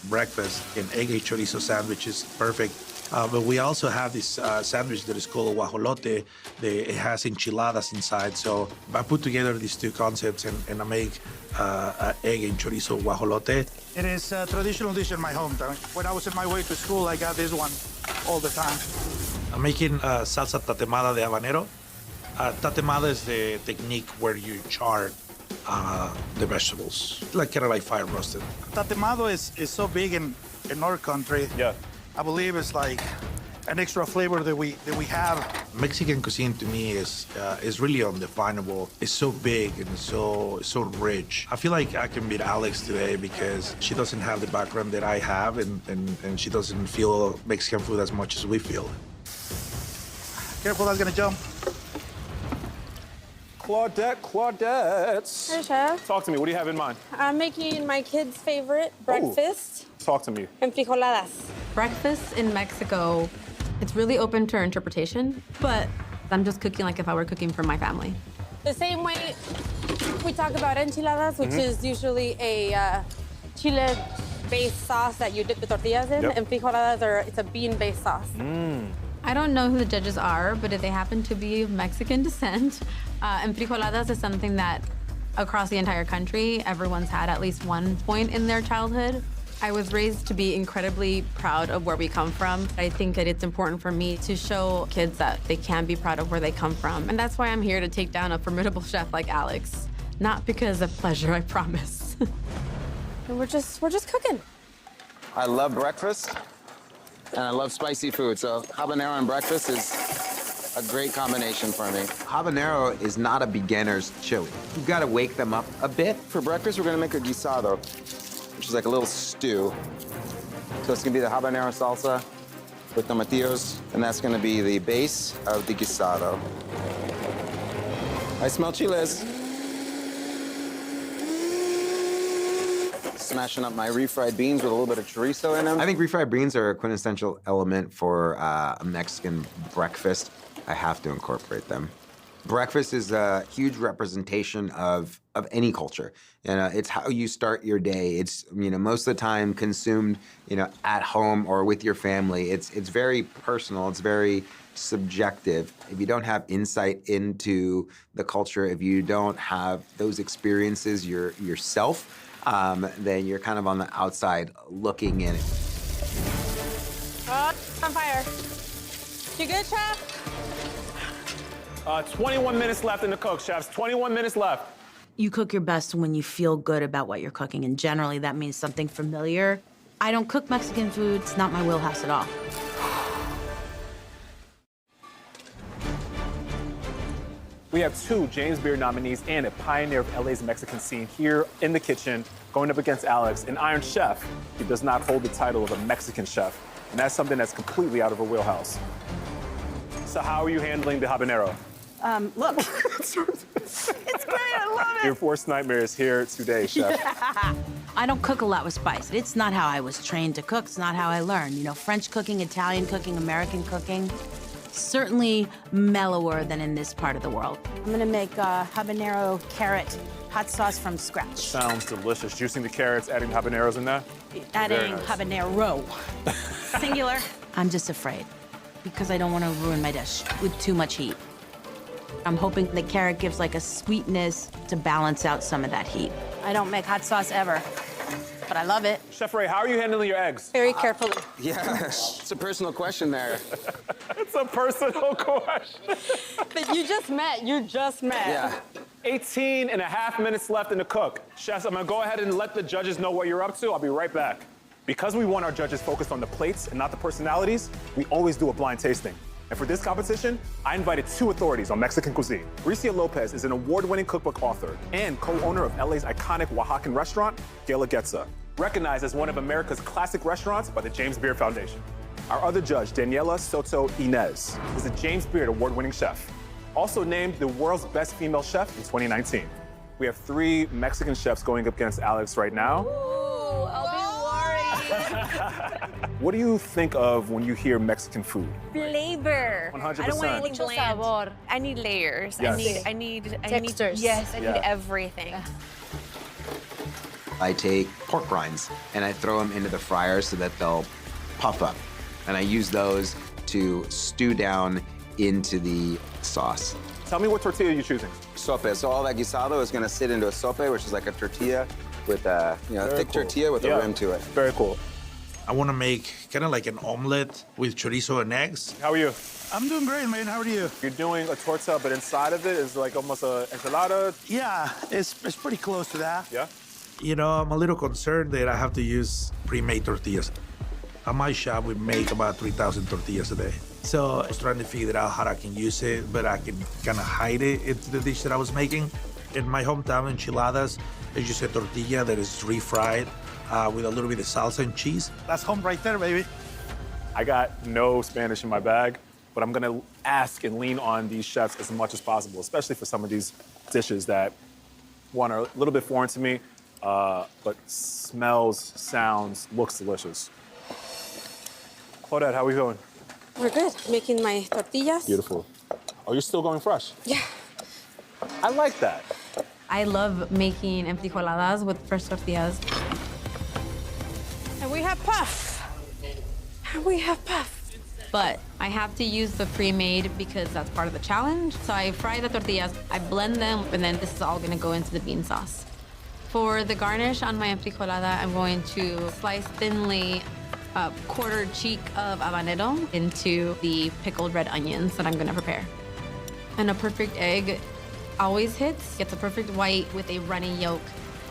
Breakfast, an egg and chorizo sandwich is perfect. But we also have this sandwich that is called a guajolote. It has enchiladas inside. So I put together these two concepts and I make an egg and chorizo guajolote. It is a traditional dish in my hometown. When I was on my way to school, I got this one all the time. I'm making salsa tatemada de habanero. Tatemada is the technique where you char the vegetables, kind of like fire roasted. Tatemado is so big in our country. Yeah. I believe it's like an extra flavor that we have. Mexican cuisine to me is really undefinable. It's so big and so rich. I feel like I can beat Alex today because she doesn't have the background that I have and she doesn't feel Mexican food as much as we feel. Careful, that's gonna jump. Claudette. Hi, Chef. Talk to me. What do you have in mind? I'm making my kids' favorite breakfast. Talk to me. Enfrijoladas. Breakfast in Mexico, it's really open to interpretation, but I'm just cooking like if I were cooking for my family. The same way we talk about enchiladas, which is usually a chile-based sauce that you dip the tortillas in. Yep. Enfrijoladas it's a bean-based sauce. I don't know who the judges are, but if they happen to be of Mexican descent, enfrijoladas is something that across the entire country, everyone's had at least one point in their childhood. I was raised to be incredibly proud of where we come from. I think that it's important for me to show kids that they can be proud of where they come from. And that's why I'm here to take down a formidable chef like Alex. Not because of pleasure, I promise. And we're just cooking. I love breakfast, and I love spicy food, so habanero and breakfast is a great combination for me. Habanero is not a beginner's chili. You've got to wake them up a bit. For breakfast, we're gonna make a guisado, which is like a little stew. So it's gonna be the habanero salsa with tomatillos, and that's gonna be the base of the guisado. I smell chiles. Smashing up my refried beans with a little bit of chorizo in them. I think refried beans are a quintessential element for a Mexican breakfast. I have to incorporate them. Breakfast is a huge representation of any culture. It's how you start your day. It's, most of the time consumed, at home or with your family. It's very personal. It's very subjective. If you don't have insight into the culture, if you don't have those experiences yourself, then you're kind of on the outside looking in. Oh, on fire. You good, Chef? 21 minutes left in the cook, chefs. 21 minutes left. You cook your best when you feel good about what you're cooking, and generally that means something familiar. I don't cook Mexican food. It's not my wheelhouse at all. We have two James Beard nominees and a pioneer of LA's Mexican scene here in the kitchen, going up against Alex, an Iron Chef. He does not hold the title of a Mexican chef, and that's something that's completely out of her wheelhouse. So how are you handling the habanero? Look. It's great, I love it. Your worst nightmare is here today, Chef. I don't cook a lot with spice. It's not how I was trained to cook. It's not how I learned. French cooking, Italian cooking, American cooking, certainly mellower than in this part of the world. I'm gonna make habanero carrot hot sauce from scratch. Sounds delicious. Juicing the carrots, adding habaneros in there. Adding nice. habanero. Singular. I'm just afraid because I don't want to ruin my dish with too much heat. I'm hoping the carrot gives like a sweetness to balance out some of that heat. I don't make hot sauce ever, but I love it. Chef Ray, how are you handling your eggs? Very carefully. Yeah, it's a personal question there. It's a personal question. But you just met. Yeah. 18 and a half minutes left in the cook. Chefs, I'm gonna go ahead and let the judges know what you're up to. I'll be right back. Because we want our judges focused on the plates and not the personalities, we always do a blind tasting. And for this competition, I invited two authorities on Mexican cuisine. Bricia Lopez is an award-winning cookbook author and co-owner of LA's iconic Oaxacan restaurant, Guelaguetza, recognized as one of America's classic restaurants by the James Beard Foundation. Our other judge, Daniela Soto Inez, is a James Beard award-winning chef, also named the world's best female chef in 2019. We have 3 Mexican chefs going up against Alex right now. Ooh, I'll be worried. What do you think of when you hear Mexican food? Flavor. 100%. I don't want anything Mucho bland. sabor. I need layers. Yes. I need Textures. Yes, I Yeah. need everything. I take pork rinds and I throw them into the fryer so that they'll puff up. And I use those to stew down into the sauce. Tell me what tortilla you're choosing. Sope. So all that guisado is gonna sit into a sope, which is like a tortilla with a Very thick cool. tortilla with Yeah. a rim to it. Very cool. I want to make kind of like an omelet with chorizo and eggs. How are you? I'm doing great, man. How are you? You're doing a torta, but inside of it is like almost a enchilada. Yeah, it's pretty close to that. Yeah? You know, I'm a little concerned that I have to use pre-made tortillas. At my shop, we make about 3,000 tortillas a day. So I was trying to figure out how I can use it, but I can kind of hide it into the dish that I was making. In my hometown, enchiladas is just a tortilla that is refried with a little bit of salsa and cheese. That's home right there, baby. I got no Spanish in my bag, but I'm gonna ask and lean on these chefs as much as possible, especially for some of these dishes that, one, are a little bit foreign to me, but smells, sounds, looks delicious. Claudette, how are we doing? We're good. Making my tortillas. Beautiful. Oh, you're still going fresh? Yeah. I like that. I love making enfrijoladas with fresh tortillas. And we have puff. And we have puff. But I have to use the pre-made because that's part of the challenge. So I fry the tortillas, I blend them, and then this is all gonna go into the bean sauce. For the garnish on my enfrijolada, I'm going to slice thinly a quarter cheek of habanero into the pickled red onions that I'm gonna prepare. And a perfect egg always hits, gets a perfect white with a runny yolk.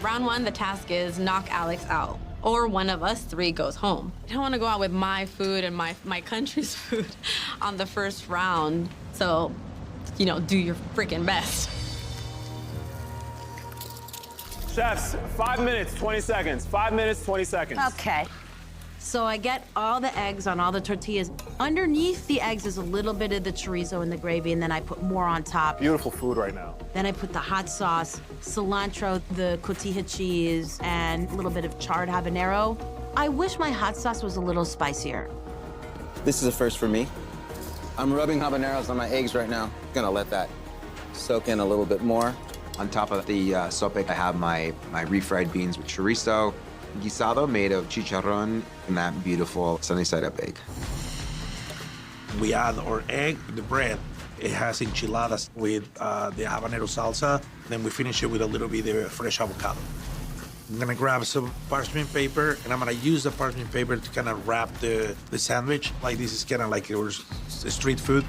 Round 1, the task is knock Alex out, or one of us 3 goes home. I don't wanna go out with my food and my country's food on the first round, so, you know, do your freaking best. Chefs, 5 minutes, 20 seconds. 5 minutes, 20 seconds. Okay. So I get all the eggs on all the tortillas. Underneath the eggs is a little bit of the chorizo and the gravy, and then I put more on top. Beautiful food right now. Then I put the hot sauce, cilantro, the cotija cheese, and a little bit of charred habanero. I wish my hot sauce was a little spicier. This is a first for me. I'm rubbing habaneros on my eggs right now. Gonna let that soak in a little bit more. On top of the sope, I have my refried beans with chorizo, guisado made of chicharron, and that beautiful sunny side up egg. We add our egg, the bread. It has enchiladas with the habanero salsa. Then we finish it with a little bit of fresh avocado. I'm gonna grab some parchment paper, and I'm gonna use the parchment paper to kind of wrap the sandwich. Like this is kind of like your street food.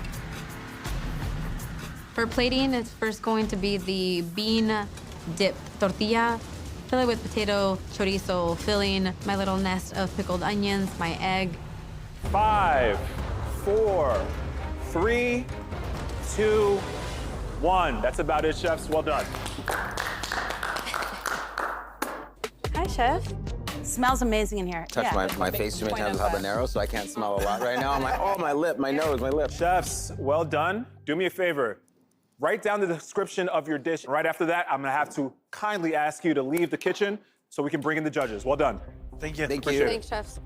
For plating, it's first going to be the bean dip tortilla. Fill it with potato, chorizo, filling, my little nest of pickled onions, my egg. 5, 4, 3, 2, 1. That's about it, chefs. Well done. Hi, chef. Smells amazing in here. Touched Yeah. my face too many times with habanero, so I can't smell a lot right now. I'm like, oh, my lip, my nose, my lip. Chefs, well done. Do me a favor. Write down the description of your dish. Right after that, I'm gonna have to kindly ask you to leave the kitchen so we can bring in the judges. Well done. Thank you. Thank you. Appreciate it. Thanks, chefs.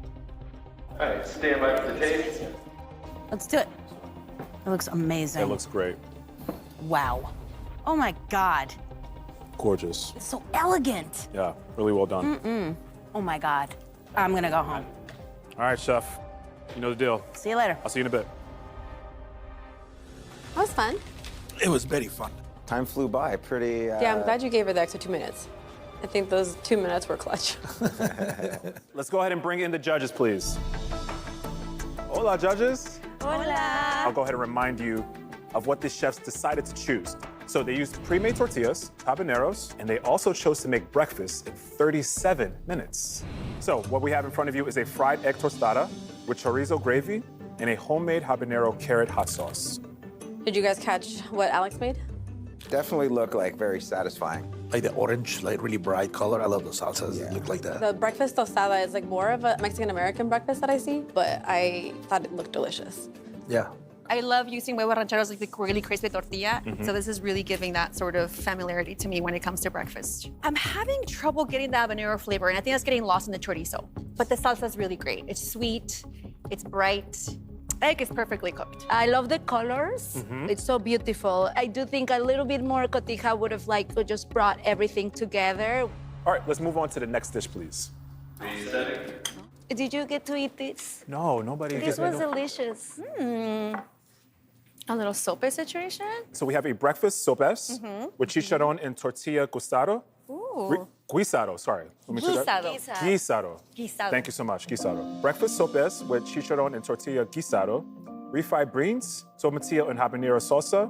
All right, stand by for the taste. Let's do it. It looks amazing. It looks great. Wow. Oh my God. Gorgeous. It's so elegant. Yeah, really well done. Mm-mm. Oh my God. I'm gonna go home. All right, chef. You know the deal. See you later. I'll see you in a bit. That was fun. It was very fun. Time flew by pretty. Yeah, I'm glad you gave her the extra 2 minutes. I think those 2 minutes were clutch. Let's go ahead and bring in the judges, please. Hola, judges. Hola. I'll go ahead and remind you of what the chefs decided to choose. So they used pre-made tortillas, habaneros, and they also chose to make breakfast in 37 minutes. So what we have in front of you is a fried egg tostada with chorizo gravy, and a homemade habanero carrot hot sauce. Did you guys catch what Alex made? Definitely look like very satisfying. Like the orange, like really bright color. I love the salsas that look like that. The breakfast tostada is like more of a Mexican-American breakfast that I see, but I thought it looked delicious. Yeah. I love using huevos rancheros, like the really crispy tortilla. So this is really giving that sort of familiarity to me when it comes to breakfast. I'm having trouble getting the habanero flavor, and I think that's getting lost in the chorizo. But the salsa is really great. It's sweet, it's bright. Egg is perfectly cooked. I love the colors. It's so beautiful. I do think a little bit more cotija would have like just brought everything together. All right, let's move on to the next dish, please. Did you get to eat this? No, nobody This gives me was no- delicious. A little sope situation. So we have a breakfast sopes with chicharron and tortilla guisado. Ooh. Guisado, sorry. Let me say that. Guisado. Guisado. Guisado. Thank you so much, guisado. Breakfast sopes with chicharron and tortilla guisado, refried beans, tomatillo and habanero salsa,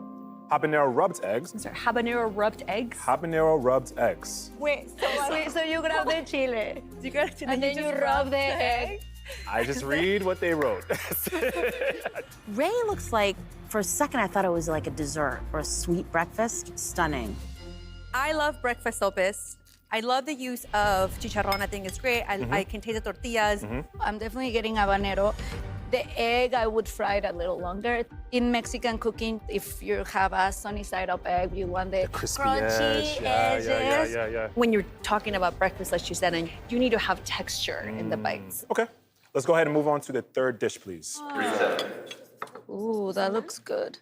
habanero rubbed eggs. I'm sorry, habanero rubbed eggs? Habanero rubbed eggs. Wait, so you grab the chile, You got to, and then you rub the egg. I just read what they wrote. Ray looks like, for a second, I thought it was like a dessert or a sweet breakfast. Stunning. I love breakfast sopes. I love the use of chicharron. I think it's great. I can taste the tortillas. I'm definitely getting habanero. The egg, I would fry it a little longer. In Mexican cooking, if you have a sunny side up egg, you want the Crispy crunchy edge. edges. Yeah. When you're talking about breakfast, like you said, and you need to have texture in the bites. Okay, let's go ahead and move on to the third dish, please. Ooh, that looks good.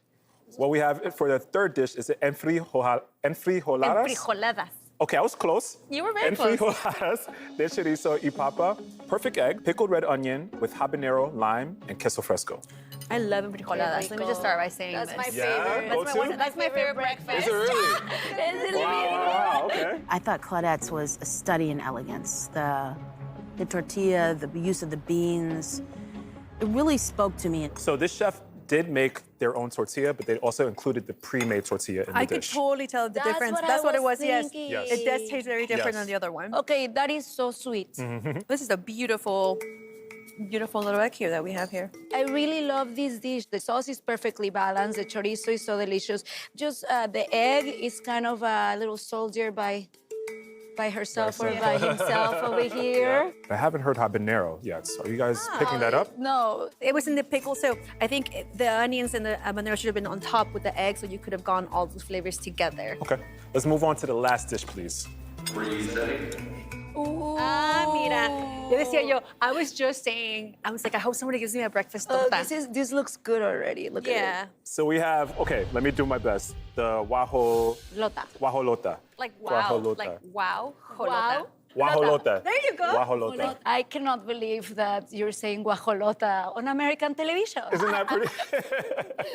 What we have for the third dish is the enfrijoladas. Enfrijoladas. Okay, I was close. You were very close. Enfrijoladas de chorizo y papa, perfect egg, pickled red onion with habanero, lime, and queso fresco. I love enfrijoladas. Let me just start by saying That's this. my Yeah? favorite. Go-to? That's my favorite breakfast. Is it really? Wow, okay. I thought Claudette's was a study in elegance. The tortilla, the use of the beans, it really spoke to me. So this chef did make their own tortilla, but they also included the pre-made tortilla in the I could dish. totally tell the That's difference. what That's I what it was was, yes. thinking. Yes. It does taste very different Yes. than the other one. Okay, that is so sweet. This is a beautiful, beautiful little egg here that we have here. I really love this dish. The sauce is perfectly balanced. The chorizo is so delicious. Just the egg is kind of a little soldier by herself or by himself over here. I haven't heard habanero yet. So are you guys picking that up? No, it was in the pickle, so I think the onions and the habanero should have been on top with the egg, so you could have gone all those flavors together. Okay, let's move on to the last dish, please. Mira. Yo decía yo, I was just saying, I was like, I hope somebody gives me a breakfast torta. This looks good already. Look at Yeah. So we have, okay, let me do my best. The guajolota. Like wow. Guajolota. Like wow. Wow. Guajolota. There you go. Guajolota. it. I cannot believe that you're saying guajolota on American television. Isn't that pretty?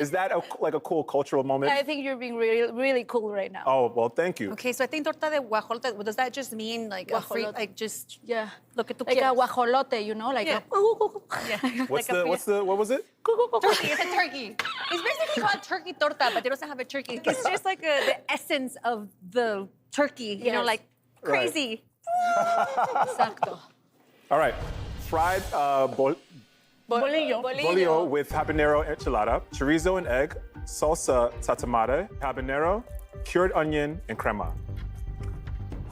Is that like a cool cultural moment? I think you're being really, really cool right now. Oh, well, thank you. Okay, so I think torta de guajolota, does that just mean like a free, Guajolota. like just Yeah. lo que tú Like a quieras? guajolote, you know, like Yeah. What was it? Turkey, it's a turkey. It's basically called turkey torta, but it doesn't have a turkey. It's just like the essence of the turkey, you know, Yes. like Right. crazy. Exacto. All right, fried bolillo with habanero enchilada, chorizo and egg, salsa tatamare, habanero, cured onion, and crema.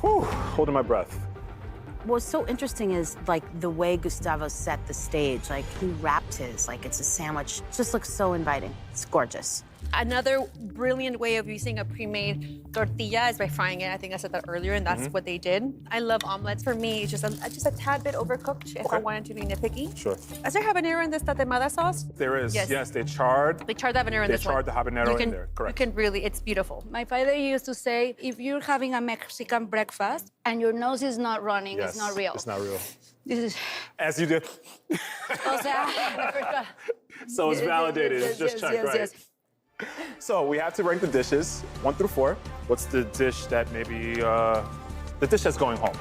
Whew, holding my breath. What's so interesting is like the way Gustavo set the stage. Like he wrapped his, like it's a sandwich. It just looks so inviting. It's gorgeous. Another brilliant way of using a pre-made tortilla is by frying it. I think I said that earlier, and that's what they did. I love omelets. For me, it's just a tad bit overcooked if I wanted to be nitpicky. Sure. Is there habanero in this tatemada sauce? There is, Yes. yes, they charred. They charred the habanero in They this one. charred the habanero You in can- there, correct. You can really, it's beautiful. My father used to say, if you're having a Mexican breakfast and your nose is not running, Yes, it's not real. It's not real. This is, As you did. o sea, So it's validated. It's just checked, right? So we have to rank the dishes 1 through 4. What's the dish that maybe the dish that's going home?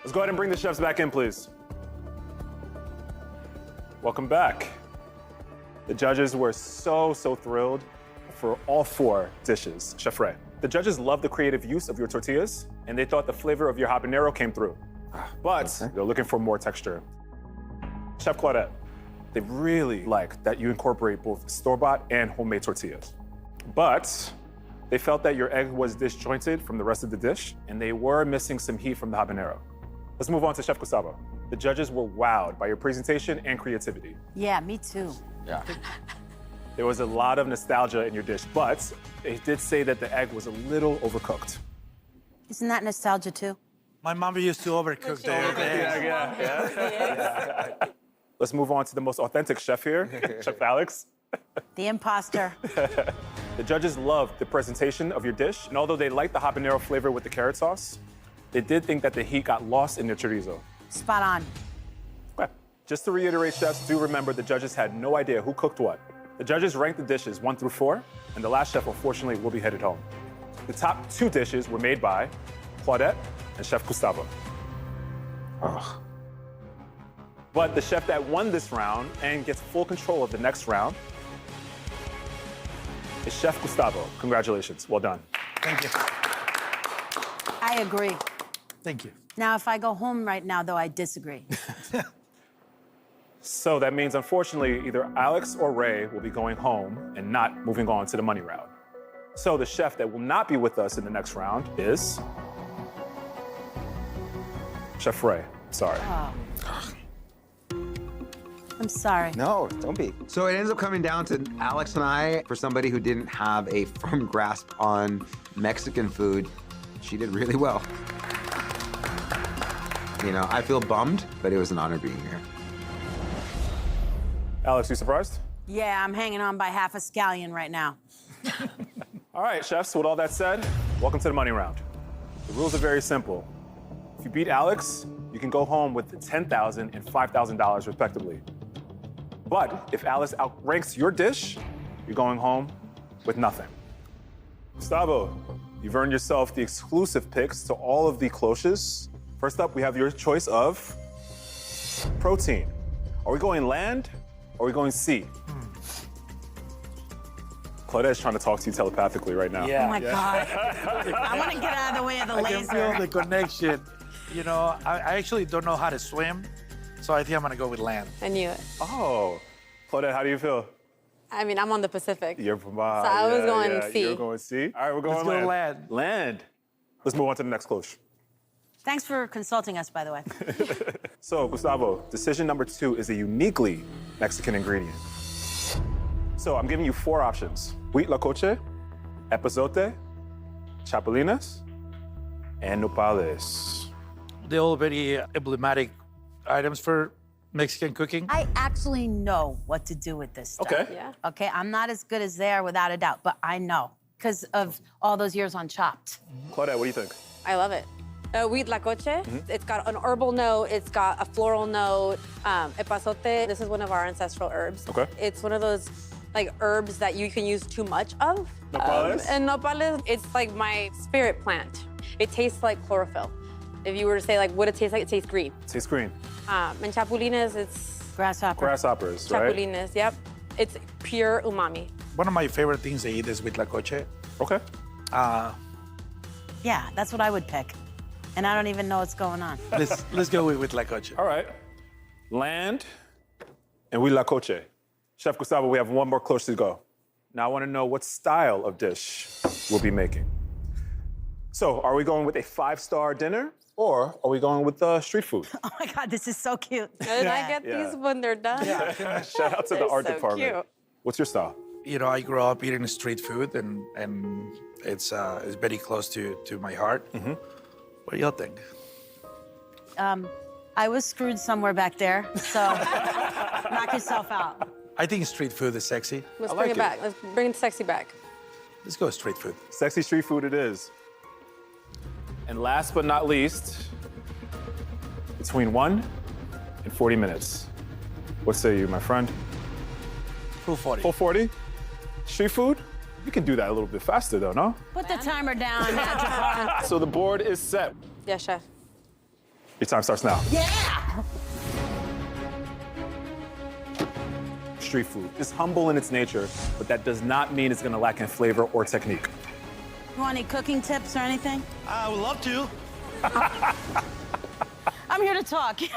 Let's go ahead and bring the chefs back in, please. Welcome back. The judges were so thrilled for all 4 dishes. Chef Ray. The judges loved the creative use of your tortillas, and they thought the flavor of your habanero came through. But they're looking for more texture. Chef Claudette, they really like that you incorporate both store-bought and homemade tortillas. But they felt that your egg was disjointed from the rest of the dish, and they were missing some heat from the habanero. Let's move on to Chef Gustavo. The judges were wowed by your presentation and creativity. Yeah, me too. Yeah. There was a lot of nostalgia in your dish, but they did say that the egg was a little overcooked. Isn't that nostalgia too? My mom used to overcook the eggs. Yeah. Let's move on to the most authentic chef here, Chef Alex. The imposter. The judges loved the presentation of your dish, and although they liked the habanero flavor with the carrot sauce, they did think that the heat got lost in your chorizo. Spot on. Okay. Just to reiterate, chefs, do remember the judges had no idea who cooked what. The judges ranked the dishes 1 through 4, and the last chef, unfortunately, will be headed home. The top 2 dishes were made by Claudette and Chef Gustavo. Ugh. But the chef that won this round and gets full control of the next round is Chef Gustavo. Congratulations. Well done. Thank you. I agree. Thank you. Now, if I go home right now, though, I disagree. So that means, unfortunately, either Alex or Ray will be going home and not moving on to the money round. So the chef that will not be with us in the next round is Chef Ray. Sorry. Oh. I'm sorry. No, don't be. So it ends up coming down to Alex and I. For somebody who didn't have a firm grasp on Mexican food, she did really well. You know, I feel bummed, but it was an honor being here. Alex, you surprised? Yeah, I'm hanging on by half a scallion right now. All right, chefs, with all that said, welcome to the money round. The rules are very simple. If you beat Alex, you can go home with $10,000 and $5,000 respectively. But if Alex outranks your dish, you're going home with nothing. Gustavo, you've earned yourself the exclusive picks to all of the cloches. First up, we have your choice of protein. Are we going land or are we going sea? Claudette's trying to talk to you telepathically right now. Oh my God. I want to get out of the way of the laser. I can feel the connection. You know, I actually don't know how to swim, so I think I'm gonna go with land. I knew it. Oh, Claudette, how do you feel? I mean, I'm on the Pacific. You're from So I was going sea. You're going sea? All right, we're going Let's go land. Land. Let's move on to the next cloche. Thanks for consulting us, by the way. So, Gustavo, decision number 2 is a uniquely Mexican ingredient. So I'm giving you 4 options. Huitlacoche, epazote, chapulines, and nopales. They're all very emblematic items for Mexican cooking. I actually know what to do with this stuff. Okay. Yeah. Okay, I'm not as good as they are without a doubt, but I know because of all those years on Chopped. Claudette, what do you think? I love it. Huitlacoche, it's got an herbal note, it's got a floral note. Epazote, this is one of our ancestral herbs. Okay. It's one of those like herbs that you can use too much of. Nopales? And nopales, it's like my spirit plant. It tastes like chlorophyll. If you were to say like what it tastes like, it tastes green. Tastes green. And chapulines, it's Grasshopper. Grasshoppers, right? chapulines, yep. It's pure umami. One of my favorite things to eat is huitlacoche. Okay. Yeah, that's what I would pick. And I don't even know what's going on. Let's go with huitlacoche. All right. Land and huitlacoche. Chef Gustavo, we have one more cloche to go. Now I want to know what style of dish we'll be making. So, are we going with a 5-star dinner or are we going with street food? Oh my God, this is so cute. And I get Yeah. these when they're done. Shout out to the They're art so department. cute. What's your style? You know, I grew up eating street food, and it's very close to my heart. What do y'all think? I was screwed somewhere back there, so knock yourself out. I think street food is sexy. Let's bring it back. Let's bring the sexy back. Let's go street food. Sexy street food it is. And last but not least, between 1 and 40 minutes. What say you, my friend? Full 40. Full 40? Street food? You can do that a little bit faster though, no? Put the timer down, Jafar. So the board is set. Yes, chef. Your time starts now. Yeah! Street food is humble in its nature, but that does not mean it's gonna lack in flavor or technique. You want any cooking tips or anything? I would love to. I'm here to talk. You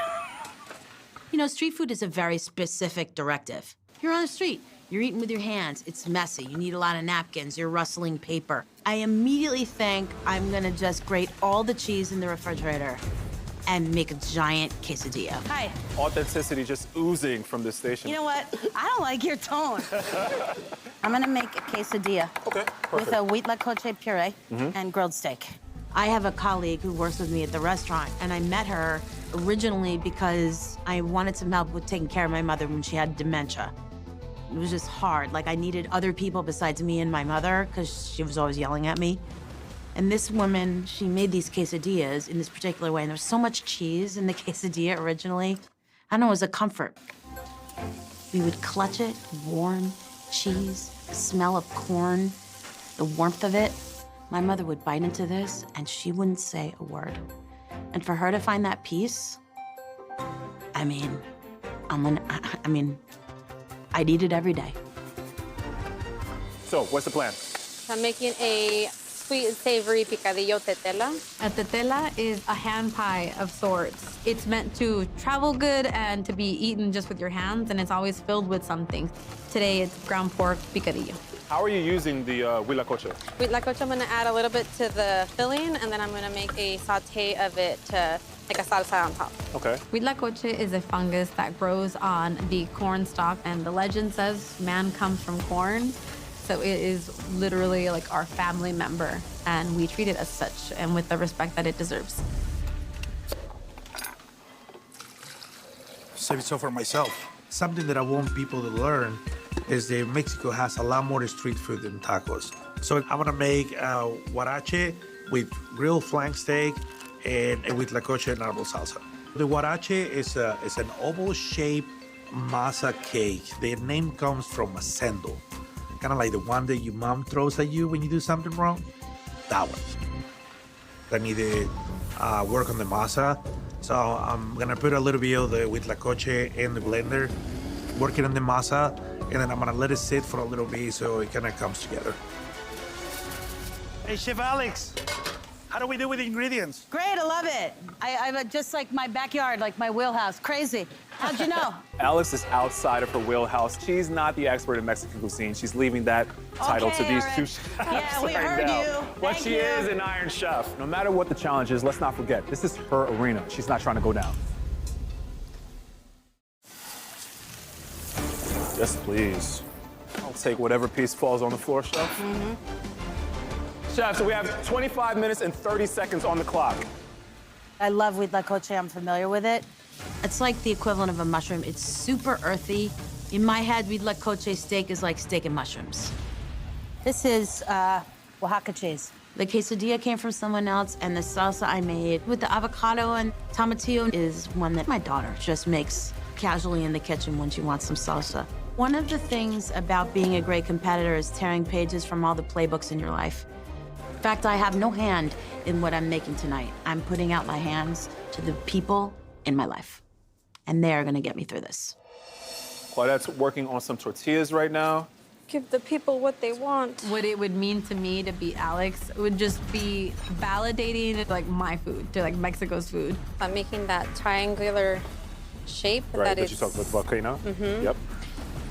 know, street food is a very specific directive. You're on the street. You're eating with your hands. It's messy. You need a lot of napkins. You're rustling paper. I immediately think I'm gonna just grate all the cheese in the refrigerator and make a giant quesadilla. Hi. Authenticity just oozing from this station. You know what? I don't like your tone. I'm gonna make a quesadilla. Okay, with a wheat lacoche puree and grilled steak. I have a colleague who works with me at the restaurant, and I met her originally because I wanted some help with taking care of my mother when she had dementia. It was just hard. Like, I needed other people besides me and my mother because she was always yelling at me. And this woman, she made these quesadillas in this particular way, and there was so much cheese in the quesadilla originally. I don't know, it was a comfort. We would clutch it, warm cheese, the smell of corn, the warmth of it. My mother would bite into this, and she wouldn't say a word. And for her to find that peace, I mean, I'd eat it every day. So, what's the plan? I'm making a sweet and savory picadillo tetela. A tetela is a hand pie of sorts. It's meant to travel good and to be eaten just with your hands, and it's always filled with something. Today, it's ground pork picadillo. How are you using the huitlacoche? Huitlacoche, I'm gonna add a little bit to the filling, and then I'm gonna make a saute of it to make a salsa on top. Okay. Huitlacoche is a fungus that grows on the corn stalk, and the legend says man comes from corn. So it is literally like our family member, and we treat it as such and with the respect that it deserves. Save it so for myself. Something that I want people to learn is that Mexico has a lot more street food than tacos. So I'm gonna make huarache with grilled flank steak and with huitlacoche and arbol salsa. The huarache is an oval-shaped masa cake. The name comes from acendo, kind of like the one that your mom throws at you when you do something wrong. That one. I need to work on the masa. So I'm gonna put a little bit of the huitlacoche in the blender, working on the masa, and then I'm gonna let it sit for a little bit so it kind of comes together. Hey, Chef Alex, how do we do with the ingredients? Great, I love it. I'm just like my backyard, like my wheelhouse. Crazy. How'd you know? Alex is outside of her wheelhouse. She's not the expert in Mexican cuisine. She's leaving that title to these two chefs. Yeah, we right heard now. you. But Thank she you. is an Iron Chef. No matter what the challenge is, let's not forget, this is her arena. She's not trying to go down. Yes, please. I'll take whatever piece falls on the floor, Chef. Chef, so we have 25 minutes and 30 seconds on the clock. I love huitlacoche. I'm familiar with it. It's like the equivalent of a mushroom. It's super earthy. In my head, huitlacoche steak is like steak and mushrooms. This is Oaxaca cheese. The quesadilla came from someone else, and the salsa I made with the avocado and tomatillo is one that my daughter just makes casually in the kitchen when she wants some salsa. One of the things about being a great competitor is tearing pages from all the playbooks in your life. In fact, I have no hand in what I'm making tonight. I'm putting out my hands to the people in my life, and they are gonna get me through this. Claudette's working on some tortillas right now. Give the people what they want. What it would mean to me to beat Alex would just be validating like my food, to like Mexico's food. I'm making that triangular shape Right, that is. you talked about the volcano? Mhm. Yep.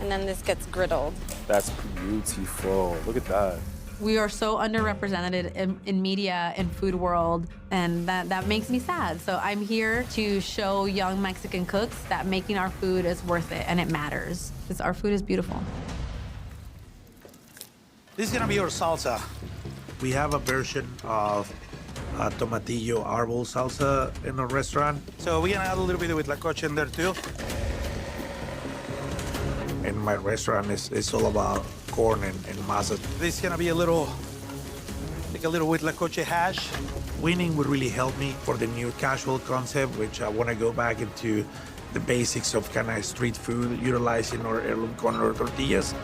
And then this gets griddled. That's beautiful. Look at that. We are so underrepresented in media and food world, and that makes me sad. So I'm here to show young Mexican cooks that making our food is worth it and it matters, because our food is beautiful. This is gonna be our salsa. We have a version of tomatillo arbol salsa in our restaurant. So we're gonna add a little bit of huitlacoche in there too. And my restaurant is all about corn and masa. This is gonna be a little huitlacoche hash. Winning would really help me for the new casual concept, which I wanna go back into the basics of kind of street food, utilizing our heirloom corn or tortillas.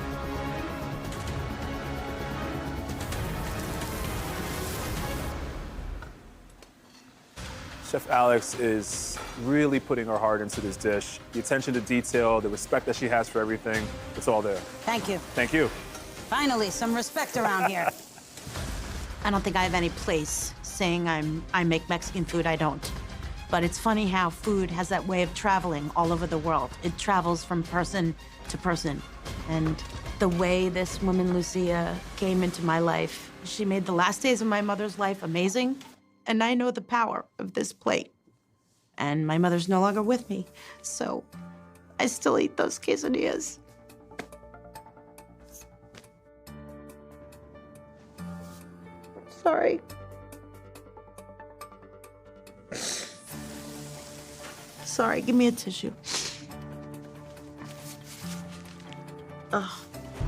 Chef Alex is really putting her heart into this dish. The attention to detail, the respect that she has for everything, it's all there. Thank you. Thank you. Finally, some respect around here. I don't think I have any place saying I make Mexican food. I don't. But it's funny how food has that way of traveling all over the world. It travels from person to person. And the way this woman, Lucia, came into my life, she made the last days of my mother's life amazing. And I know the power of this plate. And my mother's no longer with me, so I still eat those quesadillas. Sorry. Sorry, give me a tissue. Ugh.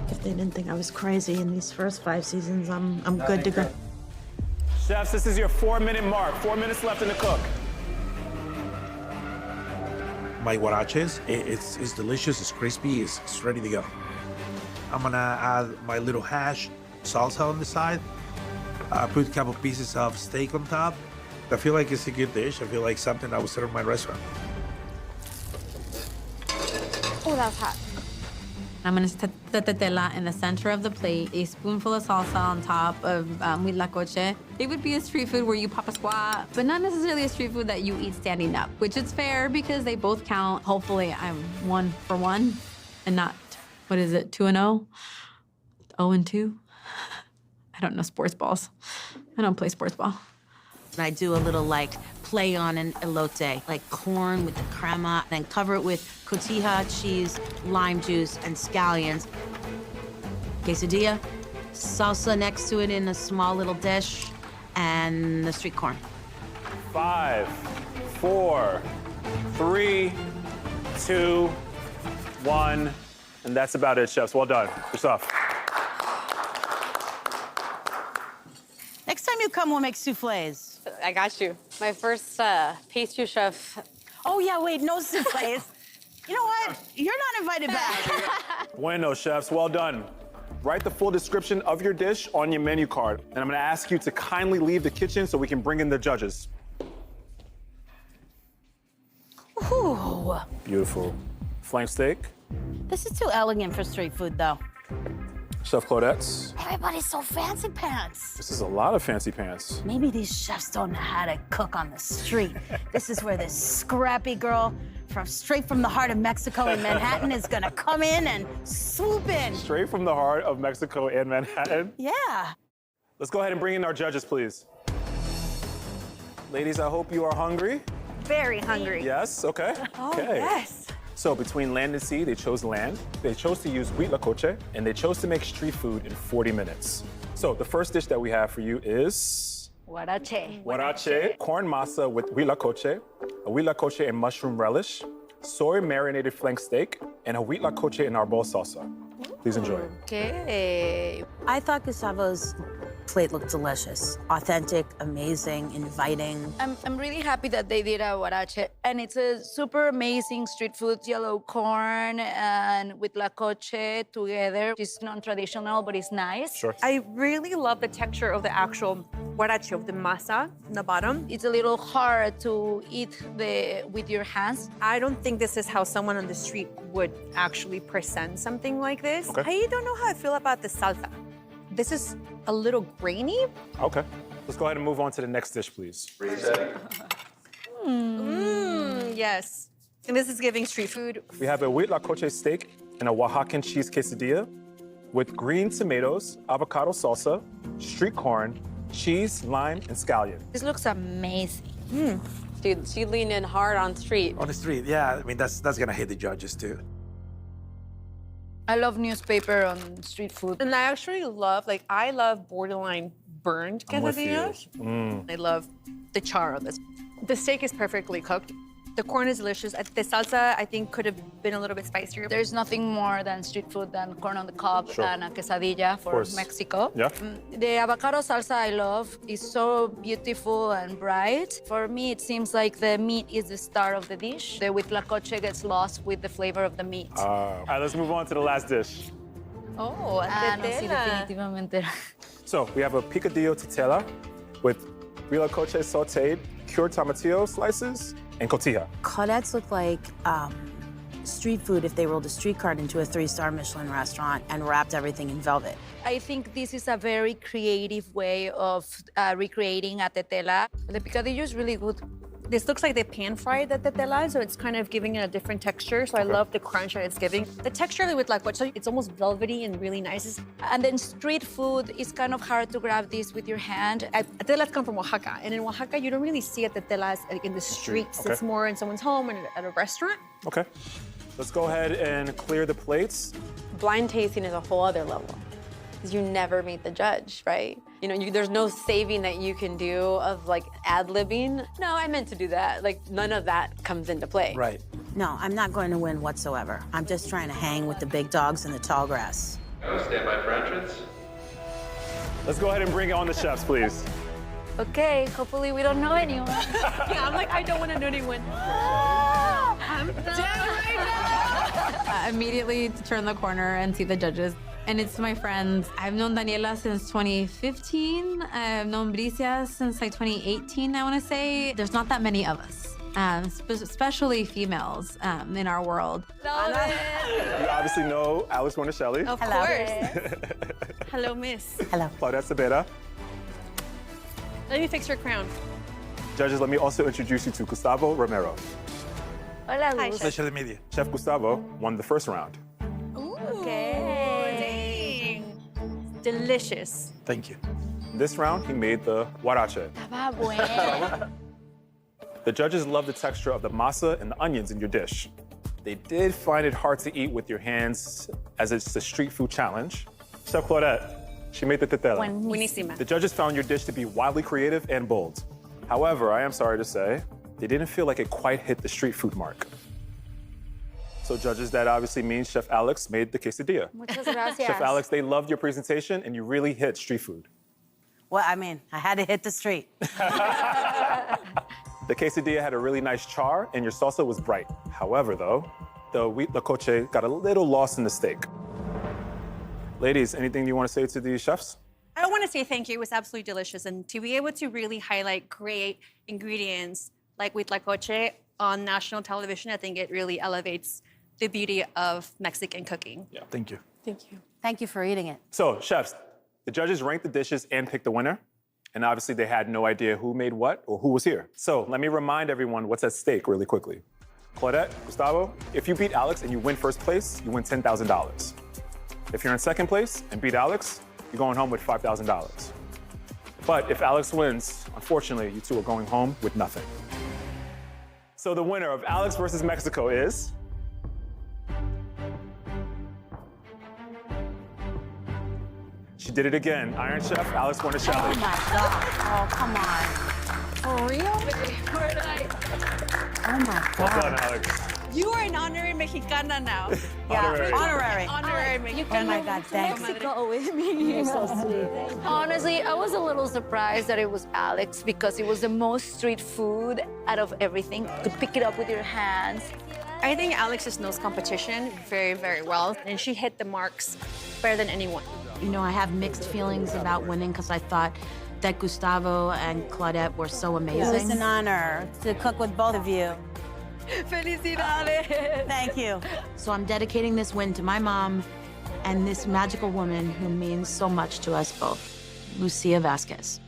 If they didn't think I was crazy in these first 5 seasons, I'm good to go. Chefs, this is your 4-minute mark. 4 minutes left in the cook. My huaraches, it's delicious, it's crispy, it's ready to go. I'm gonna add my little hash salsa on the side. Put a couple pieces of steak on top. I feel like it's a good dish. I feel like something I would serve in my restaurant. Oh, that's hot. I'm gonna set the tetela in the center of the plate, a spoonful of salsa on top of huitlacoche. It would be a street food where you pop a squat, but not necessarily a street food that you eat standing up, which is fair because they both count. Hopefully I'm 1 for 1 and not, what is it, 2-0? 0-2? I don't know sports balls. I don't play sports ball. And I do a little like play on an elote, like corn with the crema, then cover it with cotija, cheese, lime juice, and scallions. Quesadilla, salsa next to it in a small little dish, and the street corn. 5, 4, 3, 2, 1. And that's about it, chefs. Well done. Good stuff. Next time you come, we'll make soufflés. I got you. My first pastry chef. Oh, yeah, wait, no soufflés. You know what? You're not invited back. Bueno, chefs. Well done. Write the full description of your dish on your menu card. And I'm gonna ask you to kindly leave the kitchen so we can bring in the judges. Ooh. Beautiful. Flank steak. This is too elegant for street food, though. Chef Claudette's. Everybody's so fancy pants. This is a lot of fancy pants. Maybe these chefs don't know how to cook on the street. This is where this scrappy girl straight from the heart of Mexico in Manhattan is gonna come in and swoop in. Straight from the heart of Mexico and Manhattan. Yeah. Let's go ahead and bring in our judges, please. Ladies, I hope you are hungry. Very hungry. Yes, okay. Oh, okay. yes. So between land and sea, they chose land. They chose to use huitlacoche, and they chose to make street food in 40 minutes. So the first dish that we have for you is Huarache. huarache, corn masa with huitlacoche, a huitlacoche and mushroom relish, soy marinated flank steak, and a huitlacoche and arbol salsa. Please enjoy. Okay. I thought Gustavo's plate looked delicious. Authentic, amazing, inviting. I'm really happy that they did a huarache, and it's a super amazing street food, yellow corn and with huitlacoche together. It's non-traditional, but it's nice. Sure. I really love the texture of the actual huarache, of the masa in the bottom. It's a little hard to eat with your hands. I don't think this is how someone on the street would actually present something like this. Okay. I don't know how I feel about the salsa. This is a little grainy. Okay. Let's go ahead and move on to the next dish, please. Yes. And this is giving street food. We have a huitlacoche steak and a Oaxacan cheese quesadilla with green tomatoes, avocado salsa, street corn, cheese, lime, and scallion. This looks amazing. Dude, she leaned in hard on street. On the street, yeah. I mean, that's gonna hit the judges too. I love newspaper on street food. And I actually love, I love borderline burned I'm with you. quesadillas. I love the char of this. The steak is perfectly cooked. The corn is delicious. The salsa, I think, could have been a little bit spicier. There's nothing more than street food than corn on the cob Sure. and a quesadilla for course. Mexico. Yeah. The avocado salsa I love is so beautiful and bright. For me, it seems like the meat is the star of the dish. The huitlacoche gets lost with the flavor of the meat. All right, let's move on to the last dish. Oh, Ah, no, sí, definitivamente. So we have a picadillo tetela with huitlacoche sauteed, cured tomatillo slices, and cotija. Caudettes look like street food if they rolled a street cart into a 3-star Michelin restaurant and wrapped everything in velvet. I think this is a very creative way of recreating a tetela. The picadillo is really good. This looks like they pan-fried the tetela, so it's kind of giving it a different texture. So I love the crunch that it's giving. The texture with tlacoche, it's almost velvety and really nice. And then street food is kind of hard to grab this with your hand. Tetelas come from Oaxaca, and in Oaxaca, you don't really see a tetelas like in the streets. Okay. It's more in someone's home and at a restaurant. Okay. Let's go ahead and clear the plates. Blind tasting is a whole other level. You never meet the judge, right? You know, there's no saving that you can do of like ad-libbing. No, I meant to do that. Like none of that comes into play. Right. No, I'm not going to win whatsoever. I'm just trying to hang with the big dogs in the tall grass. Stand by for entrance. Let's go ahead and bring on the chefs, please. Okay, hopefully we don't know anyone. Yeah, I'm like, I don't want to know anyone. I'm dead right now. Immediately turn the corner and see the judges. And it's my friends. I've known Daniela since 2015. I've known Bricia since like 2018, I want to say. There's not that many of us, especially females in our world. You obviously know Alex Guarnaschelli. Of course. Hello, miss. Hello. Claudette Cepeda. Let me fix your crown. Judges, let me also introduce you to Gustavo Romero. Hola, Hi, Luz. Pleasure to meet you. Chef Gustavo won the first round. Okay. Dang. Delicious. Thank you. This round, he made the huarache. Estaba bueno. The judges love the texture of the masa and the onions in your dish. They did find it hard to eat with your hands as it's a street food challenge. Chef Claudette, she made the tetela. Buenísima. The judges found your dish to be wildly creative and bold. However, I am sorry to say, they didn't feel like it quite hit the street food mark. So judges, that obviously means Chef Alex made the quesadilla. Muchas gracias. Chef Alex, they loved your presentation and you really hit street food. Well, I mean, I had to hit the street. The quesadilla had a really nice char and your salsa was bright. However, though, the wheat tlacoche got a little lost in the steak. Ladies, anything you want to say to the chefs? I want to say thank you. It was absolutely delicious. And to be able to really highlight great ingredients like with tlacoche on national television, I think it really elevates the beauty of Mexican cooking. Yeah. Thank you. Thank you. Thank you for eating it. So, chefs, the judges ranked the dishes and picked the winner. And obviously, they had no idea who made what or who was here. So, let me remind everyone what's at stake really quickly. Claudette, Gustavo, if you beat Alex and you win first place, you win $10,000. If you're in second place and beat Alex, you're going home with $5,000. But if Alex wins, unfortunately, you two are going home with nothing. So the winner of Alex versus Mexico is... She did it again. Iron Chef Alex Guarnaschelli. Oh my God. Oh, come on. For real? Oh my Well God. done, Alex. You are an honorary Mexicana now. Honorary. Honorary. Honorary Mexicana. Oh my God, thanks. Mexico with me. You're so sweet. Honestly, I was a little surprised that it was Alex because it was the most street food out of everything. You could pick it up with your hands. I think Alex just knows competition very, very well. And she hit the marks better than anyone. You know, I have mixed feelings about winning because I thought that Gustavo and Claudette were so amazing. It's an honor to cook with both of you. Felicidades. Thank you. So I'm dedicating this win to my mom and this magical woman who means so much to us both, Lucia Vasquez.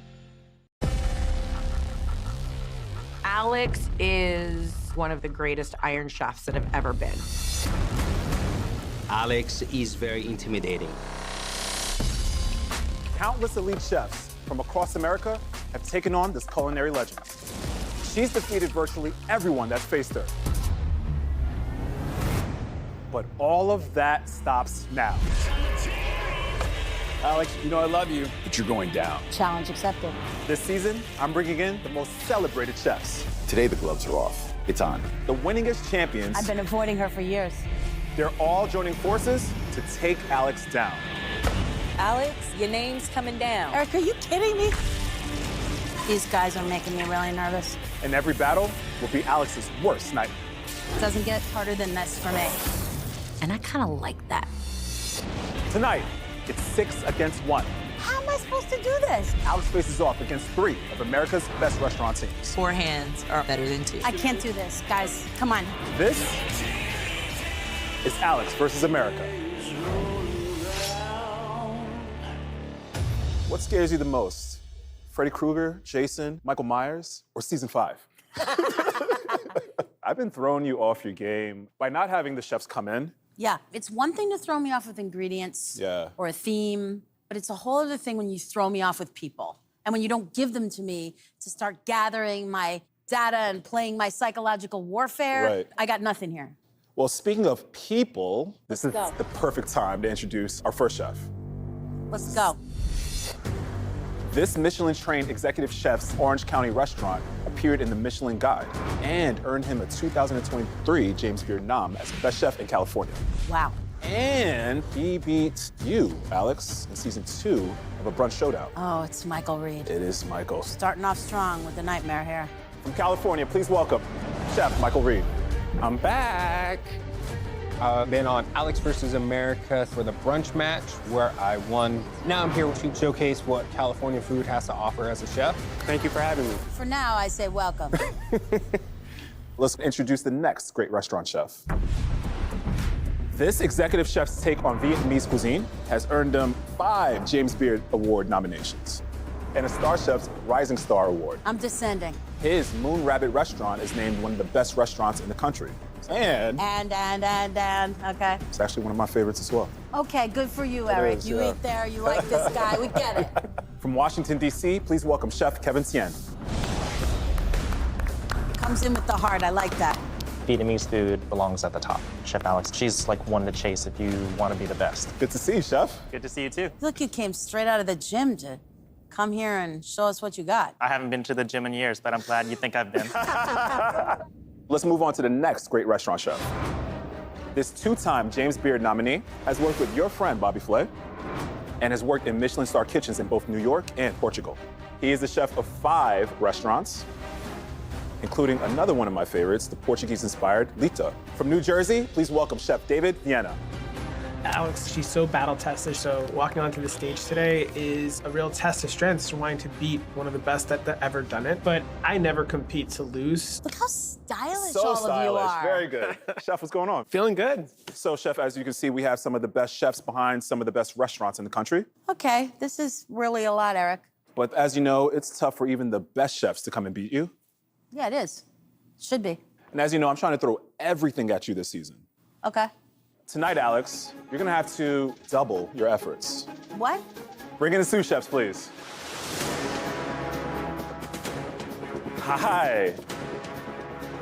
Alex is one of the greatest Iron Chefs that have ever been. Alex is very intimidating. Countless elite chefs from across America have taken on this culinary legend. She's defeated virtually everyone that's faced her. But all of that stops now. Alex, you know I love you, but you're going down. Challenge accepted. This season, I'm bringing in the most celebrated chefs. Today the gloves are off. It's on. The winningest champions. I've been avoiding her for years. They're all joining forces to take Alex down. Alex, your name's coming down. Eric, are you kidding me? These guys are making me really nervous. And every battle will be Alex's worst nightmare. It doesn't get harder than this for me. And I kind of like that. Tonight, it's 6 against 1. How am I supposed to do this? Alex faces off against 3 of America's best restaurant teams. 4 hands are better than 2. I can't do this. Guys, come on. This It's Alex versus America. What scares you the most? Freddy Krueger, Jason, Michael Myers, or season 5? I've been throwing you off your game by not having the chefs come in. Yeah, it's one thing to throw me off with ingredients or a theme, but it's a whole other thing when you throw me off with people. And when you don't give them to me to start gathering my data and playing my psychological warfare, Right. I got nothing here. Well, speaking of people, this is Let's go. the perfect time to introduce our first chef. Let's go. This Michelin-trained executive chef's Orange County restaurant appeared in the Michelin Guide and earned him a 2023 James Beard nom as best chef in California. Wow. And he beat you, Alex, in season 2 of A Brunch Showdown. Oh, it's Michael Reed. It is Michael. Starting off strong with the nightmare here. From California, please welcome Chef Michael Reed. I'm back. Been on Alex versus America for the brunch match where I won. Now I'm here to showcase what California food has to offer as a chef. Thank you for having me. For now, I say welcome. Let's introduce the next great restaurant chef. This executive chef's take on Vietnamese cuisine has earned him 5 James Beard Award nominations and a Star Chef's Rising Star Award. I'm descending. His Moon Rabbit restaurant is named one of the best restaurants in the country. And okay. it's actually one of my favorites as well. Okay, good for you, It Eric. is, You yeah. eat there, you like this guy, we get it. From Washington, D.C., please welcome Chef Kevin Tien. Comes in with the heart, I like that. Vietnamese food belongs at the top. Chef Alex, she's like one to chase if you want to be the best. Good to see you, Chef. Good to see you too. Look, you came straight out of the gym to come here and show us what you got. I haven't been to the gym in years, but I'm glad you think I've been. Let's move on to the next great restaurant chef. This 2-time James Beard nominee has worked with your friend Bobby Flay and has worked in Michelin star kitchens in both New York and Portugal. He is the chef of 5 restaurants, including another one of my favorites, the Portuguese-inspired Lita. From New Jersey, please welcome Chef David Viena. Alex, she's so battle-tested, so walking onto the stage today is a real test of strengths, wanting to beat one of the best that ever done it. But I never compete to lose. Look how stylish So all stylish, of you are. very good. Chef, what's going on? Feeling good. So, Chef, as you can see, we have some of the best chefs behind some of the best restaurants in the country. Okay, this is really a lot, Eric. But as you know, it's tough for even the best chefs to come and beat you. Yeah, it is. Should be. And as you know, I'm trying to throw everything at you this season. Okay. Tonight, Alex, you're gonna have to double your efforts. What? Bring in the sous chefs, please. Hi.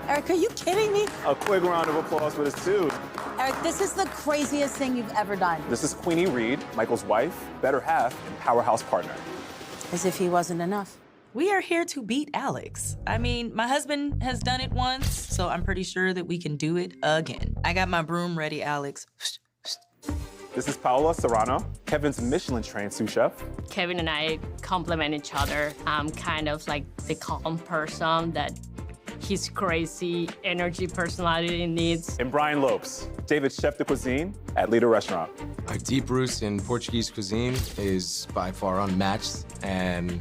Eric, are you kidding me? A quick round of applause for this too. Eric, this is the craziest thing you've ever done. This is Queenie Reed, Michael's wife, better half, and powerhouse partner. As if he wasn't enough. We are here to beat Alex. I mean, my husband has done it once, so I'm pretty sure that we can do it again. I got my broom ready, Alex. This is Paola Serrano, Kevin's Michelin-trained sous chef. Kevin and I complement each other. I'm kind of like the calm person that his crazy energy personality needs. And Brian Lopes, David's chef de cuisine at Lita Restaurant. Our deep roots in Portuguese cuisine is by far unmatched, and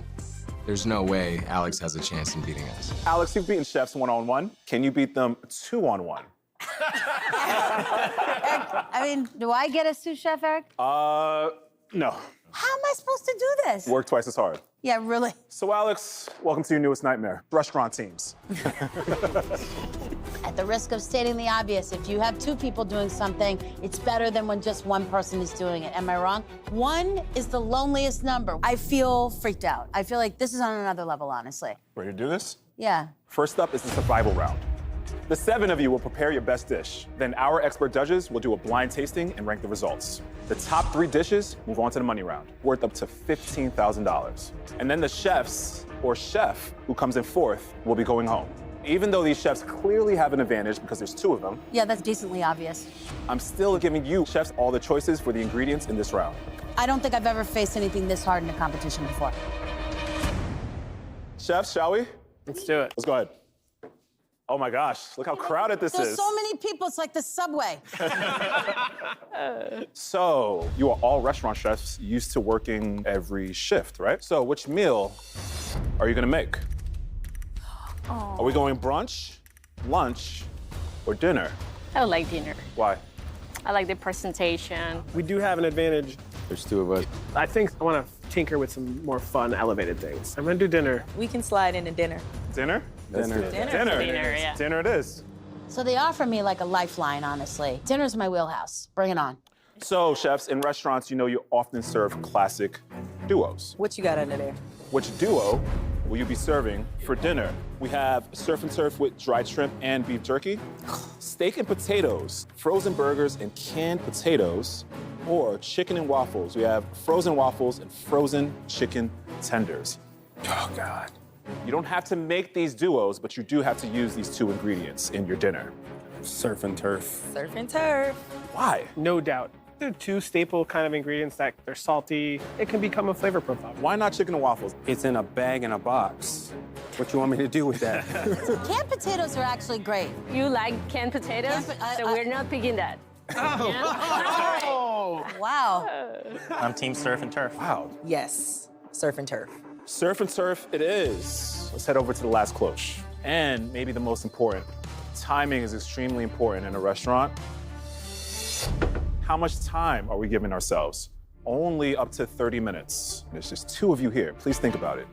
there's no way Alex has a chance in beating us. Alex, you've beaten chefs one-on-one. Can you beat them 2-on-1? I mean, do I get a sous chef, Eric? No. How am I supposed to do this? Work twice as hard. Yeah, really. So, Alex, welcome to your newest nightmare, restaurant teams. At the risk of stating the obvious, if you have 2 people doing something, it's better than when just one person is doing it. Am I wrong? 1 is the loneliest number. I feel freaked out. I feel like this is on another level, honestly. Ready to do this? Yeah. First up is the survival round. The 7 of you will prepare your best dish. Then our expert judges will do a blind tasting and rank the results. The top 3 dishes move on to the money round, worth up to $15,000. And then the chefs, or chef, who comes in 4th, will be going home. Even though these chefs clearly have an advantage because there's 2 of them, Yeah, that's decently obvious. I'm still giving you chefs all the choices for the ingredients in this round. I don't think I've ever faced anything this hard in a competition before. Chefs, shall we? Let's do it. Let's go ahead. Oh my gosh, look how crowded this There's is. so many people, it's like the subway. So, you are all restaurant chefs used to working every shift, right? So, which meal are you gonna make? Are we going brunch, lunch, or dinner? I would like dinner. Why? I like the presentation. We do have an advantage. There's two of us. I think I want to tinker with some more fun, elevated things. I'm gonna do dinner. We can slide into dinner. Dinner? Dinner. Dinner, yeah. Dinner it is. So they offer me like a lifeline, honestly. Dinner's my wheelhouse. Bring it on. So, chefs, in restaurants, you know you often serve classic duos. What you got under there? Which duo will you be serving for dinner? We have surf and turf with dried shrimp and beef jerky, steak and potatoes, frozen burgers and canned potatoes, or chicken and waffles. We have frozen waffles and frozen chicken tenders. Oh, God. You don't have to make these duos, but you do have to use these two ingredients in your dinner. Surf and turf. Surf and turf. Why? No doubt. They're two staple kind of ingredients that they're salty. It can become a flavor profile. Why not chicken and waffles? It's in a bag in a box. What you want me to do with that? Canned potatoes are actually great. You like canned potatoes? So we're not picking that. Oh! Wow. I'm team surf and turf. Wow. Yes, surf and turf. Surf and turf it is. Let's head over to the last cloche. And maybe the most important, timing is extremely important in a restaurant. How much time are we giving ourselves? Only up to 30 minutes. There's just two of you here. Please think about it.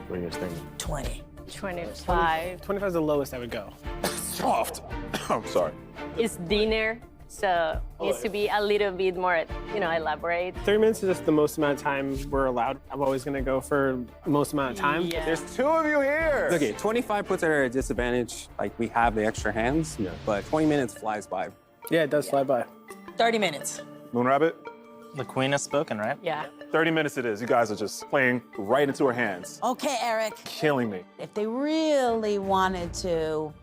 What are you guys thinking? 20. 25. 25 is the lowest I would go. Soft. I'm sorry. It's dinner, so it needs to be a little bit more, elaborate. 30 minutes is just the most amount of time we're allowed. I'm always gonna go for the most amount of time. Yeah. There's two of you here. Okay, 25 puts it at a disadvantage. Like, we have the extra hands, but 20 minutes flies by. Yeah, it does fly by. 30 minutes. Moonrabbit? The queen has spoken, right? Yeah. 30 minutes it is. You guys are just playing right into her hands. Okay, Eric. Killing me. If they really wanted to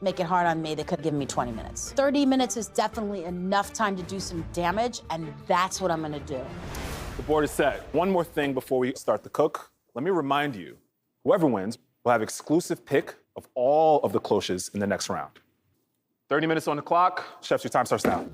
make it hard on me, they could give me 20 minutes. 30 minutes is definitely enough time to do some damage, and that's what I'm gonna do. The board is set. One more thing before we start the cook. Let me remind you, whoever wins will have exclusive pick of all of the cloches in the next round. 30 minutes on the clock. Chefs, your time starts now.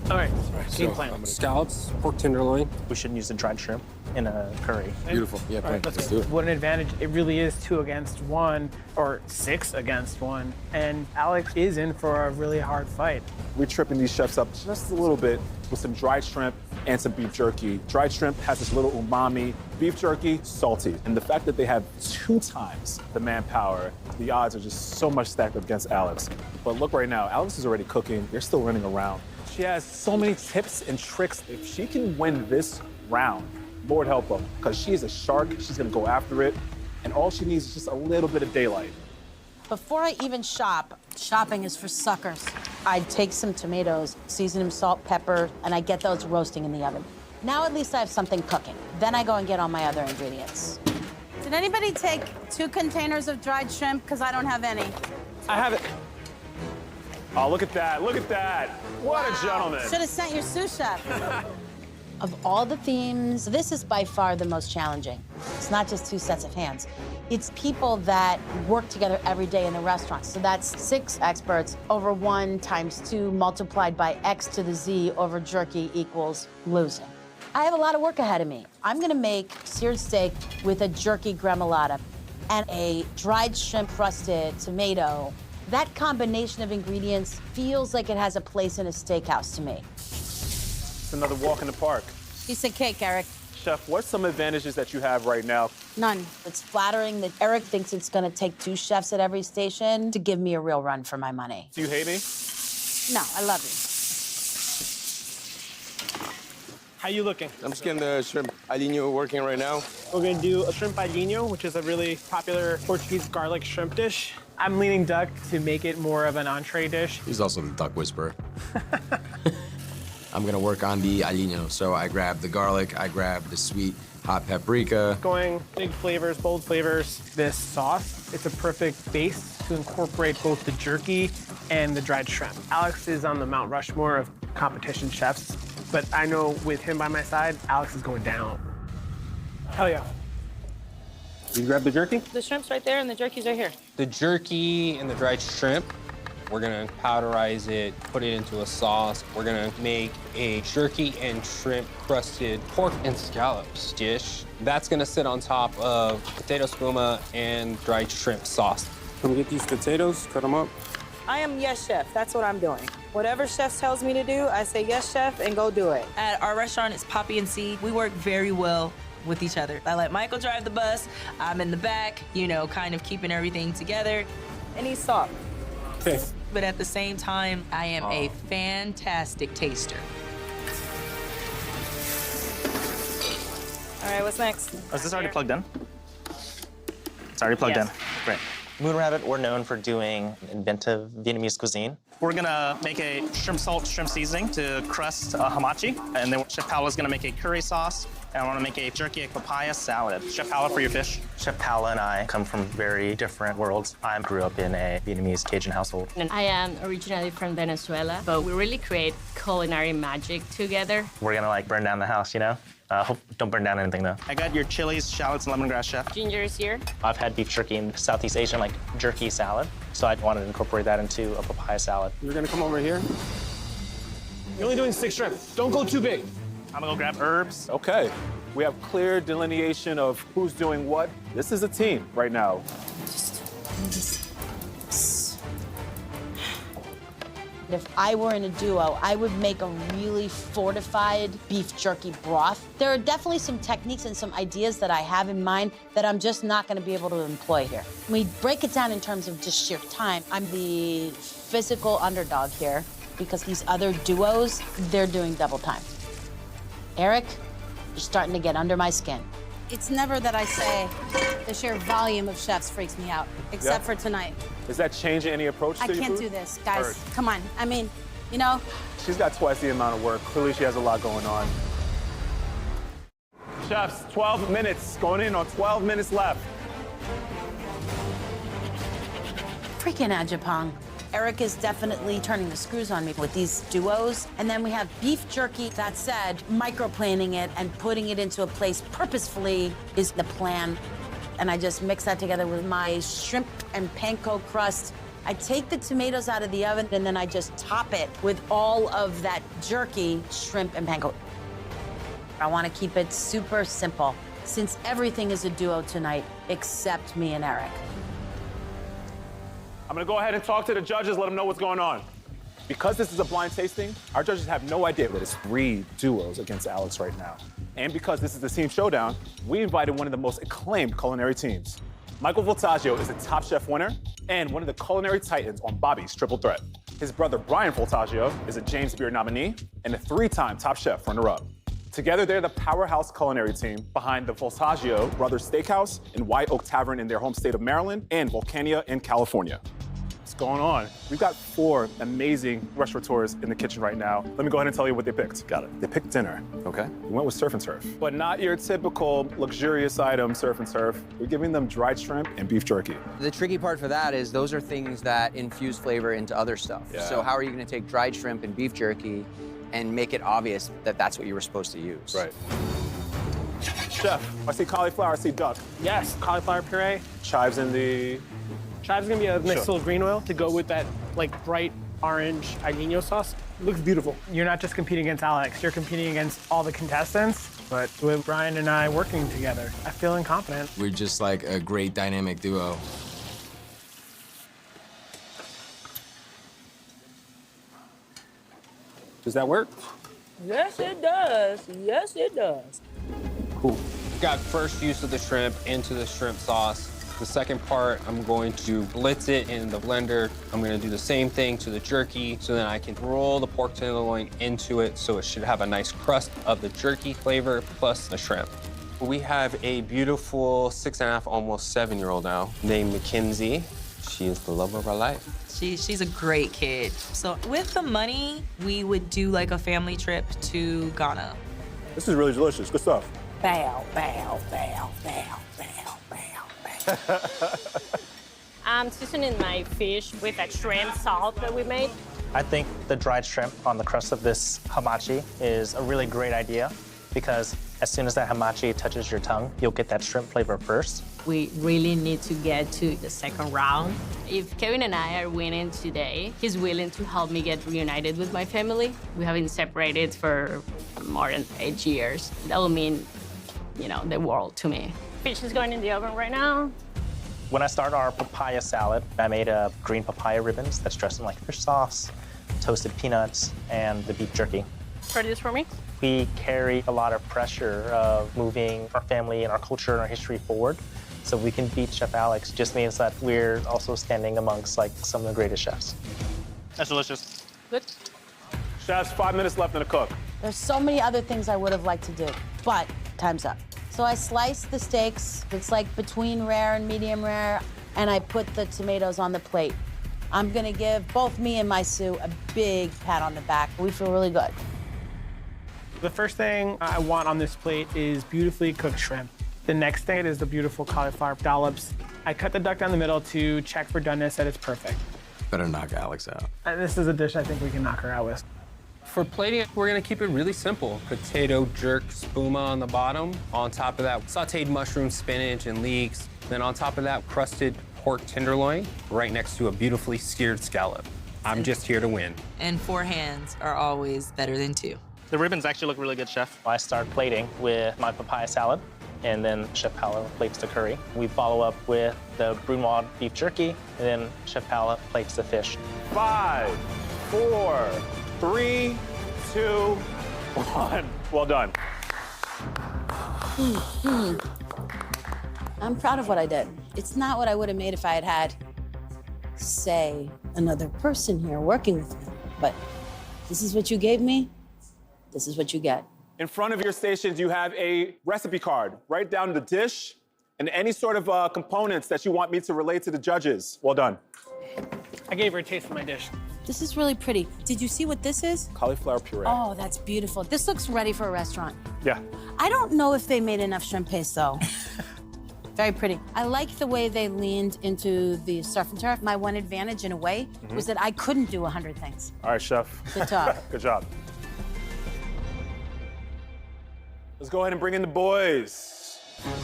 All right, game plan. Scallops, pork tenderloin. We shouldn't use the dried shrimp in a curry. Beautiful. Yeah, All right, let's do it. What an advantage. It really is 2 against 1, or 6 against 1. And Alex is in for a really hard fight. We're tripping these chefs up just a little bit with some dried shrimp and some beef jerky. Dried shrimp has this little umami. Beef jerky, salty. And the fact that they have 2 times the manpower, the odds are just so much stacked up against Alex. But look right now, Alex is already cooking. They're still running around. She has so many tips and tricks. If she can win this round, Lord help her, because she is a shark. She's gonna go after it. And all she needs is just a little bit of daylight. Before I even shop, shopping is for suckers. I take some tomatoes, season them, salt, pepper, and I get those roasting in the oven. Now at least I have something cooking. Then I go and get all my other ingredients. Did anybody take 2 containers of dried shrimp? Because I don't have any. I have it. Oh, look at that, look at that. What a gentleman. Should have sent your sous chef. Of all the themes, this is by far the most challenging. It's not just 2 sets of hands. It's people that work together every day in the restaurant. So that's 6 experts over 1 times 2 multiplied by X to the Z over jerky equals losing. I have a lot of work ahead of me. I'm gonna make seared steak with a jerky gremolata and a dried shrimp crusted tomato. That combination of ingredients feels like it has a place in a steakhouse to me. It's another walk in the park. Piece of cake, Eric. Chef, what's some advantages that you have right now? None. It's flattering that Eric thinks it's gonna take 2 chefs at every station to give me a real run for my money. Do you hate me? No, I love you. How you looking? I'm just getting the shrimp aliño working right now. We're gonna do a shrimp aliño, which is a really popular Portuguese garlic shrimp dish. I'm leaning duck to make it more of an entree dish. He's also the duck whisperer. I'm gonna work on the aliño. So I grab the garlic, I grab the sweet hot paprika. Going big flavors, bold flavors. This sauce, it's a perfect base to incorporate both the jerky and the dried shrimp. Alex is on the Mount Rushmore of competition chefs, but I know with him by my side, Alex is going down. Hell yeah. You grab the jerky? The shrimp's right there and the jerky's right here. The jerky and the dried shrimp, we're gonna powderize it, put it into a sauce. We're gonna make a jerky and shrimp crusted pork and scallops dish. That's gonna sit on top of potato spuma and dried shrimp sauce. Come get these potatoes, cut them up. I am yes, chef. That's what I'm doing. Whatever chef tells me to do, I say yes, chef, and go do it. At our restaurant, it's Poppy and C. We work very well with each other. I let Michael drive the bus. I'm in the back, you know, kind of keeping everything together. And he's soft. Okay. But at the same time, I am a fantastic taster. All right, what's next? Oh, is this already plugged in? It's already plugged in. Great. Moon Rabbit, we're known for doing inventive Vietnamese cuisine. We're gonna make a shrimp salt, shrimp seasoning to crust hamachi. And then Chef Paolo's gonna make a curry sauce. And I wanna make a jerky egg papaya salad. Chef Paolo, for your fish. Chef Paolo and I come from very different worlds. I grew up in a Vietnamese Cajun household. And I am originally from Venezuela, but we really create culinary magic together. We're gonna like burn down the house, you know? Hope don't burn down anything though. I got your chilies, shallots, and lemongrass, chef. Ginger is here. I've had beef jerky in Southeast Asian, like jerky salad. So I wanted to incorporate that into a papaya salad. You're gonna come over here? You're only doing 6 shrimp. Don't go too big. I'm gonna go grab herbs. Okay. We have clear delineation of who's doing what. This is a team right now. If I were in a duo, I would make a really fortified beef jerky broth. There are definitely some techniques and some ideas that I have in mind that I'm just not gonna be able to employ here. When we break it down in terms of just sheer time, I'm the physical underdog here because these other duos, they're doing double time. Eric, you're starting to get under my skin. It's never that I say the sheer volume of chefs freaks me out, except for tonight. Is that changing any approach to I your can't food? do this, guys. Heard. Come on. I mean, you know, She's got twice the amount of work. Clearly, she has a lot going on. Chefs, 12 minutes. Going in on 12 minutes left. Freaking Ajapong. Eric is definitely turning the screws on me with these duos. And then we have beef jerky. That said, microplaning it and putting it into a place purposefully is the plan. And I just mix that together with my shrimp and panko crust. I take the tomatoes out of the oven and then I just top it with all of that jerky, shrimp, and panko. I want to keep it super simple since everything is a duo tonight except me and Eric. I'm gonna go ahead and talk to the judges, let them know what's going on. Because this is a blind tasting, our judges have no idea that it's 3 duos against Alex right now. And because this is the team showdown, we invited one of the most acclaimed culinary teams. Michael Voltaggio is a Top Chef winner and one of the culinary titans on Bobby's Triple Threat. His brother Brian Voltaggio is a James Beard nominee and a 3-time Top Chef runner-up. Together, they're the powerhouse culinary team behind the Voltaggio Brothers Steakhouse and White Oak Tavern in their home state of Maryland and Volcania in California. What's going on? We've got 4 amazing restaurateurs in the kitchen right now. Let me go ahead and tell you what they picked. Got it. They picked dinner. Okay. We went with surf and turf, but not your typical luxurious item surf and turf. We're giving them dried shrimp and beef jerky. The tricky part for that is those are things that infuse flavor into other stuff. Yeah. So how are you going to take dried shrimp and beef jerky and make it obvious that that's what you were supposed to use? Right. Chef, I see cauliflower, I see duck. Yes, cauliflower puree. Chives in the... Chives gonna be a nice Sure. little green oil to go with that like bright orange aliño sauce. It looks beautiful. You're not just competing against Alex, you're competing against all the contestants. But with Brian and I working together, I feel confident. We're just like a great dynamic duo. Does that work? Yes, it does. Yes, it does. Cool. Got first use of the shrimp into the shrimp sauce. The second part, I'm going to blitz it in the blender. I'm gonna do the same thing to the jerky so then I can roll the pork tenderloin into it so it should have a nice crust of the jerky flavor plus the shrimp. We have a beautiful 6.5, almost 7-year-old now named Mackenzie. She is the love of our life. She's a great kid. So with the money, we would do like a family trip to Ghana. This is really delicious. Good stuff. Bow, bow, bow, bow, bow, bow. I'm seasoning my fish with that shrimp salt that we made. I think the dried shrimp on the crust of this hamachi is a really great idea because as soon as that hamachi touches your tongue, you'll get that shrimp flavor first. We really need to get to the second round. If Kevin and I are winning today, he's willing to help me get reunited with my family. We have been separated for more than 8 years. That will mean, you know, the world to me. Fish is going in the oven right now. When I started our papaya salad, I made green papaya ribbons that's dressed in like fish sauce, toasted peanuts, and the beef jerky. Ready this for me? We carry a lot of pressure of moving our family and our culture and our history forward. So we can beat Chef Alex just means that we're also standing amongst like some of the greatest chefs. That's delicious. Good. Chefs, 5 minutes left in the cook. There's so many other things I would have liked to do, but time's up. So I sliced the steaks. It's like between rare and medium rare, and I put the tomatoes on the plate. I'm gonna give both me and my Sue a big pat on the back. We feel really good. The first thing I want on this plate is beautifully cooked shrimp. The next thing is the beautiful cauliflower dollops. I cut the duck down the middle to check for doneness that it's perfect. Better knock Alex out. This is a dish I think we can knock her out with. For plating, we're gonna keep it really simple. Potato jerk spuma on the bottom. On top of that, sauteed mushroom, spinach, and leeks. Then on top of that, crusted pork tenderloin, right next to a beautifully seared scallop. I'm just here to win. And 4 hands are always better than 2. The ribbons actually look really good, Chef. I start plating with my papaya salad, and then Chef Paolo plates the curry. We follow up with the brunoise beef jerky, and then Chef Paolo plates the fish. 5, 4, 3, 2, 1. Well done. I'm proud of what I did. It's not what I would have made if I had had, say, another person here working with me. But this is what you gave me. This is what you get. In front of your stations, you have a recipe card. Write down the dish and any sort of components that you want me to relate to the judges. Well done. I gave her a taste of my dish. This is really pretty. Did you see what this is? Cauliflower puree. Oh, that's beautiful. This looks ready for a restaurant. Yeah. I don't know if they made enough shrimp paste, though. Very pretty. I like the way they leaned into the surf and turf. My one advantage, in a way, was that I couldn't do 100 things. All right, Chef. Good job. Good job. Let's go ahead and bring in the boys.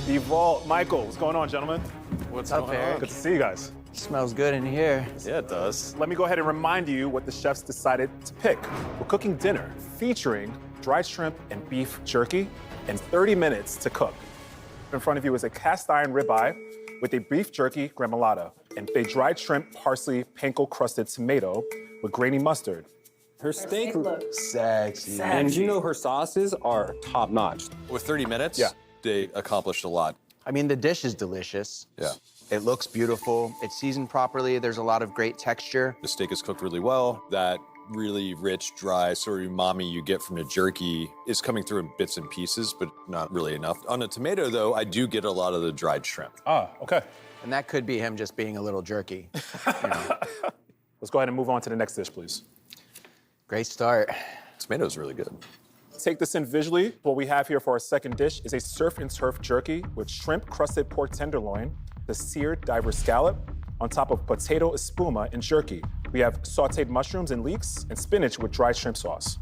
The Vault. Michael, what's going on, gentlemen? What's up, Eric? Good to see you guys. Smells good in here. Yeah, it does. Let me go ahead and remind you what the chefs decided to pick. We're cooking dinner featuring dried shrimp and beef jerky and 30 minutes to cook. In front of you is a cast iron ribeye with a beef jerky gremolata and a dried shrimp, parsley, panko crusted tomato with grainy mustard. Her steak looks sexy. And you know her sauces are top notch. With 30 minutes, they accomplished a lot. I mean, the dish is delicious. Yeah. It looks beautiful. It's seasoned properly. There's a lot of great texture. The steak is cooked really well. That really rich, dry sort of umami you get from the jerky is coming through in bits and pieces, but not really enough. On the tomato, though, I do get a lot of the dried shrimp. Ah, okay. And that could be him just being a little jerky. Let's go ahead and move on to the next dish, please. Great start. Tomato's really good. Take this in visually. What we have here for our second dish is a surf and turf jerky with shrimp crusted pork tenderloin, the seared diver scallop, on top of potato espuma and jerky. We have sauteed mushrooms and leeks and spinach with dried shrimp sauce.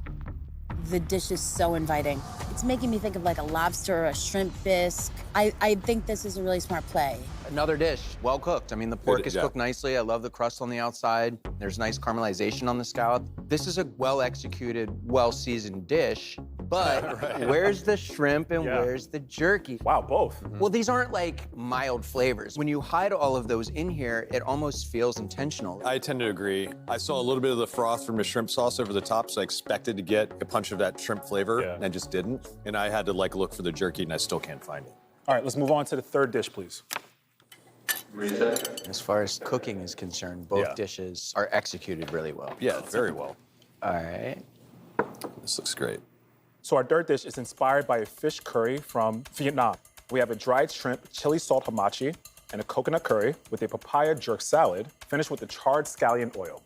The dish is so inviting. It's making me think of like a lobster or a shrimp bisque. I think this is a really smart play. Another dish, well cooked. I mean, the pork is cooked nicely. I love the crust on the outside. There's nice caramelization on the scallop. This is a well-executed, well-seasoned dish, but where's the shrimp and where's the jerky? Wow, both. Well, these aren't like mild flavors. When you hide all of those in here, it almost feels intentional. I tend to agree. I saw a little bit of the froth from the shrimp sauce over the top, so I expected to get a punch of that shrimp flavor, and I just didn't. And I had to like look for the jerky, and I still can't find it. All right, let's move on to the third dish, please. As far as cooking is concerned, both dishes are executed really well. Yeah, very well. All right. This looks great. So our third dish is inspired by a fish curry from Vietnam. We have a dried shrimp, chili salt hamachi, and a coconut curry with a papaya jerk salad, finished with a charred scallion oil.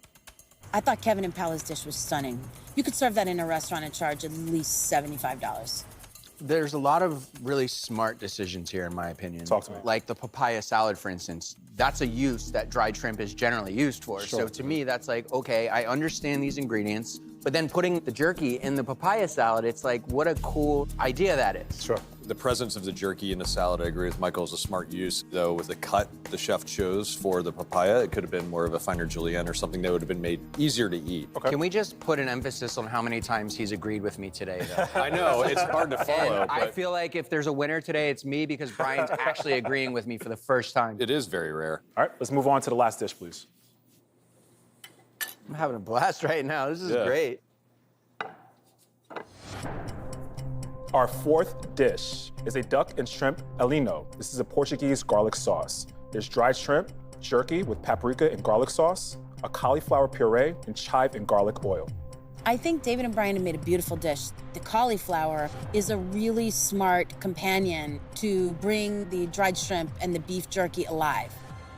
I thought Kevin and Paola's dish was stunning. You could serve that in a restaurant and charge at least $75. There's a lot of really smart decisions here, in my opinion. Talk to me. Like the papaya salad, for instance. That's a use that dried shrimp is generally used for. Sure. So to me, that's like, okay, I understand these ingredients, but then putting the jerky in the papaya salad, it's like, what a cool idea that is. Sure. The presence of the jerky in the salad, I agree with Michael, is a smart use. Though with the cut the chef chose for the papaya, it could have been more of a finer julienne or something that would have been made easier to eat. Can we just put an emphasis on how many times he's agreed with me today, though? I know, it's hard to follow. And I feel like if there's a winner today, it's me because Brian's actually agreeing with me for the first time. It is very rare. All right, let's move on to the last dish, please. I'm having a blast right now. This is great. Our fourth dish is a duck and shrimp alino. This is a Portuguese garlic sauce. There's dried shrimp, jerky with paprika and garlic sauce, a cauliflower puree, and chive and garlic oil. I think David and Brian have made a beautiful dish. The cauliflower is a really smart companion to bring the dried shrimp and the beef jerky alive.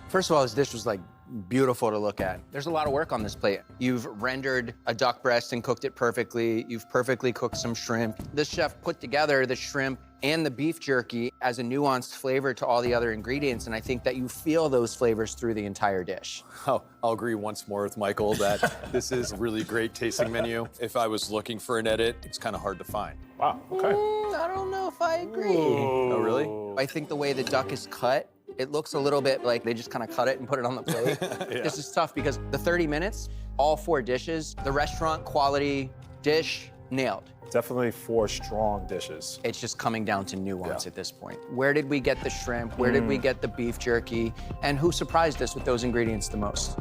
First of all, this dish was like beautiful to look at. There's a lot of work on this plate. You've rendered a duck breast and cooked it perfectly. You've perfectly cooked some shrimp. This chef put together the shrimp and the beef jerky as a nuanced flavor to all the other ingredients, and I think that you feel those flavors through the entire dish. Oh, I'll agree once more with Michael that this is a really great tasting menu. If I was looking for an edit, it's kind of hard to find. Wow, okay. I don't know if I agree. Oh, really? I think the way the duck is cut, it looks a little bit like they just kind of cut it and put it on the plate. This is tough because the 30 minutes, all 4 dishes, the restaurant quality dish, nailed. Definitely 4 strong dishes. It's just coming down to nuance at this point. Where did we get the shrimp? Where did we get the beef jerky? And who surprised us with those ingredients the most?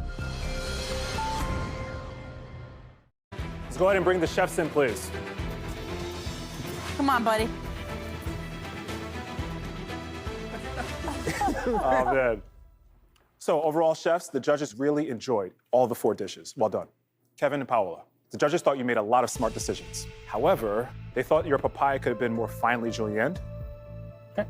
Let's go ahead and bring the chefs in, please. Come on, buddy. Oh, man. So overall, chefs, the judges really enjoyed all the 4 dishes. Well done. Kevin and Paola, the judges thought you made a lot of smart decisions. However, they thought your papaya could have been more finely julienned. Okay.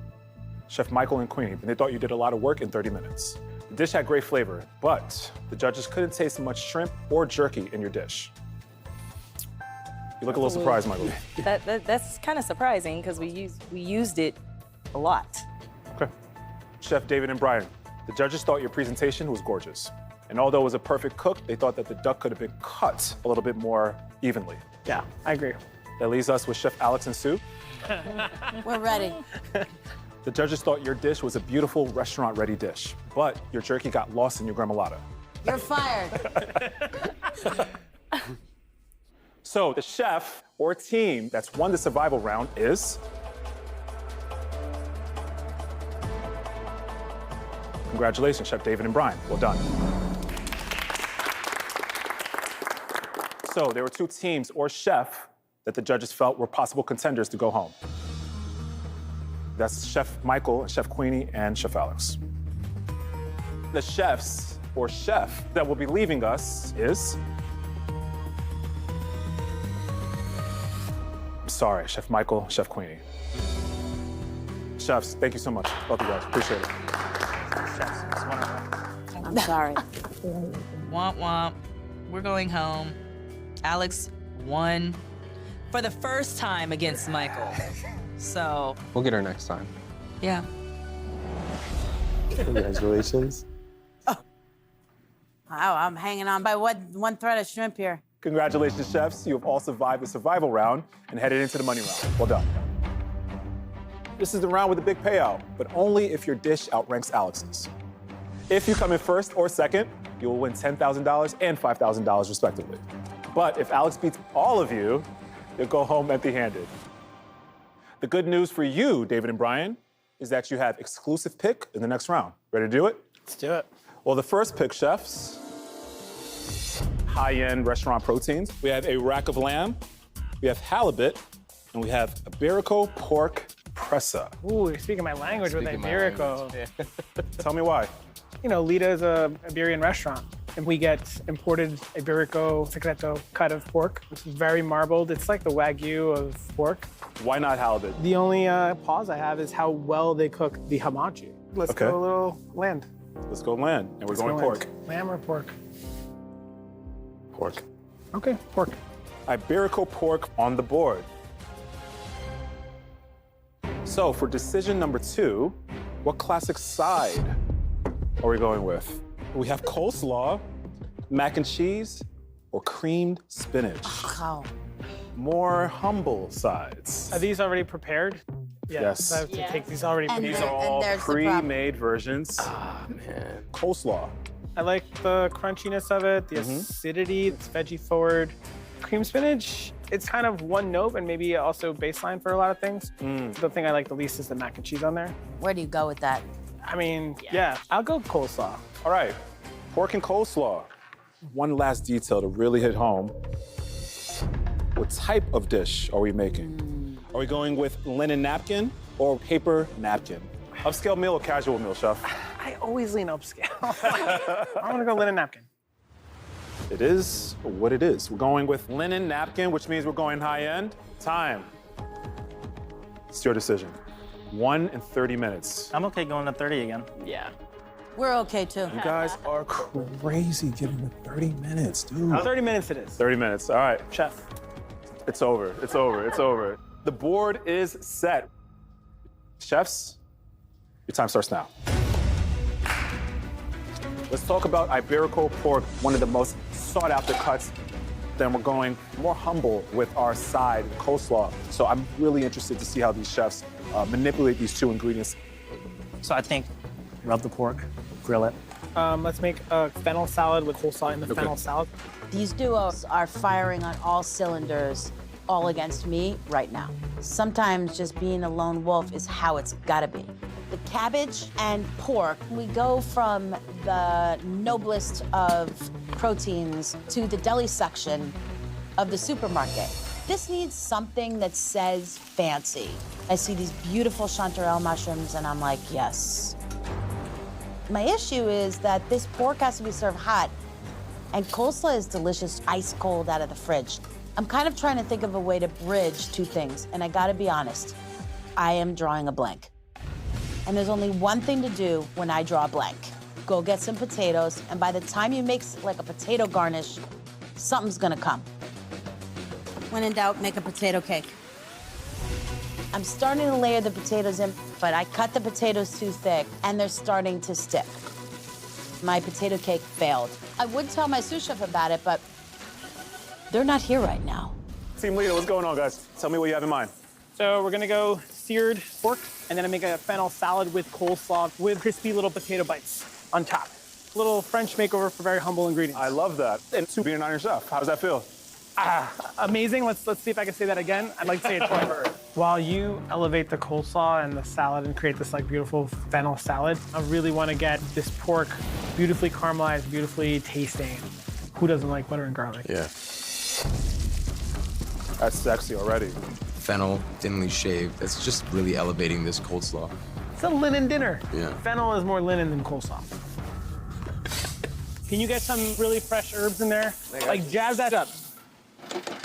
Chef Michael and Queenie, they thought you did a lot of work in 30 minutes. The dish had great flavor, but the judges couldn't taste much shrimp or jerky in your dish. You look a little surprised, Michael. That's kind of surprising because we used it a lot. Okay. Chef David and Brian, the judges thought your presentation was gorgeous. And although it was a perfect cook, they thought that the duck could have been cut a little bit more evenly. Yeah, I agree. That leaves us with Chef Alex and Sue. We're ready. The judges thought your dish was a beautiful restaurant-ready dish, but your jerky got lost in your gremolata. You're fired. So the chef or team that's won the survival round is... Congratulations, Chef David and Brian. Well done. So there were 2 teams or chef that the judges felt were possible contenders to go home. That's Chef Michael, Chef Queenie, and Chef Alex. The chefs or chef that will be leaving us is... I'm sorry, Chef Michael, Chef Queenie. Chefs, thank you so much. Both of you guys, appreciate it. I'm sorry. Womp womp. We're going home. Alex won for the first time against Michael. So. We'll get her next time. Yeah. Congratulations. Wow, I'm hanging on by one thread of shrimp here. Congratulations, chefs. You have all survived the survival round and headed into the money round. Well done. This is the round with the big payout, but only if your dish outranks Alex's. If you come in first or second, you will win $10,000 and $5,000 respectively. But if Alex beats all of you, you'll go home empty-handed. The good news for you, David and Brian, is that you have exclusive pick in the next round. Ready to do it? Let's do it. Well, the first pick, chefs, high-end restaurant proteins. We have a rack of lamb, we have halibut, and we have Iberico pork pressa. Ooh, you're speaking my language with Iberico. Tell me why. You know, Lita is a Iberian restaurant, and we get imported Iberico secreto cut of pork, which is very marbled. It's like the Wagyu of pork. Why not halibut? The only pause I have is how well they cook the hamachi. Let's go a little land. Let's go land, and we're going pork. Lamb or pork? Pork. Okay, pork. Iberico pork on the board. So for decision number 2, what classic side are we going with? We have coleslaw, mac and cheese, or creamed spinach. Oh. More humble sides. Are these already prepared? Yeah, Yes. so I have to take these already. And made. These are all there's the problem. pre-made versions. Ah, man. Coleslaw. I like the crunchiness of it, the Mm-hmm. acidity, it's veggie forward. Cream spinach, it's kind of one note and maybe also baseline for a lot of things. The thing I like the least is the mac and cheese on there. Where do you go with that? I mean, yeah, I'll go coleslaw. All right, pork and coleslaw. One last detail to really hit home. What type of dish are we making? Are we going with linen napkin or paper napkin? Upscale meal or casual meal, chef? I always lean upscale. I'm gonna go linen napkin. It is what it is. We're going with linen napkin, which means we're going high end. Time. It's your decision. 1 and 30 minutes. I'm okay going to 30 again. Yeah. We're okay too. You guys are crazy giving it 30 minutes, dude. 30 minutes it is. 30 minutes, all right. Chef. It's over, it's over, it's over. The board is set. Chefs, your time starts now. Let's talk about Iberico pork, one of the most sought after cuts. Then we're going more humble with our side coleslaw. So I'm really interested to see how these chefs manipulate these two ingredients. So I think rub the pork, grill it. Let's make a fennel salad with coleslaw in the fennel salad. These duos are firing on all cylinders, all against me right now. Sometimes just being a lone wolf is how it's gotta be. The cabbage and pork, we go from the noblest of proteins to the deli section of the supermarket. This needs something that says fancy. I see these beautiful chanterelle mushrooms and I'm like, yes. My issue is that this pork has to be served hot and coleslaw is delicious ice cold out of the fridge. I'm kind of trying to think of a way to bridge two things, and I gotta be honest, I am drawing a blank. And there's only one thing to do when I draw a blank. Go get some potatoes, and by the time you make like a potato garnish, something's gonna come. When in doubt, make a potato cake. I'm starting to layer the potatoes in, but I cut the potatoes too thick, and they're starting to stick. My potato cake failed. I would tell my sous chef about it, but they're not here right now. Team leader, what's going on, guys? Tell me what you have in mind. So we're gonna go seared pork, and then I make a fennel salad with coleslaw with crispy little potato bites on top. Little French makeover for very humble ingredients. I love that. And being an Iron Chef, how does that feel? Amazing. Let's see if I can say that again. I'd like to say it twice. While you elevate the coleslaw and the salad and create this like beautiful fennel salad, I really want to get this pork beautifully caramelized, beautifully tasting. Who doesn't like butter and garlic? Yeah. That's sexy already. Fennel, thinly shaved. That's just really elevating this coleslaw. It's a linen dinner. Yeah. Fennel is more linen than coleslaw. Can you get some really fresh herbs in there? Like jazz that up.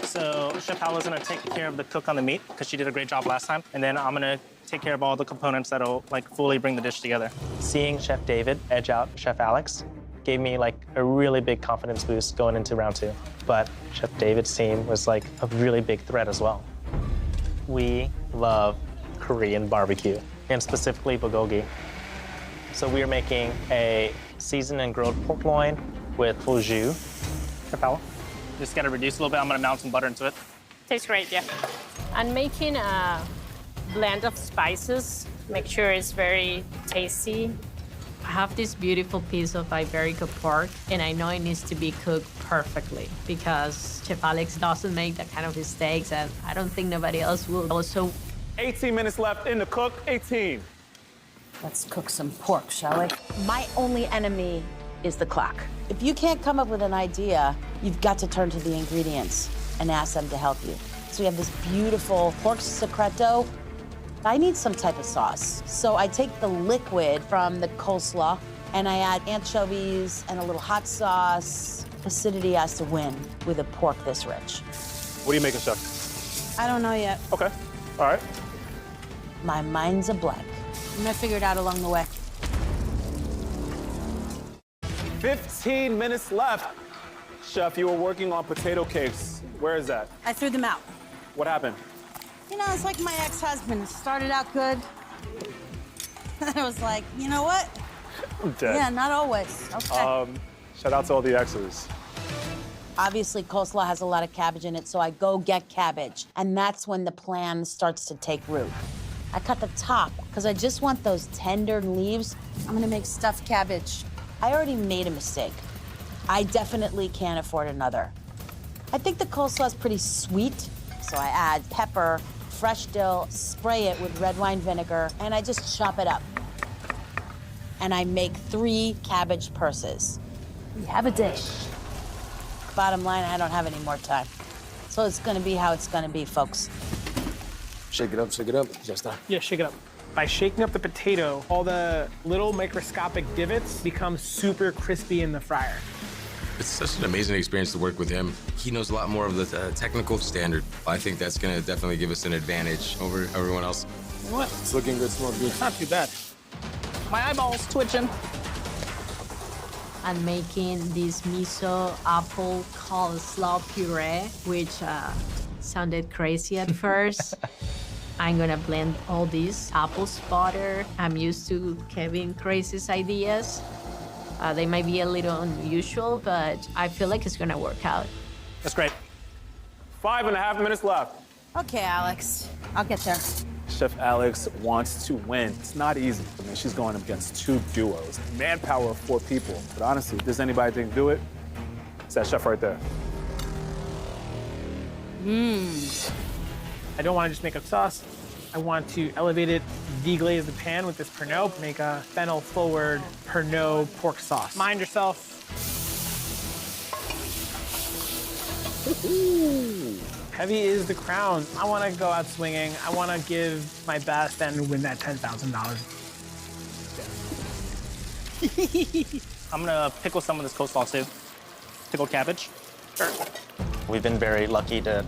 So Chef Paola's gonna take care of the cook on the meat because she did a great job last time. And then I'm gonna take care of all the components that'll like fully bring the dish together. Seeing Chef David edge out Chef Alex gave me like a really big confidence boost going into round 2. But Chef David's team was like a really big threat as well. We love Korean barbecue, and specifically bulgogi. So we are making a seasoned and grilled pork loin with soju. Chef Paola, just gotta reduce a little bit. I'm gonna melt some butter into it. Tastes great, yeah. I'm making a blend of spices. Make sure it's very tasty. I have this beautiful piece of Iberico pork, and I know it needs to be cooked perfectly because Chef Alex doesn't make that kind of mistakes, and I don't think nobody else will. Also, 18 minutes left in the cook, 18. Let's cook some pork, shall we? My only enemy is the clock. If you can't come up with an idea, you've got to turn to the ingredients and ask them to help you. So we have this beautiful pork secreto. I need some type of sauce. So I take the liquid from the coleslaw and I add anchovies and a little hot sauce. Acidity has to win with a pork this rich. What are you making, Chef? I don't know yet. Okay, all right. My mind's a blank. I'm gonna figure it out along the way. 15 minutes left. Chef, you were working on potato cakes. Where is that? I threw them out. What happened? You know, it's like my ex-husband. It started out good. I was like, you know what? I'm dead. Yeah, not always. Okay. Shout out to all the exes. Obviously, coleslaw has a lot of cabbage in it, so I go get cabbage. And that's when the plan starts to take root. I cut the top because I just want those tender leaves. I'm gonna make stuffed cabbage. I already made a mistake. I definitely can't afford another. I think the coleslaw is pretty sweet, so I add pepper, fresh dill, spray it with red wine vinegar, and I just chop it up. And I make 3 cabbage purses. We have a dish. Bottom line, I don't have any more time. So it's gonna be how it's gonna be, folks. Shake it up, just that. Yeah, shake it up. By shaking up the potato, all the little microscopic divots become super crispy in the fryer. It's such an amazing experience to work with him. He knows a lot more of the technical standard. I think that's gonna definitely give us an advantage over everyone else. You know what? It's looking good, smells good. Not too bad. My eyeballs twitching. I'm making this miso apple coleslaw puree, which sounded crazy at first. I'm gonna blend all these apples butter. I'm used to Kevin Crazy's ideas. They might be a little unusual, but I feel like it's gonna work out. That's great. 5.5 minutes left. Okay, Alex, I'll get there. Chef Alex wants to win. It's not easy. I mean, she's going up against 2 duos. Manpower of 4 people. But honestly, if there's anybody that can do it, it's that chef right there. I don't want to just make a sauce. I want to elevate it, deglaze the pan with this Pernod, make a fennel-forward Pernod pork sauce. Mind yourself. Heavy is the crown. I want to go out swinging. I want to give my best and win that $10,000. I'm gonna pickle some of this coleslaw too. Pickled cabbage. Sure. We've been very lucky to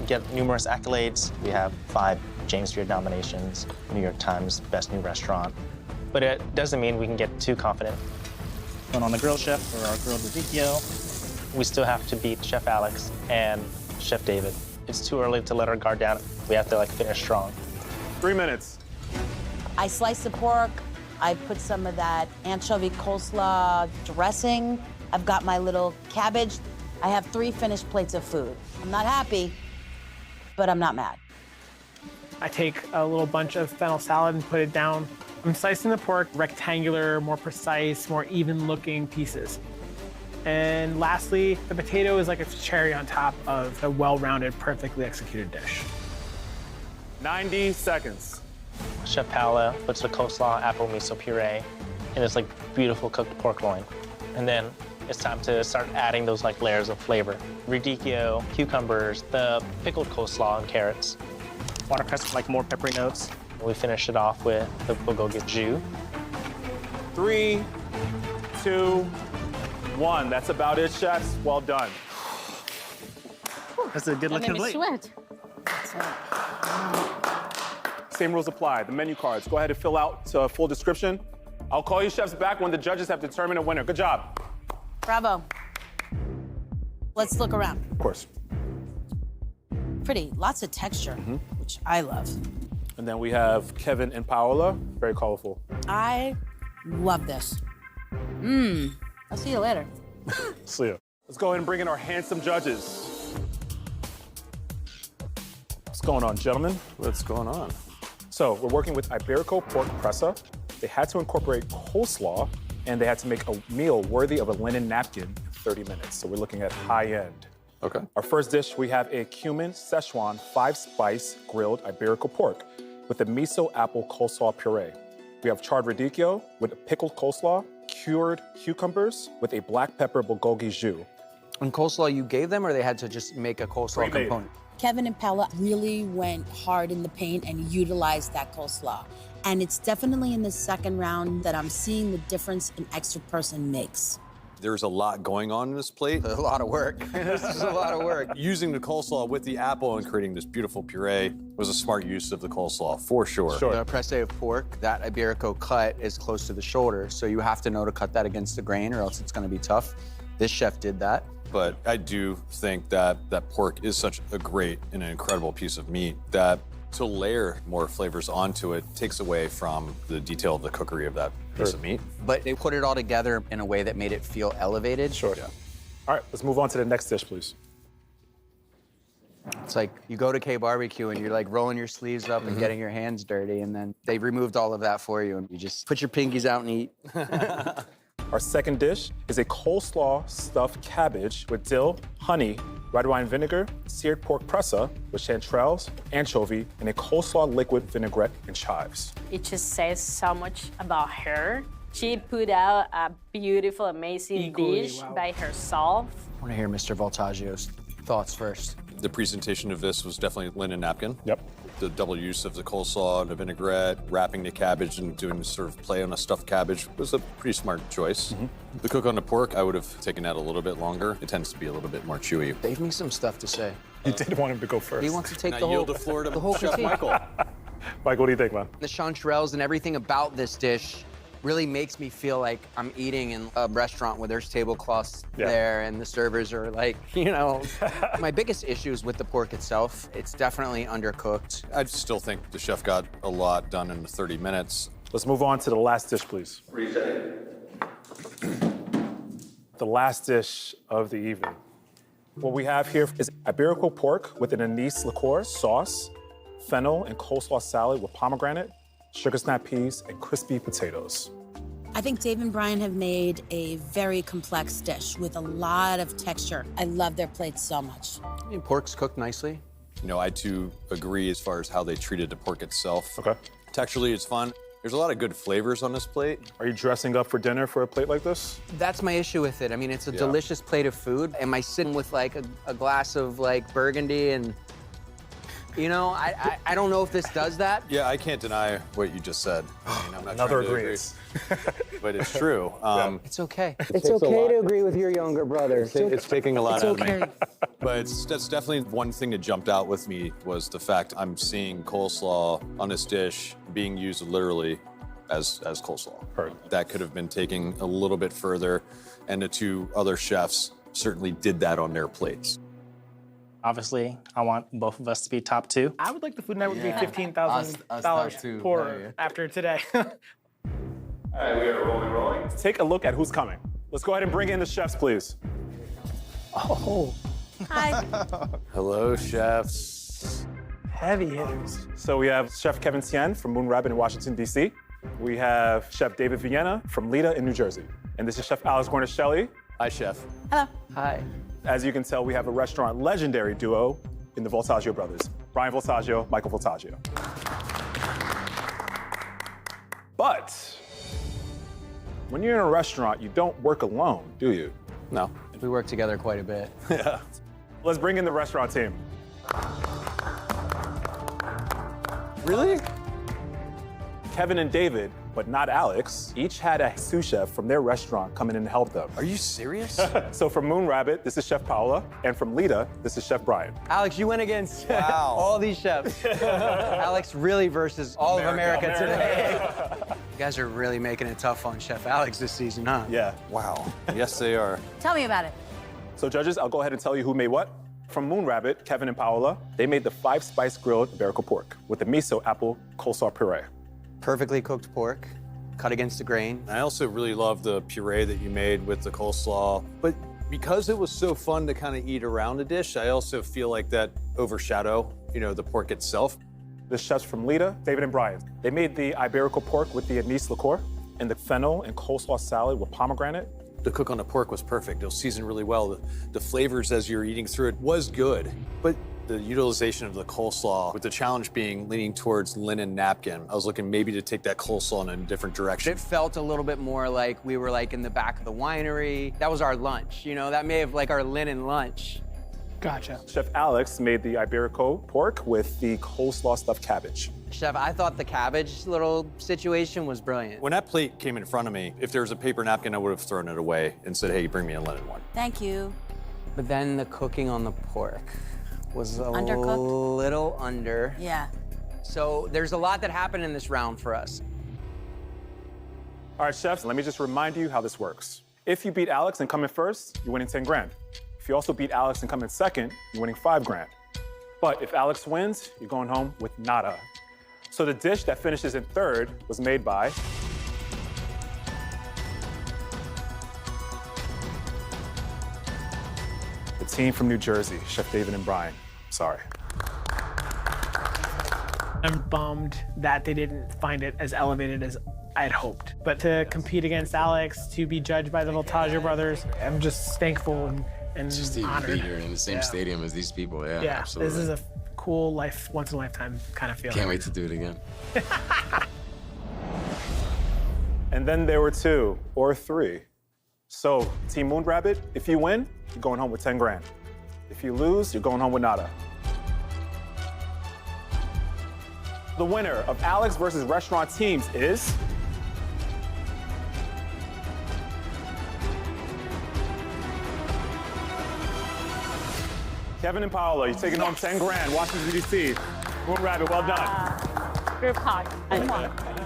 get numerous accolades. We have 5 James Beard nominations, New York Times Best New Restaurant. But it doesn't mean we can get too confident. Going on the grill chef for our grilled radicchio. We still have to beat Chef Alex and Chef David. It's too early to let our guard down. We have to finish strong. 3 minutes. I slice the pork. I put some of that anchovy coleslaw dressing. I've got my little cabbage. I have 3 finished plates of food. I'm not happy, but I'm not mad. I take a little bunch of fennel salad and put it down. I'm slicing the pork rectangular, more precise, more even-looking pieces. And lastly, the potato is like a cherry on top of a well-rounded, perfectly executed dish. 90 seconds. Chef Paola puts the coleslaw, apple miso puree, and this beautiful cooked pork loin. And then it's time to start adding those layers of flavor. Radicchio, cucumbers, the pickled coleslaw and carrots. Watercress with more peppery notes. And we finish it off with the bulgogi jus. 3, 2, 1. That's about it, chefs. Well done. That's a good looking plate. Sweat. Same rules apply. The menu cards. Go ahead and fill out a full description. I'll call you chefs back when the judges have determined a winner. Good job. Bravo. Let's look around. Of course. Pretty, lots of texture, which I love. And then we have Kevin and Paola. Very colorful. I love this. I'll see you later. See ya. Let's go ahead and bring in our handsome judges. What's going on, gentlemen? What's going on? So we're working with Iberico Pork Pressa. They had to incorporate coleslaw, and they had to make a meal worthy of a linen napkin in 30 minutes. So we're looking at high end. Okay. Our first dish, we have a cumin Szechuan 5-spice grilled Iberico pork with a miso apple coleslaw puree. We have charred radicchio with a pickled coleslaw, cured cucumbers with a black pepper bulgogi jus. And coleslaw you gave them, or they had to just make a coleslaw Pre-made. component? Kevin and Paola really went hard in the paint and utilized that coleslaw. And it's definitely in the second round that I'm seeing the difference an extra person makes. There's a lot going on in this plate. A lot of work. This is a lot of work. Using the coleslaw with the apple and creating this beautiful puree was a smart use of the coleslaw, for sure. The presse of pork, that Iberico cut is close to the shoulder, so you have to know to cut that against the grain or else it's gonna be tough. This chef did that. But I do think that that pork is such a great and an incredible piece of meat that to layer more flavors onto it takes away from the detail of the cookery of that piece of meat. But they put it all together in a way that made it feel elevated. Sure. Yeah. All right, let's move on to the next dish, please. It's like you go to K Barbecue and you're like rolling your sleeves up and getting your hands dirty, and then they removed all of that for you, and you just put your pinkies out and eat. Our second dish is a coleslaw stuffed cabbage with dill, honey, red wine vinegar, seared pork pressa with chanterelles, anchovy, and a coleslaw liquid vinaigrette and chives. It just says so much about her. She put out a beautiful, amazing dish by herself. I want to hear Mr. Voltaggio's thoughts first. The presentation of this was definitely linen napkin. Yep. The double use of the coleslaw, the vinaigrette, wrapping the cabbage and doing this sort of play on a stuffed cabbage was a pretty smart choice. The cook on the pork, I would have taken that a little bit longer. It tends to be a little bit more chewy. Save me some stuff to say. You did want him to go first. He wants to take Can the I whole, yield the floor to the whole Chef critique. Michael? Mike, what do you think, man? The chanterelles and everything about this dish really makes me feel like I'm eating in a restaurant where there's tablecloths there and the servers are like, you know. My biggest issues with the pork itself, it's definitely undercooked. I still think the chef got a lot done in the 30 minutes. Let's move on to the last dish, please. Resetting. The last dish of the evening. What we have here is Iberico pork with an anise liqueur sauce, fennel and coleslaw salad with pomegranate, sugar snap peas, and crispy potatoes. I think Dave and Brian have made a very complex dish with a lot of texture. I love their plates so much. I mean, pork's cooked nicely. You know, I too agree as far as how they treated the pork itself. Okay. Texturally, it's fun. There's a lot of good flavors on this plate. Are you dressing up for dinner for a plate like this? That's my issue with it. I mean, it's a delicious plate of food. Am I sitting with like a glass of like Burgundy and, you know, I don't know if this does that. Yeah, I can't deny what you just said. I mean, I'm not Another trying to agreement. agree, but it's true. It's okay. It's okay to agree with your younger brother. It's taking a lot It's out of okay. me. But that's definitely one thing that jumped out with me was the fact I'm seeing coleslaw on this dish being used literally as coleslaw. That could have been taken a little bit further, and the two other chefs certainly did that on their plates. Obviously, I want both of us to be top two. I would like the Food Network to be Us $15,000 top two, poorer after today. All right, we are rolling. Take a look at who's coming. Let's go ahead and bring in the chefs, please. Oh. Hi. Hello, chefs. Heavy hitters. So we have Chef Kevin Tien from Moon Rabbit in Washington, D.C. We have Chef David Vienna from Lita in New Jersey. And this is Chef Alex Guarnaschelli. Hi, Chef. Hello. Hi. As you can tell, we have a restaurant legendary duo in the Voltaggio brothers, Brian Voltaggio, Michael Voltaggio. But when you're in a restaurant, you don't work alone, do you? No, we work together quite a bit. Yeah. Let's bring in the restaurant team. Really? Kevin and David, but not Alex, each had a sous chef from their restaurant come in and help them. Are you serious? So from Moon Rabbit, this is Chef Paola, and from Lita, this is Chef Brian. Alex, you went against all these chefs. Alex really versus all of America today. You guys are really making it tough on Chef Alex this season, huh? Yeah. Wow. Yes, they are. Tell me about it. So judges, I'll go ahead and tell you who made what. From Moon Rabbit, Kevin and Paola, they made the 5-spice grilled Iberico pork with the miso apple coleslaw puree. Perfectly cooked pork, cut against the grain. I also really love the puree that you made with the coleslaw. But because it was so fun to kind of eat around the dish, I also feel like that overshadow, you know, the pork itself. The chefs from Lita, David and Brian, they made the Iberico pork with the anise liqueur and the fennel and coleslaw salad with pomegranate. The cook on the pork was perfect. It was seasoned really well. The flavors as you're eating through it was good. But the utilization of the coleslaw, with the challenge being leaning towards linen napkin, I was looking maybe to take that coleslaw in a different direction. It felt a little bit more like we were like in the back of the winery. That was our lunch, you know? That may have like our linen lunch. Gotcha. Chef Alex made the Iberico pork with the coleslaw stuffed cabbage. Chef, I thought the cabbage little situation was brilliant. When that plate came in front of me, if there was a paper napkin, I would have thrown it away and said, hey, bring me a linen one. Thank you. But then the cooking on the pork was a Undercooked? little under. Yeah. So there's a lot that happened in this round for us. All right, chefs, let me just remind you how this works. If you beat Alex and come in first, you're winning 10 grand. If you also beat Alex and come in second, you're winning 5 grand. But if Alex wins, you're going home with nada. So the dish that finishes in third was made by the team from New Jersey, Chef David and Brian. Sorry. I'm bummed that they didn't find it as elevated as I had hoped. But to compete against Alex, to be judged by the Voltaggio brothers, I'm just thankful and Just to even honored. be here in the same stadium as these people, yeah, absolutely. This is a cool once in a lifetime kind of feeling. Can't wait to do it again. And then there were 2 or 3. So, Team Moon Rabbit, if you win, you're going home with 10 grand. If you lose, you're going home with nada. The winner of Alex versus Restaurant Teams is... Kevin and Paola, you're taking home 10 grand, Washington, D.C. Moon Rabbit, well done. Group hug.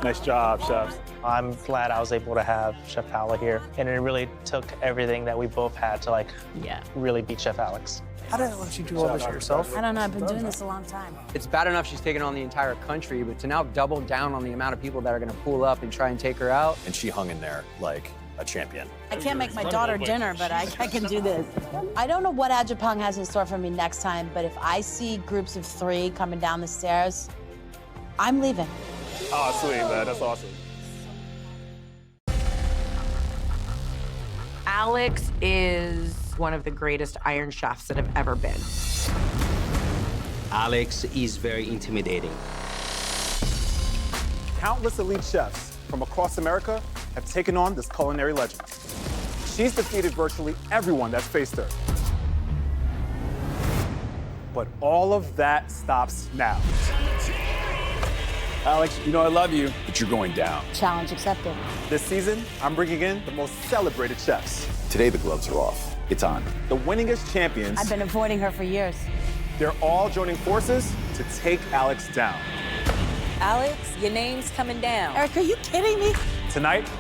Nice job, chefs. I'm glad I was able to have Chef Paola here, and it really took everything that we both had to really beat Chef Alex. How the hell did you do all this yourself? I don't know. I've been doing this a long time. It's bad enough she's taken on the entire country, but to now double down on the amount of people that are going to pull up and try and take her out. And she hung in there like a champion. I can't make my daughter dinner, but I can do this. I don't know what Ajapong has in store for me next time, but if I see groups of 3 coming down the stairs, I'm leaving. Oh, sweet, man. That's awesome. Alex is one of the greatest Iron Chefs that have ever been. Alex is very intimidating. Countless elite chefs from across America have taken on this culinary legend. She's defeated virtually everyone that's faced her. But all of that stops now. Alex, you know I love you, but you're going down. Challenge accepted. This season, I'm bringing in the most celebrated chefs. Today, the gloves are off. It's on. The winningest champions. I've been avoiding her for years. They're all joining forces to take Alex down. Alex, your name's coming down. Eric, are you kidding me? Tonight,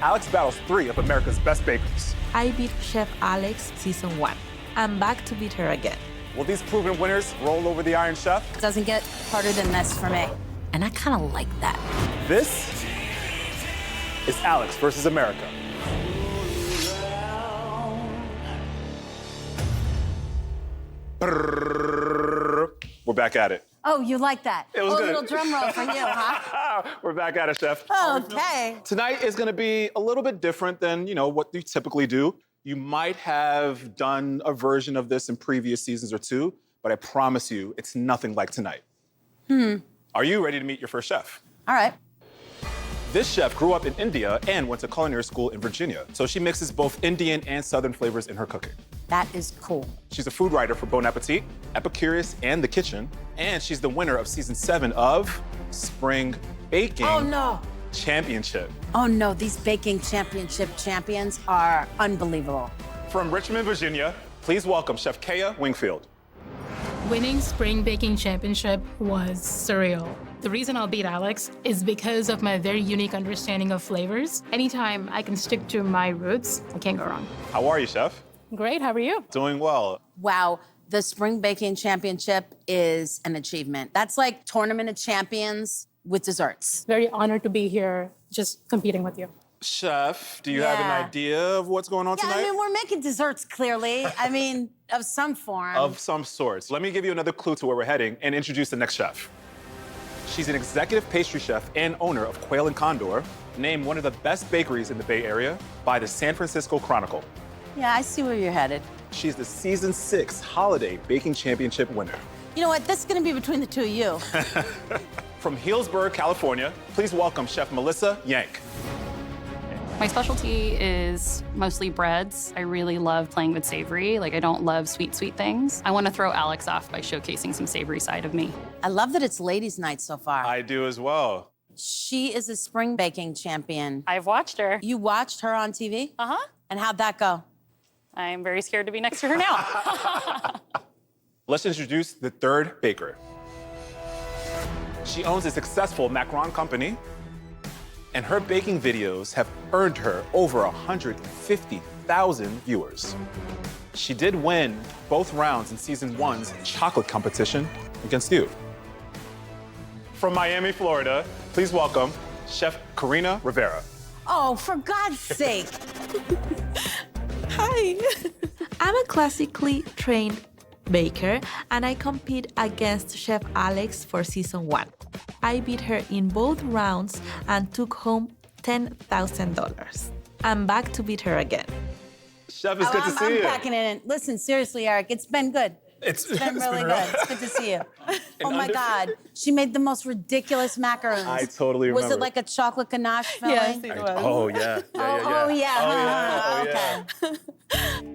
Alex battles 3 of America's best bakers. I beat Chef Alex season 1. I'm back to beat her again. Will these proven winners roll over the Iron Chef? It doesn't get harder than this for me. And I kind of like that. This is Alex versus America. We're back at it. Oh, you like that? It was good. A little drum roll for you, huh? We're back at it, Chef. Okay. Tonight is gonna be a little bit different than, what you typically do. You might have done a version of this in previous seasons or 2, but I promise you, it's nothing like tonight. Are you ready to meet your first chef? All right. This chef grew up in India and went to culinary school in Virginia, so she mixes both Indian and Southern flavors in her cooking. That is cool. She's a food writer for Bon Appetit, Epicurious, and The Kitchen, and she's the winner of season 7 of Spring Baking Championship. Oh no, these baking championship champions are unbelievable. From Richmond, Virginia, please welcome Chef Kaya Wingfield. Winning Spring Baking Championship was surreal. The reason I'll beat Alex is because of my very unique understanding of flavors. Anytime I can stick to my roots, I can't go wrong. How are you, Chef? Great, how are you? Doing well. Wow, the Spring Baking Championship is an achievement. That's like Tournament of Champions with desserts. Very honored to be here, just competing with you. Chef, do you have an idea of what's going on Yeah, tonight? I mean, we're making desserts clearly. I mean, of some form. Of some sorts. Let me give you another clue to where we're heading and introduce the next chef. She's an executive pastry chef and owner of Quail and Condor, named one of the best bakeries in the Bay Area by the San Francisco Chronicle. Yeah, I see where you're headed. She's the season 6 Holiday Baking Championship winner. You know what? This is going to be between the 2 of you. From Healdsburg, California, please welcome Chef Melissa Yank. My specialty is mostly breads. I really love playing with savory. I don't love sweet things. I want to throw Alex off by showcasing some savory side of me. I love that it's ladies' night so far. I do as well. She is a spring baking champion. I've watched her. You watched her on TV? Uh-huh. And how'd that go? I'm very scared to be next to her now. Let's introduce the third baker. She owns a successful macaron company, and her baking videos have earned her over 150,000 viewers. She did win both rounds in season 1's chocolate competition against you. From Miami, Florida, please welcome Chef Karina Rivera. Oh, for God's sake. Hi. I'm a classically trained baker, and I compete against Chef Alex for season 1. I beat her in both rounds and took home $10,000. I'm back to beat her again. Chef, it's good to see I'm you. packing it in. Listen, seriously, Eric, it's been good. It's been really good. It's good to see you. Oh my God, she made the most ridiculous macarons. I totally Was remember. it like a chocolate ganache filling? Yes, it was. Oh, yeah. Oh, yeah. Okay.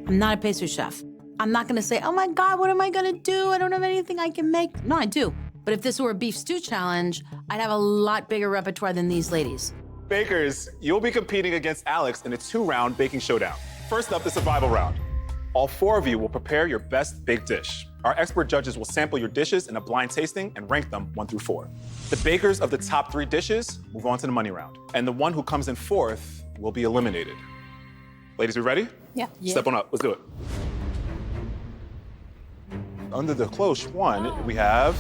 I'm not a pastry chef. I'm not gonna say, oh my God, what am I gonna do? I don't have anything I can make. No, I do. But if this were a beef stew challenge, I'd have a lot bigger repertoire than these ladies. Bakers, you'll be competing against Alex in a 2-round baking showdown. First up, the survival round. All 4 of you will prepare your best baked dish. Our expert judges will sample your dishes in a blind tasting and rank them 1 through 4. The bakers of the top 3 dishes move on to the money round, and the one who comes in 4th will be eliminated. Ladies, we ready? Yeah. Step on up, let's do it. Under the cloche one, we have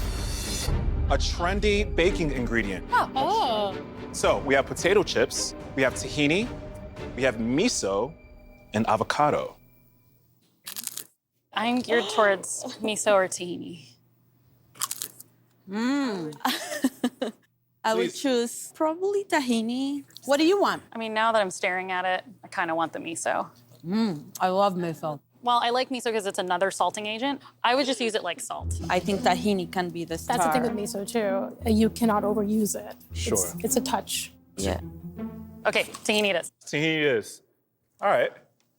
a trendy baking ingredient. Oh. So we have potato chips, we have tahini, we have miso, and avocado. I'm geared towards miso or tahini. I would choose probably tahini. What do you want? I mean, now that I'm staring at it, I kind of want the miso. I love miso. Well, I like miso because it's another salting agent. I would just use it like salt. I think tahini can be the star. That's the thing with miso too. You cannot overuse it. Sure. It's a touch. Yeah. Okay, tahini it is. Tahini is. All right.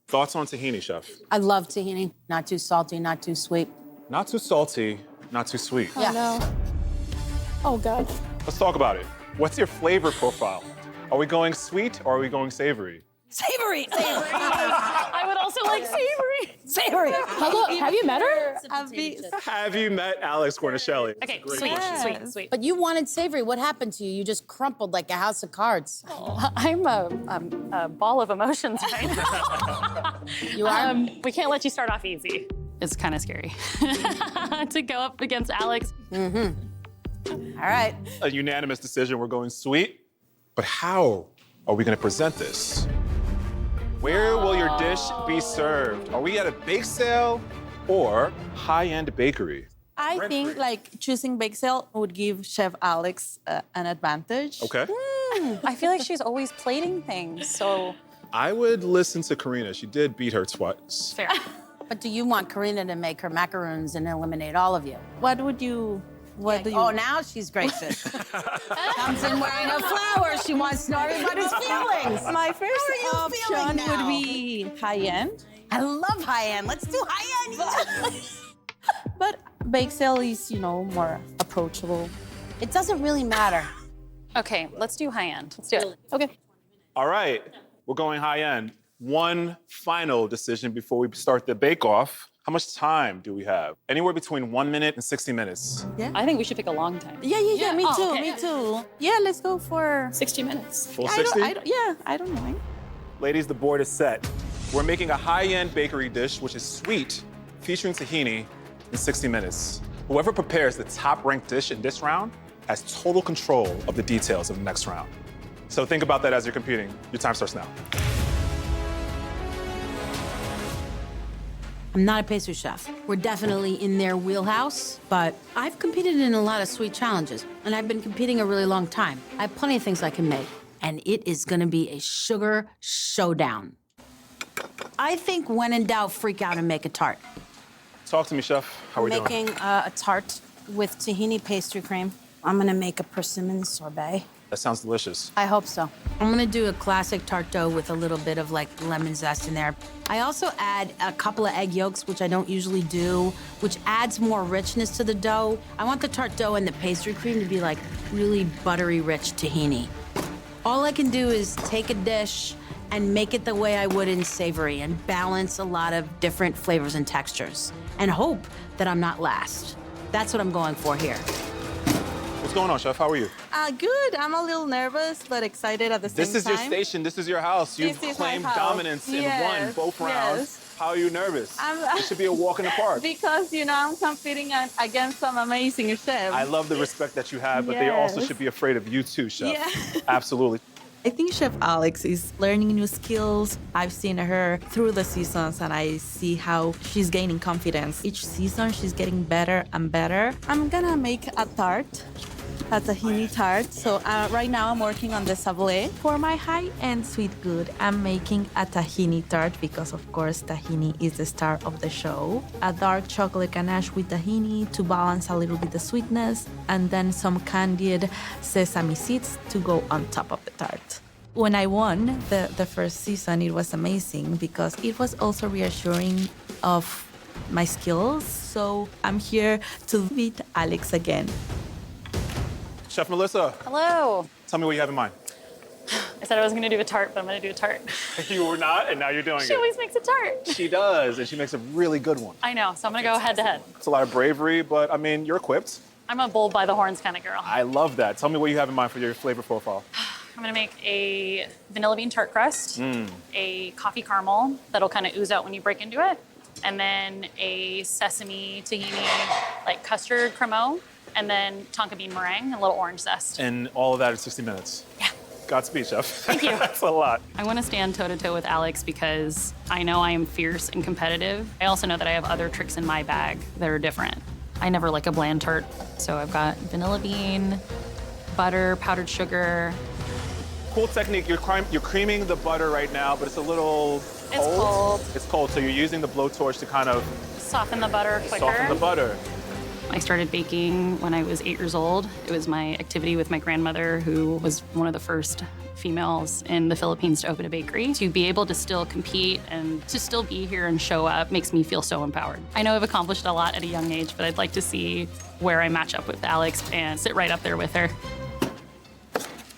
Thoughts on tahini, Chef? I love tahini. Not too salty, not too sweet. Not too salty, not too sweet. Oh, no. Oh, God. Let's talk about it. What's your flavor profile? Are we going sweet or are we going savory? Savory! Savory! I would also like savory. Savory! Have you met her? Have you met Alex Guarnaschelli? Okay, Great sweet, question. sweet, sweet. But you wanted savory. What happened to you? You just crumpled like a house of cards. I'm a ball of emotions right now. You are? We can't let you start off easy. It's kind of scary to go up against Alex. All right. A unanimous decision, we're going sweet. But how are we gonna present this? Where will your dish be served? Are we at a bake sale or high-end bakery? I think like choosing bake sale would give Chef Alex an advantage. Okay. I feel like she's always plating things, so I would listen to Karina. She did beat her twice. fair. But do you want Karina to make her macaroons and eliminate all of you? What would you? What do you? Oh, now she's gracious. Comes in wearing a flower. She wants to know everybody's feelings. My first How are you feeling option would now? be high end, I love high end. Let's do high end. but bake sale is more approachable. It doesn't really matter. Okay, let's do high end. Let's do it. Okay. All right, we're going high-end. One final decision before we start the bake-off. How much time do we have? Anywhere between 1 minute and 60 minutes. Yeah. I think we should pick a long time. Yeah. Me Oh, too. okay. Me too. Yeah. Let's go for 60 minutes. Full 60? I don't mind. Ladies, the board is set. We're making a high-end bakery dish, which is sweet, featuring tahini, in 60 minutes. Whoever prepares the top-ranked dish in this round has total control of the details of the next round. So think about that as you're competing. Your time starts now. I'm not a pastry chef. We're definitely in their wheelhouse, but I've competed in a lot of sweet challenges, and I've been competing a really long time. I have plenty of things I can make, and it is gonna be a sugar showdown. I think when in doubt, freak out and make a tart. Talk to me, Chef. How are we doing? Making a tart with tahini pastry cream. I'm gonna make a persimmon sorbet. That sounds delicious. I hope so. I'm gonna do a classic tart dough with a little bit of like lemon zest in there. I also add a couple of egg yolks, which I don't usually do, which adds more richness to the dough. I want the tart dough and the pastry cream to be like really buttery rich tahini. All I can do is take a dish and make it the way I would in savory and balance a lot of different flavors and textures and hope that I'm not last. That's what I'm going for here. What's going on, Chef? How are you? Good. I'm a little nervous, but excited at the same time. This is your station. This is your house. You've This is my claimed house. dominance and won both rounds. Yes. How are you nervous? It should be a walk in the park. Because, I'm competing against some amazing chefs. I love the respect that you have, but they also Yes. should be afraid of you too, Chef. Yeah. Absolutely. I think Chef Alex is learning new skills. I've seen her through the seasons and I see how she's gaining confidence. Each season, she's getting better and better. I'm gonna make a tart, a tahini tart. So right now I'm working on the sablé. For my high-end sweet good, I'm making a tahini tart because of course tahini is the star of the show. A dark chocolate ganache with tahini to balance a little bit the sweetness, and then some candied sesame seeds to go on top of the tart. When I won the first season, it was amazing because it was also reassuring of my skills. So I'm here to beat Alex again. Chef Melissa, Hello. tell me what you have in mind. I said I wasn't going to do a tart, but I'm going to do a tart. You were not, and now you're doing She it. always makes a tart. She does, and she makes a really good one. I know, so I'm going to go head to head. It's a lot of bravery, but I mean, you're equipped. I'm a bull by the horns kind of girl. I love that. Tell me what you have in mind for your flavor profile. I'm going to make a vanilla bean tart crust, a coffee caramel that'll kind of ooze out when you break into it, and then a sesame tahini like custard cremant, and then tonka bean meringue and a little orange zest. And all of that in 60 minutes. Yeah. Godspeed, Chef. Thank you. That's a lot. I want to stand toe-to-toe with Alex because I know I am fierce and competitive. I also know that I have other tricks in my bag that are different. I never like a bland tart, so I've got vanilla bean, butter, powdered sugar. Cool technique. You're creaming the butter right now, but it's a little cold. It's cold. It's cold, so you're using the blowtorch to kind of Soften the butter quicker. soften the butter. I started baking when I was 8 years old. It was my activity with my grandmother, who was one of the first females in the Philippines to open a bakery. To be able to still compete and to still be here and show up makes me feel so empowered. I know I've accomplished a lot at a young age, but I'd like to see where I match up with Alex and sit right up there with her.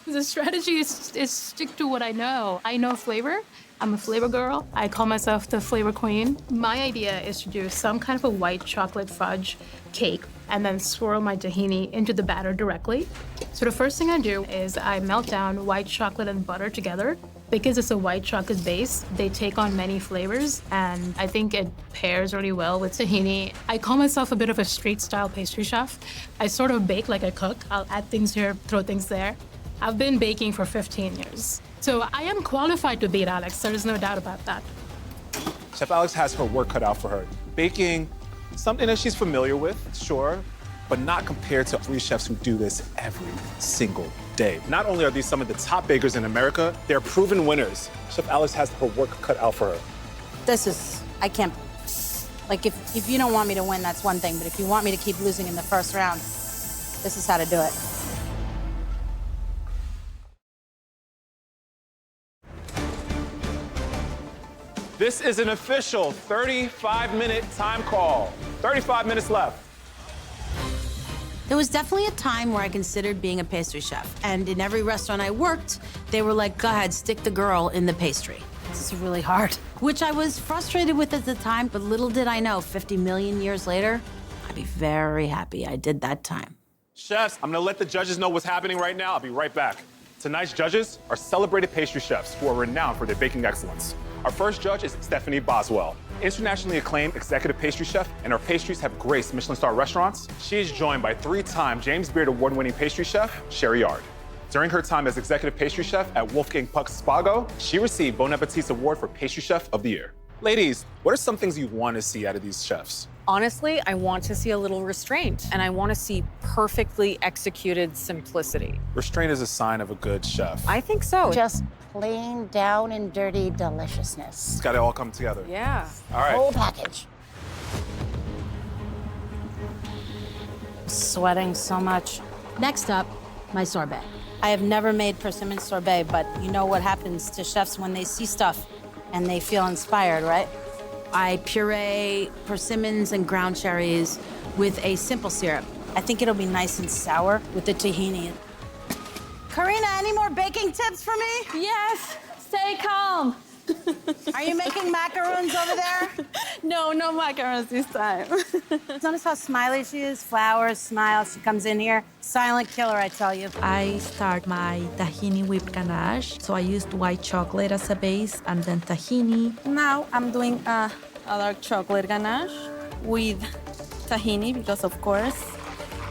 The strategy is stick to what I know. I know flavor. I'm a flavor girl. I call myself the flavor queen. My idea is to do some kind of a white chocolate fudge cake and then swirl my tahini into the batter directly. So the first thing I do is I melt down white chocolate and butter together. Because it's a white chocolate base, they take on many flavors, and I think it pairs really well with tahini. I call myself a bit of a street-style pastry chef. I sort of bake like I cook. I'll add things here, throw things there. I've been baking for 15 years. So I am qualified to beat Alex, there is no doubt about that. Chef Alex has her work cut out for her. Baking, something that she's familiar with, sure, but not compared to 3 chefs who do this every single day. Not only are these some of the top bakers in America, they're proven winners. Chef Alex has her work cut out for her. This is, I can't, like if you don't want me to win, that's one thing, but if you want me to keep losing in the first round, this is how to do it. This is an official 35-minute time call. 35 minutes left. There was definitely a time where I considered being a pastry chef. And in every restaurant I worked, they were like, go ahead, stick the girl in the pastry. This is really hard. Which I was frustrated with at the time, but little did I know, 50 million years later, I'd be very happy I did that time. Chefs, I'm gonna let the judges know what's happening right now. I'll be right back. Tonight's judges are celebrated pastry chefs who are renowned for their baking excellence. Our first judge is Stephanie Boswell, internationally acclaimed executive pastry chef, and her pastries have graced Michelin star restaurants. She is joined by 3-time James Beard award-winning pastry chef, Sherry Yard. During her time as executive pastry chef at Wolfgang Puck's Spago, she received Bon Appetit's award for Pastry Chef of the Year. Ladies, what are some things you want to see out of these chefs? Honestly, I want to see a little restraint, and I want to see perfectly executed simplicity. Restraint is a sign of a good chef. I think so. Just plain down and dirty deliciousness. It's got to all come together. Yeah. All right. Whole package. Sweating so much. Next up, my sorbet. I have never made persimmon sorbet, but you know what happens to chefs when they see stuff and they feel inspired, right? I puree persimmons and ground cherries with a simple syrup. I think it'll be nice and sour with the tahini. Karina, any more baking tips for me? Yes, stay calm. Are you making macaroons over there? No, no macarons this time. Notice how smiley she is? Flowers, smiles. She comes in here. Silent killer, I tell you. I start my tahini whipped ganache. So I used white chocolate as a base and then tahini. Now I'm doing a dark chocolate ganache with tahini because of course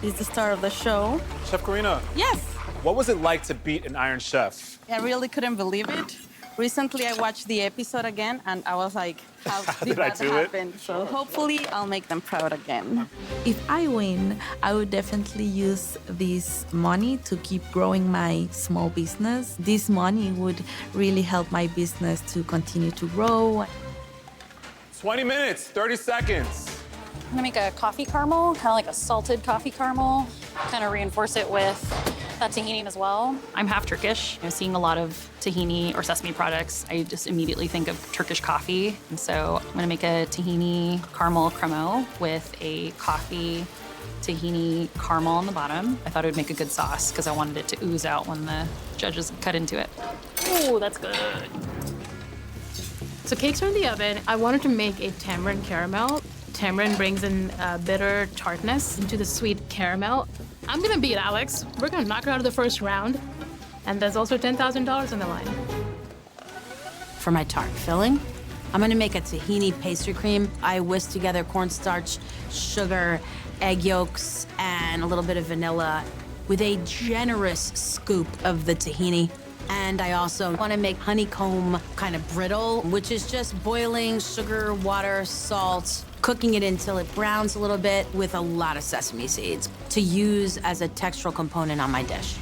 It's the start of the show. Chef Karina. Yes. What was it like to beat an Iron Chef? I really couldn't believe it. Recently, I watched the episode again, and I was like, how did that happen? So hopefully, I'll make them proud again. If I win, I would definitely use this money to keep growing my small business. This money would really help my business to continue to grow. 20 minutes, 30 seconds. I'm gonna make a coffee caramel, kind of like a salted coffee caramel, kind of reinforce it with that tahini as well. I'm half Turkish. Seeing a lot of tahini or sesame products, I just immediately think of Turkish coffee. And so I'm gonna make a tahini caramel cremo with a coffee tahini caramel on the bottom. I thought it would make a good sauce because I wanted it to ooze out when the judges cut into it. Ooh, that's good. So cakes are in the oven. I wanted to make a tamarind caramel. Tamarind brings in bitter tartness into the sweet caramel. I'm gonna beat Alex. We're gonna knock her out of the first round. And there's also $10,000 on the line. For my tart filling, I'm gonna make a tahini pastry cream. I whisk together cornstarch, sugar, egg yolks, and a little bit of vanilla with a generous scoop of the tahini. And I also want to make honeycomb kind of brittle, which is just boiling sugar, water, salt, cooking it until it browns a little bit with a lot of sesame seeds to use as a textural component on my dish.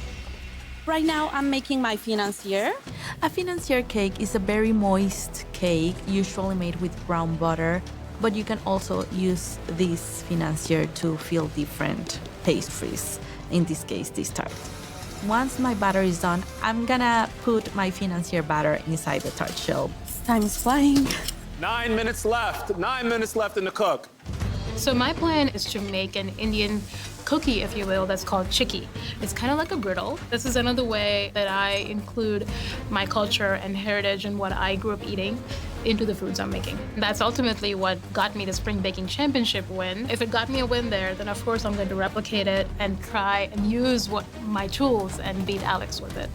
Right now, I'm making my financier. A financier cake is a very moist cake, usually made with brown butter, but you can also use this financier to fill different pastries, in this case, this tart. Once my batter is done, I'm gonna put my financier batter inside the tart shell. Time is flying. 9 minutes left. 9 minutes left in the cook. So my plan is to make an Indian cookie, if you will, that's called chikki. It's kind of like a brittle. This is another way that I include my culture and heritage and what I grew up eating into the foods I'm making. That's ultimately what got me the Spring Baking Championship win. If it got me a win there, then of course I'm going to replicate it and try and use my tools and beat Alex with it.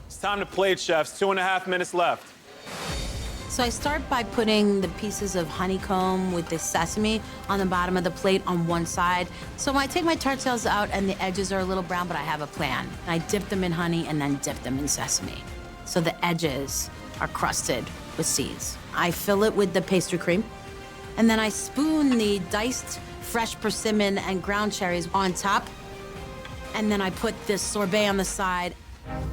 It's time to plate, chefs. 2.5 minutes left. So I start by putting the pieces of honeycomb with the sesame on the bottom of the plate on one side. So I take my tart shells out and the edges are a little brown, but I have a plan. I dip them in honey and then dip them in sesame. So the edges are crusted with seeds. I fill it with the pastry cream, and then I spoon the diced fresh persimmon and ground cherries on top, and then I put this sorbet on the side.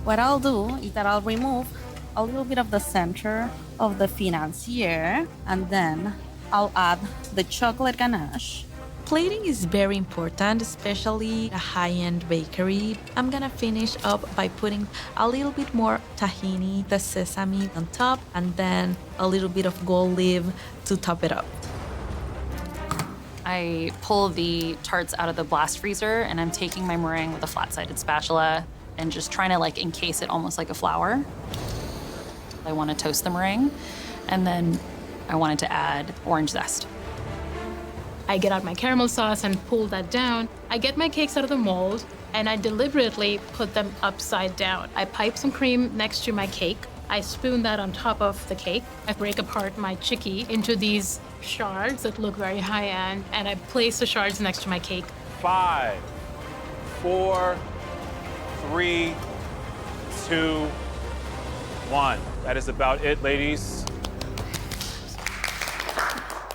What I'll do is that I'll remove a little bit of the center of the financier, and then I'll add the chocolate ganache. Plating is very important, especially a high-end bakery. I'm gonna finish up by putting a little bit more tahini, the sesame on top, and then a little bit of gold leaf to top it up. I pull the tarts out of the blast freezer and I'm taking my meringue with a flat-sided spatula and just trying to like encase it almost like a flower. I want to toast the meringue, and then I wanted to add orange zest. I get out my caramel sauce and pull that down. I get my cakes out of the mold and I deliberately put them upside down. I pipe some cream next to my cake. I spoon that on top of the cake. I break apart my chikki into these shards that look very high-end, and I place the shards next to my cake. 5, 4, 3, 2, 1. That is about it, ladies.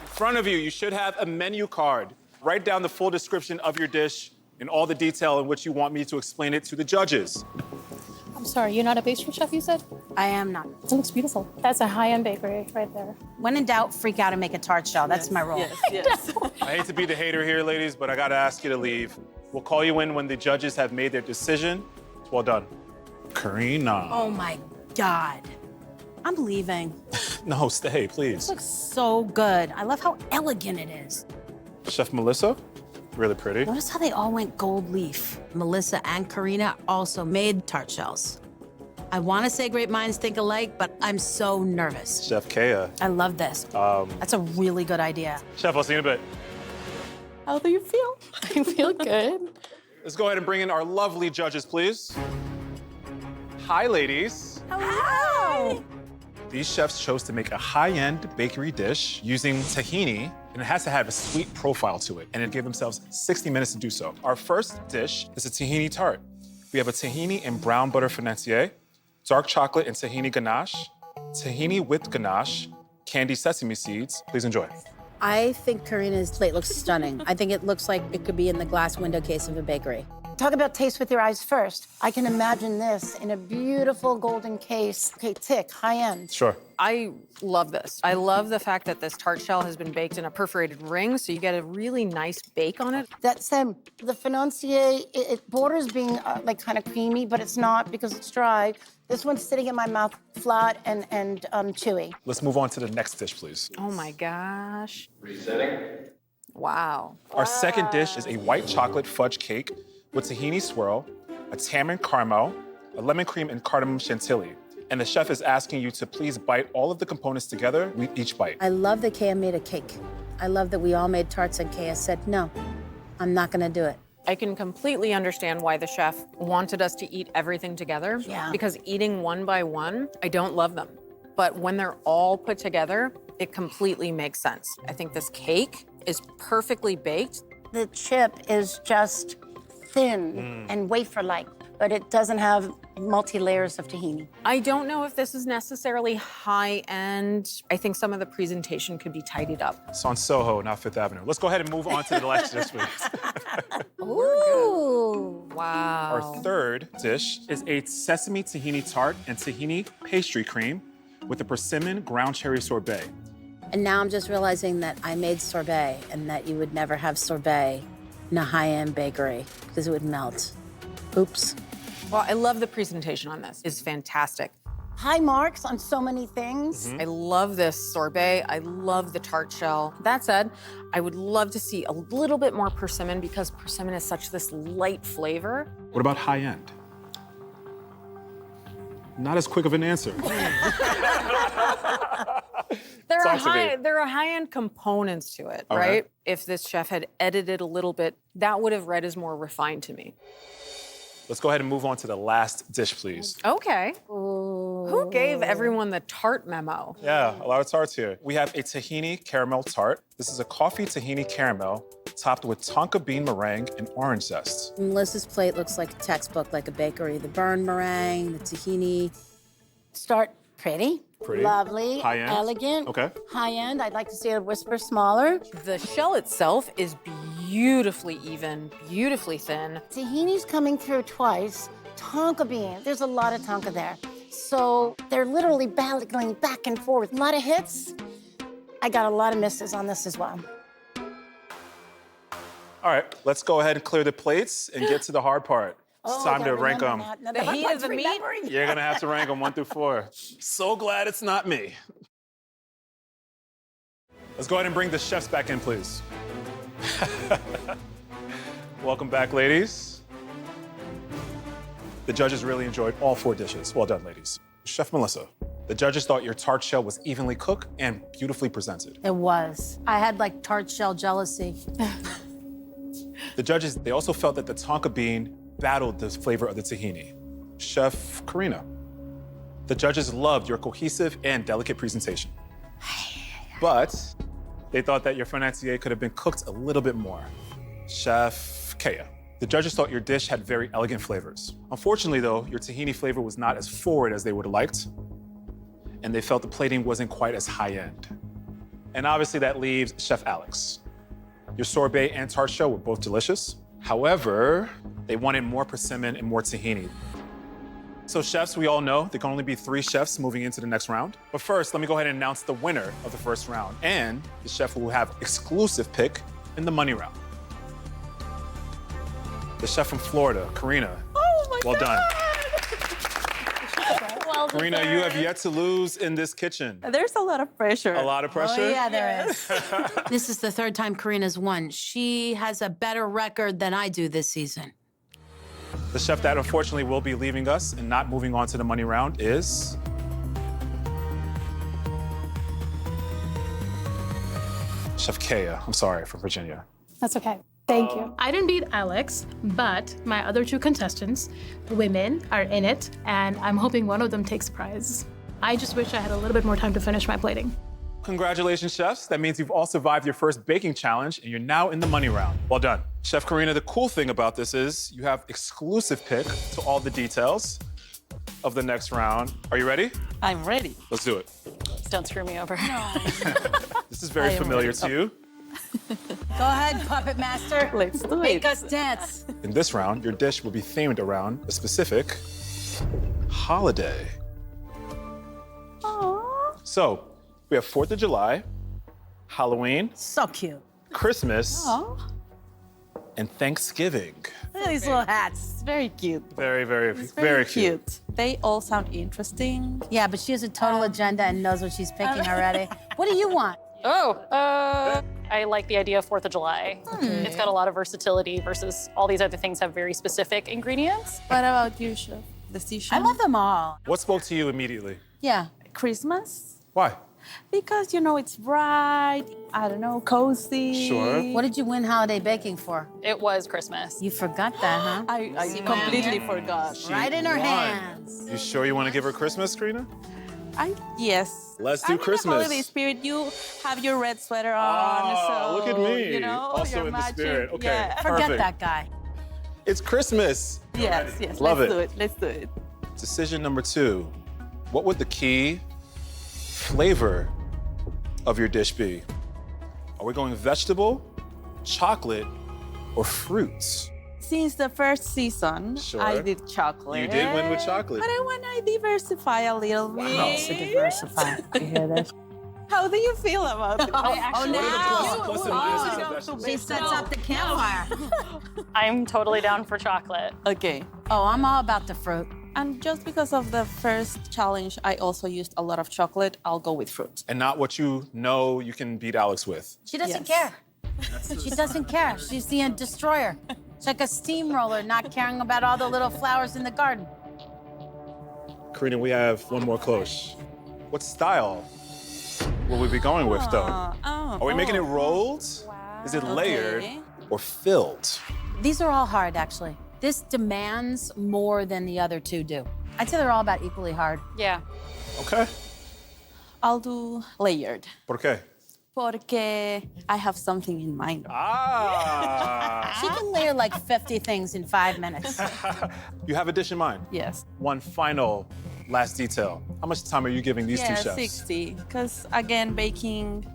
In front of you, you should have a menu card. Write down the full description of your dish and all the detail in which you want me to explain it to the judges. I'm sorry, you're not a pastry chef, you said? I am not. It looks beautiful. That's a high-end bakery right there. When in doubt, freak out and make a tart shell. That's my role. Yes. I hate to be the hater here, ladies, but I gotta ask you to leave. We'll call you in when the judges have made their decision. Well done. Karina. Oh my God. I'm leaving. No, stay, please. This looks so good. I love how elegant it is. Chef Melissa, really pretty. Notice how they all went gold leaf. Melissa and Karina also made tart shells. I want to say great minds think alike, but I'm so nervous. Chef Kea. I love this. That's a really good idea. Chef, I'll see you in a bit. How do you feel? I feel good. Let's go ahead and bring in our lovely judges, please. Hi, ladies. Hello. These chefs chose to make a high-end bakery dish using tahini and it has to have a sweet profile to it, and it gave themselves 60 minutes to do so. Our first dish is a tahini tart. We have a tahini and brown butter financier, dark chocolate and tahini ganache, tahini with ganache, candied sesame seeds. Please enjoy. I think Karina's plate looks stunning. I think it looks like it could be in the glass window case of a bakery. Talk about taste with your eyes first. I can imagine this in a beautiful golden case. Okay, thick, high-end. Sure. I love this. I love the fact that this tart shell has been baked in a perforated ring, so you get a really nice bake on it. That said, the financier, it borders being like kind of creamy, but it's not because it's dry. This one's sitting in my mouth flat and chewy. Let's move on to the next dish, please. Oh my gosh. Resetting. Wow. Our second dish is a white chocolate fudge cake with tahini swirl, a tamarind caramel, a lemon cream and cardamom chantilly. And the chef is asking you to please bite all of the components together with each bite. I love that Kea made a cake. I love that we all made tarts and Kea said, no, I'm not gonna do it. I can completely understand why the chef wanted us to eat everything together. Yeah. Because eating one by one, I don't love them. But when they're all put together, it completely makes sense. I think this cake is perfectly baked. The chip is just thin and wafer-like, but it doesn't have multi-layers of tahini. I don't know if this is necessarily high-end. I think some of the presentation could be tidied up. It's on Soho, not Fifth Avenue. Let's go ahead and move on to the last dish, please. Ooh. Wow. Our third dish is a sesame tahini tart and tahini pastry cream with a persimmon ground cherry sorbet. And now I'm just realizing that I made sorbet and that you would never have sorbet in a high-end bakery because it would melt. Oops. Well, I love the presentation on this. It's fantastic. High marks on so many things. I love this sorbet. I love the tart shell. That said, I would love to see a little bit more persimmon because persimmon is such this light flavor. What about high-end? Not as quick of an answer. There Talk to me. are high-end components to it, All right? right. If this chef had edited a little bit, that would have read as more refined to me. Let's go ahead and move on to the last dish, please. Okay. Who gave everyone the tart memo? Yeah, a lot of tarts here. We have a tahini caramel tart. This is a coffee tahini caramel topped with tonka bean meringue and orange zest. Melissa's plate looks like a textbook, like a bakery. The burn meringue, the tahini. Start pretty. Pretty. Lovely. High-end. Elegant. Okay. High-end. I'd like to see it a whisper smaller. The shell itself is beautifully even, beautifully thin. Tahini's coming through twice. Tonka bean. There's a lot of tonka there. So they're literally going back and forth. A lot of hits. I got a lot of misses on this as well. All right, let's go ahead and clear the plates and get to the hard part. It's time to rank them. The heat of the meat? You're gonna have to rank them 1 through 4. So glad it's not me. Let's go ahead and bring the chefs back in, please. Welcome back, ladies. The judges really enjoyed all 4 dishes. Well done, ladies. Chef Melissa, the judges thought your tart shell was evenly cooked and beautifully presented. It was. I had like tart shell jealousy. The judges, they also felt that the tonka bean battled the flavor of the tahini. Chef Karina, the judges loved your cohesive and delicate presentation. But they thought that your financier could have been cooked a little bit more. Chef Kea, the judges thought your dish had very elegant flavors. Unfortunately, though, your tahini flavor was not as forward as they would have liked, and they felt the plating wasn't quite as high-end. And obviously that leaves Chef Alex. Your sorbet and tart shell were both delicious. However, they wanted more persimmon and more tahini. So chefs, we all know there can only be 3 chefs moving into the next round. But first, let me go ahead and announce the winner of the first round and the chef who will have exclusive pick in the money round. The chef from Florida, Karina. Oh my well done. Well Karina, you have yet to lose in this kitchen. There's a lot of pressure. A lot of pressure? Oh, yeah, there is. This is the 3rd time Karina's won. She has a better record than I do this season. The chef that unfortunately will be leaving us and not moving on to the money round is... Chef Kea, I'm sorry, from Virginia. That's okay. Thank you. I didn't beat Alex, but my other 2 contestants, the women, are in it, and I'm hoping one of them takes prize. I just wish I had a little bit more time to finish my plating. Congratulations, chefs. That means you've all survived your first baking challenge and you're now in the money round. Well done. Chef Karina, the cool thing about this is you have exclusive pick to all the details of the next round. Are you ready? I'm ready. Let's do it. Don't screw me over. This is very familiar to you. Go ahead, puppet master. Let's do Make it. us dance. In this round, your dish will be themed around a specific holiday. So, we have 4th of July, Halloween, So cute. Christmas, Aw, and Thanksgiving. Look at these little hats. it's very cute. Very, very, It's very cute. They all sound interesting. Yeah, but she has a total agenda and knows what she's picking already. What do you want? I like the idea of 4th of July. It's got a lot of versatility versus all these other things have very specific ingredients. What about you, Chef? Decision? I love them all. What spoke to you immediately? Yeah. Christmas. Why? Because, you know, it's bright, I don't know, cozy. Sure. What did you win holiday baking for? It was Christmas. You forgot that, huh? I completely forgot. Right in her Won. hands. You sure you want to give her Christmas, Karina? Yes. Let's do I'm in Christmas. the holiday spirit. You have your red sweater on, so look at me. You know, Also you're in the matching. spirit. Okay, Yeah. Forget perfect. that guy. It's Christmas. Yes, yes. Love Let's it. do it. Let's do it. Decision number 2. What would the key flavor of your dish be? Are we going vegetable, chocolate, or fruits? Since the first season, Sure. I did chocolate. You did win with chocolate. But I want to diversify a little bit. To diversify. You hear this? How do you feel about it? She sets up the campfire. I'm totally down for chocolate. Okay. Oh, I'm all about the fruit. And just because of the first challenge, I also used a lot of chocolate. I'll go with fruit. And not what you know you can beat Alex with. She doesn't care. She doesn't care. She's the destroyer. It's like a steamroller not caring about all the little flowers in the garden. Karina, we have one more close. What style will we be going with, though? Are we making it rolled? Is it layered or filled? These are all hard, actually. This demands more than the other two do. I'd say they're all about equally hard. Yeah. Okay. I'll do layered. ¿Por qué? Porque I have something in mind. She can layer like 50 things in 5 minutes. You have a dish in mind? Yes. One final last detail. How much time are you giving these two chefs? 60. Because again, baking,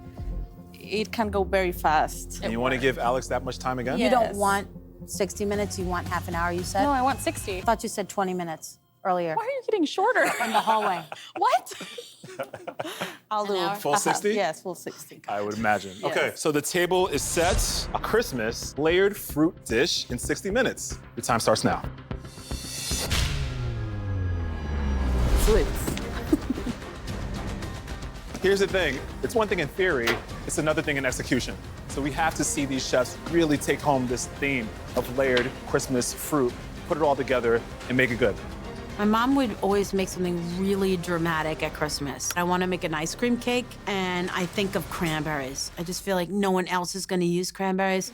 it can go very fast. And you want to give Alex that much time again? You don't want 60 minutes, you want half an hour, you said? No, I want 60. I thought you said 20 minutes earlier. Why are you getting shorter? In the hallway. What? I'll do Full 60? Yes, full 60. I would imagine. Yes. Okay, so the table is set. A Christmas layered fruit dish in 60 minutes. Your time starts now. Here's the thing. It's one thing in theory, it's another thing in execution. So we have to see these chefs really take home this theme of layered Christmas fruit, put it all together, and make it good. My mom would always make something really dramatic at Christmas. I want to make an ice cream cake, and I think of cranberries. I just feel like no one else is going to use cranberries.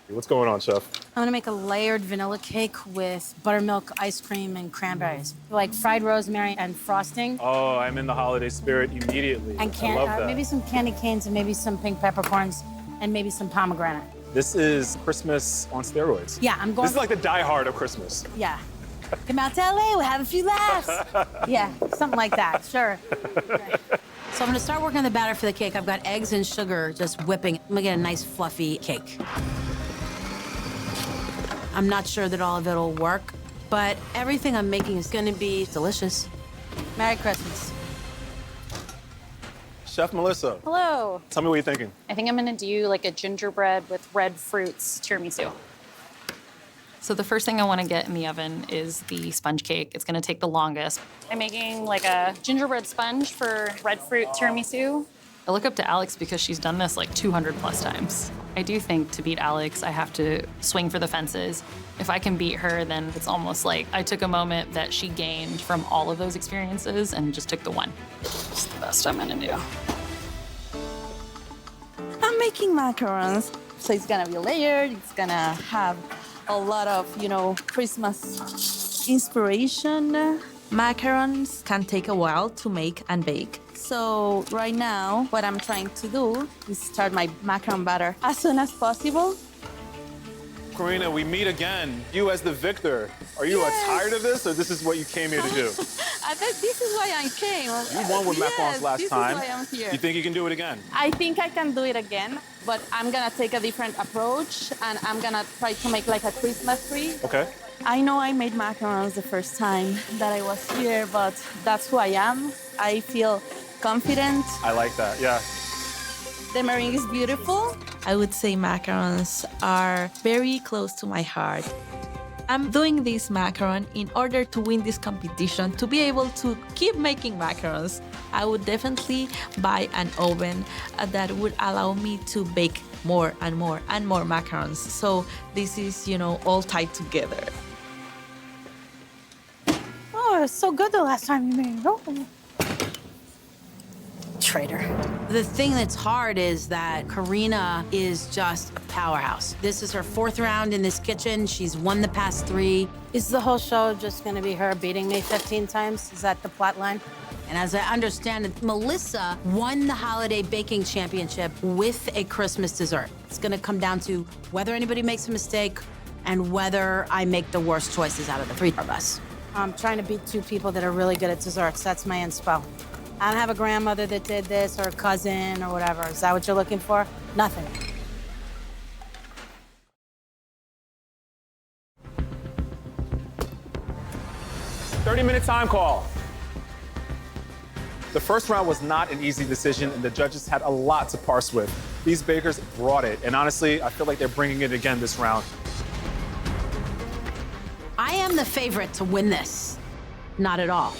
What's going on, chef? I'm gonna make a layered vanilla cake with buttermilk ice cream and cranberries. Like fried rosemary and frosting. Oh, I'm in the holiday spirit immediately. And I love that. maybe some candy canes and maybe some pink peppercorns and maybe some pomegranate. This is Christmas on steroids. Yeah, I'm going. This is like the Die Hard of Christmas. Yeah. Come out to LA, we'll have a few laughs. Yeah, something like that, sure. So I'm gonna start working on the batter for the cake. I've got eggs and sugar just whipping. I'm gonna get a nice fluffy cake. I'm not sure that all of it'll work, but everything I'm making is gonna be delicious. Merry Christmas. Chef Melissa, Hello. tell me what you're thinking. I think I'm gonna do like a gingerbread with red fruits tiramisu. So the first thing I want to get in the oven is the sponge cake. It's going to take the longest. I'm making like a gingerbread sponge for red fruit tiramisu. I look up to Alex because she's done this like 200 plus times. I do think to beat Alex, I have to swing for the fences. If I can beat her, then it's almost like I took a moment that she gained from all of those experiences and just took the one. It's the best I'm going to do. I'm making macarons. So it's gonna be layered, it's gonna have a lot of, Christmas inspiration. Macarons can take a while to make and bake, So right now, what I'm trying to do is start my macaron batter as soon as possible. Karina, we meet again. You as the victor. Are you tired of this, or this is what you came here to do? I think this is why I came. You won with macarons last this time. Is why I'm here. You think you can do it again? I think I can do it again, but I'm gonna take a different approach, and I'm gonna try to make like a Christmas tree. Okay. I know I made macarons the first time that I was here, but that's who I am. I feel confident. I like that, yeah. The meringue is beautiful. I would say macarons are very close to my heart. I'm doing this macaron in order to win this competition, to be able to keep making macarons. I would definitely buy an oven that would allow me to bake more and more and more macarons. So this is, all tied together. Oh, it was so good the last time you made it. Oh. Traitor. The thing that's hard is that Karina is just a powerhouse. This is her 4th round in this kitchen. She's won the past 3. Is the whole show just gonna be her beating me 15 times? Is that the plot line? And as I understand it, Melissa won the Holiday Baking Championship with a Christmas dessert. It's gonna come down to whether anybody makes a mistake and whether I make the worst choices out of the 3 of us. I'm trying to beat 2 people that are really good at desserts. That's my inspo. I don't have a grandmother that did this, or a cousin, or whatever. Is that what you're looking for? Nothing. "30-minute time call." The first round was not an easy decision, and the judges had a lot to parse with. These bakers brought it, and honestly, I feel like they're bringing it again this round. I am the favorite to win this. Not at all.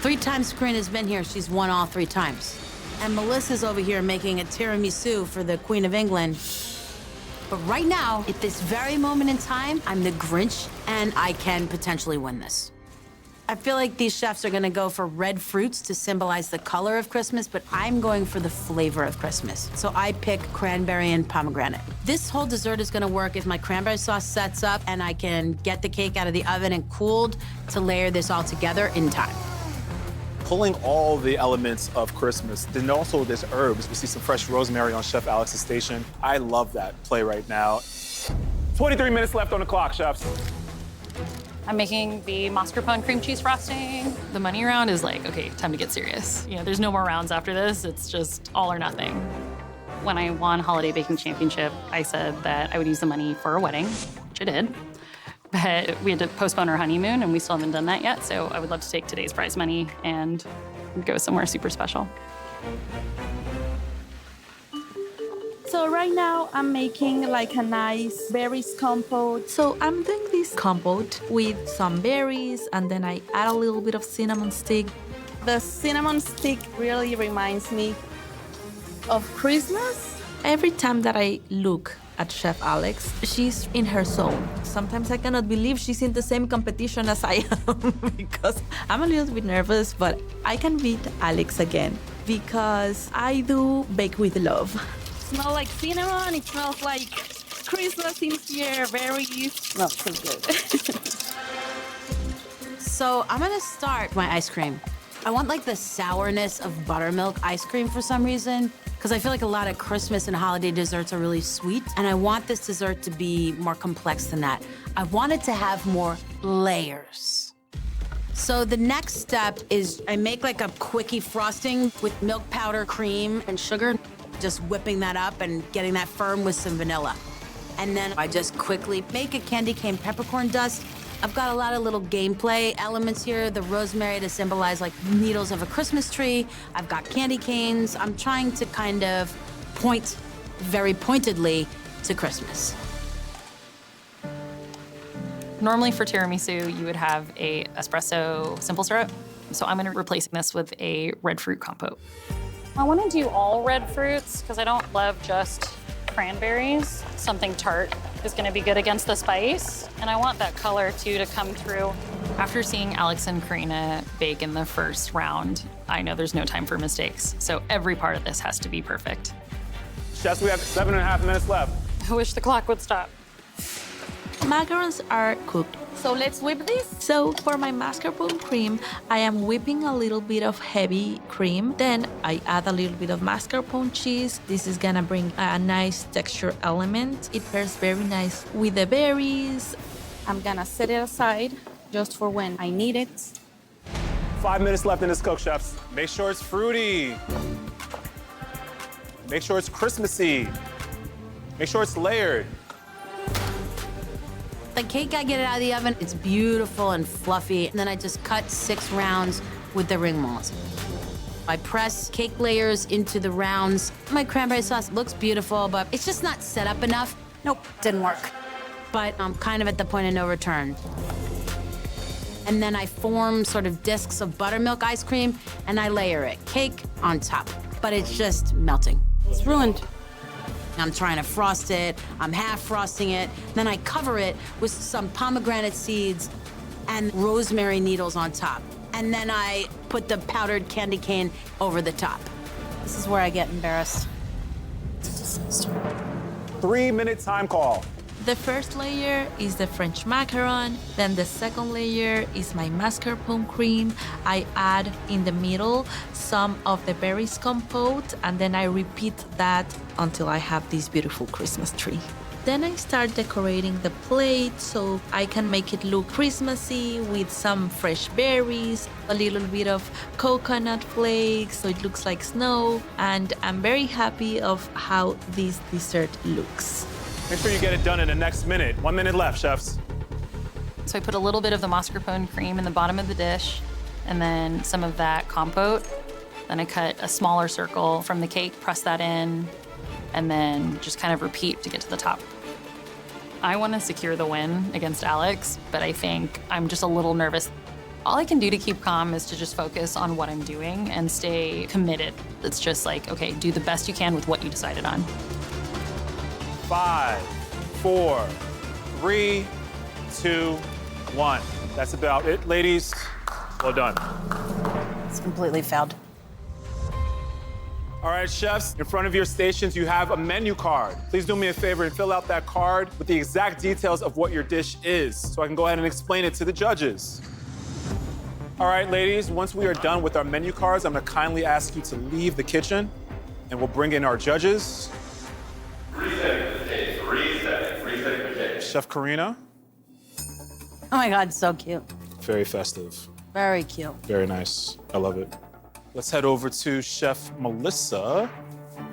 3 times Karina's been here, she's won all 3 times. And Melissa's over here making a tiramisu for the Queen of England. But right now, at this very moment in time, I'm the Grinch, and I can potentially win this. I feel like these chefs are gonna go for red fruits to symbolize the color of Christmas, but I'm going for the flavor of Christmas. So I pick cranberry and pomegranate. This whole dessert is gonna work if my cranberry sauce sets up and I can get the cake out of the oven and cooled to layer this all together in time. Pulling all the elements of Christmas. Then also there's herbs. We see some fresh rosemary on Chef Alex's station. I love that play right now. 23 minutes left on the clock, chefs. I'm making the mascarpone cream cheese frosting. The money round is like, okay, time to get serious. There's no more rounds after this. It's just all or nothing. When I won Holiday Baking Championship, I said that I would use the money for a wedding, which I did. But we had to postpone our honeymoon, and we still haven't done that yet. So I would love to take today's prize money and go somewhere super special. So right now I'm making like a nice berries compote. So I'm doing this compote with some berries, and then I add a little bit of cinnamon stick. The cinnamon stick really reminds me of Christmas. Every time that I look at Chef Alex, she's in her zone. Sometimes I cannot believe she's in the same competition as I am because I'm a little bit nervous, but I can beat Alex again because I do bake with love. It smells like cinnamon, it smells like Christmas in here, berries. Smells so good. So I'm gonna start my ice cream. I want like the sourness of buttermilk ice cream for some reason, because I feel like a lot of Christmas and holiday desserts are really sweet, and I want this dessert to be more complex than that. I want it to have more layers. So the next step is I make like a quickie frosting with milk powder, cream, and sugar, just whipping that up and getting that firm with some vanilla. And then I just quickly make a candy cane peppercorn dust. I've got a lot of little gameplay elements here. The rosemary to symbolize like needles of a Christmas tree. I've got candy canes. I'm trying to kind of point very pointedly to Christmas. Normally for tiramisu, you would have a espresso simple syrup. So I'm gonna replace this with a red fruit compote. I wanna do all red fruits because I don't love just cranberries. Something tart is gonna be good against the spice. And I want that color too to come through. After seeing Alex and Karina bake in the first round, I know there's no time for mistakes. So every part of this has to be perfect. Chefs, we have 7.5 minutes left. I wish the clock would stop. Macarons are cooked. So let's whip this. So for my mascarpone cream, I am whipping a little bit of heavy cream. Then I add a little bit of mascarpone cheese. This is gonna bring a nice texture element. It pairs very nice with the berries. I'm gonna set it aside just for when I need it. 5 minutes left in this cook, chefs. Make sure it's fruity. Make sure it's Christmassy. Make sure it's layered. The cake, I get it out of the oven. It's beautiful and fluffy. And then I just cut 6 rounds with the ring mold. I press cake layers into the rounds. My cranberry sauce looks beautiful, but it's just not set up enough. Nope, didn't work. But I'm kind of at the point of no return. And then I form sort of discs of buttermilk ice cream, and I layer it, cake on top. But it's just melting. It's ruined. I'm trying to frost it, I'm half frosting it, then I cover it with some pomegranate seeds and rosemary needles on top. And then I put the powdered candy cane over the top. This is where I get embarrassed. 3-minute time call. The first layer is the French macaron, then the second layer is my mascarpone cream. I add in the middle some of the berries compote, and then I repeat that until I have this beautiful Christmas tree. Then I start decorating the plate so I can make it look Christmassy with some fresh berries, a little bit of coconut flakes so it looks like snow, and I'm very happy of how this dessert looks. Make sure you get it done in the next minute. 1 minute left, chefs. So I put a little bit of the mascarpone cream in the bottom of the dish, and then some of that compote. Then I cut a smaller circle from the cake, press that in, and then just kind of repeat to get to the top. I want to secure the win against Alex, but I think I'm just a little nervous. All I can do to keep calm is to just focus on what I'm doing and stay committed. It's just like, okay, do the best you can with what you decided on. 5, 4, 3, 2, 1. That's about it, ladies. Well done. It's completely failed. All right, chefs, in front of your stations, you have a menu card. Please do me a favor and fill out that card with the exact details of what your dish is so I can go ahead and explain it to the judges. All right, ladies, once we are done with our menu cards, I'm gonna kindly ask you to leave the kitchen and we'll bring in our judges. Resetting the tape. Chef Karina. Oh my God, so cute. Very festive. Very cute. Very nice. I love it. Let's head over to Chef Melissa.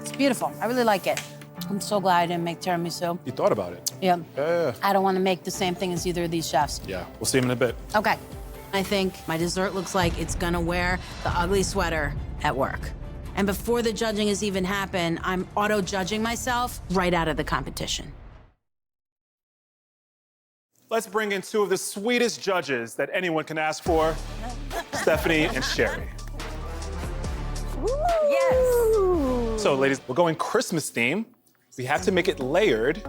It's beautiful. I really like it. I'm so glad I didn't make tiramisu. You thought about it. Yeah. Yeah. I don't want to make the same thing as either of these chefs. Yeah, we'll see him in a bit. Okay. I think my dessert looks like it's gonna wear the ugly sweater at work. And before the judging has even happened, I'm auto-judging myself right out of the competition. Let's bring in 2 of the sweetest judges that anyone can ask for, Stephanie and Sherry. Yes. So, ladies, we're going Christmas theme. We have to make it layered.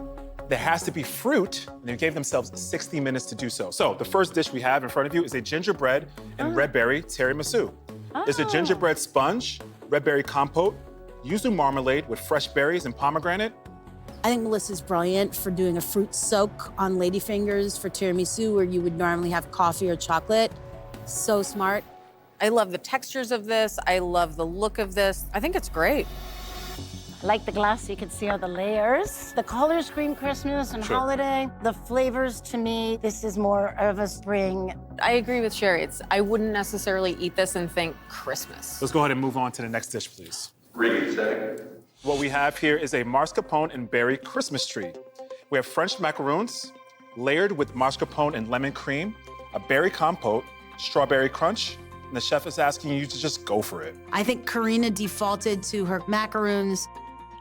There has to be fruit, and they gave themselves 60 minutes to do so. So, the first dish we have in front of you is a gingerbread and red berry tiramisu. There's a gingerbread sponge, red berry compote, yuzu marmalade with fresh berries and pomegranate. I think Melissa's brilliant for doing a fruit soak on ladyfingers for tiramisu where you would normally have coffee or chocolate. So smart. I love the textures of this. I love the look of this. I think it's great. I like the glass so you can see all the layers. The colors scream Christmas and holiday. The flavors, to me, this is more of a spring. I agree with Sherry. I wouldn't necessarily eat this and think Christmas. Let's go ahead and move on to the next dish, please. What we have here is a mascarpone and berry Christmas tree. We have French macaroons layered with mascarpone and lemon cream, a berry compote, strawberry crunch, and the chef is asking you to just go for it. I think Karina defaulted to her macaroons.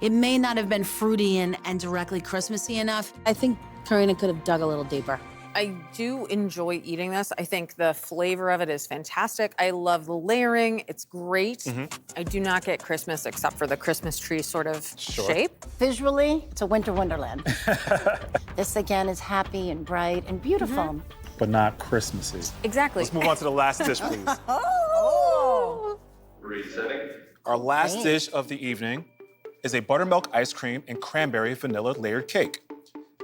It may not have been fruity and directly Christmassy enough. I think Karina could have dug a little deeper. I do enjoy eating this. I think the flavor of it is fantastic. I love the layering. It's great. I do not get Christmas except for the Christmas tree sort of shape. Visually, it's a winter wonderland. This, again, is happy and bright and beautiful. But not Christmassy. Exactly. Let's move on to the last dish, please. Resetting. Our last dish of the evening is a buttermilk ice cream and cranberry vanilla layered cake.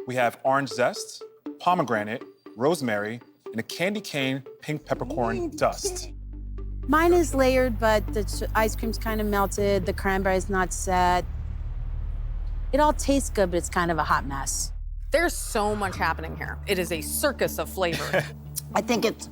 We have orange zest, pomegranate, rosemary, and a candy cane pink peppercorn dust. Mine is layered, but the ice cream's kind of melted. The cranberry's not set. It all tastes good, but it's kind of a hot mess. There's so much happening here. It is a circus of flavor. I think it's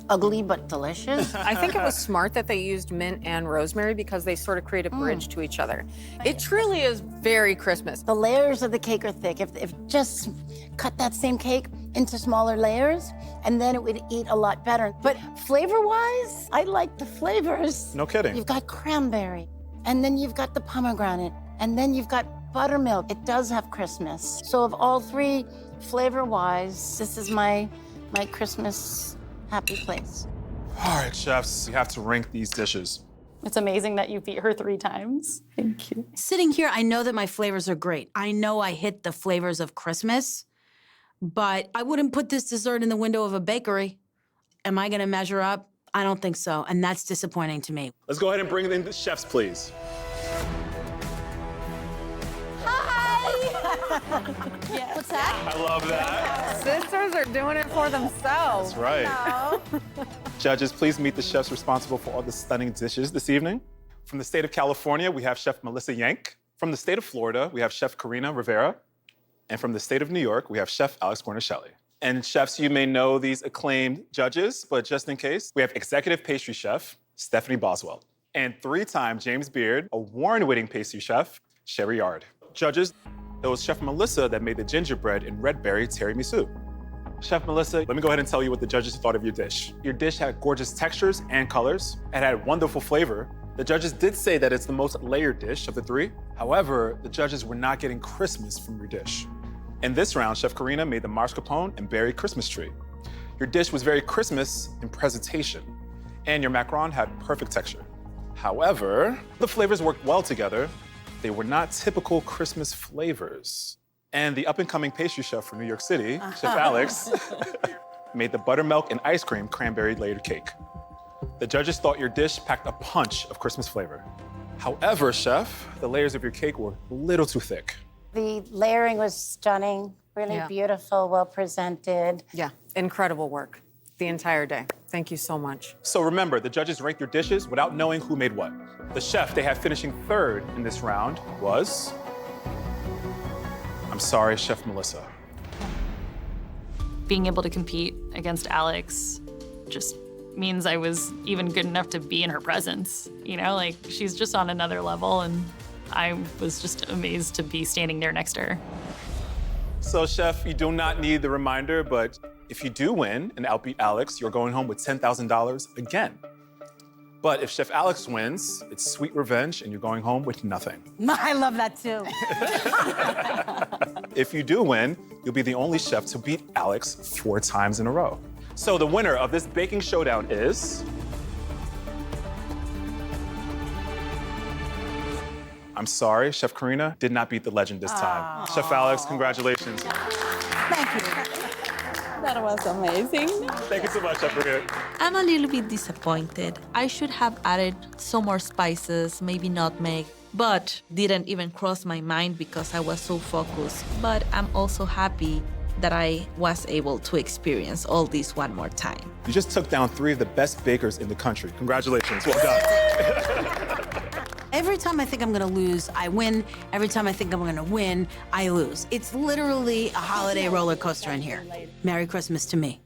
ugly but delicious. I think it was smart that they used mint and rosemary because they sort of create a bridge to each other. It truly is very Christmas. The layers of the cake are thick. If just cut that same cake into smaller layers, and then it would eat a lot better. But flavor-wise, I like the flavors. No kidding. You've got cranberry, and then you've got the pomegranate, and then you've got buttermilk. It does have Christmas. So of all three, flavor-wise, this is my Christmas happy place. All right, chefs, you have to rank these dishes. It's amazing that you beat her 3 times. Thank you. Sitting here, I know that my flavors are great. I know I hit the flavors of Christmas, but I wouldn't put this dessert in the window of a bakery. Am I gonna measure up? I don't think so, and that's disappointing to me. Let's go ahead and bring in the chefs, please. Yeah. What's that? I love that. Sisters are doing it for themselves. That's right. Judges, please meet the chefs responsible for all the stunning dishes this evening. From the state of California, we have Chef Melissa Yank. From the state of Florida, we have Chef Karina Rivera. And from the state of New York, we have Chef Alex Guarnaschelli. And chefs, you may know these acclaimed judges, but just in case, we have executive pastry chef Stephanie Boswell and 3-time James Beard award-winning pastry chef Sherry Yard. Judges, it was Chef Melissa that made the gingerbread and red berry tiramisu. Chef Melissa, let me go ahead and tell you what the judges thought of your dish. Your dish had gorgeous textures and colors. It had wonderful flavor. The judges did say that it's the most layered dish of the 3. However, the judges were not getting Christmas from your dish. In this round, Chef Karina made the mascarpone and berry Christmas tree. Your dish was very Christmas in presentation, and your macaron had perfect texture. However, the flavors worked well together. They were not typical Christmas flavors. And the up-and-coming pastry chef from New York City, Chef Alex, made the buttermilk and ice cream cranberry layered cake. The judges thought your dish packed a punch of Christmas flavor. However, Chef, the layers of your cake were a little too thick. The layering was stunning, really beautiful, well presented. Yeah, incredible work the entire day. Thank you so much. So remember, the judges ranked your dishes without knowing who made what. The chef they had finishing 3rd in this round was... I'm sorry, Chef Melissa. Being able to compete against Alex just means I was even good enough to be in her presence. You know, like, she's just on another level, and I was just amazed to be standing there next to her. So, Chef, you do not need the reminder, but if you do win and outbeat Alex, you're going home with $10,000 again. But if Chef Alex wins, it's sweet revenge, and you're going home with nothing. I love that too. If you do win, you'll be the only chef to beat Alex 4 times in a row. So the winner of this baking showdown is... I'm sorry, Chef Karina did not beat the legend this time. Chef Alex, congratulations. Thank you. That was amazing. Thank you so much, Chef Karina. I'm a little bit disappointed. I should have added some more spices, maybe nutmeg, but didn't even cross my mind because I was so focused. But I'm also happy that I was able to experience all this one more time. You just took down 3 of the best bakers in the country. Congratulations, well done. Every time I think I'm gonna lose, I win. Every time I think I'm gonna win, I lose. It's literally a holiday roller coaster in here. Merry Christmas to me.